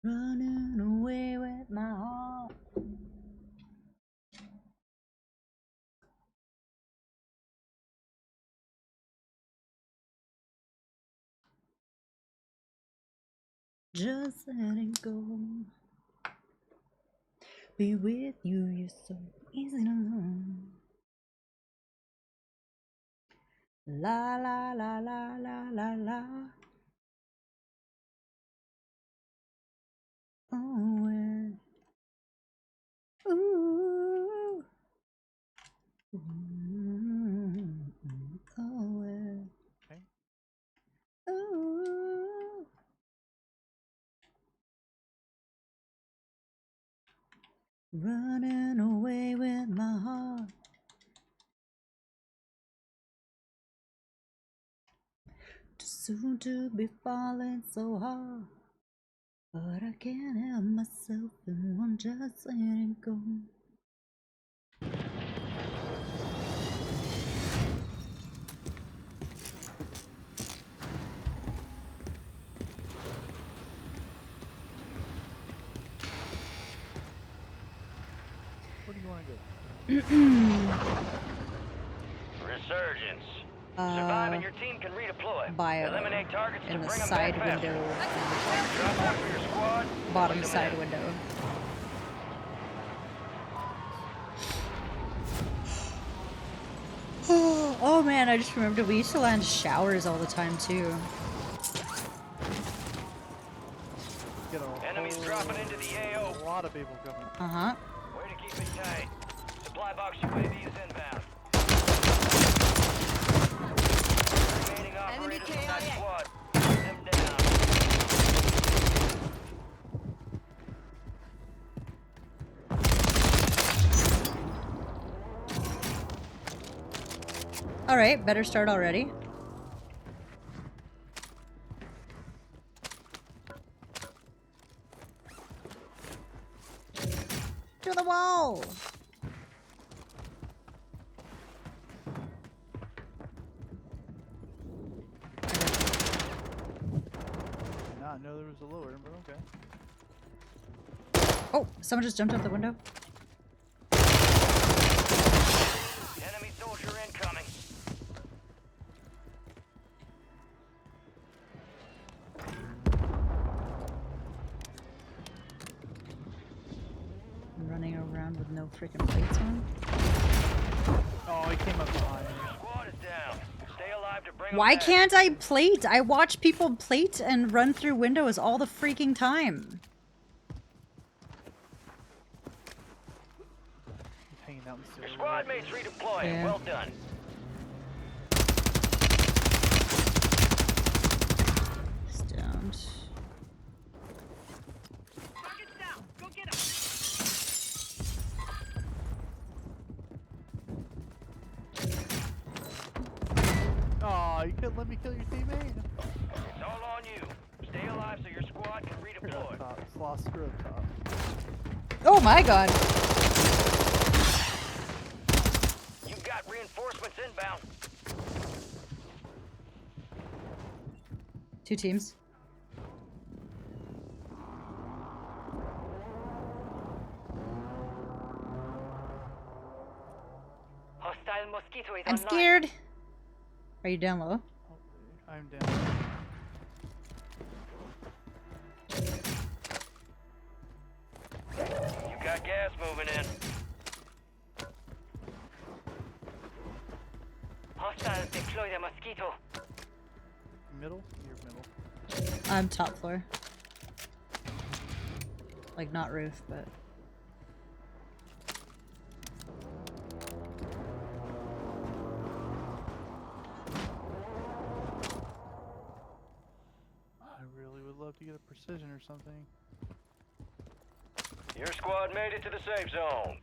Running away with my heart. Just letting go. Be with you, you're so easy to love. La la la la la la la. Oh, well. Ooh. Oh, well. Okay. Ooh. Running away with my heart. Too soon to be falling so hard. But I can't help myself and I'm just letting go. Where do you want to go? Resurgence. Survive and your team can redeploy. Eliminate targets in to the bring them side back window. Drop one for your squad. Bottom lead 'em side in. window. Oh man, I just remembered we used to land showers all the time too. Get a Enemies dropping into the AO. A lot of people coming. Uh-huh. Way to keep it tight. Supply box UAV is inbound. Remaining operators from that squad. Them down. Alright, better start already. To the wall! Did not know there was a lower, but okay. Oh, someone just jumped out the window. Enemy soldier incoming. I'm running around with no freaking plates on. Oh, he came up behind me. Squad is down. Stay alive to bring 'em Why back. can't I plate? I watch people plate and run through windows all the freaking time. He's hanging out in the Your squad mates redeploying. Yeah. Well done. Stoned. Target's down. Go get him. Oh, you couldn't let me kill your teammate. It's all on you. Stay alive so your squad can redeploy. Top. Sloth, screw up top. Oh my god. You've got reinforcements inbound. Two teams. Hostile mosquito is I'm scared. Are you down low? I'm down. You got gas moving in. Hostiles deploy the mosquito. Middle? You're middle. I'm top floor. Like not roof, but I really would love to get a precision or something. Your squad made it to the safe zone.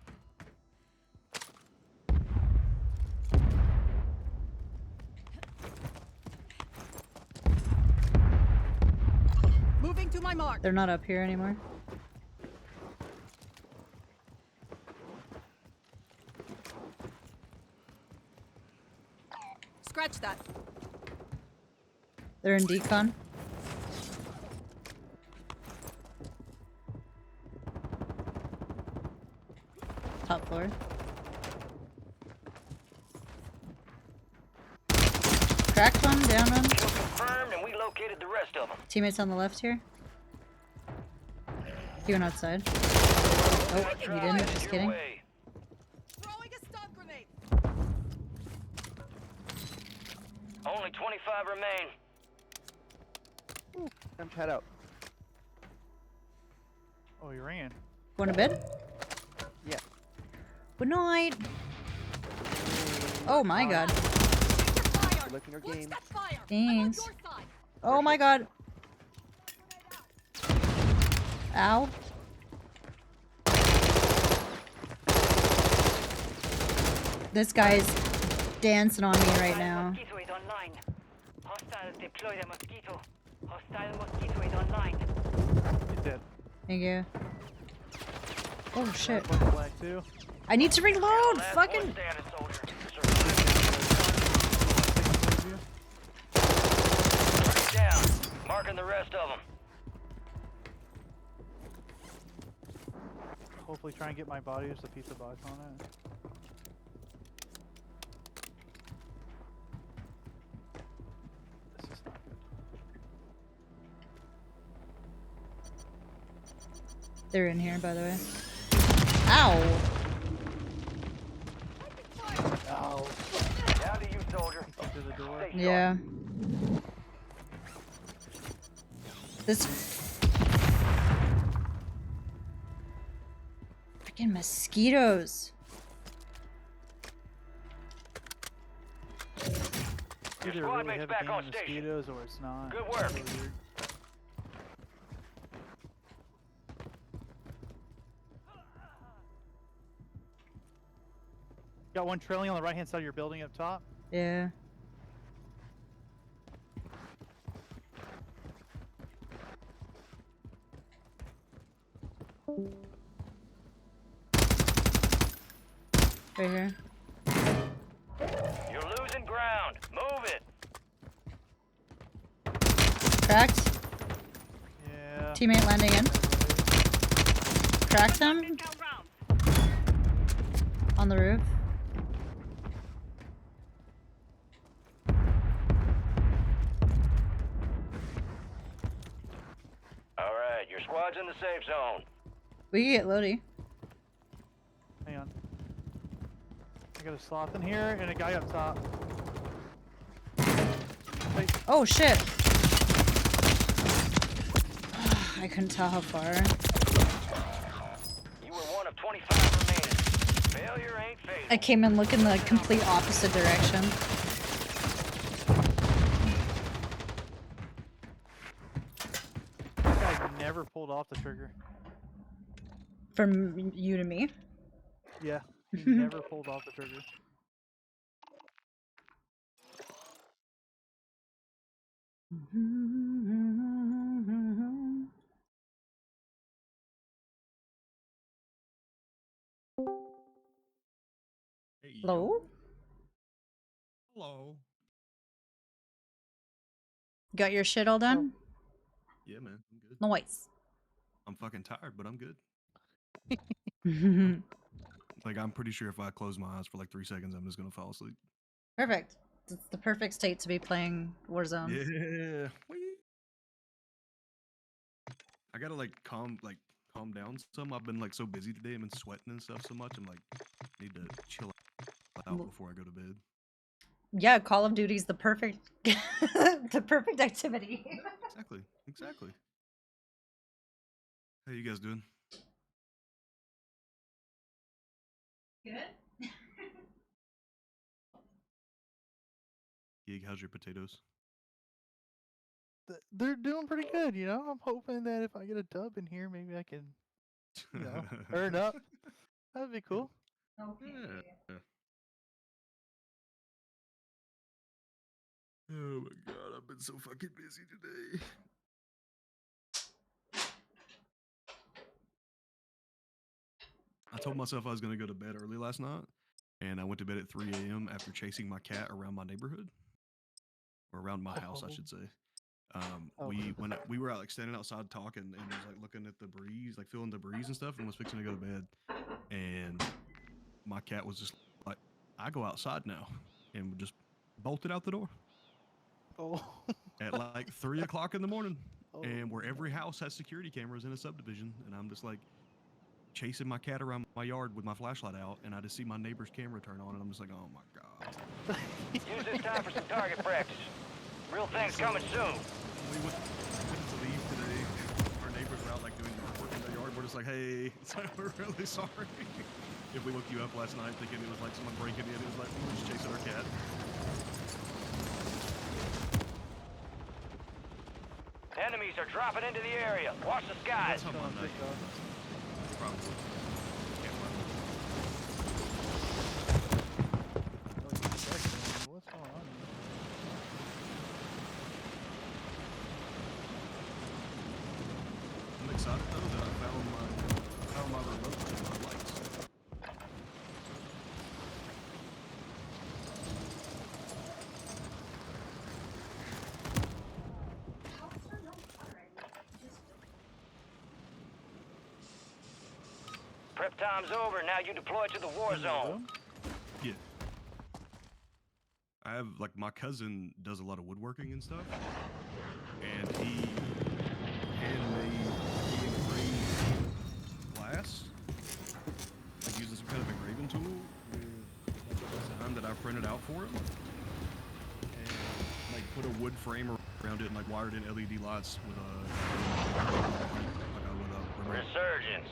Moving to my mark. they're not up here anymore. Scratch that. They're in decon. Top floor. Cracked one, down one. Confirmed, and we located the rest of them. Teammates on the left here. He went outside. Oh, he didn't. Just kidding. Throwing a stun grenade. Only 25 remain. Ooh, I'm tied out. Oh, you ran. Going to bed? Yeah. Good night. Oh my god. Good luck in your game. Thanks. Oh my god. Ow. This guy's dancing on me right now. Mosquito is online. Hostiles deploy the mosquito. Hostile mosquito is online. He's dead. Thank you. Oh shit. Black too. I need to reload! Fucking. Down. Marking the rest of them. Hopefully try and get my body as a pizza box on it. This is not good. They're in here, by the way. Ow! Ow. Down to you, soldier. Into the door. Yeah. This freaking mosquitoes. Either squad really mates heavy back game on of mosquitoes or it's not. Good work. It's really weird. Got one trailing on the right hand side of your building up top. Yeah. Right here. You're losing ground. Move it. Cracked. Yeah. Teammate landing in. Cracked him. On the roof. All right, your squad's in the safe zone. We can get Lodi. Hang on. I got a sloth in here and a guy up top. Hey. Oh shit! I couldn't tell how far. You were one of 25 remaining. Failure ain't fatal. I came in looking the complete opposite direction. This guy never pulled off the trigger. From you to me? Yeah, he never pulled off the trigger. Hello? Hello. Got your shit all done? Yeah, man, I'm good. Nice. I'm fucking tired, but I'm good. Like, I'm pretty sure if I close my eyes for like 3 seconds, I'm just gonna fall asleep. Perfect. It's the perfect state to be playing Warzone. Yeah. I gotta like calm down some. I've been like so busy today. I've been sweating and stuff so much. I'm like, need to chill out before I go to bed. Yeah, Call of Duty's the perfect the perfect activity. Exactly. How you guys doing? Good. Gig, how's your potatoes? They're doing pretty good, you know? I'm hoping that if I get a dub in here, maybe I can, you know, earn up. That'd be cool. Okay. Yeah. Oh my god, I've been so fucking busy today. I told myself I was gonna go to bed early last night, and I went to bed at 3 a.m. after chasing my cat around my neighborhood. or around my house, I should say. Oh. We were out like standing outside talking and was like looking at the breeze, like feeling the breeze and stuff, and was fixing to go to bed. And my cat was just like, I go outside now, and just bolted out the door. Oh. At like 3 o'clock in the morning, and where every house has security cameras in a subdivision, and I'm just like chasing my cat around my yard with my flashlight out, and I just see my neighbor's camera turn on, and I'm just like, oh my god. Use this time for some target practice. Real things coming soon. We went to leave today. Our neighbors were out like doing work in their yard. We're just like, hey, we're really sorry if we woke you up last night thinking it was like someone breaking in. It was like we were just chasing our cat. Enemies are dropping into the area. Watch the skies. That's on Monday. Probably. Can't find them. What's going on here? I'm excited though that I found my remote and my lights. Prep time's over. Now you deploy to the war zone. Yeah. I have like my cousin does a lot of woodworking and stuff, and he handmade engraved glass, like using some kind of engraving tool with a design that I printed out for him, and like put a wood frame around it and like wired in LED lights with a remote. Resurgence.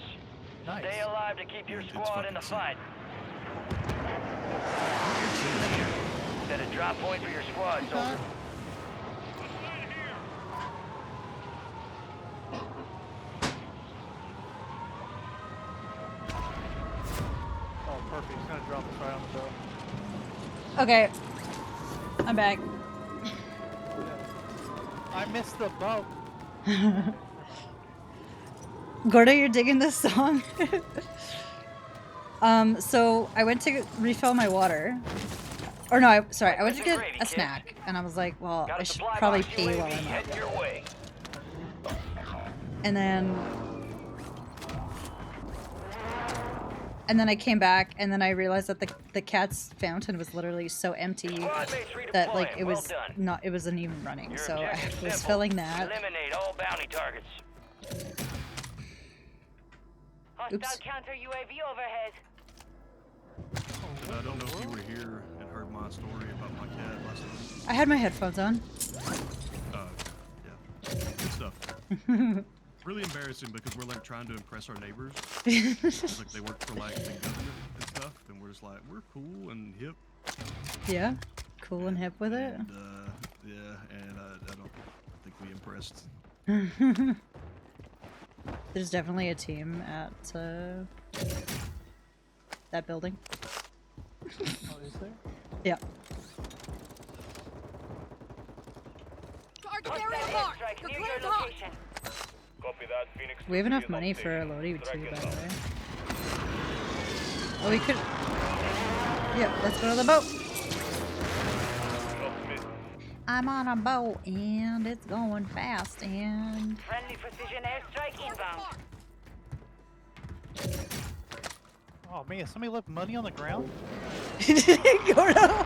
Nice. Stay alive to keep your squad in the fight. Set a drop point for your squad, soldier. Oh, perfect. He's gonna drop us right on the boat. Okay. I'm back. I missed the boat. Gordo, you're digging this song? So I went to refill my water. Or no, I went to get a snack, and I was like, well, I should probably pee while I'm out there. And then I came back, and then I realized that the cat's fountain was literally so empty that like it wasn't even running. So I was filling that. Eliminate all bounty targets. Oops. Hostile counter UAV overhead. I don't know if you were here and heard my story about my cat last night. I had my headphones on. Yeah. Good stuff. Really embarrassing because we're like trying to impress our neighbors. It's like they work for like the government and stuff, and we're just like, we're cool and hip. Yeah, cool and hip with it. Yeah, and I don't think we impressed. There's definitely a team at that building. Oh, is there? Yeah. Target area marked. You're cleared hot. Copy that, Phoenix. We have enough money for a Lodi too, by the way. Oh, we could. Yeah, let's go to the boat. I'm on a boat and it's going fast and. Friendly precision airstrike inbound. Oh man, somebody left money on the ground? Gordo!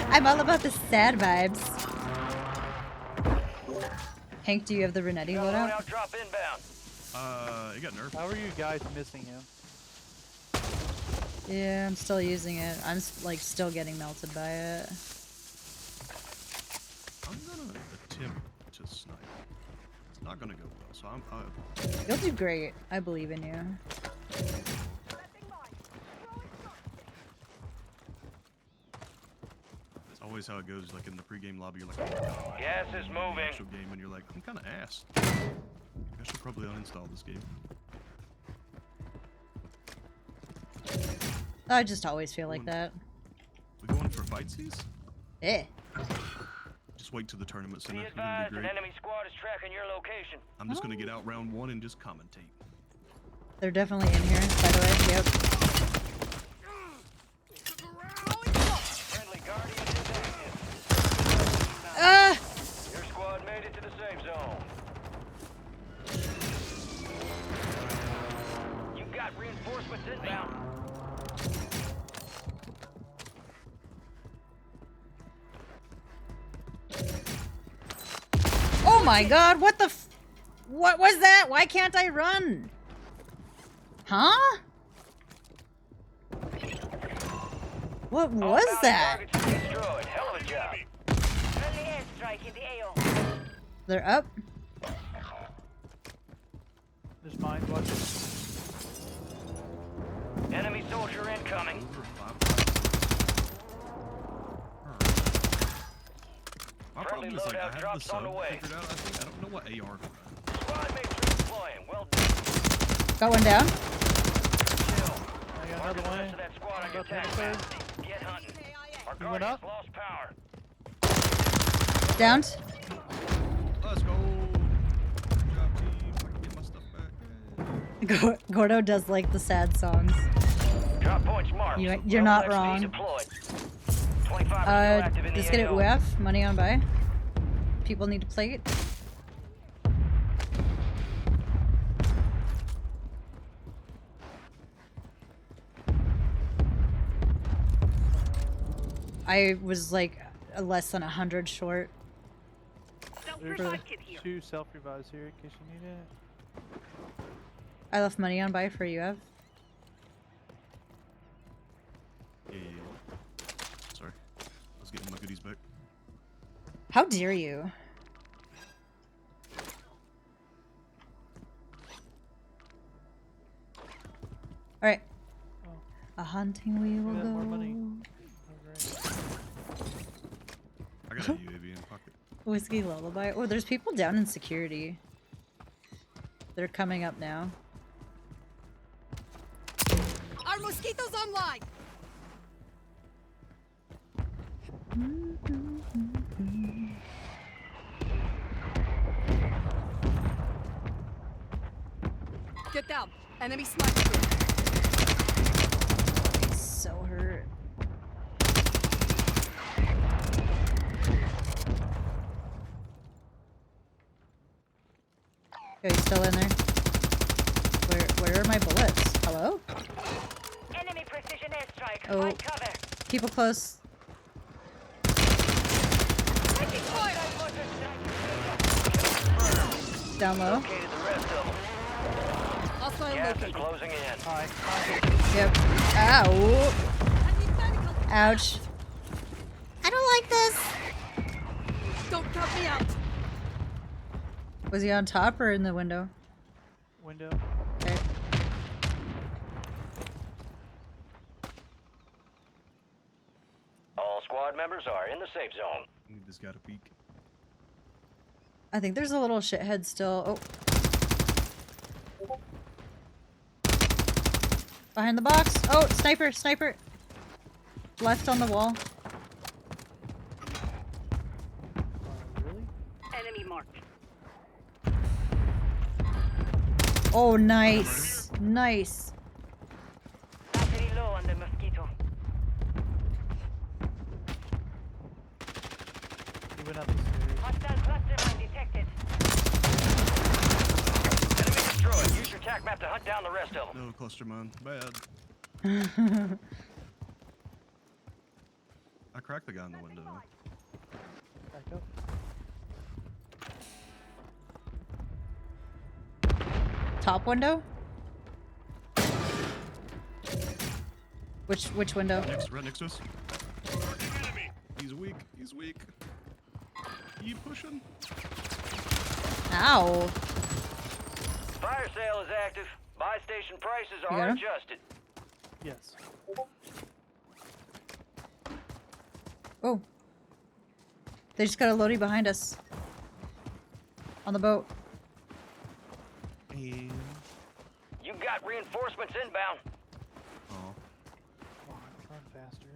I'm all about the sad vibes. Hank, do you have the Renetti loadout? Drop inbound. It got nerfed. How are you guys missing him? Yeah, I'm still using it. I'm like still getting melted by it. I'm gonna attempt to snipe. It's not gonna go well, so You'll do great. I believe in you. It's always how it goes. Like in the pregame lobby, you're like, oh, Gas is moving. actual game, and you're like, I'm kind of ass. I should probably uninstall this game. I just always feel like that. We going for fightsies? Eh. Just wait till the tournament center. Be It's gonna advised, be an great. enemy squad is tracking your location. I'm just gonna get out round one and just commentate. They're definitely in here, by the way. Yep. Friendly Guardian is active. my god, what the f- What was that? Why can't I run? Huh? What was that? Destroyed. Hell of a job. Friendly airstrike in the AO. They're up. There's mine, watch it. Enemy soldier incoming. My Friendly problem is like I loadout have the drops on the sub way. figured out. I think I don't know what AR. Squad mates redeploying. Well done. Got one down. I got another one. That squad on your About to attack phase. map. Get hunting. Our He went guardians up. lost power. Downed. Let's go. Good job, team. I can get my stuff back. Gordo does like the sad songs. Drop points marked. You're not wrong. Deployed. 25 active in the Let's get it AO. UF. Money on buy. People need to plate. I was like less than 100 short. There's 2 self-revives here in case you need it. I left money on buy for UF. Yeah. Sorry. I was getting my goodies back. How dare you? Alright. A hunting we will go. More money. I got a UAV in pocket. Whiskey lullaby. Oh, there's people down in security. They're coming up now. Our mosquitoes online. Get down. Enemy sniper. So hurt. Yo, you still in there? Where are my bullets? Hello? Enemy precision airstrike. Oh. Find cover. People close. Taking fire. Down low. Located the rest of them. Hostile Gas is located. closing in. Yep. Ow. Ouch. I don't like this. Don't count me out. Was he on top or in the window? Window. Okay. All squad members are in the safe zone. Need this guy to peek. I think there's a little shithead still. Oh. Behind the box. Oh, sniper, sniper. Left on the wall. Really? Enemy marked. Oh, nice. Nice. Battery low on the mosquito. He went up the stairs. Hostile cluster mine detected. Enemy destroyed. Use your tac map to hunt down the rest of them. No cluster mine. Bad. I cracked the guy in the window. Back up. Top window? Which window? Right next to us. He's weak. He's weak. Keep pushing. Ow. Fire sale is active. Buy station prices You are got him? adjusted. Yes. Oh. They just got a loadie behind us. On the boat. And You got reinforcements inbound. oh, Come on, run faster.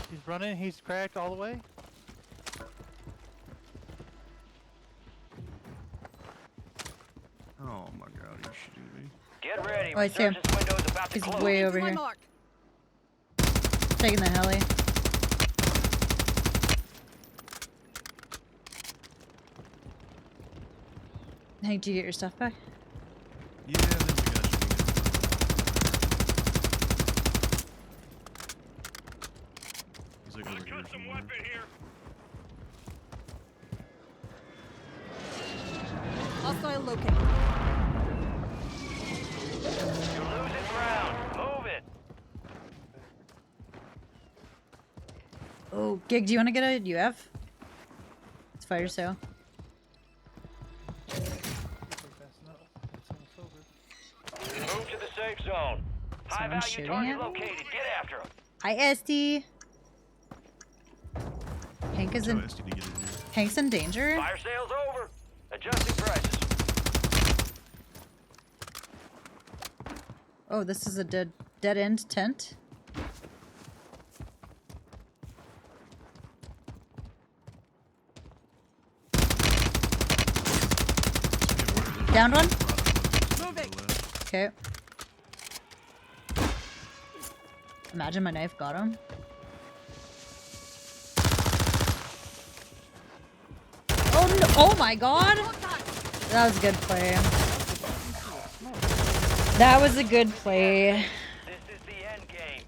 He's running. He's cracked all the way. oh my god, are you shooting me? Get ready. Oh, I see him. Resurgence window is about to He's close. way over To my here. mark. Taking the heli. Hey, did you get your stuff back? Yeah, there's a guy shooting at He's like over here. some weapon here. Hostile located. You're losing ground. Move it. Oh, Gig, do you want to get a UF? It's fire sale. Move to the safe zone. High Someone value shooting target at me? located. Get after him. Hi, SD. Hank is in. Hank's in danger. Fire sale's over. Adjusting prices. Oh, this is a dead end tent. Downed one. Okay. Imagine my knife got him. Oh no! Oh my god! That was a good play. That was a good play. This is the end game.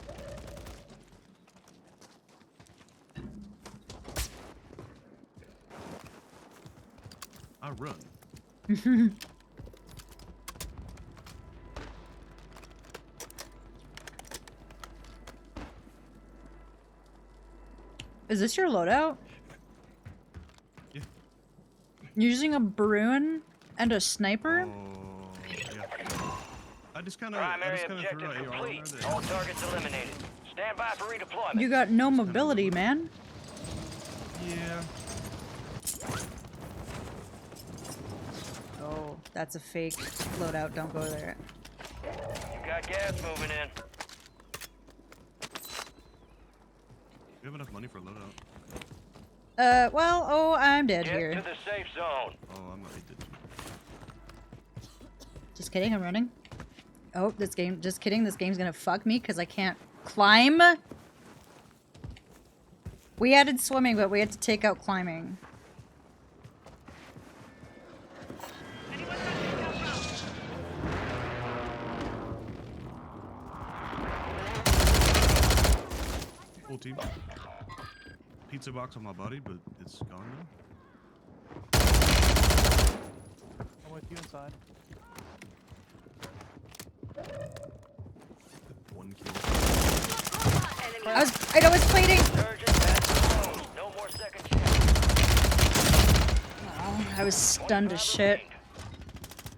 I run. Is this your loadout? Yeah. Using a Bruin and a sniper? Yeah. I just kind of Primary threw objective an AR on complete. there. All targets eliminated. Stand by for redeployment. You got no mobility, man. Yeah. Oh, that's a fake loadout. Don't go there. You got gas moving in. You have enough money for a loadout? Well, oh, I'm dead Get here. to the safe zone. Oh, I'm not dead. Just kidding, I'm running. Oh, this game, just kidding, this game's gonna fuck me because I can't climb. We added swimming, but we had to take out climbing. Full team. Pizza box on my body, but it's gone now. I'm with you inside. One kill. I was plating. No more second Oh, I was stunned as shit.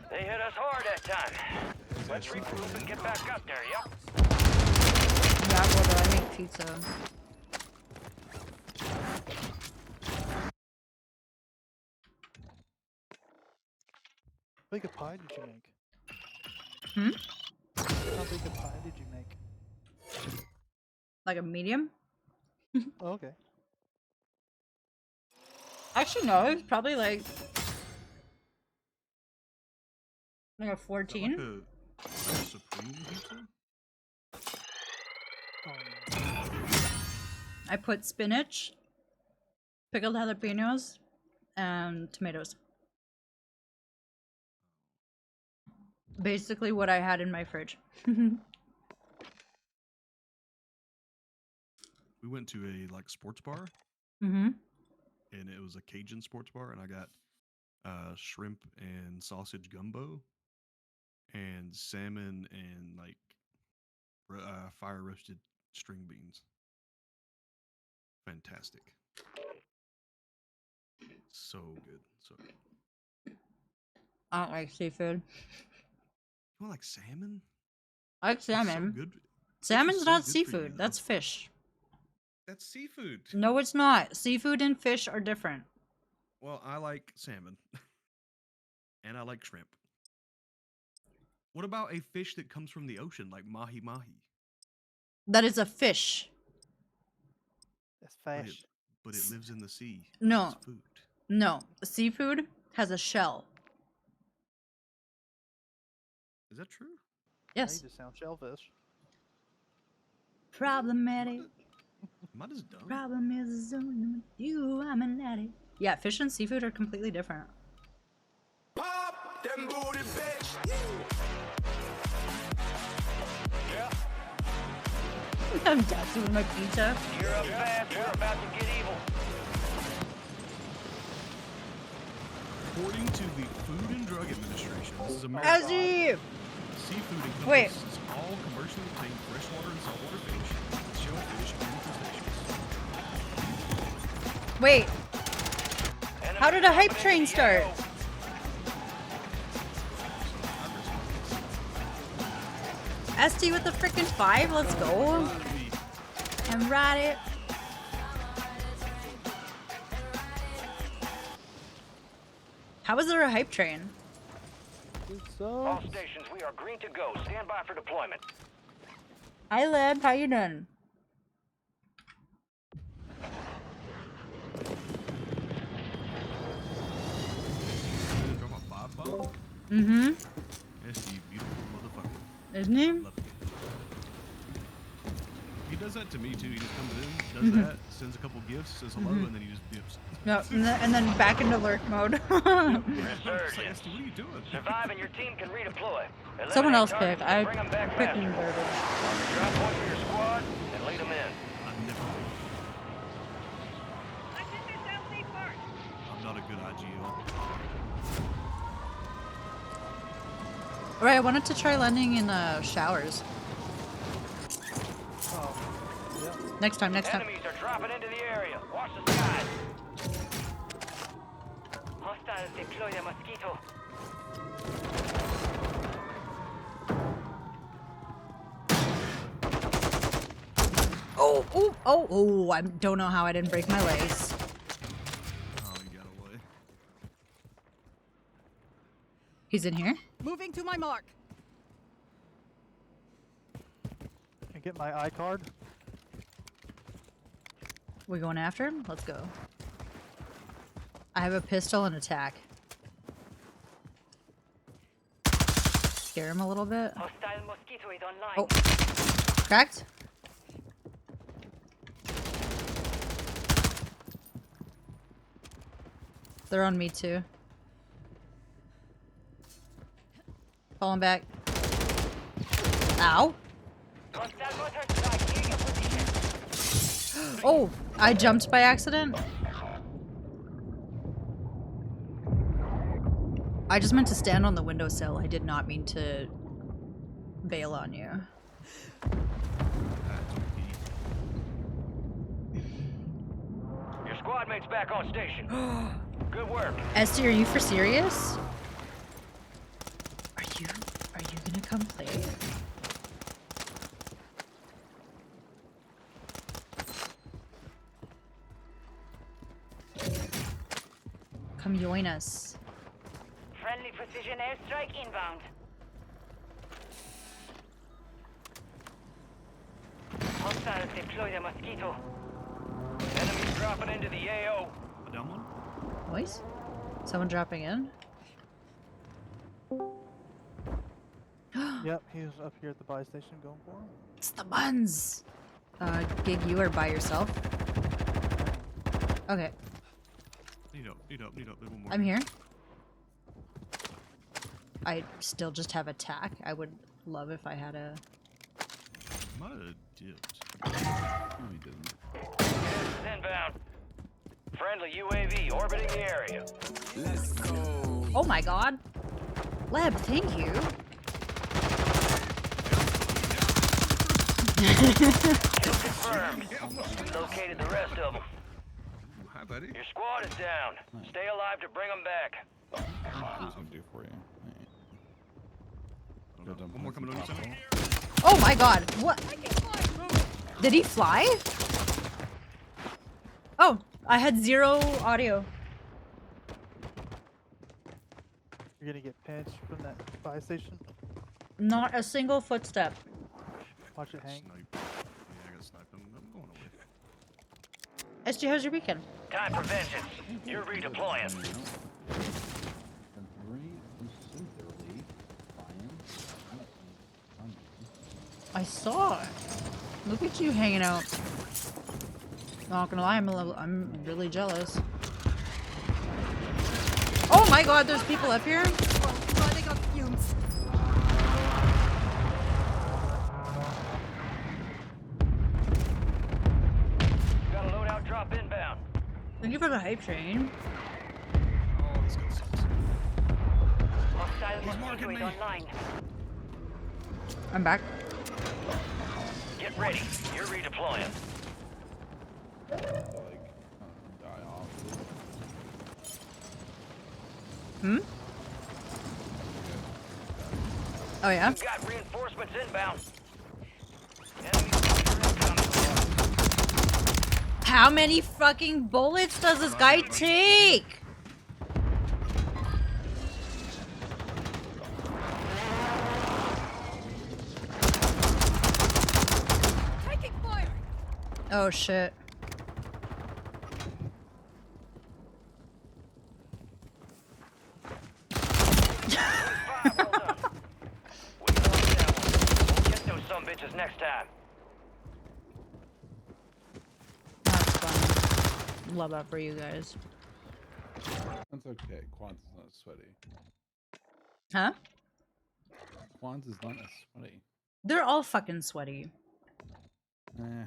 They hit us hard that time. Let's regroup and get back up there, yep? Yeah, well, I make pizza. How big a pie did you make? Hmm? How big a pie did you make? Like a medium? Oh, okay. Actually, no, it was probably like a 14. Like a supreme pizza? I put spinach, pickled jalapenos, and tomatoes. Basically what I had in my fridge. We went to a sports bar. Mm-hmm. And it was a Cajun sports bar, and I got shrimp and sausage gumbo, and salmon and fire roasted string beans. Fantastic. So good. So good. I don't like seafood. You want salmon? I like salmon. So good. Salmon's so not good for seafood. you, That's fish. That's seafood. No, it's not. Seafood and fish are different. Well, I like salmon. And I like shrimp. What about a fish that comes from the ocean, like mahi-mahi? That is a fish. That's fish. But it lives in the sea. No. It's food. No. Seafood has a shell. Is that true? Yes. You just sound shellfish. Problematic. Am I just dumb? Problem is zoning with you, I'm an addict. Yeah, fish and seafood are completely different. Pop them booty, bitch. Yeah. I'm dancing with my pizza. You're up fast, we're about to get evil. According to the Food and Drug Administration, this is America. Azzy! Seafood encompasses Wait. all commercially obtained freshwater and saltwater fish, shellfish, and crustaceans. Wait. How did a hype train start? SD with the frickin' 5, let's go. And ride it. How is there a hype train? All stations, we are green to go. Stand by for deployment. Hi, Leb. How you doing? Mm-hmm. Yes, you beautiful motherfucker. Isn't he? Love it. He does that to me too. He just comes in, does that, sends a couple gifts, says hello, and then he just dips. Yep, and then back into lurk mode. Resurgence. What are you doing? Survive and your team can redeploy. Someone else Eliminate pick. targets I and bring 'em back picked faster. garbage. Drop one for your squad and lead them in. I'm not a good IGL. Alright, I wanted to try landing in showers. Oh, yeah. Next time. Enemies are dropping into the area. Watch the skies. Hostiles deploy the mosquito. Oh, I don't know how I didn't break my legs. Oh, you got away. He's in here? Moving to my mark. Can I get my iCard? We going after him? Let's go. I have a pistol and attack. Scare him a little bit. Hostile mosquito is online. Oh. Cracked? They're on me too. Falling back. Ow. Hostile motor strike near your position. Oh, I jumped by accident. I just meant to stand on the windowsill. I did not mean to bail on you. Your squad mate's back on station. Good work. Esty, are you for serious? Are you gonna come play? Come join us. Friendly precision airstrike inbound. Hostiles deploy the mosquito. Enemies dropping into the AO. A down one? Boys? Someone dropping in? Yep, he was up here at the buy station going for him. It's the buns! Gig, you are by yourself. Okay, Need up. There's one more. I'm here. I still just have attack. I would love if I had a... Might have dipped. No, he didn't. Inbound. Friendly UAV orbiting the area. Let's go. Oh my god! Leb, thank you! Kill confirmed. We located the rest of them. Hi, buddy. Your squad is down. Stay alive to bring them back. What was gonna do for you? One more coming on your side. Oh my god, what? Did he fly? Oh, I had 0 audio. You're gonna get pinched from that buy station. Not a single footstep. Watch it hang. Snipe. Yeah, I got sniped. I'm going away. SG, how's your weekend? Time for vengeance. You're redeploying. I saw it. Look at you hanging out. Not gonna lie, I'm really jealous. Oh my god, there's people up here? Running up fumes. Thank you for the hype train. Oh, this gun sucks. Hostile He's marking droid me. online. I'm back. Get ready. You're redeploying. Die off. Hmm? Oh yeah? We've got reinforcements inbound. How many fucking bullets does this guy take? Taking fire! Oh shit. Get those some bitches next time. That's fun. Love that for you guys. That's okay. Quants is not sweaty. Huh? Quants is not as sweaty. They're all fucking sweaty. Eh.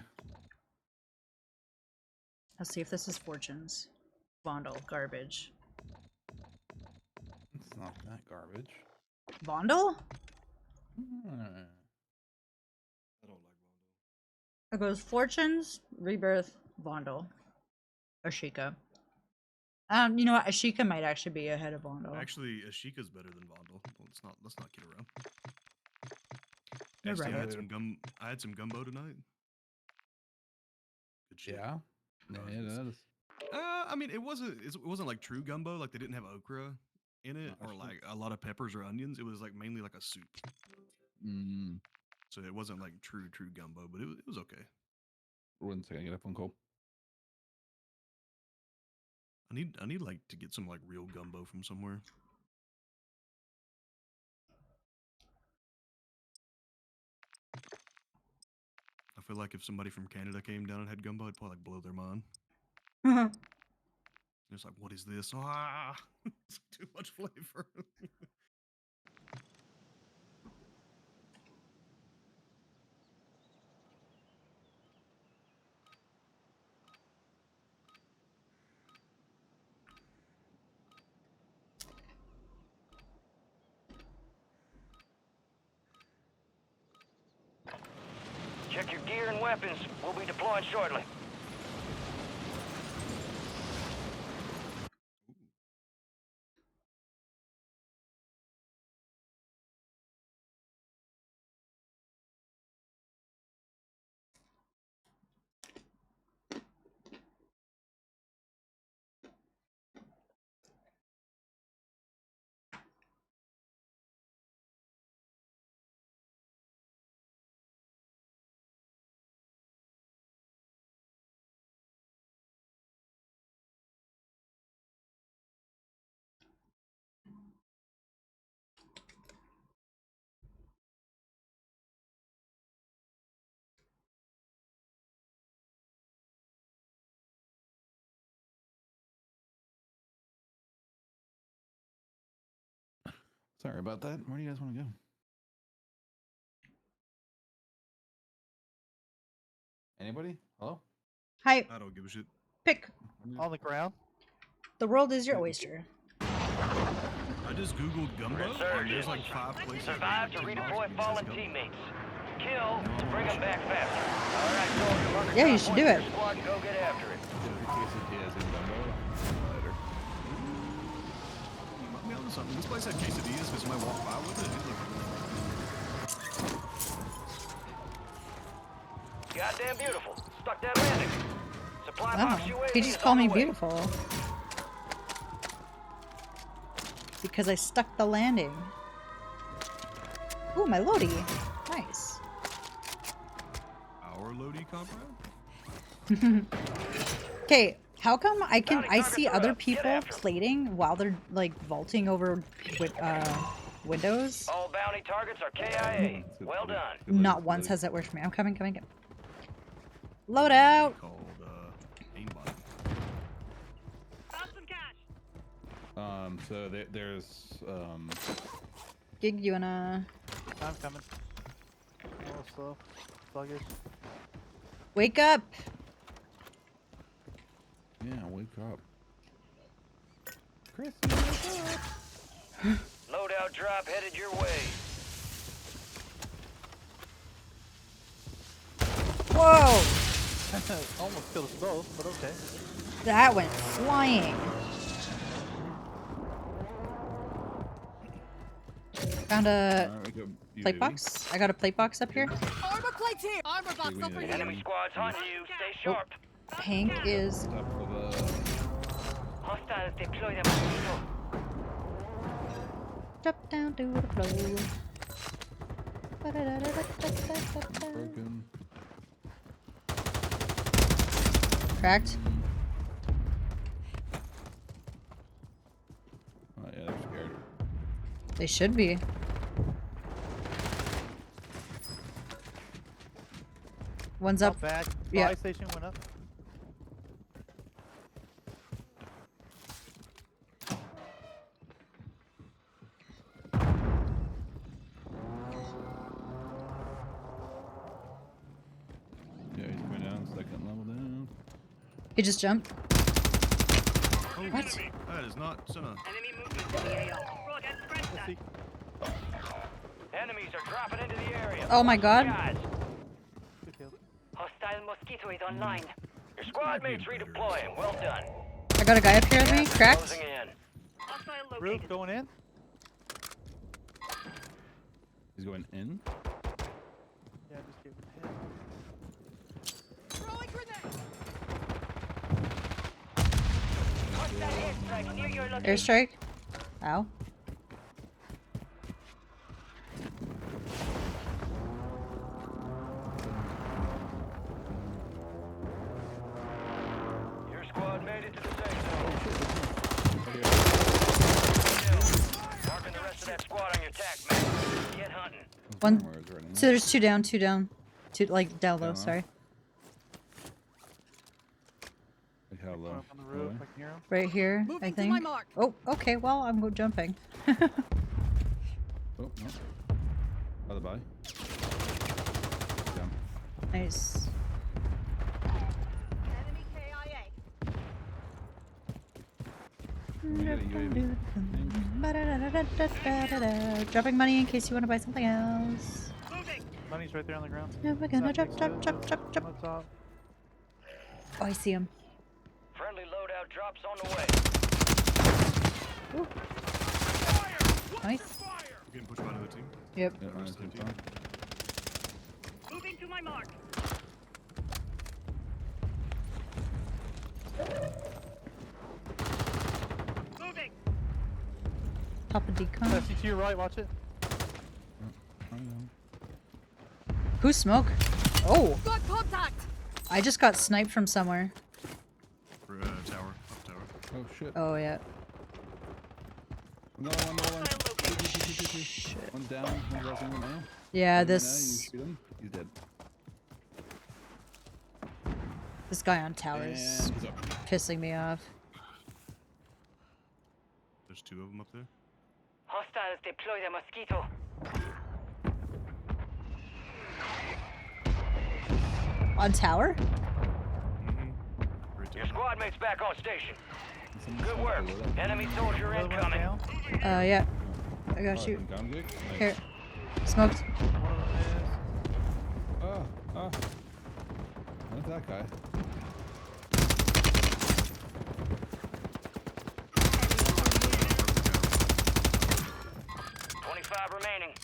Let's see if this is Fortunes. Vondel, garbage. It's not that garbage. Vondel? Hmm. It goes Fortunes, Rebirth, Vondel, Ashika. You know what? Ashika might actually be ahead of Vondel. Actually, Ashika's better than Vondel. Well, let's not kid around. You're Actually, right. I had some gumbo tonight. Good shit. Yeah. No, Yeah, it is. I mean, it wasn't like true gumbo. Like they didn't have okra in it or like a lot of peppers or onions. It was like mainly like a soup. Mm. So it wasn't like true gumbo, but it was okay. 1 second, get a phone call. I need like to get some like real gumbo from somewhere. I feel like if somebody from Canada came down and had gumbo, it'd probably like blow their mind. It's like, what is this? Ah, it's too much flavor. Check your gear and weapons. We'll be deploying shortly. Sorry about that. Where do you guys want to go? Anybody? Hello? Hi. I don't give a shit. Pick. On the ground? The world is your oyster. I just googled gumbo, and there's like 5 places. Survive to redeploy fallen teammates. Kill to bring them back faster. All right, soldier. Yeah, you should do it. Squad, go get after it. You might be onto something. This place had quesadillas because somebody walked by with it. It looked Goddamn beautiful. Stuck that landing. Supply Oh, box UAV he is just on called the me way. beautiful. Because I stuck the landing. Ooh, my Lodi. Nice. our Lodi comrade? Okay, how come I see other people plating while they're like vaulting over windows? All bounty targets are KIA. Well done. Not once has that worked for me. I'm coming. Load out. Called aimbot. So there's Gig, you wanna I'm coming. A little slow. Sluggish. wake up? Yeah, wake up. Chris, wake up. Loadout drop headed your way. Whoa! Almost killed us both, but okay. That went flying. Found a plate box. I got a plate box up here. Armor plates here. Armor box over here. Enemy squads on you. Stay sharp. Hank is. Hostiles deploy the mosquito. Drop down to the floor. Broken. Cracked. Oh yeah, they're scared. They should be. One's up. Not bad. Yeah. Fire station went up. Yeah, he's coming down, second level down. He just jumped. Oh, What? that is not Senna. Enemies are dropping into the area. Oh my god. Guys. Hostile mosquito is online. Your squad mates redeploying. Well done. I got a guy up here with me. Cracked. Closing in. Roof going in. He's going in. Yeah, just give him a hit. Throwing grenade. Hostile airstrike near your location. Airstrike. Ow. Your squad made it to the safe zone. Marking the rest of that squad on your tac map. Get hunting. One. So there's two down. Two down. Two like down low. Sorry. Like how low? Up on the roof, I can hear him. Right here. Moving I to think. my mark. Oh, okay. Well, I'm jumping. Oh no. By the by. Down. Nice. Enemy KIA. Dropping money in case you want to buy something else. Money's right there on the ground. No, we're gonna drop. On top. Oh, I see him. Friendly loadout drops on the way. Ooh. Nice. We're getting pushed by another team. Yep. Yeah, nice, good time. Moving to my mark. Moving. Top of decon. See to your right, watch it. I know. Who's smoke? Oh, Got contact. I just got sniped from somewhere. For, tower. Up tower. Oh shit. Oh yeah. No one. One down. One rising one now. Yeah, One now, this you shoot him. He's dead. this guy on towers And he's up. pissing me off. There's two of them up there. Hostiles deploy the mosquito. On tower? Your squad mates back on station. Good work. Enemy soldier incoming. Yeah. I got you. Nice. Here. Smoked. Oh. Where's that guy? Remaining.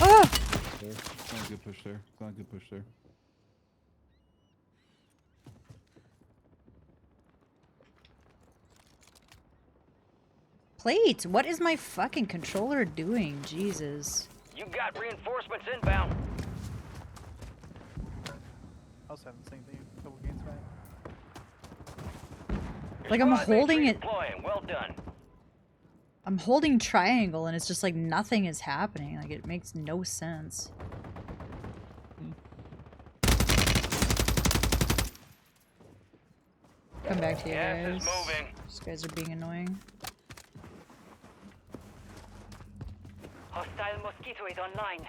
Ah! There. It's not a good push there. It's not a good push there. Plate! What is my fucking controller doing? Jesus. You got reinforcements inbound. I was having the same thing a couple games back. Like I'm holding it. Well done. I'm holding triangle and it's just like nothing is happening. Like it makes no sense. Come back to you guys. These guys are being annoying. Hostile mosquito is online.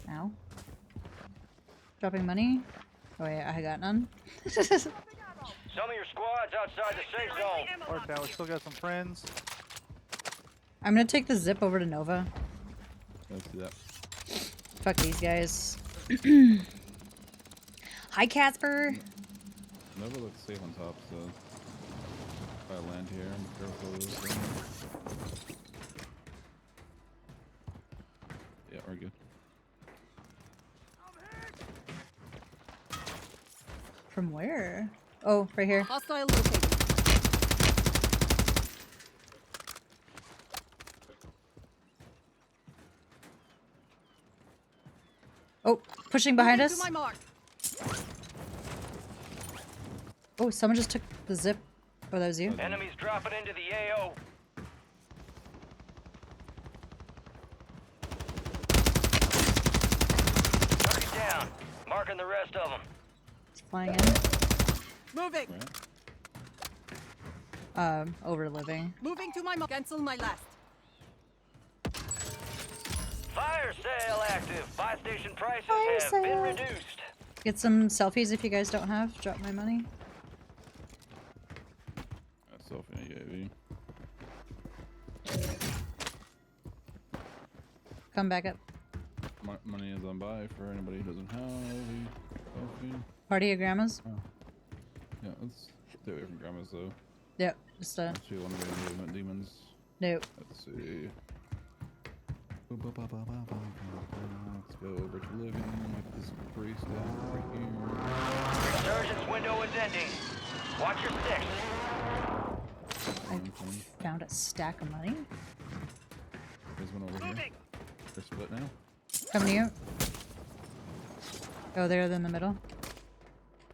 Ow. Dropping money? Oh wait, I got none. Some of your squad's outside the safe zone. Alright, now we still got some friends. I'm gonna take the zip over to Nova. Let's do that. Fuck these guys. Hi, Casper. Nova looks safe on top, so if I land here, I'm careful of this thing. Yeah, we're good. From where? Oh, right here. Hostile located. Oh, pushing behind Moving us. to my mark. Oh, someone just took the zip. Oh, that was you? Enemies dropping into the AO. Target down. Marking the rest of them. It's flying in. Moving. Over living. Moving to my mark. Cancel my last. Fire sale active. Buy station prices Fire have been sale. reduced. Get some selfies if you guys don't have. Drop my money. That's selfie UAV. Come back up. Money is on buy for anybody who doesn't have a selfie. Party of grandmas? Oh. Yeah, let's stay away from grandmas though. Yep, just Let's see one of the movement demons. Nope. Let's see. Let's go over to living with this priest down right here. Resurgence window is ending. Watch your six. I found a stack of money. There's one over here. They're split now. Coming to you. Oh, they're in the middle.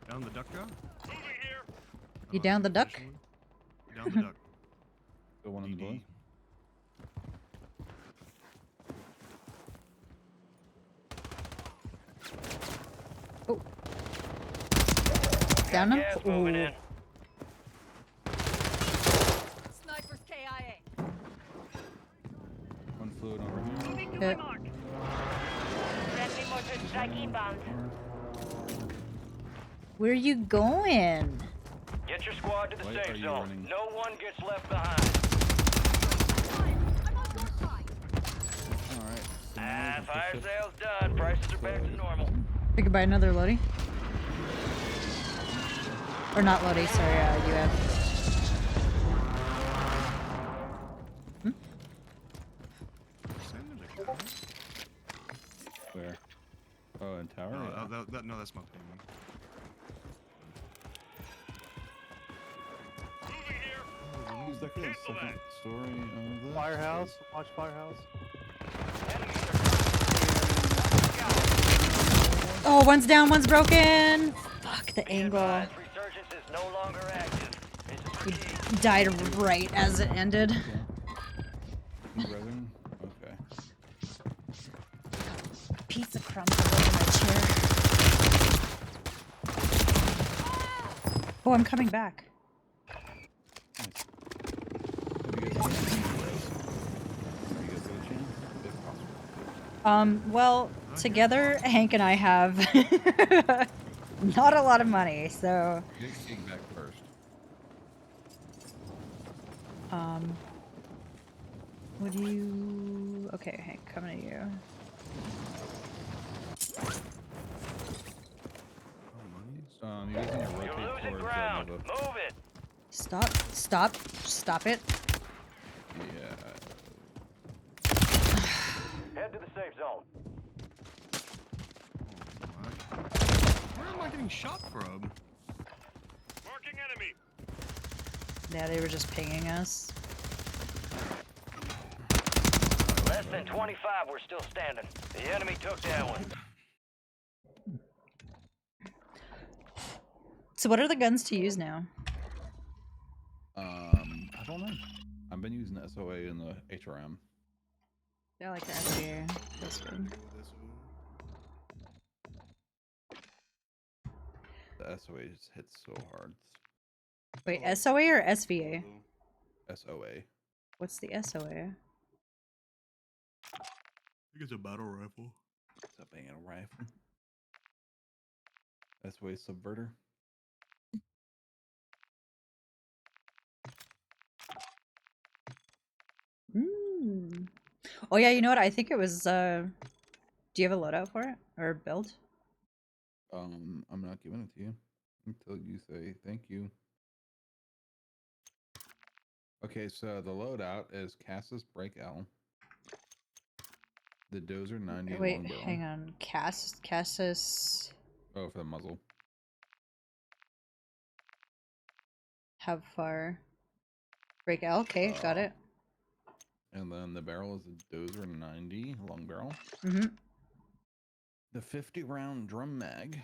Down the duck job? You down the duck? Down the duck. The one in the blue. Oh. Down him? Gas moving in. Snipers KIA. One fluid over here. Moving to Yeah. my mark. Friendly mortar strike inbound. Where you going? Get your squad to the Why are safe you zone. running? No one gets left behind. I'm on your side. Alright. So now we Fire can push sale's done. Prices are back to normal. We could buy another Lodi. Or not Lodi, sorry, UF. Hmm? Where? Oh, in tower? No, Yeah. no, that's my payment. Who's that good? Second story of the Firehouse. Watch Firehouse. Oh, one's down, one's broken! Fuck, the angle. Resurgence is no longer active. He died right as it ended. Resin? Okay. Pizza crumbs all over my chair. Oh, I'm coming back. Well, together, Hank and I have not a lot of money, so. Get King back first. What do you? Okay, Hank, coming to you. You guys need to rotate towards ground. Nova. Move it. Stop! Stop! Stop it! Yeah. Head to the safe zone. Where am I getting shot from? Marking enemy. Yeah, they were just pinging us. Less than 25 we're still standing. The enemy took that one. So what are the guns to use now? I don't know. I've been using the SOA and the HRM. Yeah, I like the SVA. Feels good. The SOA just hits so hard. Wait, SOA or SVA? SOA. What's the SOA? think it's a battle rifle. It's a battle rifle. That's way subverter. Oh yeah, you know what? I think it was. Do you have a loadout for it or build? I'm not giving it to you until you say thank you. Okay, so the loadout is Cassis Break L, the Dozer 90 Wait, long barrel. hang on. Cassis. Oh, for the muzzle. How far? Break L. Okay, got it. And then the barrel is a Dozer 90 long barrel. The 50 round drum mag.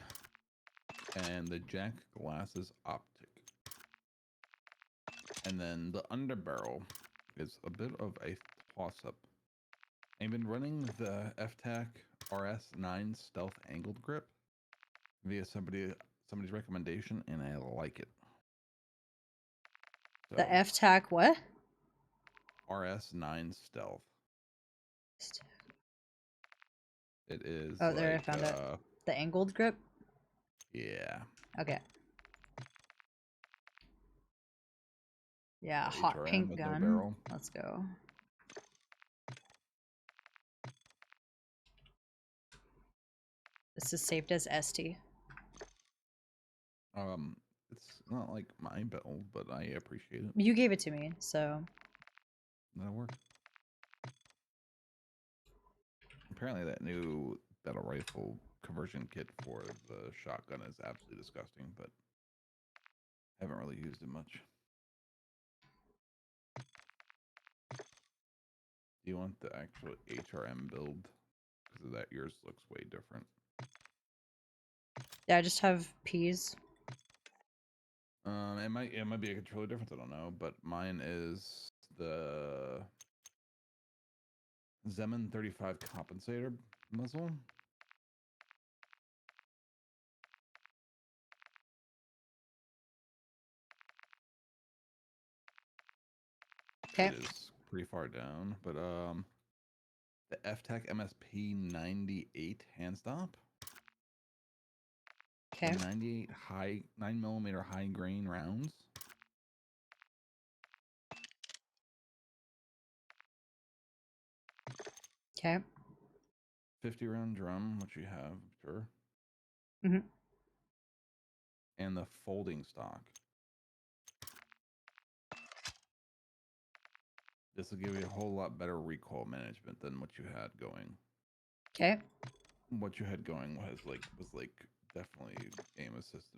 And the Jack Glasses optic. And then the underbarrel is a bit of a toss-up. I've been running the FTAC RS9 stealth angled grip via somebody's recommendation, and I like it. So, The FTAC what? RS9 stealth. It is. Oh, there, I found it. The angled grip. Yeah. Okay. Yeah, hot HRM pink with no gun. barrel. Let's go. This is saved as ST. It's not like my build, but I appreciate it. You gave it to me, so. That'll work. Apparently that new battle rifle conversion kit for the shotgun is absolutely disgusting, but haven't really used it much. Do you want the actual HRM build? Because that yours looks way different. Yeah, I just have P's. It might be a controller difference, I don't know, but mine is the Zeman 35 compensator muzzle. Okay. It is pretty far down, but the FTAC MSP 98 hand stop. Okay. 98 9mm high grain rounds. Okay. 50 round drum, which you have, sure. And the folding stock. This will give you a whole lot better recoil management than what you had going. Okay. What you had going was like definitely aim assist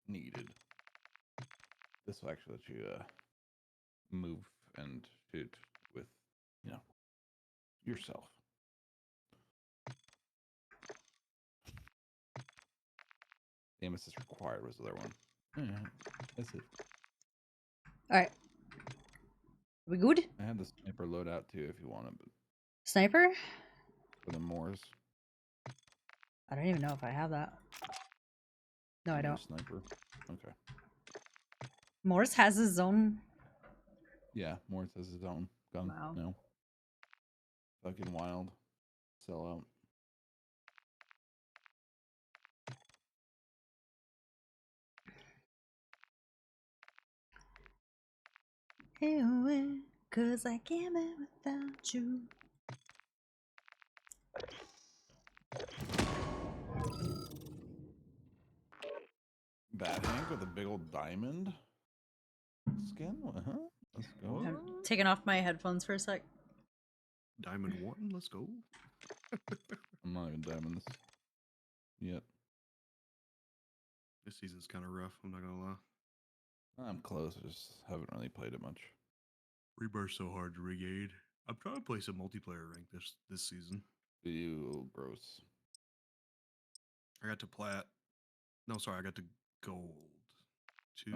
needed. This will actually let you move and shoot with, you know, yourself. Aim assist required was the other one. That's it. Alright. We good? I have the sniper loadout too if you want it, but Sniper? for the Moors. I don't even know if I have that. No, I don't. Sniper. Okay. Morse has his own. Yeah, Moors has his own gun. Wow. No. Fucking wild. Sell out. Anyway, 'cause I can't live without you. Bad Hank with a big old diamond skin? Huh? Let's go. I'm taking off my headphones for a sec. Diamond 1, let's go. I'm not even diamond this yet. This season's kind of rough, I'm not gonna lie. I'm close, I just haven't really played it much. Rebirth's so hard to regain. I'm trying to play some multiplayer rank this season. Ew, gross. I got to plat. No, sorry, I got to gold. I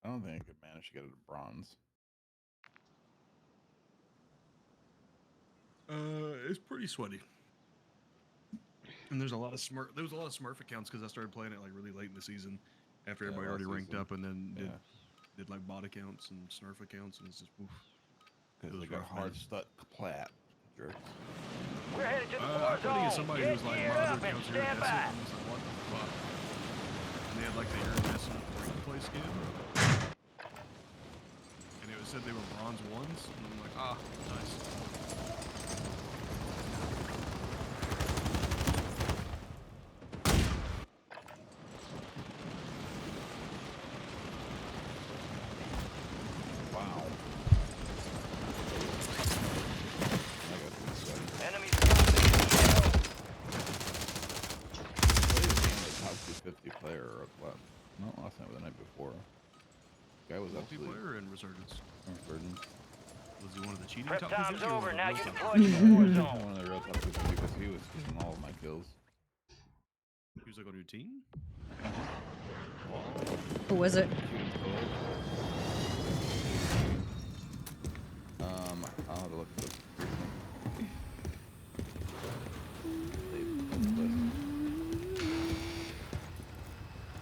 don't think I could manage to get it to bronze. It's pretty sweaty. And there's a lot of Smurf accounts because I started playing it like really late in the season, after everybody already ranked up, and then did like bot accounts and Smurf accounts, and it's just oof. It's like a hard stuck plat. Jerk. We're headed to the I war put in zone. somebody Get who's like geared monitor up and counts stand by. iridescent. I was like, what the fuck? And they had like the iridescent breakplay skin. And it said they were bronze ones. And I'm like, ah, nice. Wow. Enemies dropping. Top 250 player or what? Not last night, but the night before. Guy was absolutely Multiplayer and Resurgence. Resurgence. Was he one of the cheating Prep top time's 250 or over. one Now of the you real top deploy to the war zone. One of the real top 250 because he was getting all of my kills. He was like on your team? Who was it? I'll have to look this.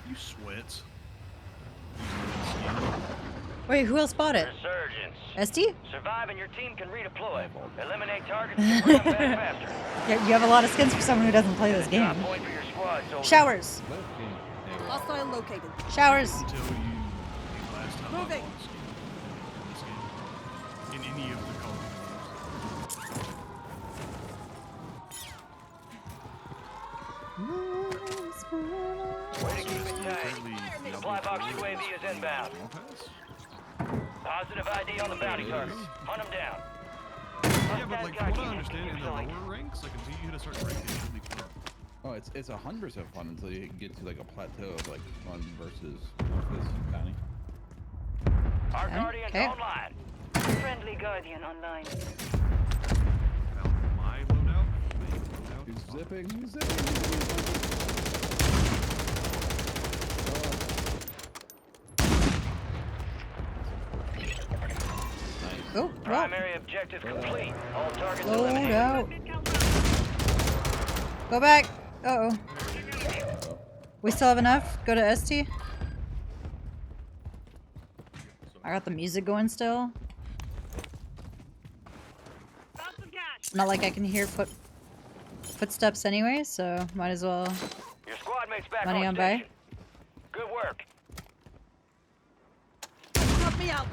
You sweat. Wait, who else bought it? Resurgence. SD? Survive and your team can redeploy. Eliminate targets and bring them back faster. Yeah, you have a lot of skins for someone who doesn't play this game. Point for your squad, soldier. Showers. Hostile located. Showers. Until you last time Moving. I bought a skin in any of the Call of Way to keep it tight. Supply box UAV is inbound. Positive ID on the bounty targets. Hunt them down. Yeah, but like, from what I understand, in the lower ranks, like until you hit a certain rank, it should be fun. Oh, it's 100% fun until you get to like a plateau of like fun versus Memphis County. Our Guardian's Okay. online. Friendly Guardian online. My loadout? He's zipping, he's zipping, he's zipping. Oh, well. Primary objective complete. All targets Load eliminated. out. Go back. Uh-oh. We still have enough? Go to ST. I got the music going still. Not like I can hear footsteps anyway, so might as well. Your squad mate's back Money on on buy. station. Good work. Help me out.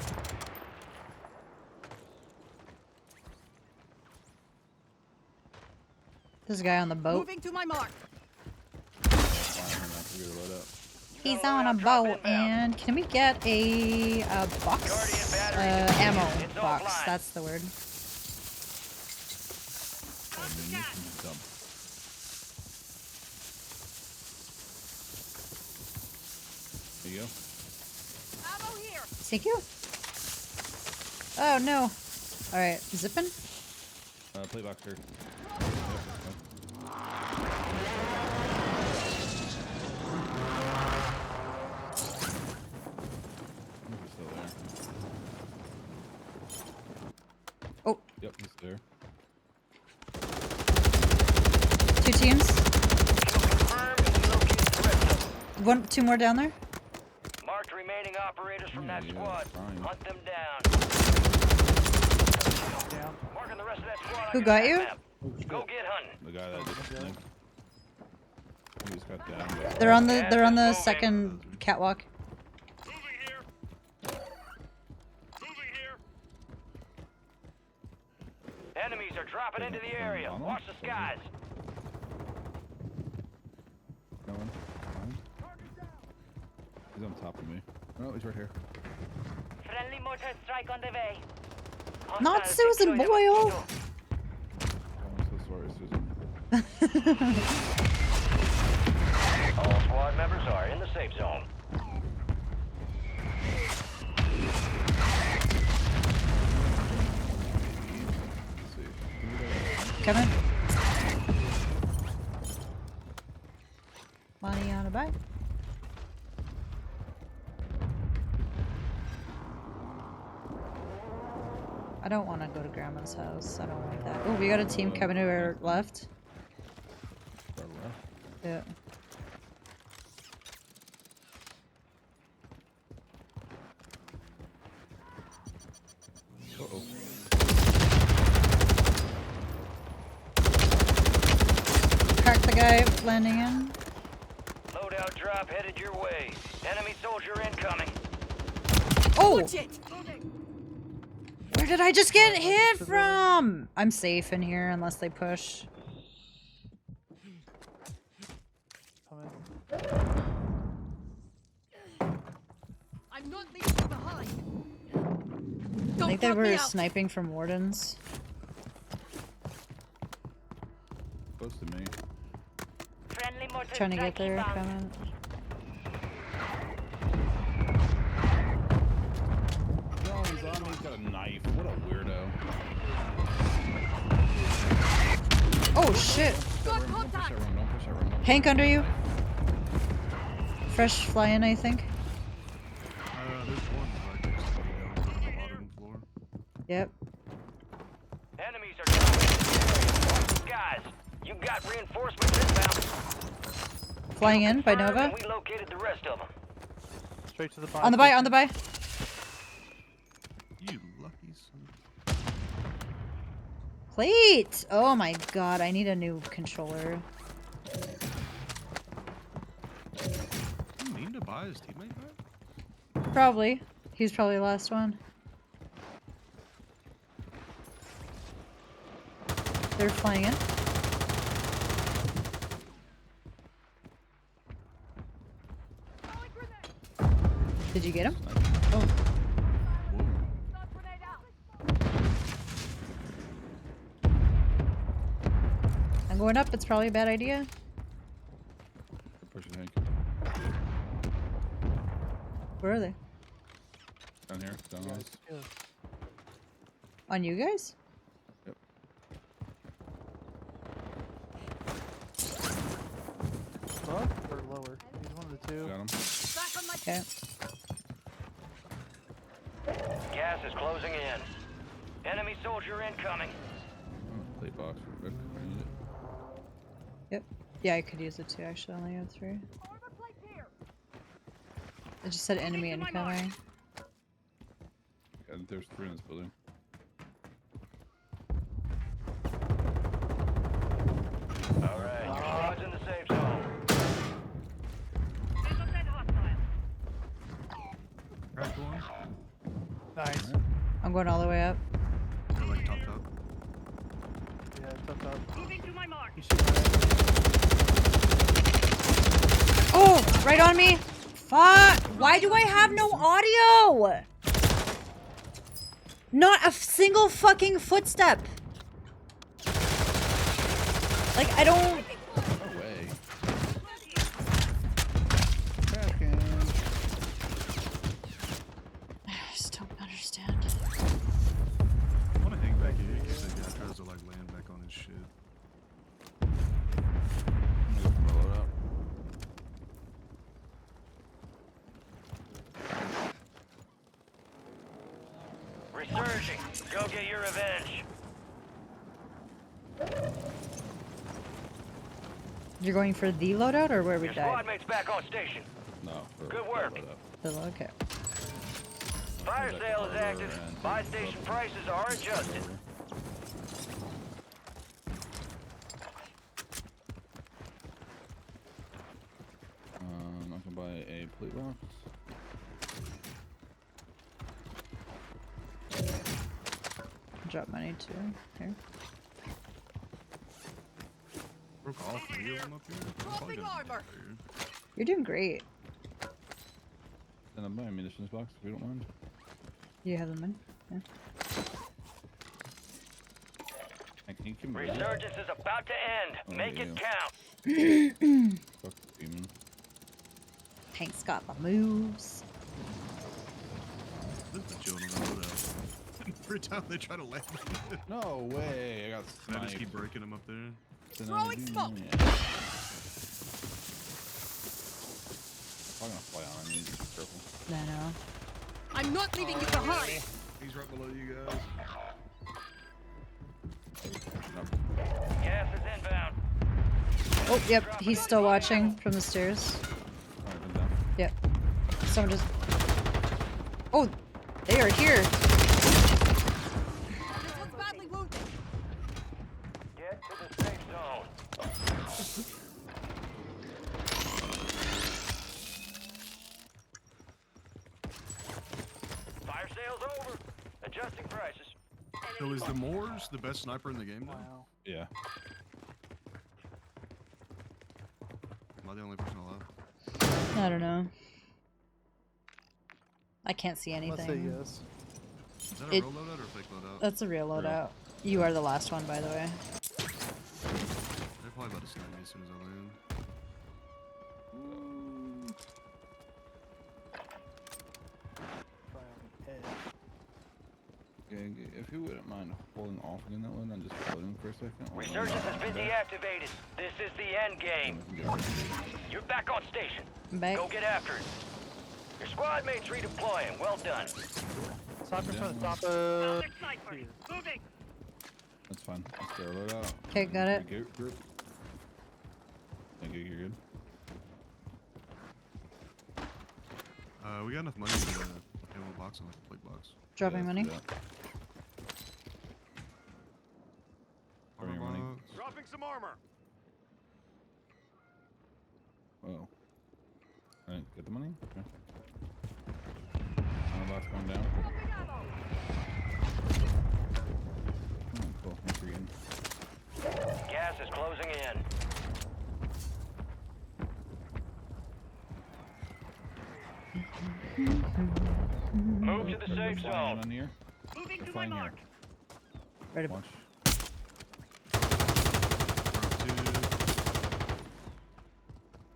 There's a guy on the boat. Moving to my mark. He's on a boat, and can we get a box? Ammo box. That's the word. There you go. Ammo here. Thank you. Oh no. All right, zipping. Play boxer. Still there. Oh. Yep, he's there. 2 teams. Two more down there. Marked remaining operators from that squad. Hunt them down. Marking the rest of that squad. Who got you? Go get hunting. The guy that just sniped. He just got down. They're on the second catwalk. Enemies are dropping into the area. Watch the skies. No one. He's on top of me. Oh, he's right here. Friendly mortar strike on the way. Not Susan Boyle. Oh, I'm so sorry, Susan. All squad members are in the safe zone. Coming. Money on a buy. I don't want to go to Grandma's house. I don't like that. Oh, we got a team coming to our left. Our left? Yeah. Uh-oh. guy landing in. Loadout drop headed your way. Enemy soldier incoming. Oh! Watch it! Where did I just get hit from? I'm safe in here unless they push. I'm not leaving you behind. I think they were sniping from wardens. Close to me. Friendly mortar Trying to get strike there, inbound. coming. No, he's on me. He's got a knife. What a weirdo. Oh shit! Don't push that room. Don't push that room. Hank under you. Fresh fly-in, I think. There's one right next to me down on the bottom floor. Yep. Enemies are coming. Guys, you got reinforcements inbound. Flying in by Nova. We located the rest of them. Straight to the buy. On the buy, on the buy. You lucky son. Plate! Oh my god, I need a new controller. You mean to buy his teammate back? Probably. He's probably the last one. They're flying in. Did you get him? Oh. I'm going up. It's probably a bad idea. Pushing Hank. Where are they? Down here. Down on us. On you guys? Yep. Up or lower? He's one of the two. Got him. Back on my Okay. Gas is closing in. Enemy soldier incoming. Plate box real quick. I need it. Yep. Yeah, I could use it too. Actually, I only have 3. It just said enemy incoming. Yeah, there's 3 in this building. Alright, your squad's in the safe zone. Cracked one. Nice. I'm going all the way up. They're like top top. Yeah, top up. Moving to my mark. Oh! Right on me! Fuck! Why do I have no audio? Not a single fucking footstep. Like, I don't... No way. Cracking. I just don't understand. I want to hang back here in case that guy tries to like land back on his shit. I'm gonna go load up. Resurging. Go get your revenge. You're going for the loadout or where we Your died? squad mate's back on station. No. Good work. The okay. Fire sale is active. Buy station prices are adjusted. I can buy a plate box. Drop money too. Here. Broke all 3 of them up here. I'm probably gonna be dead there. You're doing great. Then I'm buying a munitions box if you don't mind. You have them in? Yeah. I think you can move. Resurgence is about to end. Oh, Make yeah. it count. Fuck the demon. Hank's got the moves. This is chilling on the loadout. Every time they try to land. No way. I got And I just sniped. keep breaking them up there. Throwing smoke. I'm gonna fly on. I need to be careful. I know. I'm not leaving you behind. He's right below you guys. Gas is inbound. Oh, yep. He's still watching from the stairs. Alright, I'm down. Yep. Someone just... Oh, they are here. This one's badly wounded. Get to the safe zone. Adjusting prices. So is the Moors the best sniper in the game now? Wow. Yeah. Am I the only person alive? I don't know. I can't see Let's say anything. yes. Is that a real loadout or a fake loadout? That's a real loadout. You are the last one, by the way. They're probably about to snipe me as soon as I land. Try on the edge. Okay, if you wouldn't mind holding off again that one, I'm just floating for a second. Resurgence has been deactivated. This is the end game. You're back on station. Back. Go get after it. Your squad mates redeploying. Well done. Sniper's trying to stop Moving. That's fine. Let's throw it out. Okay, got it. Group. Thank you, you're good. We got enough money to get a ammo box and like a plate box. Dropping money. Armor money. box. Dropping some armor. Oh. Alright, get the money? Okay. Ammo box going down. Oh, cool. Thanks for getting. Gas is closing in. Move to the safe zone. On here. Moving We're to my flying mark. Right Watch.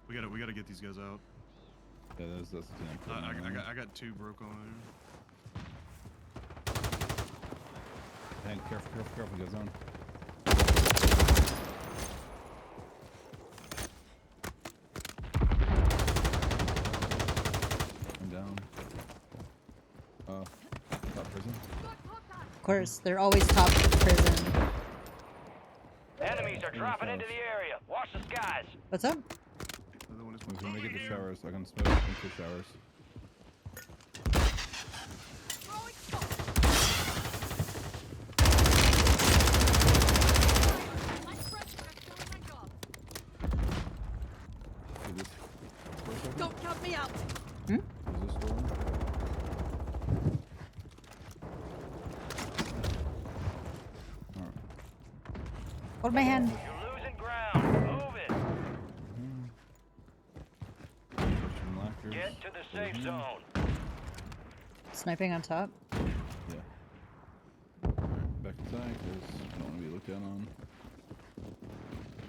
We gotta get these guys out. Yeah, that's the thing. I got two broke on Hank, careful, he goes on. I'm down. Top prison. Of course, they're always top prison. Enemies are dropping into the area. Watch the skies. What's up? We're gonna get the showers. I can smoke into showers. Don't count me out. Hmm? Is this storm? Hold my hand. You're losing ground. Move it. Get to the safe zone. Sniping on top. Yeah. Alright, back inside because I don't want to be looked down on.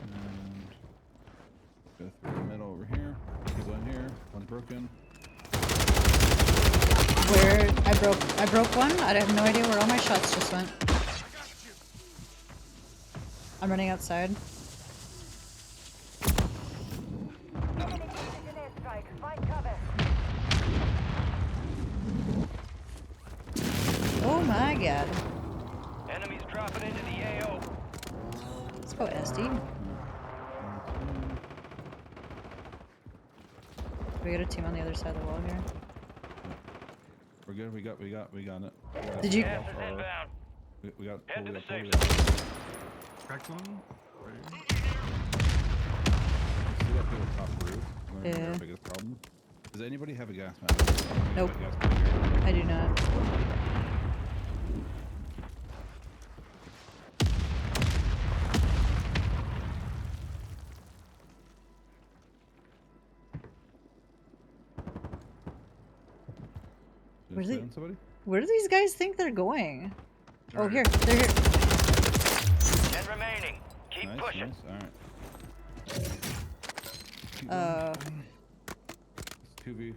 And go through the middle over here. He's on here. One's broken. Where I broke one. I have no idea where all my shots just went. I'm running outside. Oh my god. Enemies dropping into the AO. Let's go SD. We got a team on the other side of the wall here. We're good. We got it. Did you? Gas is inbound. We got. Head to the safe zone. Cracked one? Right. See that big top roof? Yeah. Our biggest problem. Does anybody have a gas mask? Nope. Gas mask? I do not. Where do these guys think they're going? Oh, here. They're here. 10 remaining. Keep pushing. Nice. Alright. It's 2v.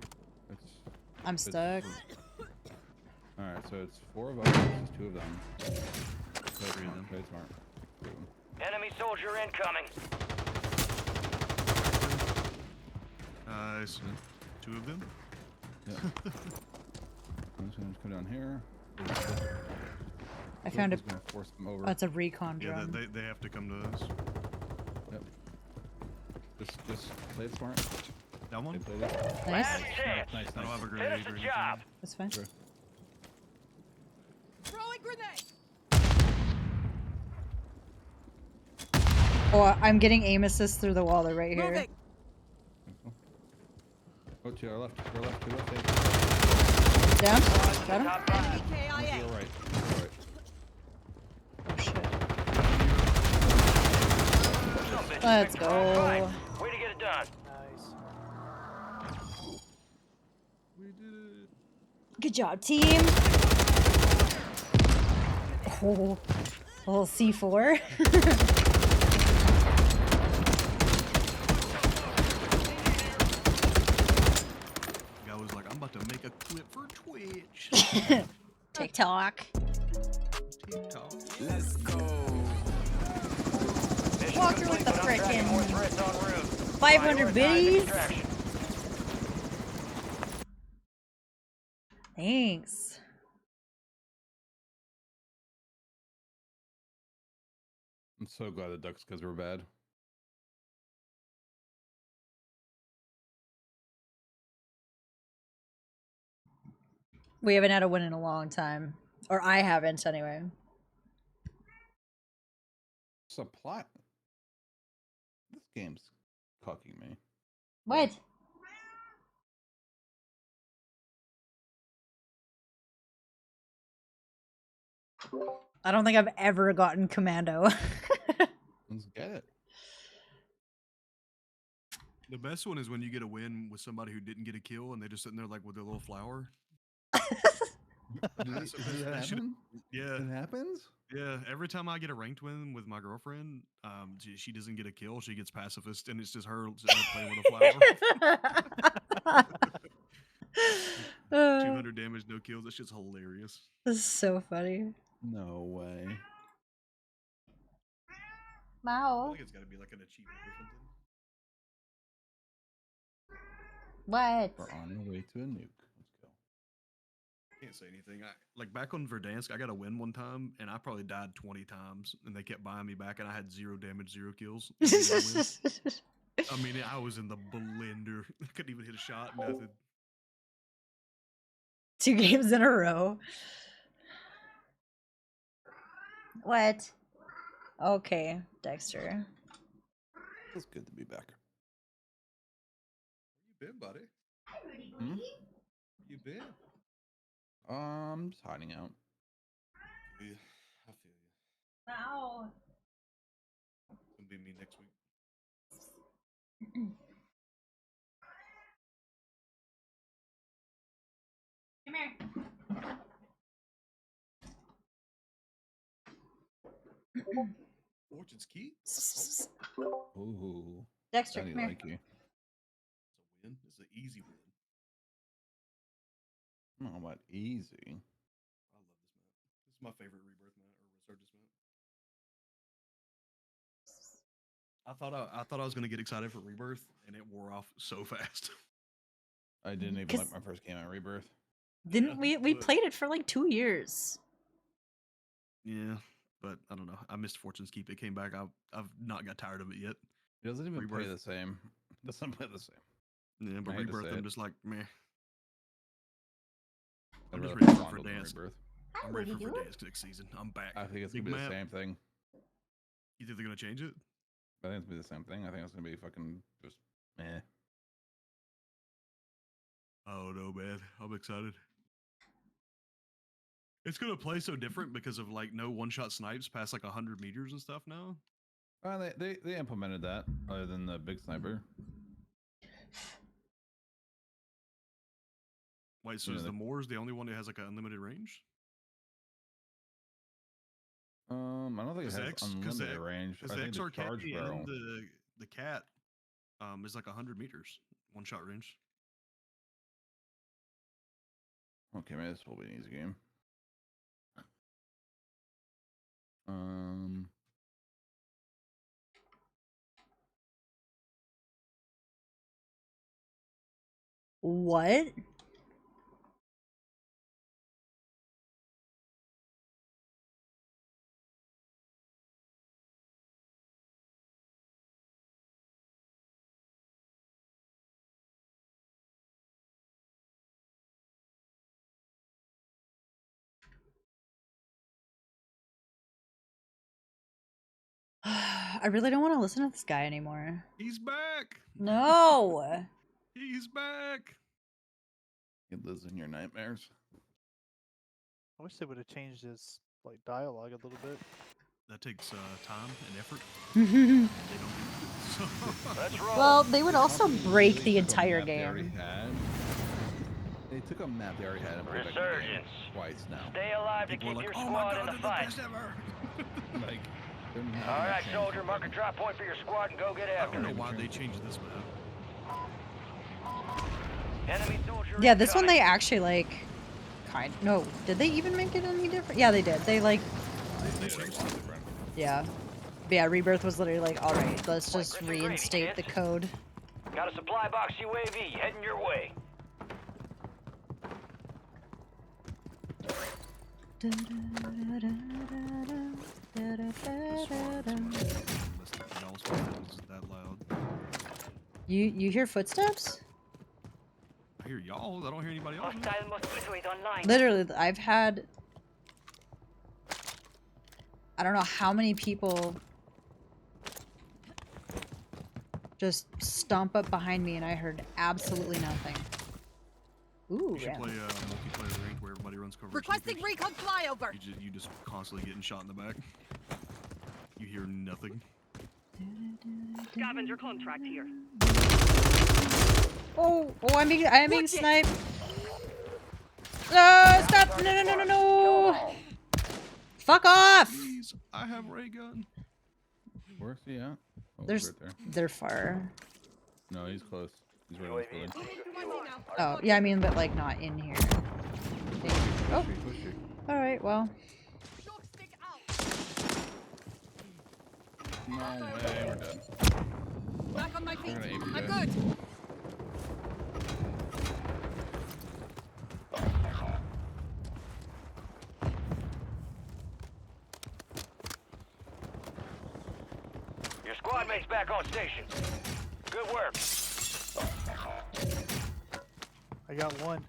I'm stuck. Alright, so it's 4 of us versus 2 of them. Play smart. Play smart. Enemy soldier incoming. Nice. 2 of them? Yeah. I'm just gonna come down here. I found it. Gonna force them over. Oh, it's a recon Yeah, drone. they have to come to us. Yep. Just play it smart. That one? Nice. Last chance. I don't have a Finish grenade the or job. anything. That's fine. Sure. Throwing grenade. Oh, I'm getting aim assist through the wall. They're right here. Moving. Oh, to our left, to our left, to our left. Down. Got him. Enemy KIA. To your right. Let's go. Way to get it done. Nice. We did it. Good job, team. Oh, a little C4. Guy was like, I'm about to make a clip for Twitch. TikTok. TikTok. Let's go. Walker with the frickin' 500 biddies. Thanks. I'm so glad the ducks because we're bad. We haven't had a win in a long time. Or I haven't, anyway. Supply. This game's cucking me. What? I don't think I've ever gotten commando. Let's get it. The best one is when you get a win with somebody who didn't get a kill and they just sitting there like with their little flower. Does that happen? Yeah. It happens? Yeah, every time I get a ranked win with my girlfriend, she doesn't get a kill. She gets pacifist, and it's just her sitting there playing with a flower. 200 damage, no kills. That shit's hilarious. This is so funny. No way. I Wow. think it's got to be like an achievement or something. What? We're on our way to a nuke. Let's go. Can't say anything. Like back on Verdansk, I got a win one time, and I probably died 20 times, and they kept buying me back, and I had 0 damage, 0 kills. I mean, I was in the blender. I couldn't even hit a shot, nothing. 2 games in a row. What? Okay, Dexter. It's good to be back. Where you been, buddy? Hmm? Where you been? Just hiding out. Yeah, I feel you. Wow. It's gonna be me next week. Come here. Fortune's Key? Ooh. Dexter, Daddy come here. like you. It's a win. It's an easy win. I don't know about easy. I love this map. This is my favorite Rebirth map or Resurgence map. I thought I was gonna get excited for Rebirth, and it wore off so fast. I didn't even like my first game at Rebirth. Didn't we but- played it for like 2 years. Yeah, but I don't know. I missed Fortune's Keep. It came back. I've not got tired of it yet. It doesn't even play Rebirth. the same. It doesn't play the same. Yeah, but I hate to Rebirth, say I'm it. just like, meh. I'd I'm just rather ready play for Fondle than Verdansk. Rebirth. I'm ready for Verdansk next season. I'm back. I think it's Big gonna be map. the same thing. You think they're gonna change it? I think it's gonna be the same thing. I think it's gonna be fucking just meh. Oh no, man! I'm excited. It's gonna play so different because of like no one-shot snipes past like 100 meters and stuff now. They implemented that other than the big sniper. Wait, so You is know, the Moors the only one that has like an unlimited range? I don't think it has unlimited range. Because I the think the XRK charge barrel. and the cat is like 100 meters one-shot range. Okay, maybe this will be an easy game. What? I really don't want to listen to this guy anymore. He's back. No. He's back. He lives in your nightmares. I wish they would have changed his like dialogue a little bit. That takes time and effort. They don't do it. Let's roll. Well, they would also Company break literally the took a entire map they already game. had. They took a map they already had and put it back in the game Resurgence. twice now. Stay alive to People are keep like, your oh my squad god, in the they're fight. the best ever. Like, they're not All gonna right, change soldier, it, mark a but- drop point for your squad and go get I after don't know it. why they changed this map. Enemy soldier Yeah, this one incoming. they actually like no, did they even make it any different? Yeah, they did. They like They changed something different. yeah. But yeah, Rebirth was literally like, all right, let's just reinstate the code. Got a supply box UAV heading your way. That loud. You hear footsteps? I hear y'all. I don't hear anybody else. Hostile mosquito is online. Literally, I've had I don't know how many people just stomp up behind me and I heard absolutely nothing. Ooh, You should yeah. play multiplayer ranked where everybody runs cover. Requesting sneakers. recon flyover. You just constantly getting shot in the back. You hear nothing. Scavenger contract here. Oh, I'm being sniped. Stop! No! Fuck off! Please, I have ray gun. Where's he at? Oh, There's right there. they're far. No, he's close. He's right on this building. Oh, yeah, I mean, but like not in here. Oh. Push it. All right, well. No way, we're dead. Back on my feet. They're gonna aim you I'm guys. good. Your squad mate's back on station. Good work. I got one.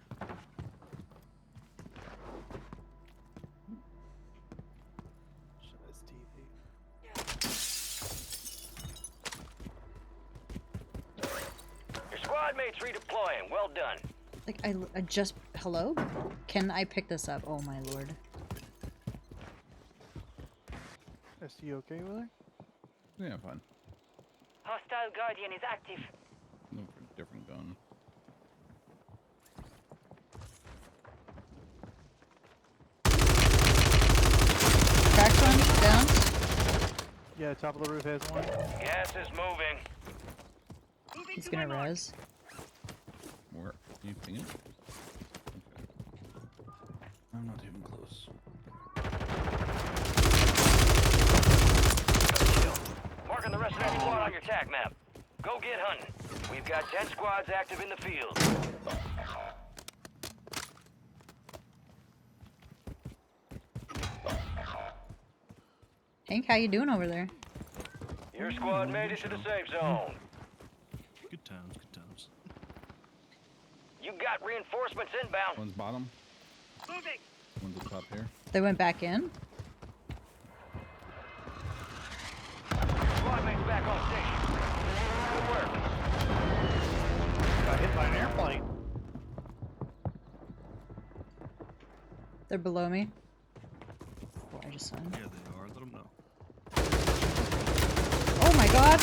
Your squad mate's redeploying. Well done. Like I just hello? Can I pick this up? Oh my lord. ST okay with her? Yeah, fine. Hostile Guardian is active. No for different gun. Cracked one down. Yeah, top of the roof has one. Gas is moving. He's gonna res. Where? Can you ping it? Okay. I'm not even close. Marking the rest of that squad on your tac map. Go get hunting. We've got 10 squads active in the field. Hank, how you doing over there? Your squad made it to the safe zone. Good times, good times. You got reinforcements inbound. One's bottom. Moving. One's up top here. They went back in? Squad mate's back on station. Good work. Got hit by an airplane. They're below me. Oh, I just saw him. Yeah, they are. Let them know. Oh my god!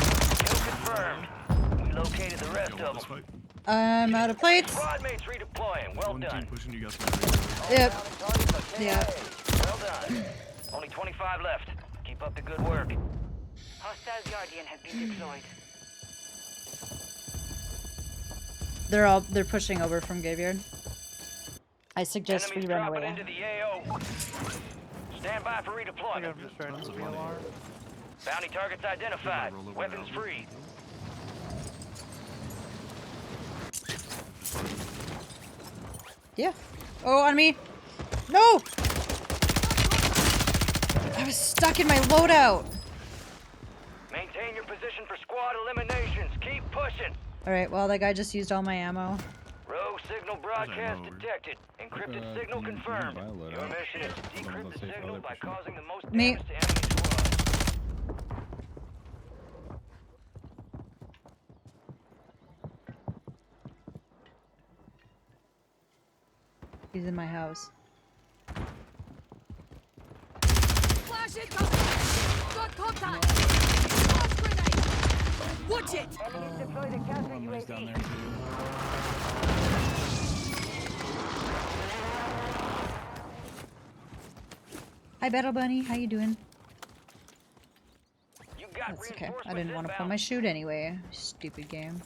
Confirmed. We located the rest of them. I'm out of plates. Squad mates redeploying. Well One done. team pushing you guys. Yep. Yep. Well done. Only 25 left. Keep up the good work. Hostile Guardian has been deployed. They're pushing over from graveyard. I suggest we Enemies run dropping away. into the AO. Stand by for redeployment. I'm just trying to VLR. Bounty targets identified. Weapons free. Yeah. Oh, on me. No! I was stuck in my loadout. Maintain your position for squad eliminations. Keep pushing. Alright, well, that guy just used all my ammo. Rogue signal broadcast detected. Encrypted signal confirmed. Your mission is to decrypt the signal by causing the most Me. damage to enemy squads. He's in my house. Flash incoming! Got contact! Flash grenade! Watch it! He's down there too. Hi, Battle Bunny. How you doing? That's okay. I didn't want to pull my shoot anyway. Stupid game.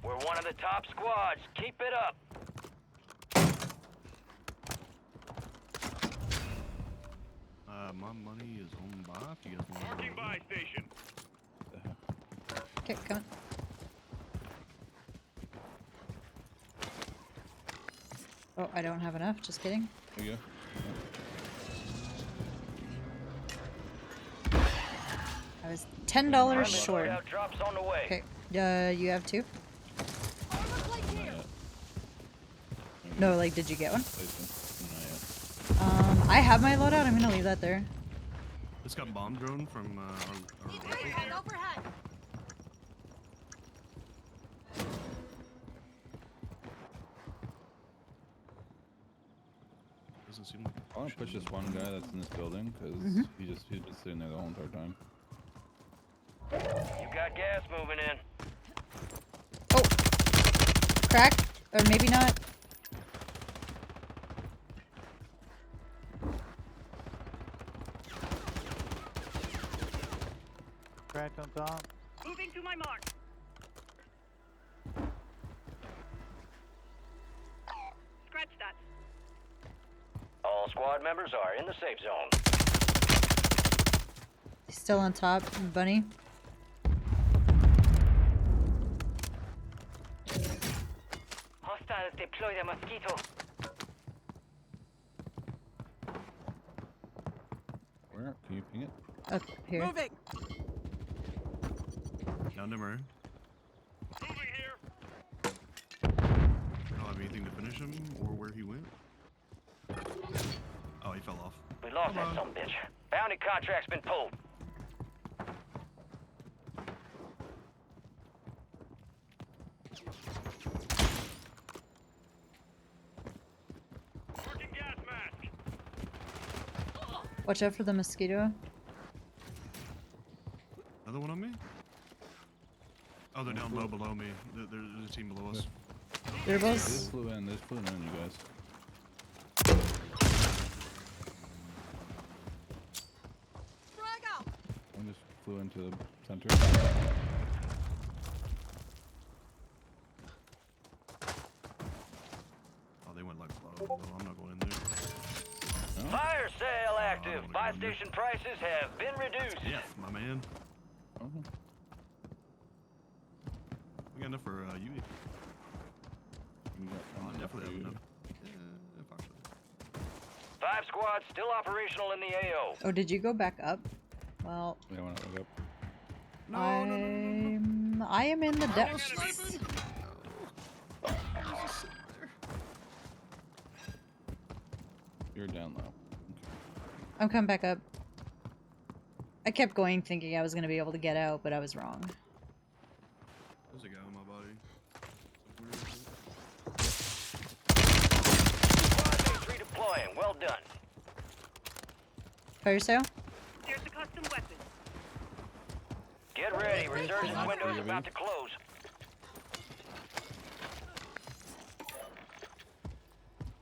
We're one of the top squads. Keep it up. My money is on buy. If you guys want to Marking buy station. Okay, come on. Oh, I don't have enough. Just kidding. There you go. I was $10 short. Drops on the way. Okay. You have 2? No, like, did you get one? I have my loadout. I'm gonna leave that there. This got bomb drone from our Overhead, overhead! doesn't seem like. I want to push this one guy that's in this building because he's been sitting there the whole entire time. You got gas moving in. Oh, crack, or maybe not. Cracked on top. Moving to my mark. Scratch that. All squad members are in the safe zone. Still on top, Bunny. Hostiles deploy the mosquito. Where? Can you ping it? Up here. Moving. Down to Murray. Moving here. I don't have anything to finish him or where he went. Oh, he fell off. We lost that some bitch. Bounty contract's been pulled. Working gas mask. Watch out for the mosquito. Another one on me? Oh, they're down low below me. There's a team below us. They're both. This flew in, you guys. Frag out. I just flew into the center. Oh, they went like low. No, I'm not going in there. No? Fire sale active. Buy station prices have been reduced. Yeah, my man. Oh. We got enough for you. Definitely have enough. Fuck it. 5 squads still operational in the AO. Oh, did you go back up? Well, Yeah, when I look up. I am in the depths. You're down low. I'm coming back up. I kept going thinking I was going to be able to get out, but I was wrong. There's a guy on my body. Redeploying. Well done. Fire sale? There's a custom weapon. Get ready. Resurgence window is about to close.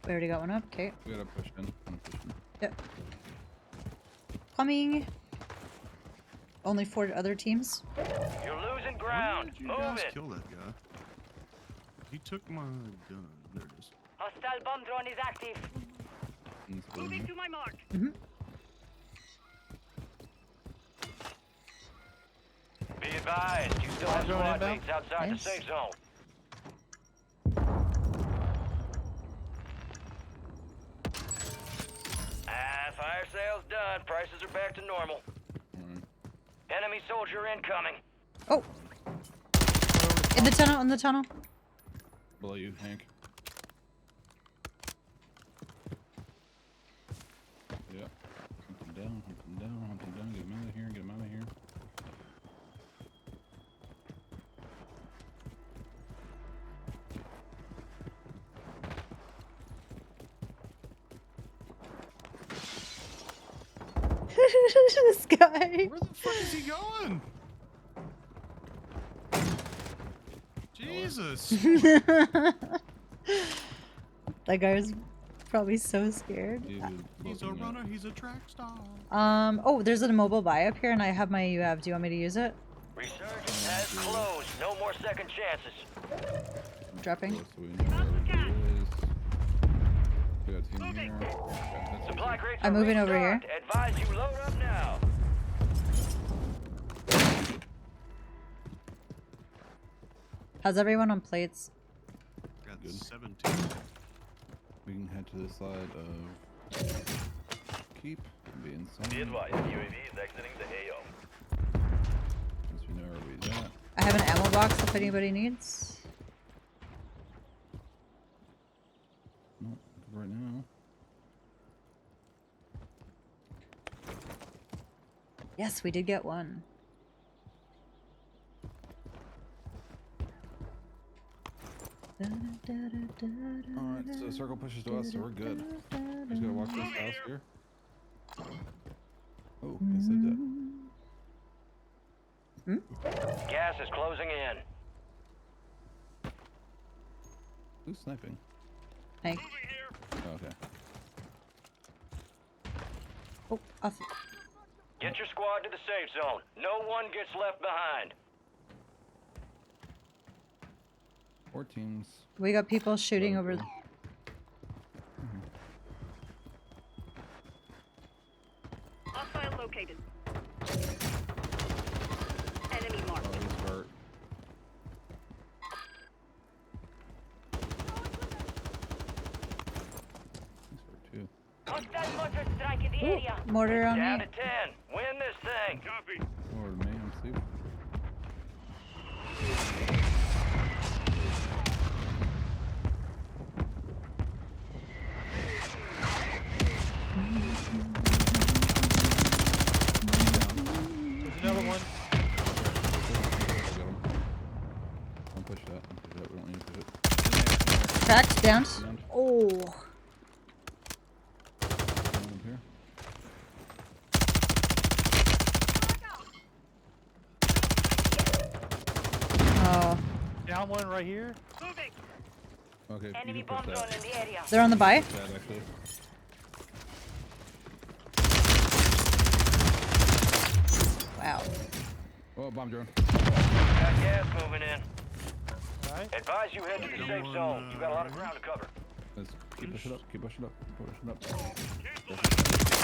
We already got one up. Okay. We gotta push in. Yep. Coming. Only 4 other teams. You're losing ground. Why did you Move guys it. kill that guy? He took my gun. There it is. Hostile bomb drone is active. Moving to my mark. Be advised, you still have squad mates outside the safe zone. Fire sale's done. Prices are back to normal. Enemy soldier incoming. Oh! In the tunnel, in the tunnel. Below you, Hank. Yeah. Hunt him down, hunt him down, hunt him down. Get him out of here, get him out of here. This guy. Where the fuck is he going? Jesus. That guy was probably so scared. He's a runner. He's a track star. Oh, there's a mobile buy up here, and I have my UAV. Do you want me to use it? Resurgence has closed. No more second chances. Dropping. Supply crates I'm are moving over here. restocked. Advise you load up now. How's everyone on plates? Got Good. 17. We can head to the side of keep and be inside. Be advised, UAV is exiting the AO. Since we know where we're at. I have an ammo box if anybody needs. No, right now. Yes, we did get one. Alright, so circle pushes to us, so we're good. Just gotta watch this house here. Oh, they saved it. Gas is closing in. Who's sniping? Hank. Oh, okay. Oh, off. Get your squad to the safe zone. No one gets left behind. 4 teams. We got people shooting over. Hostile located. Enemy marked. Oh, he's hurt. He's hurt too. Hostile mortar strike in the area. Mortar on Down me. to 10. Win this thing. Copy. Lord, me, I'm asleep. There's another one. Don't push that. Don't push that. We don't need to push it. Cracked, down. Oh. Down here. Oh. Down one right here. Okay, Enemy you can bomb push drone that. in the area. They're on the buy. Push that, actually. Wow. Oh, bomb drone. Got gas moving in. Alright. Advise you head to the safe zone. You got a lot of ground to cover. Let's keep pushing up. Keep pushing up. Keep pushing up.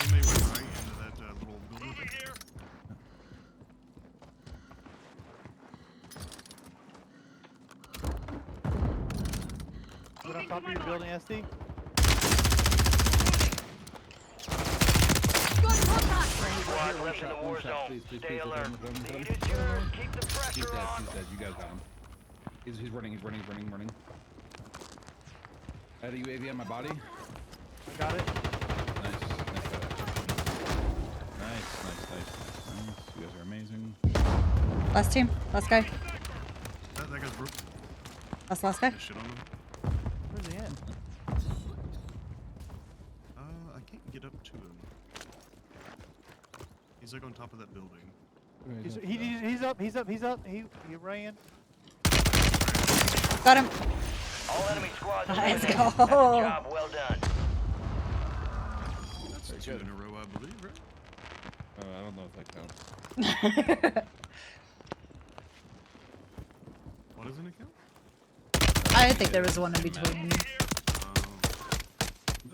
He may went right into that little building. What on top of your building, SD? Squad left in the war zone. Stay alert. Lead is yours. Keep the He's pressure dead. on. He's dead. You guys got him. He's running. He's running. He's running. Running. I had a UAV on my body. I got it. Nice. Nice. Nice. Nice. Nice. You guys are amazing. Last team. Last guy. That guy's broke. That's the last guy. Shit on him. Where's he at? I can't get up to him. He's like on top of that building. He's up. He's up. He's up. He ran. Got him. All enemy squads. Let's eliminated. go. That's a job well done. That's 2 in a row, I believe, right? I don't know if that counts. What doesn't it count? I think there was one in between.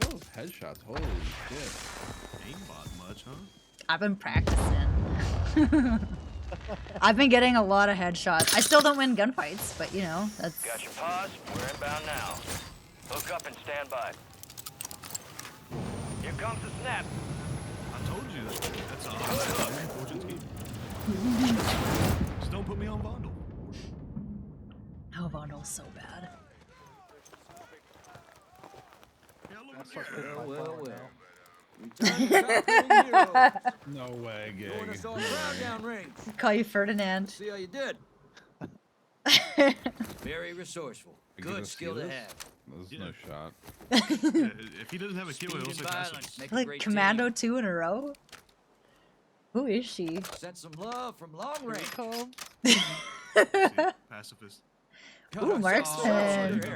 Those headshots. Holy shit. Aimbot much, huh? I've been practicing. I've been getting a lot of headshots. I still don't win gunfights, but you know, that's... Got your pause. We're inbound now. Hook up and stand by. Here comes the snap. I told you that's all. Fortune's keep. Just don't put me on Vondel. Oh, Vondel's so bad. No way, gig. Join us on crowd down range. Call you Ferdinand. See how you did. Very resourceful. Good skill to have. There's no shot. Yeah, if he doesn't have a kill, he'll say Violence. Make a Like great Commando 2 in a row? Who is she? Send some love from long range. Pacifist. Ooh, marksman. You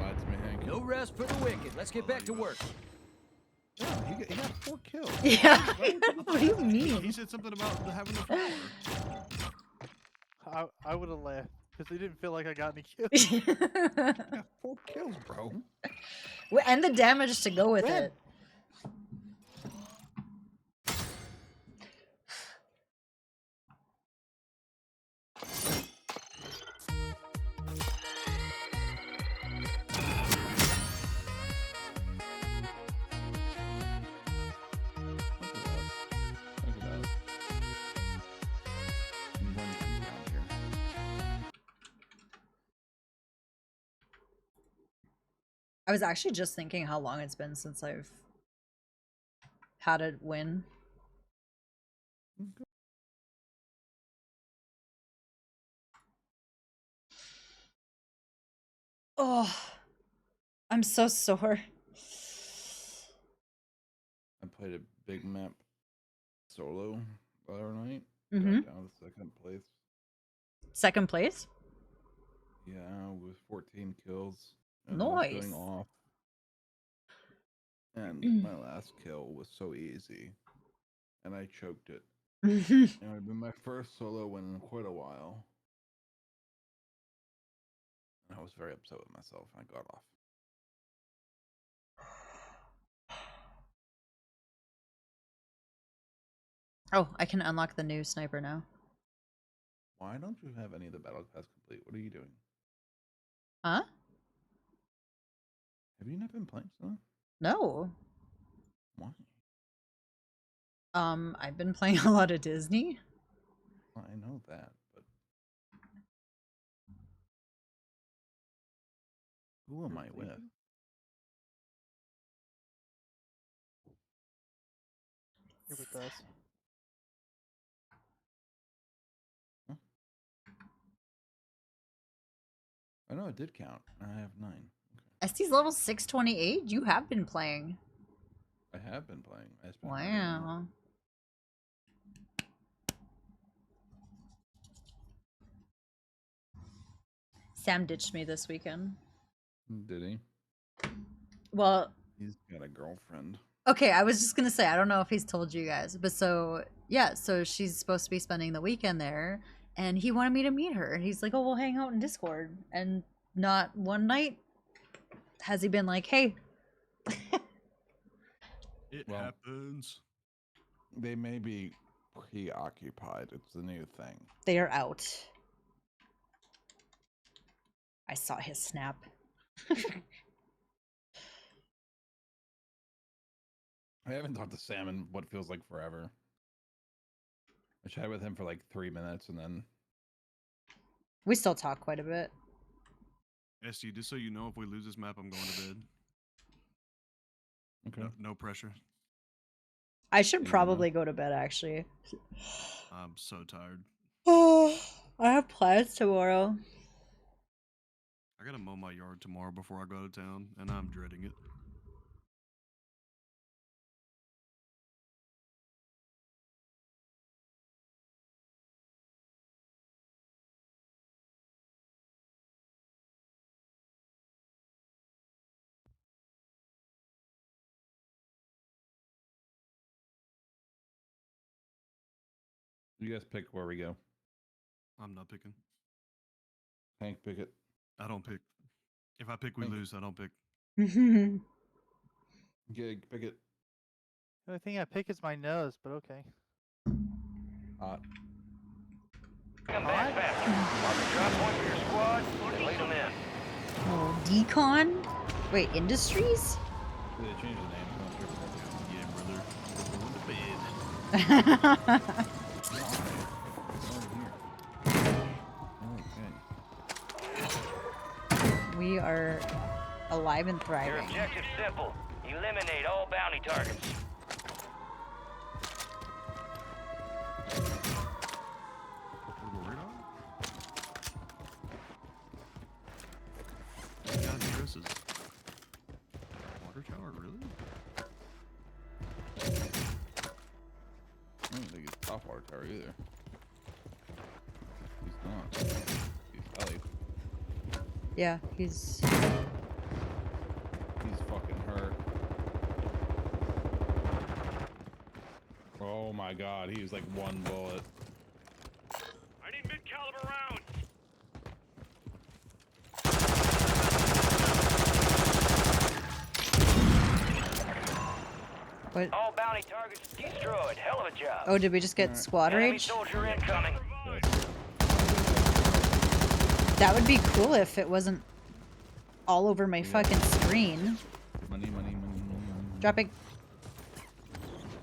lied to me, Hank. No rest for the wicked. Let's get back to work. Yeah, he got 4 kills. Yeah. What do you mean? He said something about having the floor. I would have laughed because they didn't feel like I got any kills. You got 4 kills, bro. And the damage to go with it. I was actually just thinking how long it's been since I've had a win. Oh, I'm so sore. I played a big map solo the other night. Mm-hmm. Got down to 2nd place. 2nd place? Yeah, with 14 kills. And I was going off. And my last kill was so easy. And I choked it. And it had been my first solo win in quite a while. And I was very upset with myself and I got off. Oh, I can unlock the new sniper now. Why don't you have any of the battle pass complete? What are you doing? Huh? Have you not been playing stuff? No. Why? I've been playing a lot of Disney. Well, I know that, but who am I with? You're with us. I know it did count. I have 9. Estee's level 628? You have been playing. I have been playing. Wow. Sam ditched me this weekend. Did he? Well, he's got a girlfriend. Okay, I was just gonna say, I don't know if he's told you guys, but so she's supposed to be spending the weekend there, and he wanted me to meet her. And he's like, "Oh, we'll hang out in Discord." And not one night has he been like, "Hey." It happens. They may be preoccupied. It's the new thing. They are out. I saw his snap. I haven't talked to Sam in what feels like forever. I chatted with him for like 3 minutes and then... We still talk quite a bit. SG, just so you know, if we lose this map, I'm going to bed. Okay. No pressure. I should probably go to bed, actually. I'm so tired. Oh, I have plans tomorrow. I gotta mow my yard tomorrow before I go to town, and I'm dreading it. You guys pick where we go. I'm not picking. Hank, pick it. I don't pick. If I pick, we lose. I don't pick. Gig, pick it. The only thing I pick is my nose, but okay. Come back faster. Mark a drop point for your squad and lead them in. Oh, Decon? Wait, Industries? They changed the name. Yeah, brother. We're going to bed. We are alive and Your thriving. objective's simple. Eliminate all bounty targets. God, Chris is water tower, really? tower either. He's not. He's Ellie. Yeah, he's fucking hurt. Oh my god, he was like one bullet. I need mid-caliber rounds. What? All bounty targets destroyed. Hell of a job. Oh, did we just get squad Enemy rage? soldier incoming. That would be cool if it wasn't all over my fucking screen. Money. Dropping.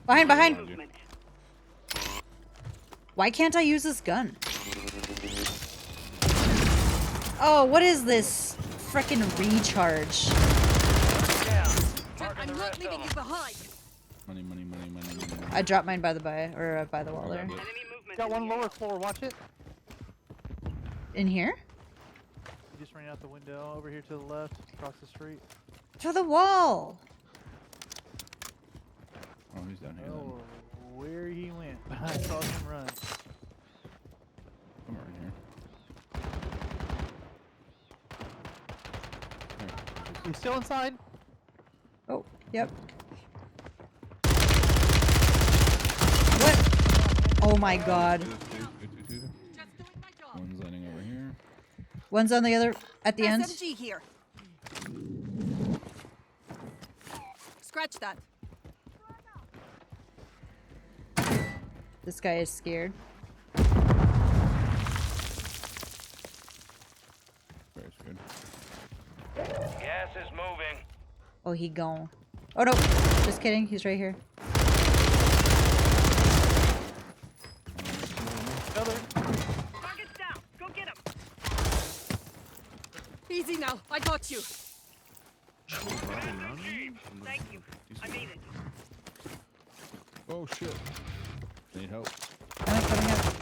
Behind. Why can't I use this gun? Oh, what is this frickin' recharge? I'm not leaving you behind. Money. I dropped mine by the by the wall there. Got one lower floor. Watch it. In here? He just ran out the window over here to the left, across the street. To the wall. Oh, he's down here. Oh, where he went. I saw him run. Come around here. He's still inside. Oh, yep. What? Oh my god. One's landing over here. One's on the other at the end. SMG here. Scratch that. This guy is scared. Very scared. Gas is moving. Oh, he gone. Oh no, just kidding. He's right here. Target's down. Go get him. Easy now. I got you. Thank you. I made it. Oh shit. Need help. Coming up.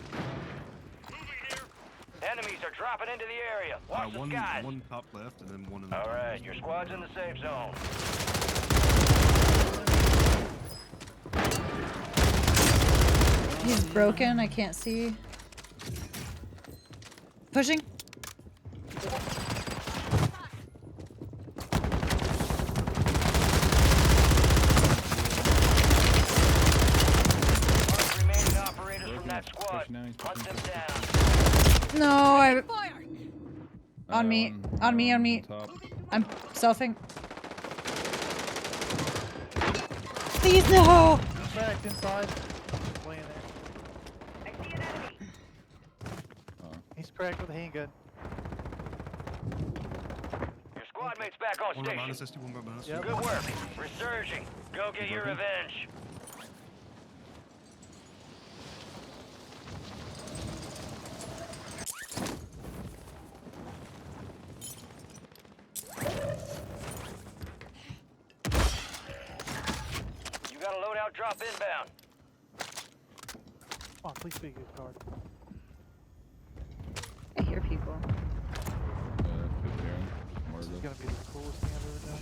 Enemies are dropping into the area. Watch the skies. One top left and then one in the All right, your squad's in the safe zone. He's broken. I can't see. Pushing. Remaining operators from that squad. Hunt them down. No, I. On me. On me. I'm selfing. Please no. Back inside. Laying there. He's cracked with a handgun. Your squad mate's back on One station. minus 61 minus. Yep. Good work. Resurging. Go get your revenge. You got a loadout drop inbound. Come on, please be a good card. I hear people. This is gonna be the coolest thing I've ever done.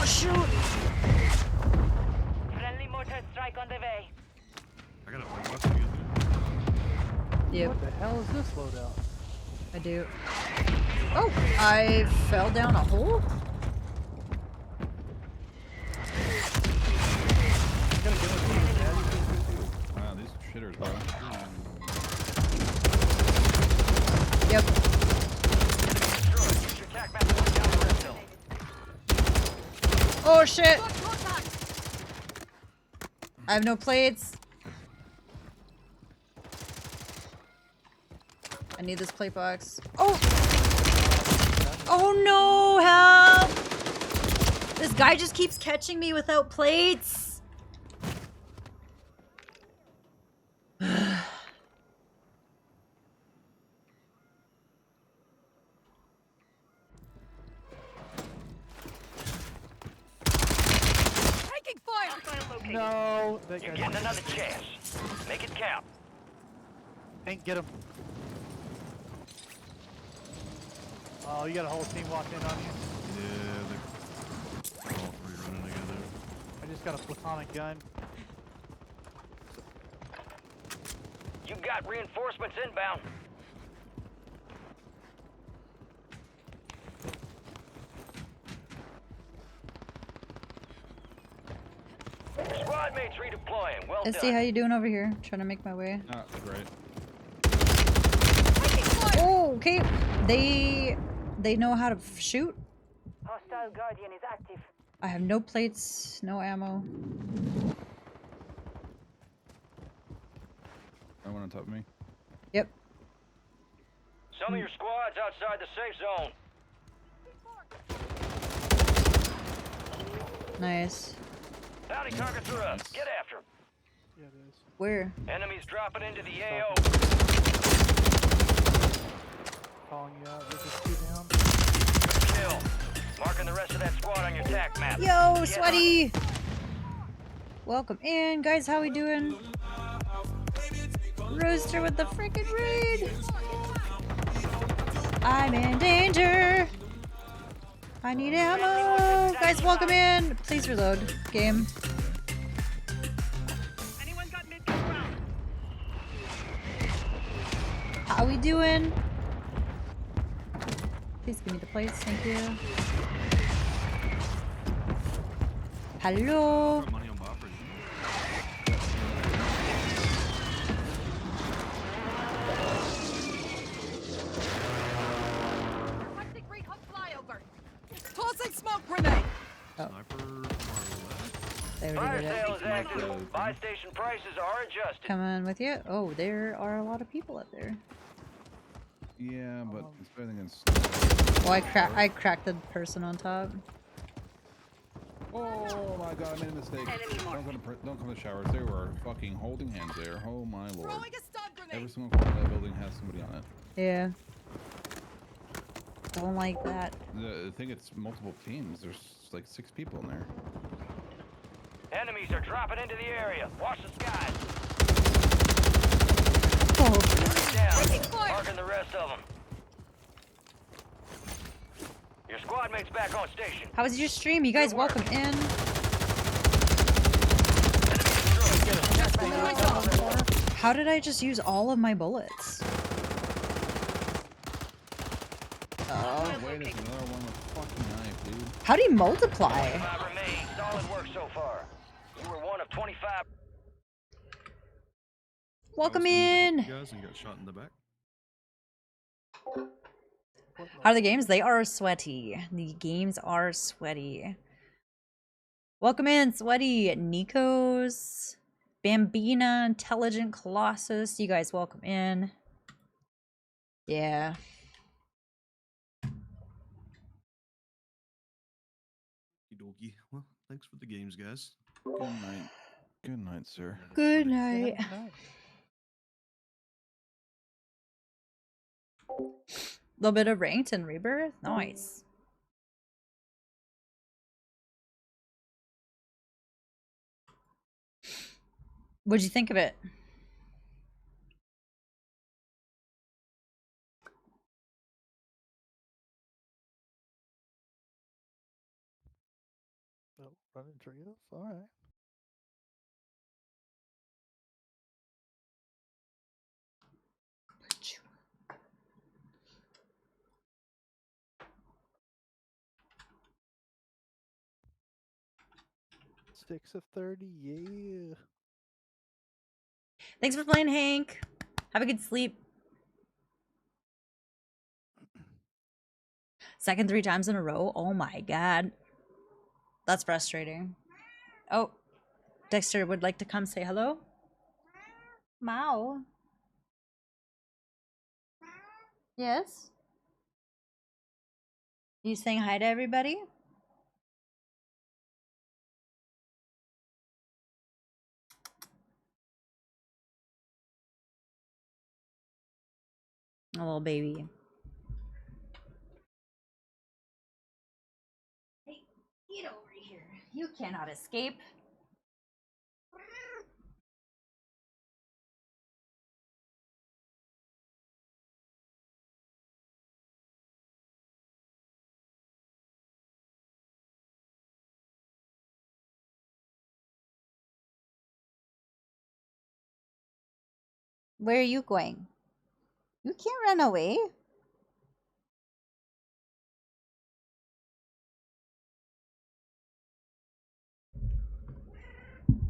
Oh shoot! Friendly mortar strike on the way. I got a weapon again. Yep. What the hell is this loadout? I do. Oh, I fell down a hole? Wow, these shitters, bro. Yep. Oh shit! I have no plates. I need this plate box. Oh! Oh no! Help! This guy just keeps catching me without plates. Taking fire. No, that You're guy's getting another chance. Make it count. Ain't get him. Oh, you got a whole team walked in on you. Yeah, they're all three running together. I just got a platonic gun. You got reinforcements inbound. Your squad mates redeploying. Well Let's done. see how you doing over here. Trying to make my way. Not great. Oh, okay. They know how to shoot. Hostile Guardian is active. I have no plates, no ammo. One on top of me. Yep. Some of your squad's outside the safe zone. Nice. Bounty targets are up. Get after 'em. Yeah, it is. Where? Enemies dropping into the AO. Calling you out with this 2 down. Kill. Marking the rest of that squad on your tac map. Yo, Sweaty! Welcome in, guys. How we doing? Rooster with the freaking raid! I'm in danger! I need ammo! Guys, welcome in! Please reload. Game. How we doing? Please give me the plates, thank you. Hello? Money on Boppers. Requesting recon flyover. Tossing smoke grenade. Sniper. They Fire already did sale it. is active. Buy station prices are adjusted. Come on with you. Oh, there are a lot of people up there. Yeah, but it's better than Oh, I cracked the person on top. Oh my god, I made a mistake. Don't come to showers. They were fucking holding hands there. Oh my lord. Every single corner of that building has somebody on it. Yeah. Don't like that. I think it's multiple teams. There's like 6 people in there. Enemies are dropping into the area. Watch the skies. Oh. Down. Marking the rest of them. Your squad mate's back on station. How was your stream? You guys welcome in. How did I just use all of my bullets? Oh, wait, there's another one with a fucking knife, dude. How do you multiply? 25 remain. Solid work so far. You were one of 25. Welcome in. You guys and got shot in the back. How are the games? They are sweaty. The games are sweaty. Welcome in, Sweaty, Nikos, Bambina, Intelligent Colossus. You guys welcome in. Yeah. Okie Well, thanks for the games, guys. Good night. Good night, sir. Good night. Little bit of ranked and rebirth. Nice. What'd you think of it? Oh, running trios? Alright. Six of 30, yeah. Thanks for playing, Hank. Have a good sleep. Second 3 times in a row? Oh my god. That's frustrating. Oh, Dexter would like to come say hello. Mao. Yes? You saying hi to everybody? A little baby. Hey, get over here. You cannot escape. Where are you going? You can't run away.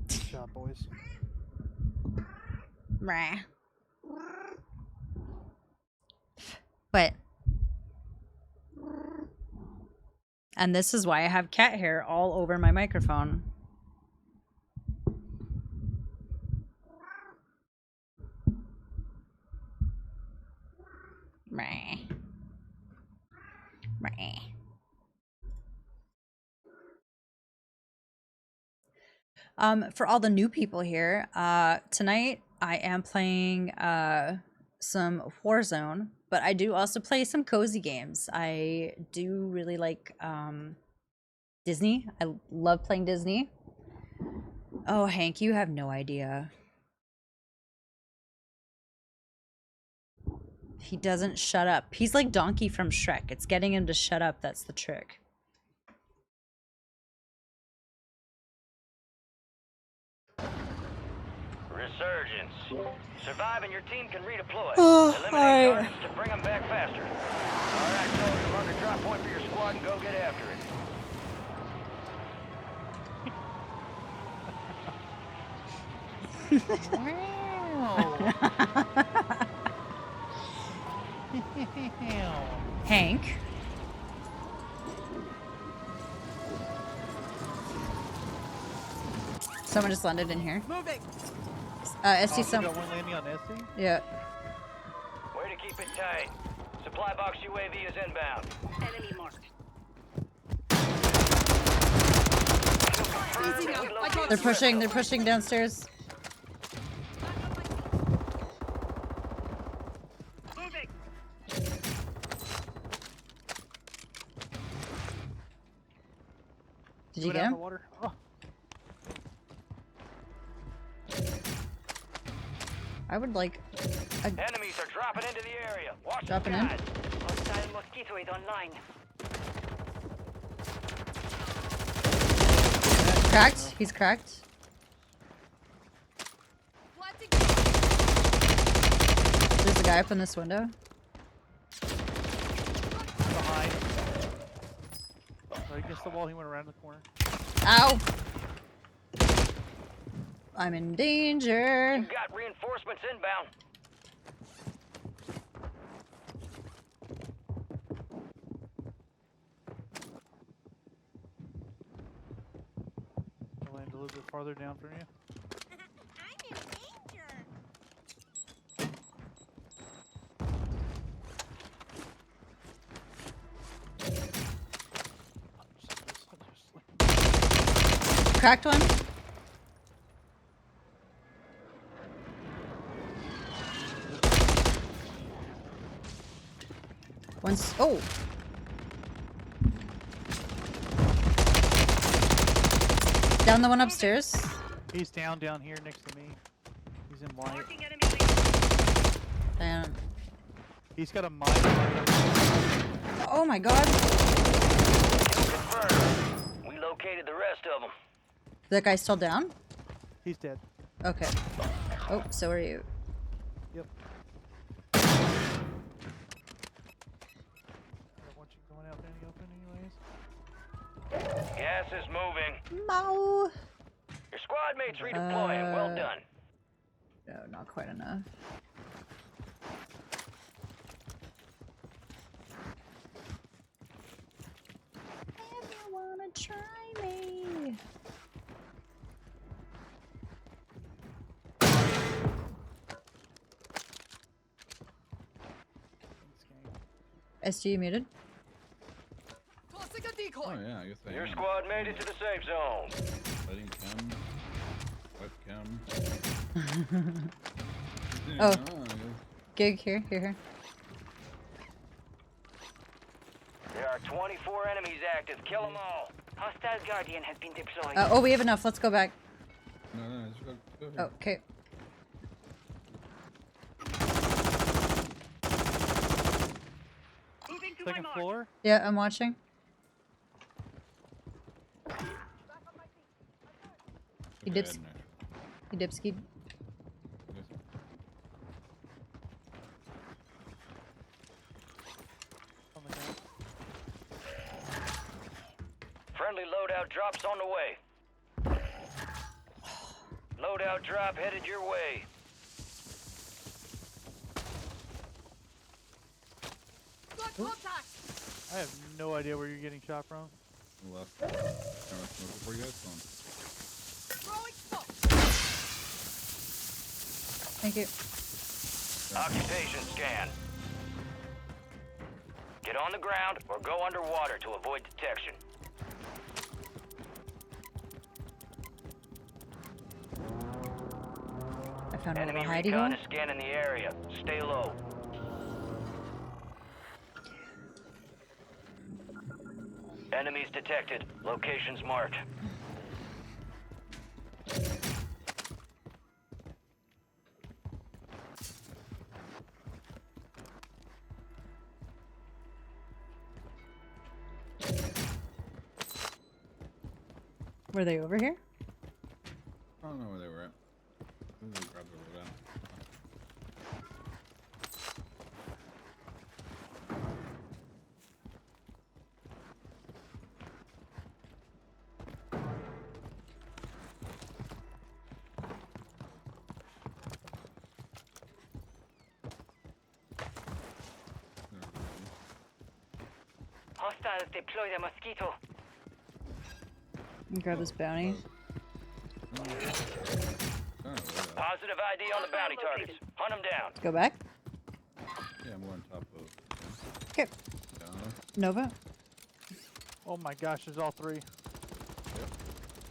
Good job, boys. Meh. But and this is why I have cat hair all over my microphone. Meh. Meh. For all the new people here, tonight I am playing some Warzone, but I do also play some cozy games. I do really like Disney. I love playing Disney. Oh, Hank, you have no idea. He doesn't shut up. He's like Donkey from Shrek. It's getting him to shut up that's the trick. Resurgence. Survive and your team can redeploy. Oh, Eliminate alright. targets to bring them back faster. Alright, soldier, mark a drop point for your squad and go get after it. Hank. Someone just landed in here. Moving. ST Got one landing on ST? Yeah. Way to keep it tight. Supply box UAV is inbound. Enemy marked. They're pushing downstairs. Moving. Did you get him? Water. Oh. I would like a Enemies are dropping into the area. Watch dropping the in. skies. Hostile mosquito is online. Cracked. He's cracked. There's a guy up in this window. Behind. Right against the wall, he went around the corner. Ow! I'm in danger. You've got reinforcements inbound. I'll land a little bit farther down from you. I'm in danger. Cracked one. Once. Oh. Down the one upstairs. He's down here next to me. He's in white. And He's got a mine. oh my god. Confirmed. We located the rest of them. That guy's still down? He's dead. Okay. Oh, so are you. Yep. I don't want you going out there in the open anyways. Gas is moving. Mow. Your squad mates redeploying. Well done. No, not quite enough. If you wanna try me. SG muted. Tossing a decoy. Oh yeah, I guess I Your am. squad made it to the safe zone. Lighting cam. Webcam. Oh. Yeah, I guess. Gig here, here. There are 24 enemies active. Kill them all. Hostile guardian has been deployed. Oh, we have enough. Let's go back. No, just go here. Oh, okay. Moving to Second floor. Yeah, I'm watching. He dips. He dipskied. drop's on the way. Loadout drop headed your way. Got contact! I have no idea where you're getting shot from. Left. Trying to smoke before you guys spawn. Throwing smoke! Thank you. Occupation scan. Get on the ground or go underwater to avoid detection. I found a Enemy little hidey recon hole. is scanning the area. Stay low. Enemies detected. Locations marked. Were they over here? I don't know where they were at. Maybe they grabbed the loadout. Hostiles deploy the mosquito. Grab this bounty. Positive ID on the bounty targets. Hunt them down. Go back. Yeah, I'm on top of. Okay. Nova. Oh my gosh, there's all three. Yep.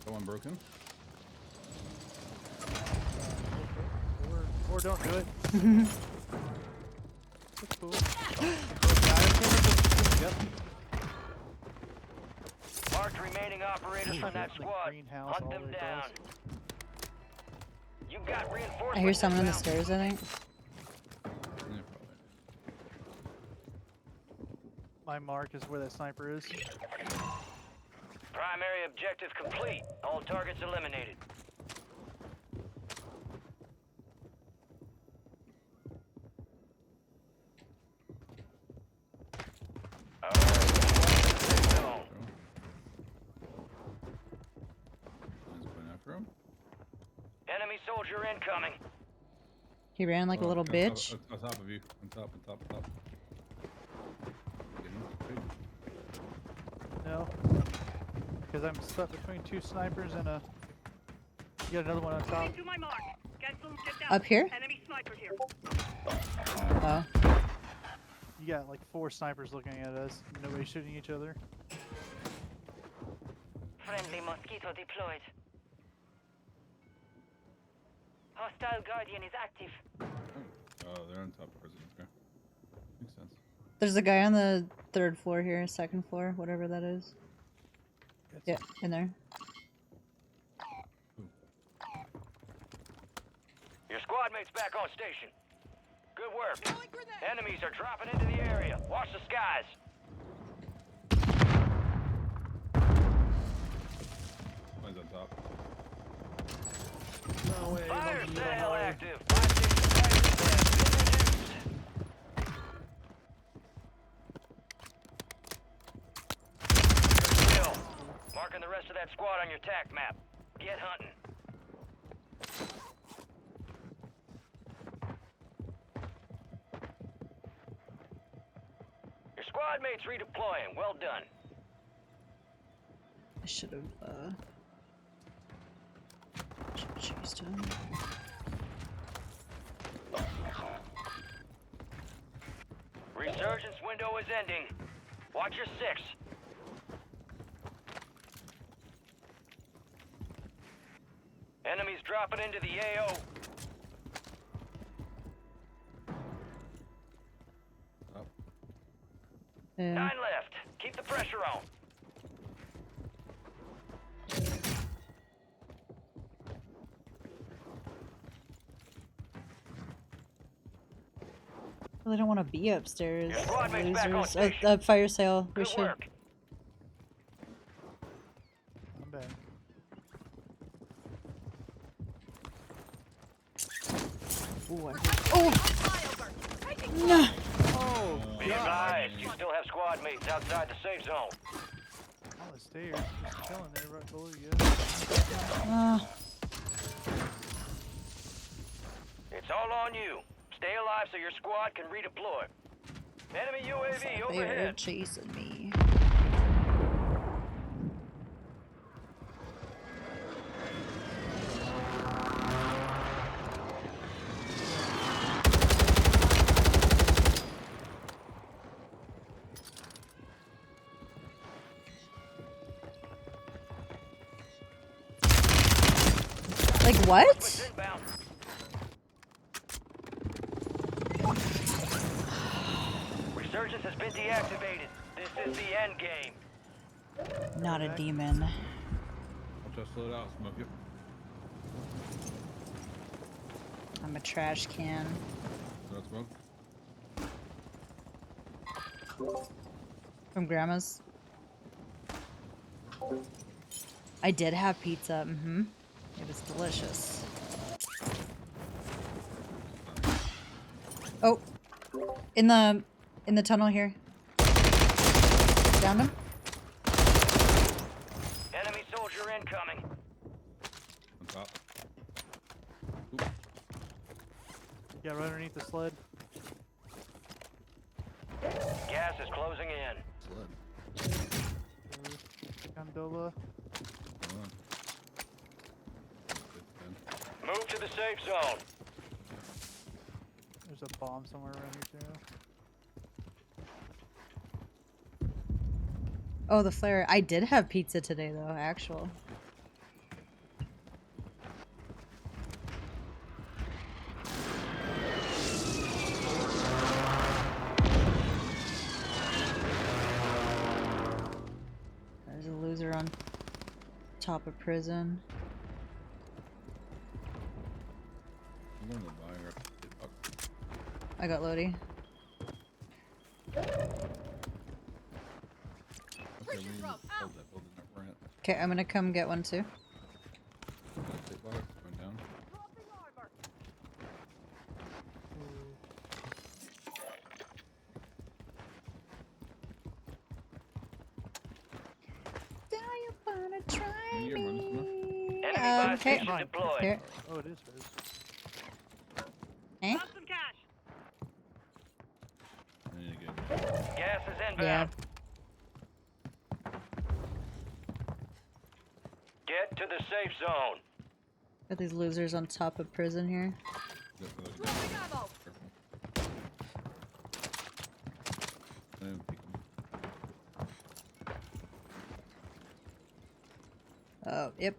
That one broken. Or don't do it. That's cool. Yep. Marked remaining operators from that squad. Hunt them down. You got reinforcements. I hear someone on the stairs, I think. My mark is where that sniper is. Primary objective complete. All targets eliminated. Enemy soldier incoming. He ran like a little bitch. On top of you. On top. No. Because I'm stuck between two snipers and a... You got another one on top. To my mark. Up here? Enemy sniper here. Oh. You got like 4 snipers looking at us. Nobody's shooting each other. Friendly mosquito deployed. Hostile guardian is active. Oh, they're on top of residence. Okay. Makes sense. There's a guy on the 3rd floor here, 2nd floor, whatever that is. Yeah, in there. Your squad mate's back on station. Good work. Enemies are dropping into the area. Watch the skies. One's on top. No way. Fire sale active. Still. Marking the rest of that squad on your TAC map. Get hunting. Your squad mates redeploying. Well done. I should have chased him. Resurgence window is ending. Watch your 6. Enemies dropping into the AO. Yeah. 9 left. Keep the pressure on. Well, I don't want to be upstairs. Your squad mate's back on Losers. station. Fire sale. We Good should. work. I'm back. Ooh, oh! No! Oh, Be advised, you still have squad mates outside the safe zone. All this stairs, just chilling there right below you. It's all on you. Stay alive so your squad can redeploy. Enemy UAV They are overhead. chasing me. Like what? Resurgence has been deactivated. This is the end game. Not a demon. I'll just slow it out, smoke it. I'm a trash can. No smoke. From grandma's. I did have pizza. It was delicious. Oh, in the tunnel here. Downed him. Enemy soldier incoming. On top. Yeah, right underneath the sled. Gas is closing in. Gondola. Move to the safe zone. There's a bomb somewhere around here too. Oh, the flare. I did have pizza today though, actual. There's a loser on top of prison. I got Lodi. Okay, I'm gonna come get one too. Okay. Here. Oh, it is hers. Eh? Gas is inbound. Yeah. Get to the safe zone. Got these losers on top of prison here. Oh, yep.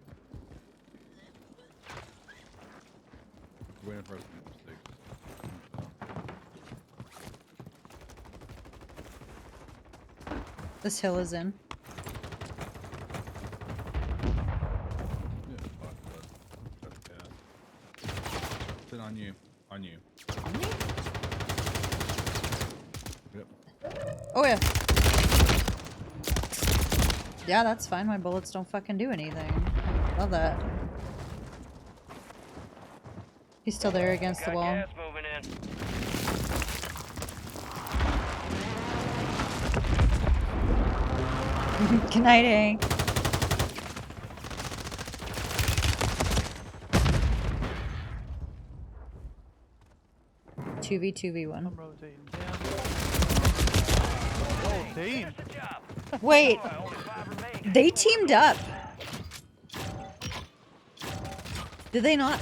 Waiting for us to make mistakes. This hill is in. Sit on you. On you. On me? Yep. Oh yeah. Yeah, that's fine. My bullets don't fucking do anything. Love that. He's still there against the wall. Gas moving in. Good night, Hank. Two v 2v1. I'm rotating down. Oh, team. Wait, they teamed up. Did they not?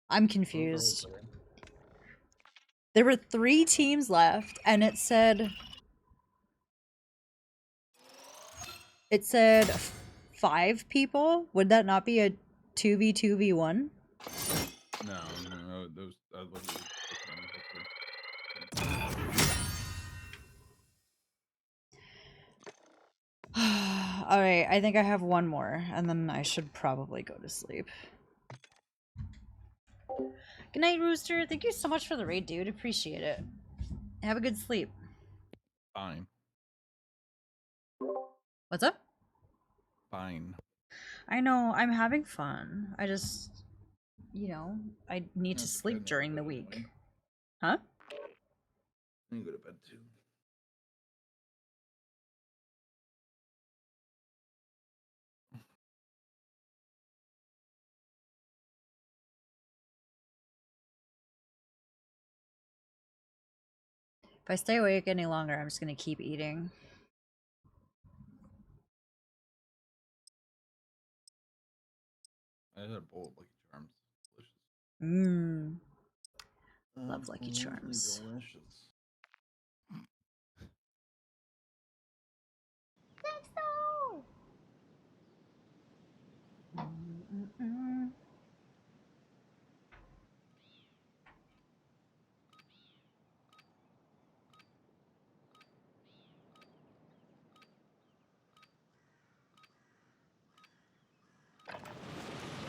I'm confused. There were 3 teams left, and it said 5 people. Would that not be a 2v2v1? No, those. Alright, I think I have one more, and then I should probably go to sleep. Good night, Rooster. Thank you so much for the raid, dude. Appreciate it. Have a good sleep. Fine. What's up? Fine. I know, I'm having fun. I just, you know, I need to sleep during the week. Huh? I need to go to bed too. If I stay awake any longer, I'm just gonna keep eating. I had a bowl of Lucky Charms. Delicious. Mmm. Love Lucky Absolutely Charms. delicious.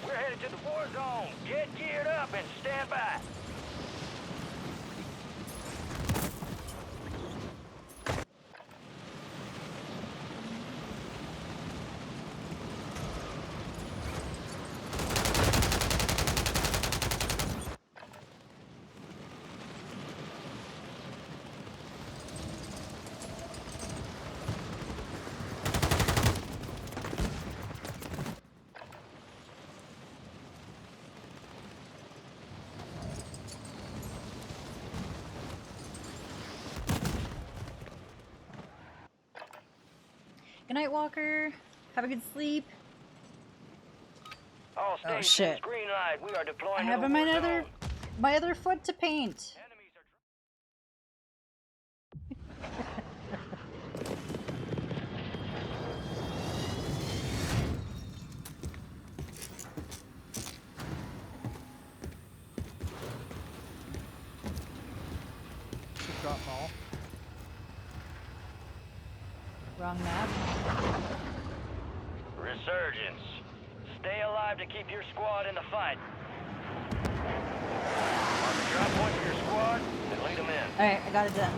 We're headed to the war zone. Get geared up and stand by. Good night, Walker. Have a good sleep. All Oh stations, shit! green light. We are deploying I to have the my war other, zone. my other foot to paint. Should drop ball. Wrong map. Resurgence. Stay alive to keep your squad in the fight. Mark the drop point for your squad and lead them in. All right, I got it done.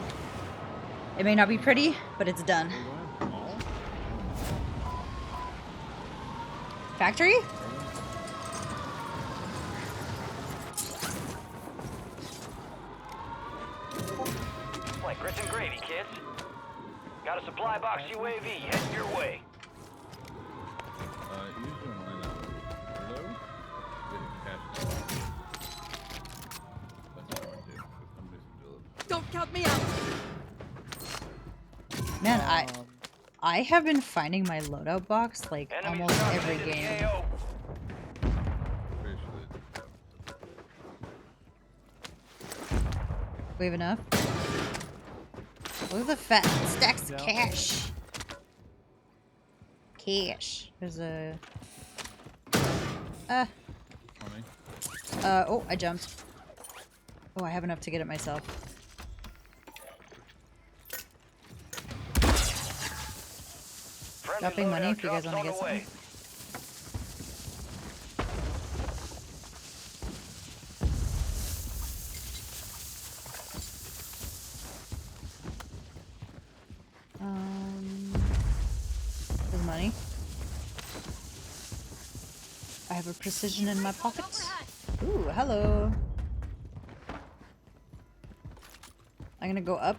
It may not be pretty, but it's done. Factory? Like grits and gravy, kids. Got a supply box UAV heading your way. Usually when I line up Hello? Get it cashed. That's what I do. Because somebody's still. Don't count me out. Man, I have been finding my loadout box like almost every game. We have enough? Look at the fat stacks of cash. Cash. There's a... oh, I jumped. Oh, I have enough to get it myself. Dropping money if you guys want to get something. There's money. I have a precision in my pocket. Ooh, hello. I'm gonna go up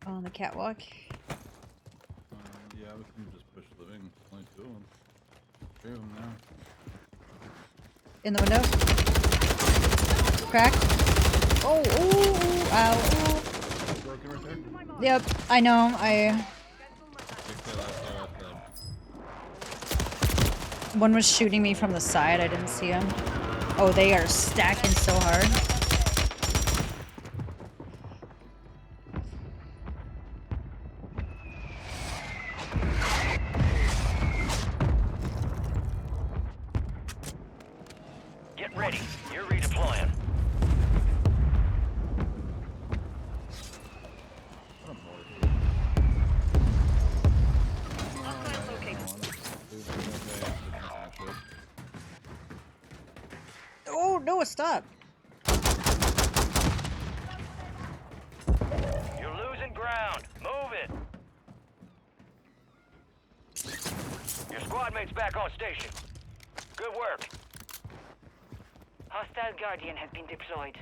on the catwalk. Yeah, we can just push living. Only two of them. Three of them now. In the window. Cracked. Oh, ooh, ow, ooh. Broken right there? Yep, I know, One was shooting me from the side, I didn't see him. Oh, they are stacking so hard. Get ready. You're redeploying. Oh, no, stop. You're losing ground. Move it. Your squad mate's back on station. Good work. Hostile Guardian has been deployed.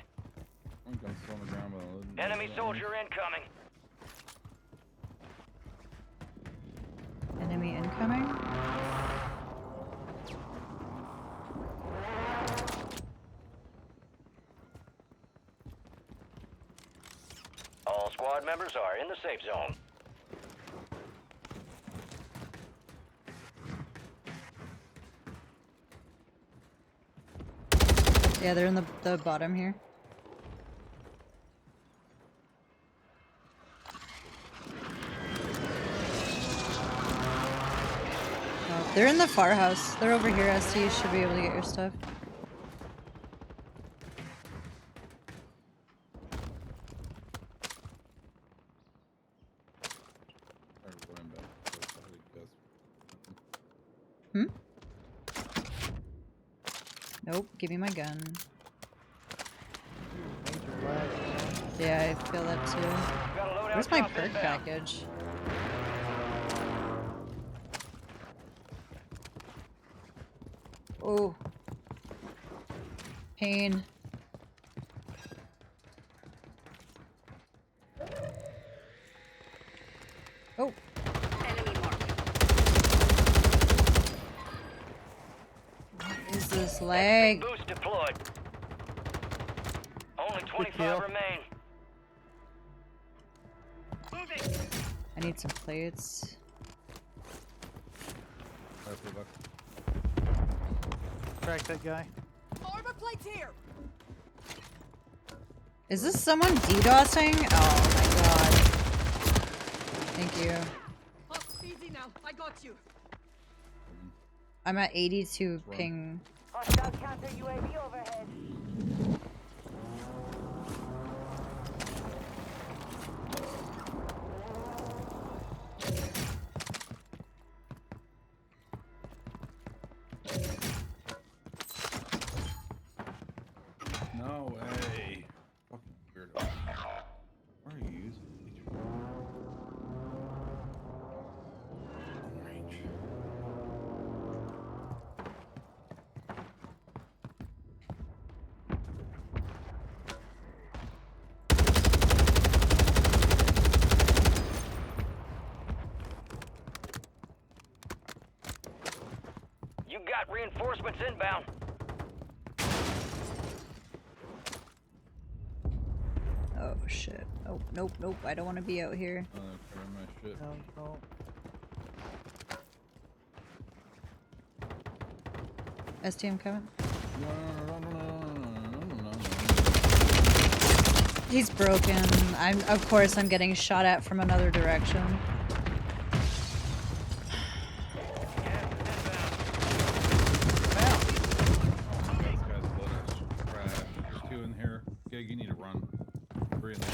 I'm going to slow on the ground, but Enemy soldier incoming. Enemy incoming. All squad members are in the safe zone. Yeah, they're in the bottom here. Oh, they're in the far house. They're over here, ST. You should be able to get your stuff. Hmm? Nope, give me my gun. Yeah, I feel that too. Where's my perk package? Oh. Pain. Oh. What is this lag? Boost deployed. Only 25 remain. I need some plates. Crack that guy. Armor plates here. Is this someone DDoSing? Oh my god. Thank you. Oh, easy now. I got you. I'm at 82 ping. Hostile counter UAV overhead. No way. Fucking weirdo. Why are you using range? You got reinforcements inbound. Oh shit. Oh, nope, nope. I don't want to be out here. Cover my shit. No. STM coming. No. He's broken. Of course I'm getting shot at from another direction. There's two in here. Gig, you need to run. Three in there.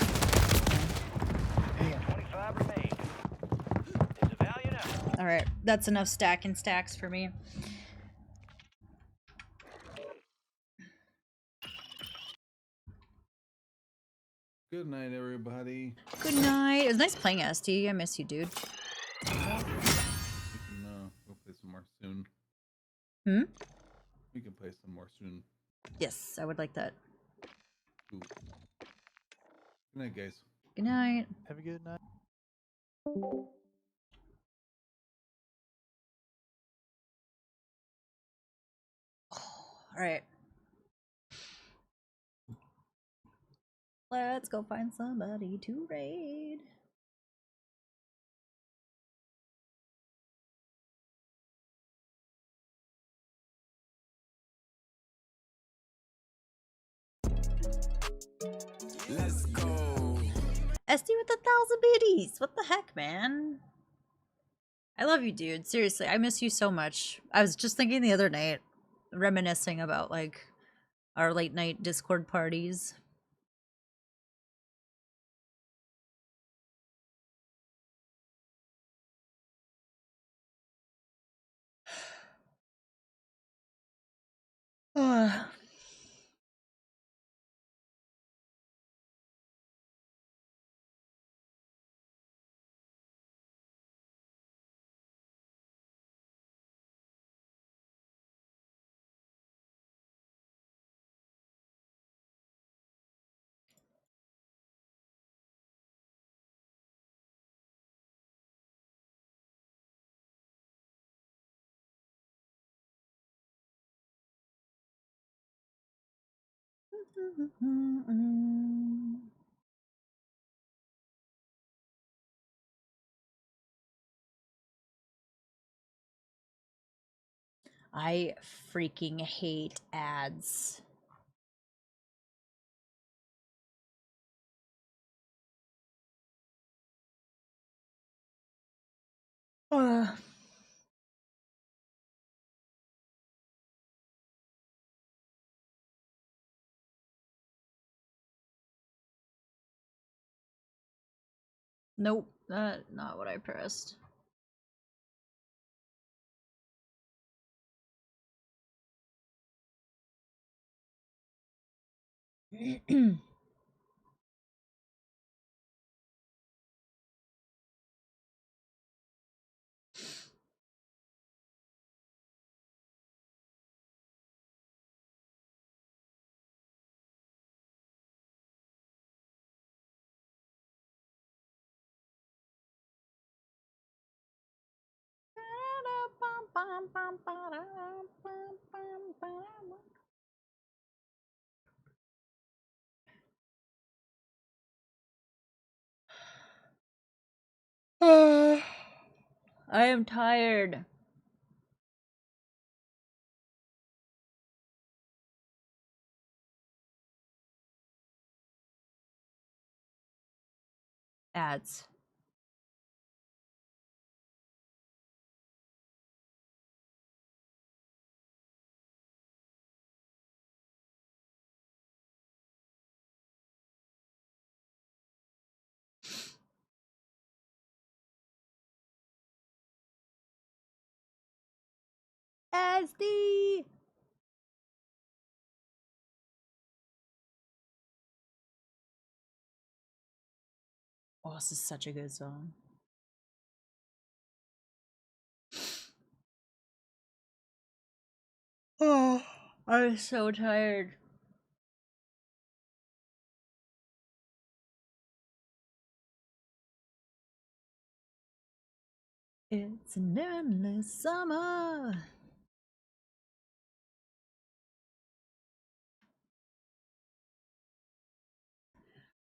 25 remain. There's a value now. Alright, that's enough stacking stacks for me. Good night, everybody. Good night. It was nice playing ST. I miss you, dude. We can go play some more soon. Hmm? We can play some more soon. Yes, I would like that. Ooh. Good night, guys. Good night. Have a good night. Alright. Let's go find somebody to raid. Let's go. SD with 1,000 biddies. What the heck, man? I love you, dude. Seriously, I miss you so much. I was just thinking the other night, reminiscing about like our late night Discord parties. Ugh. I freaking hate ads. Ugh. Nope, not what I pressed. I am tired. Ads. SD. Oh, this is such a good song. Oh, I'm so tired. It's an endless summer.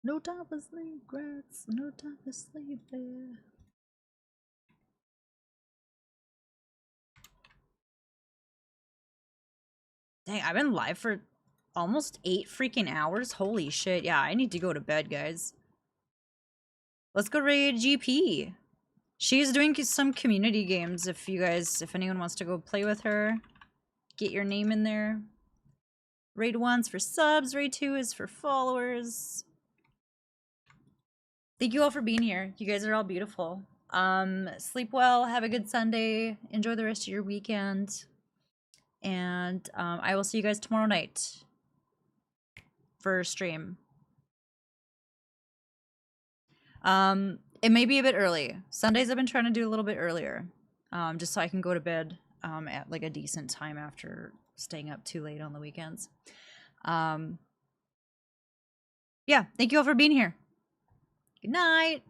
No time for sleep, Grats. No time for sleep there. Dang, I've been live for almost 8 freaking hours. Holy shit. Yeah, I need to go to bed, guys. Let's go raid GP. She's doing some community games if anyone wants to go play with her. Get your name in there. Raid 1's for subs, raid 2 is for followers. Thank you all for being here. You guys are all beautiful. Sleep well, have a good Sunday, enjoy the rest of your weekend. And I will see you guys tomorrow night for stream. It may be a bit early. Sundays I've been trying to do a little bit earlier. Just so I can go to bed at like a decent time after staying up too late on the weekends. Yeah, thank you all for being here. Good night.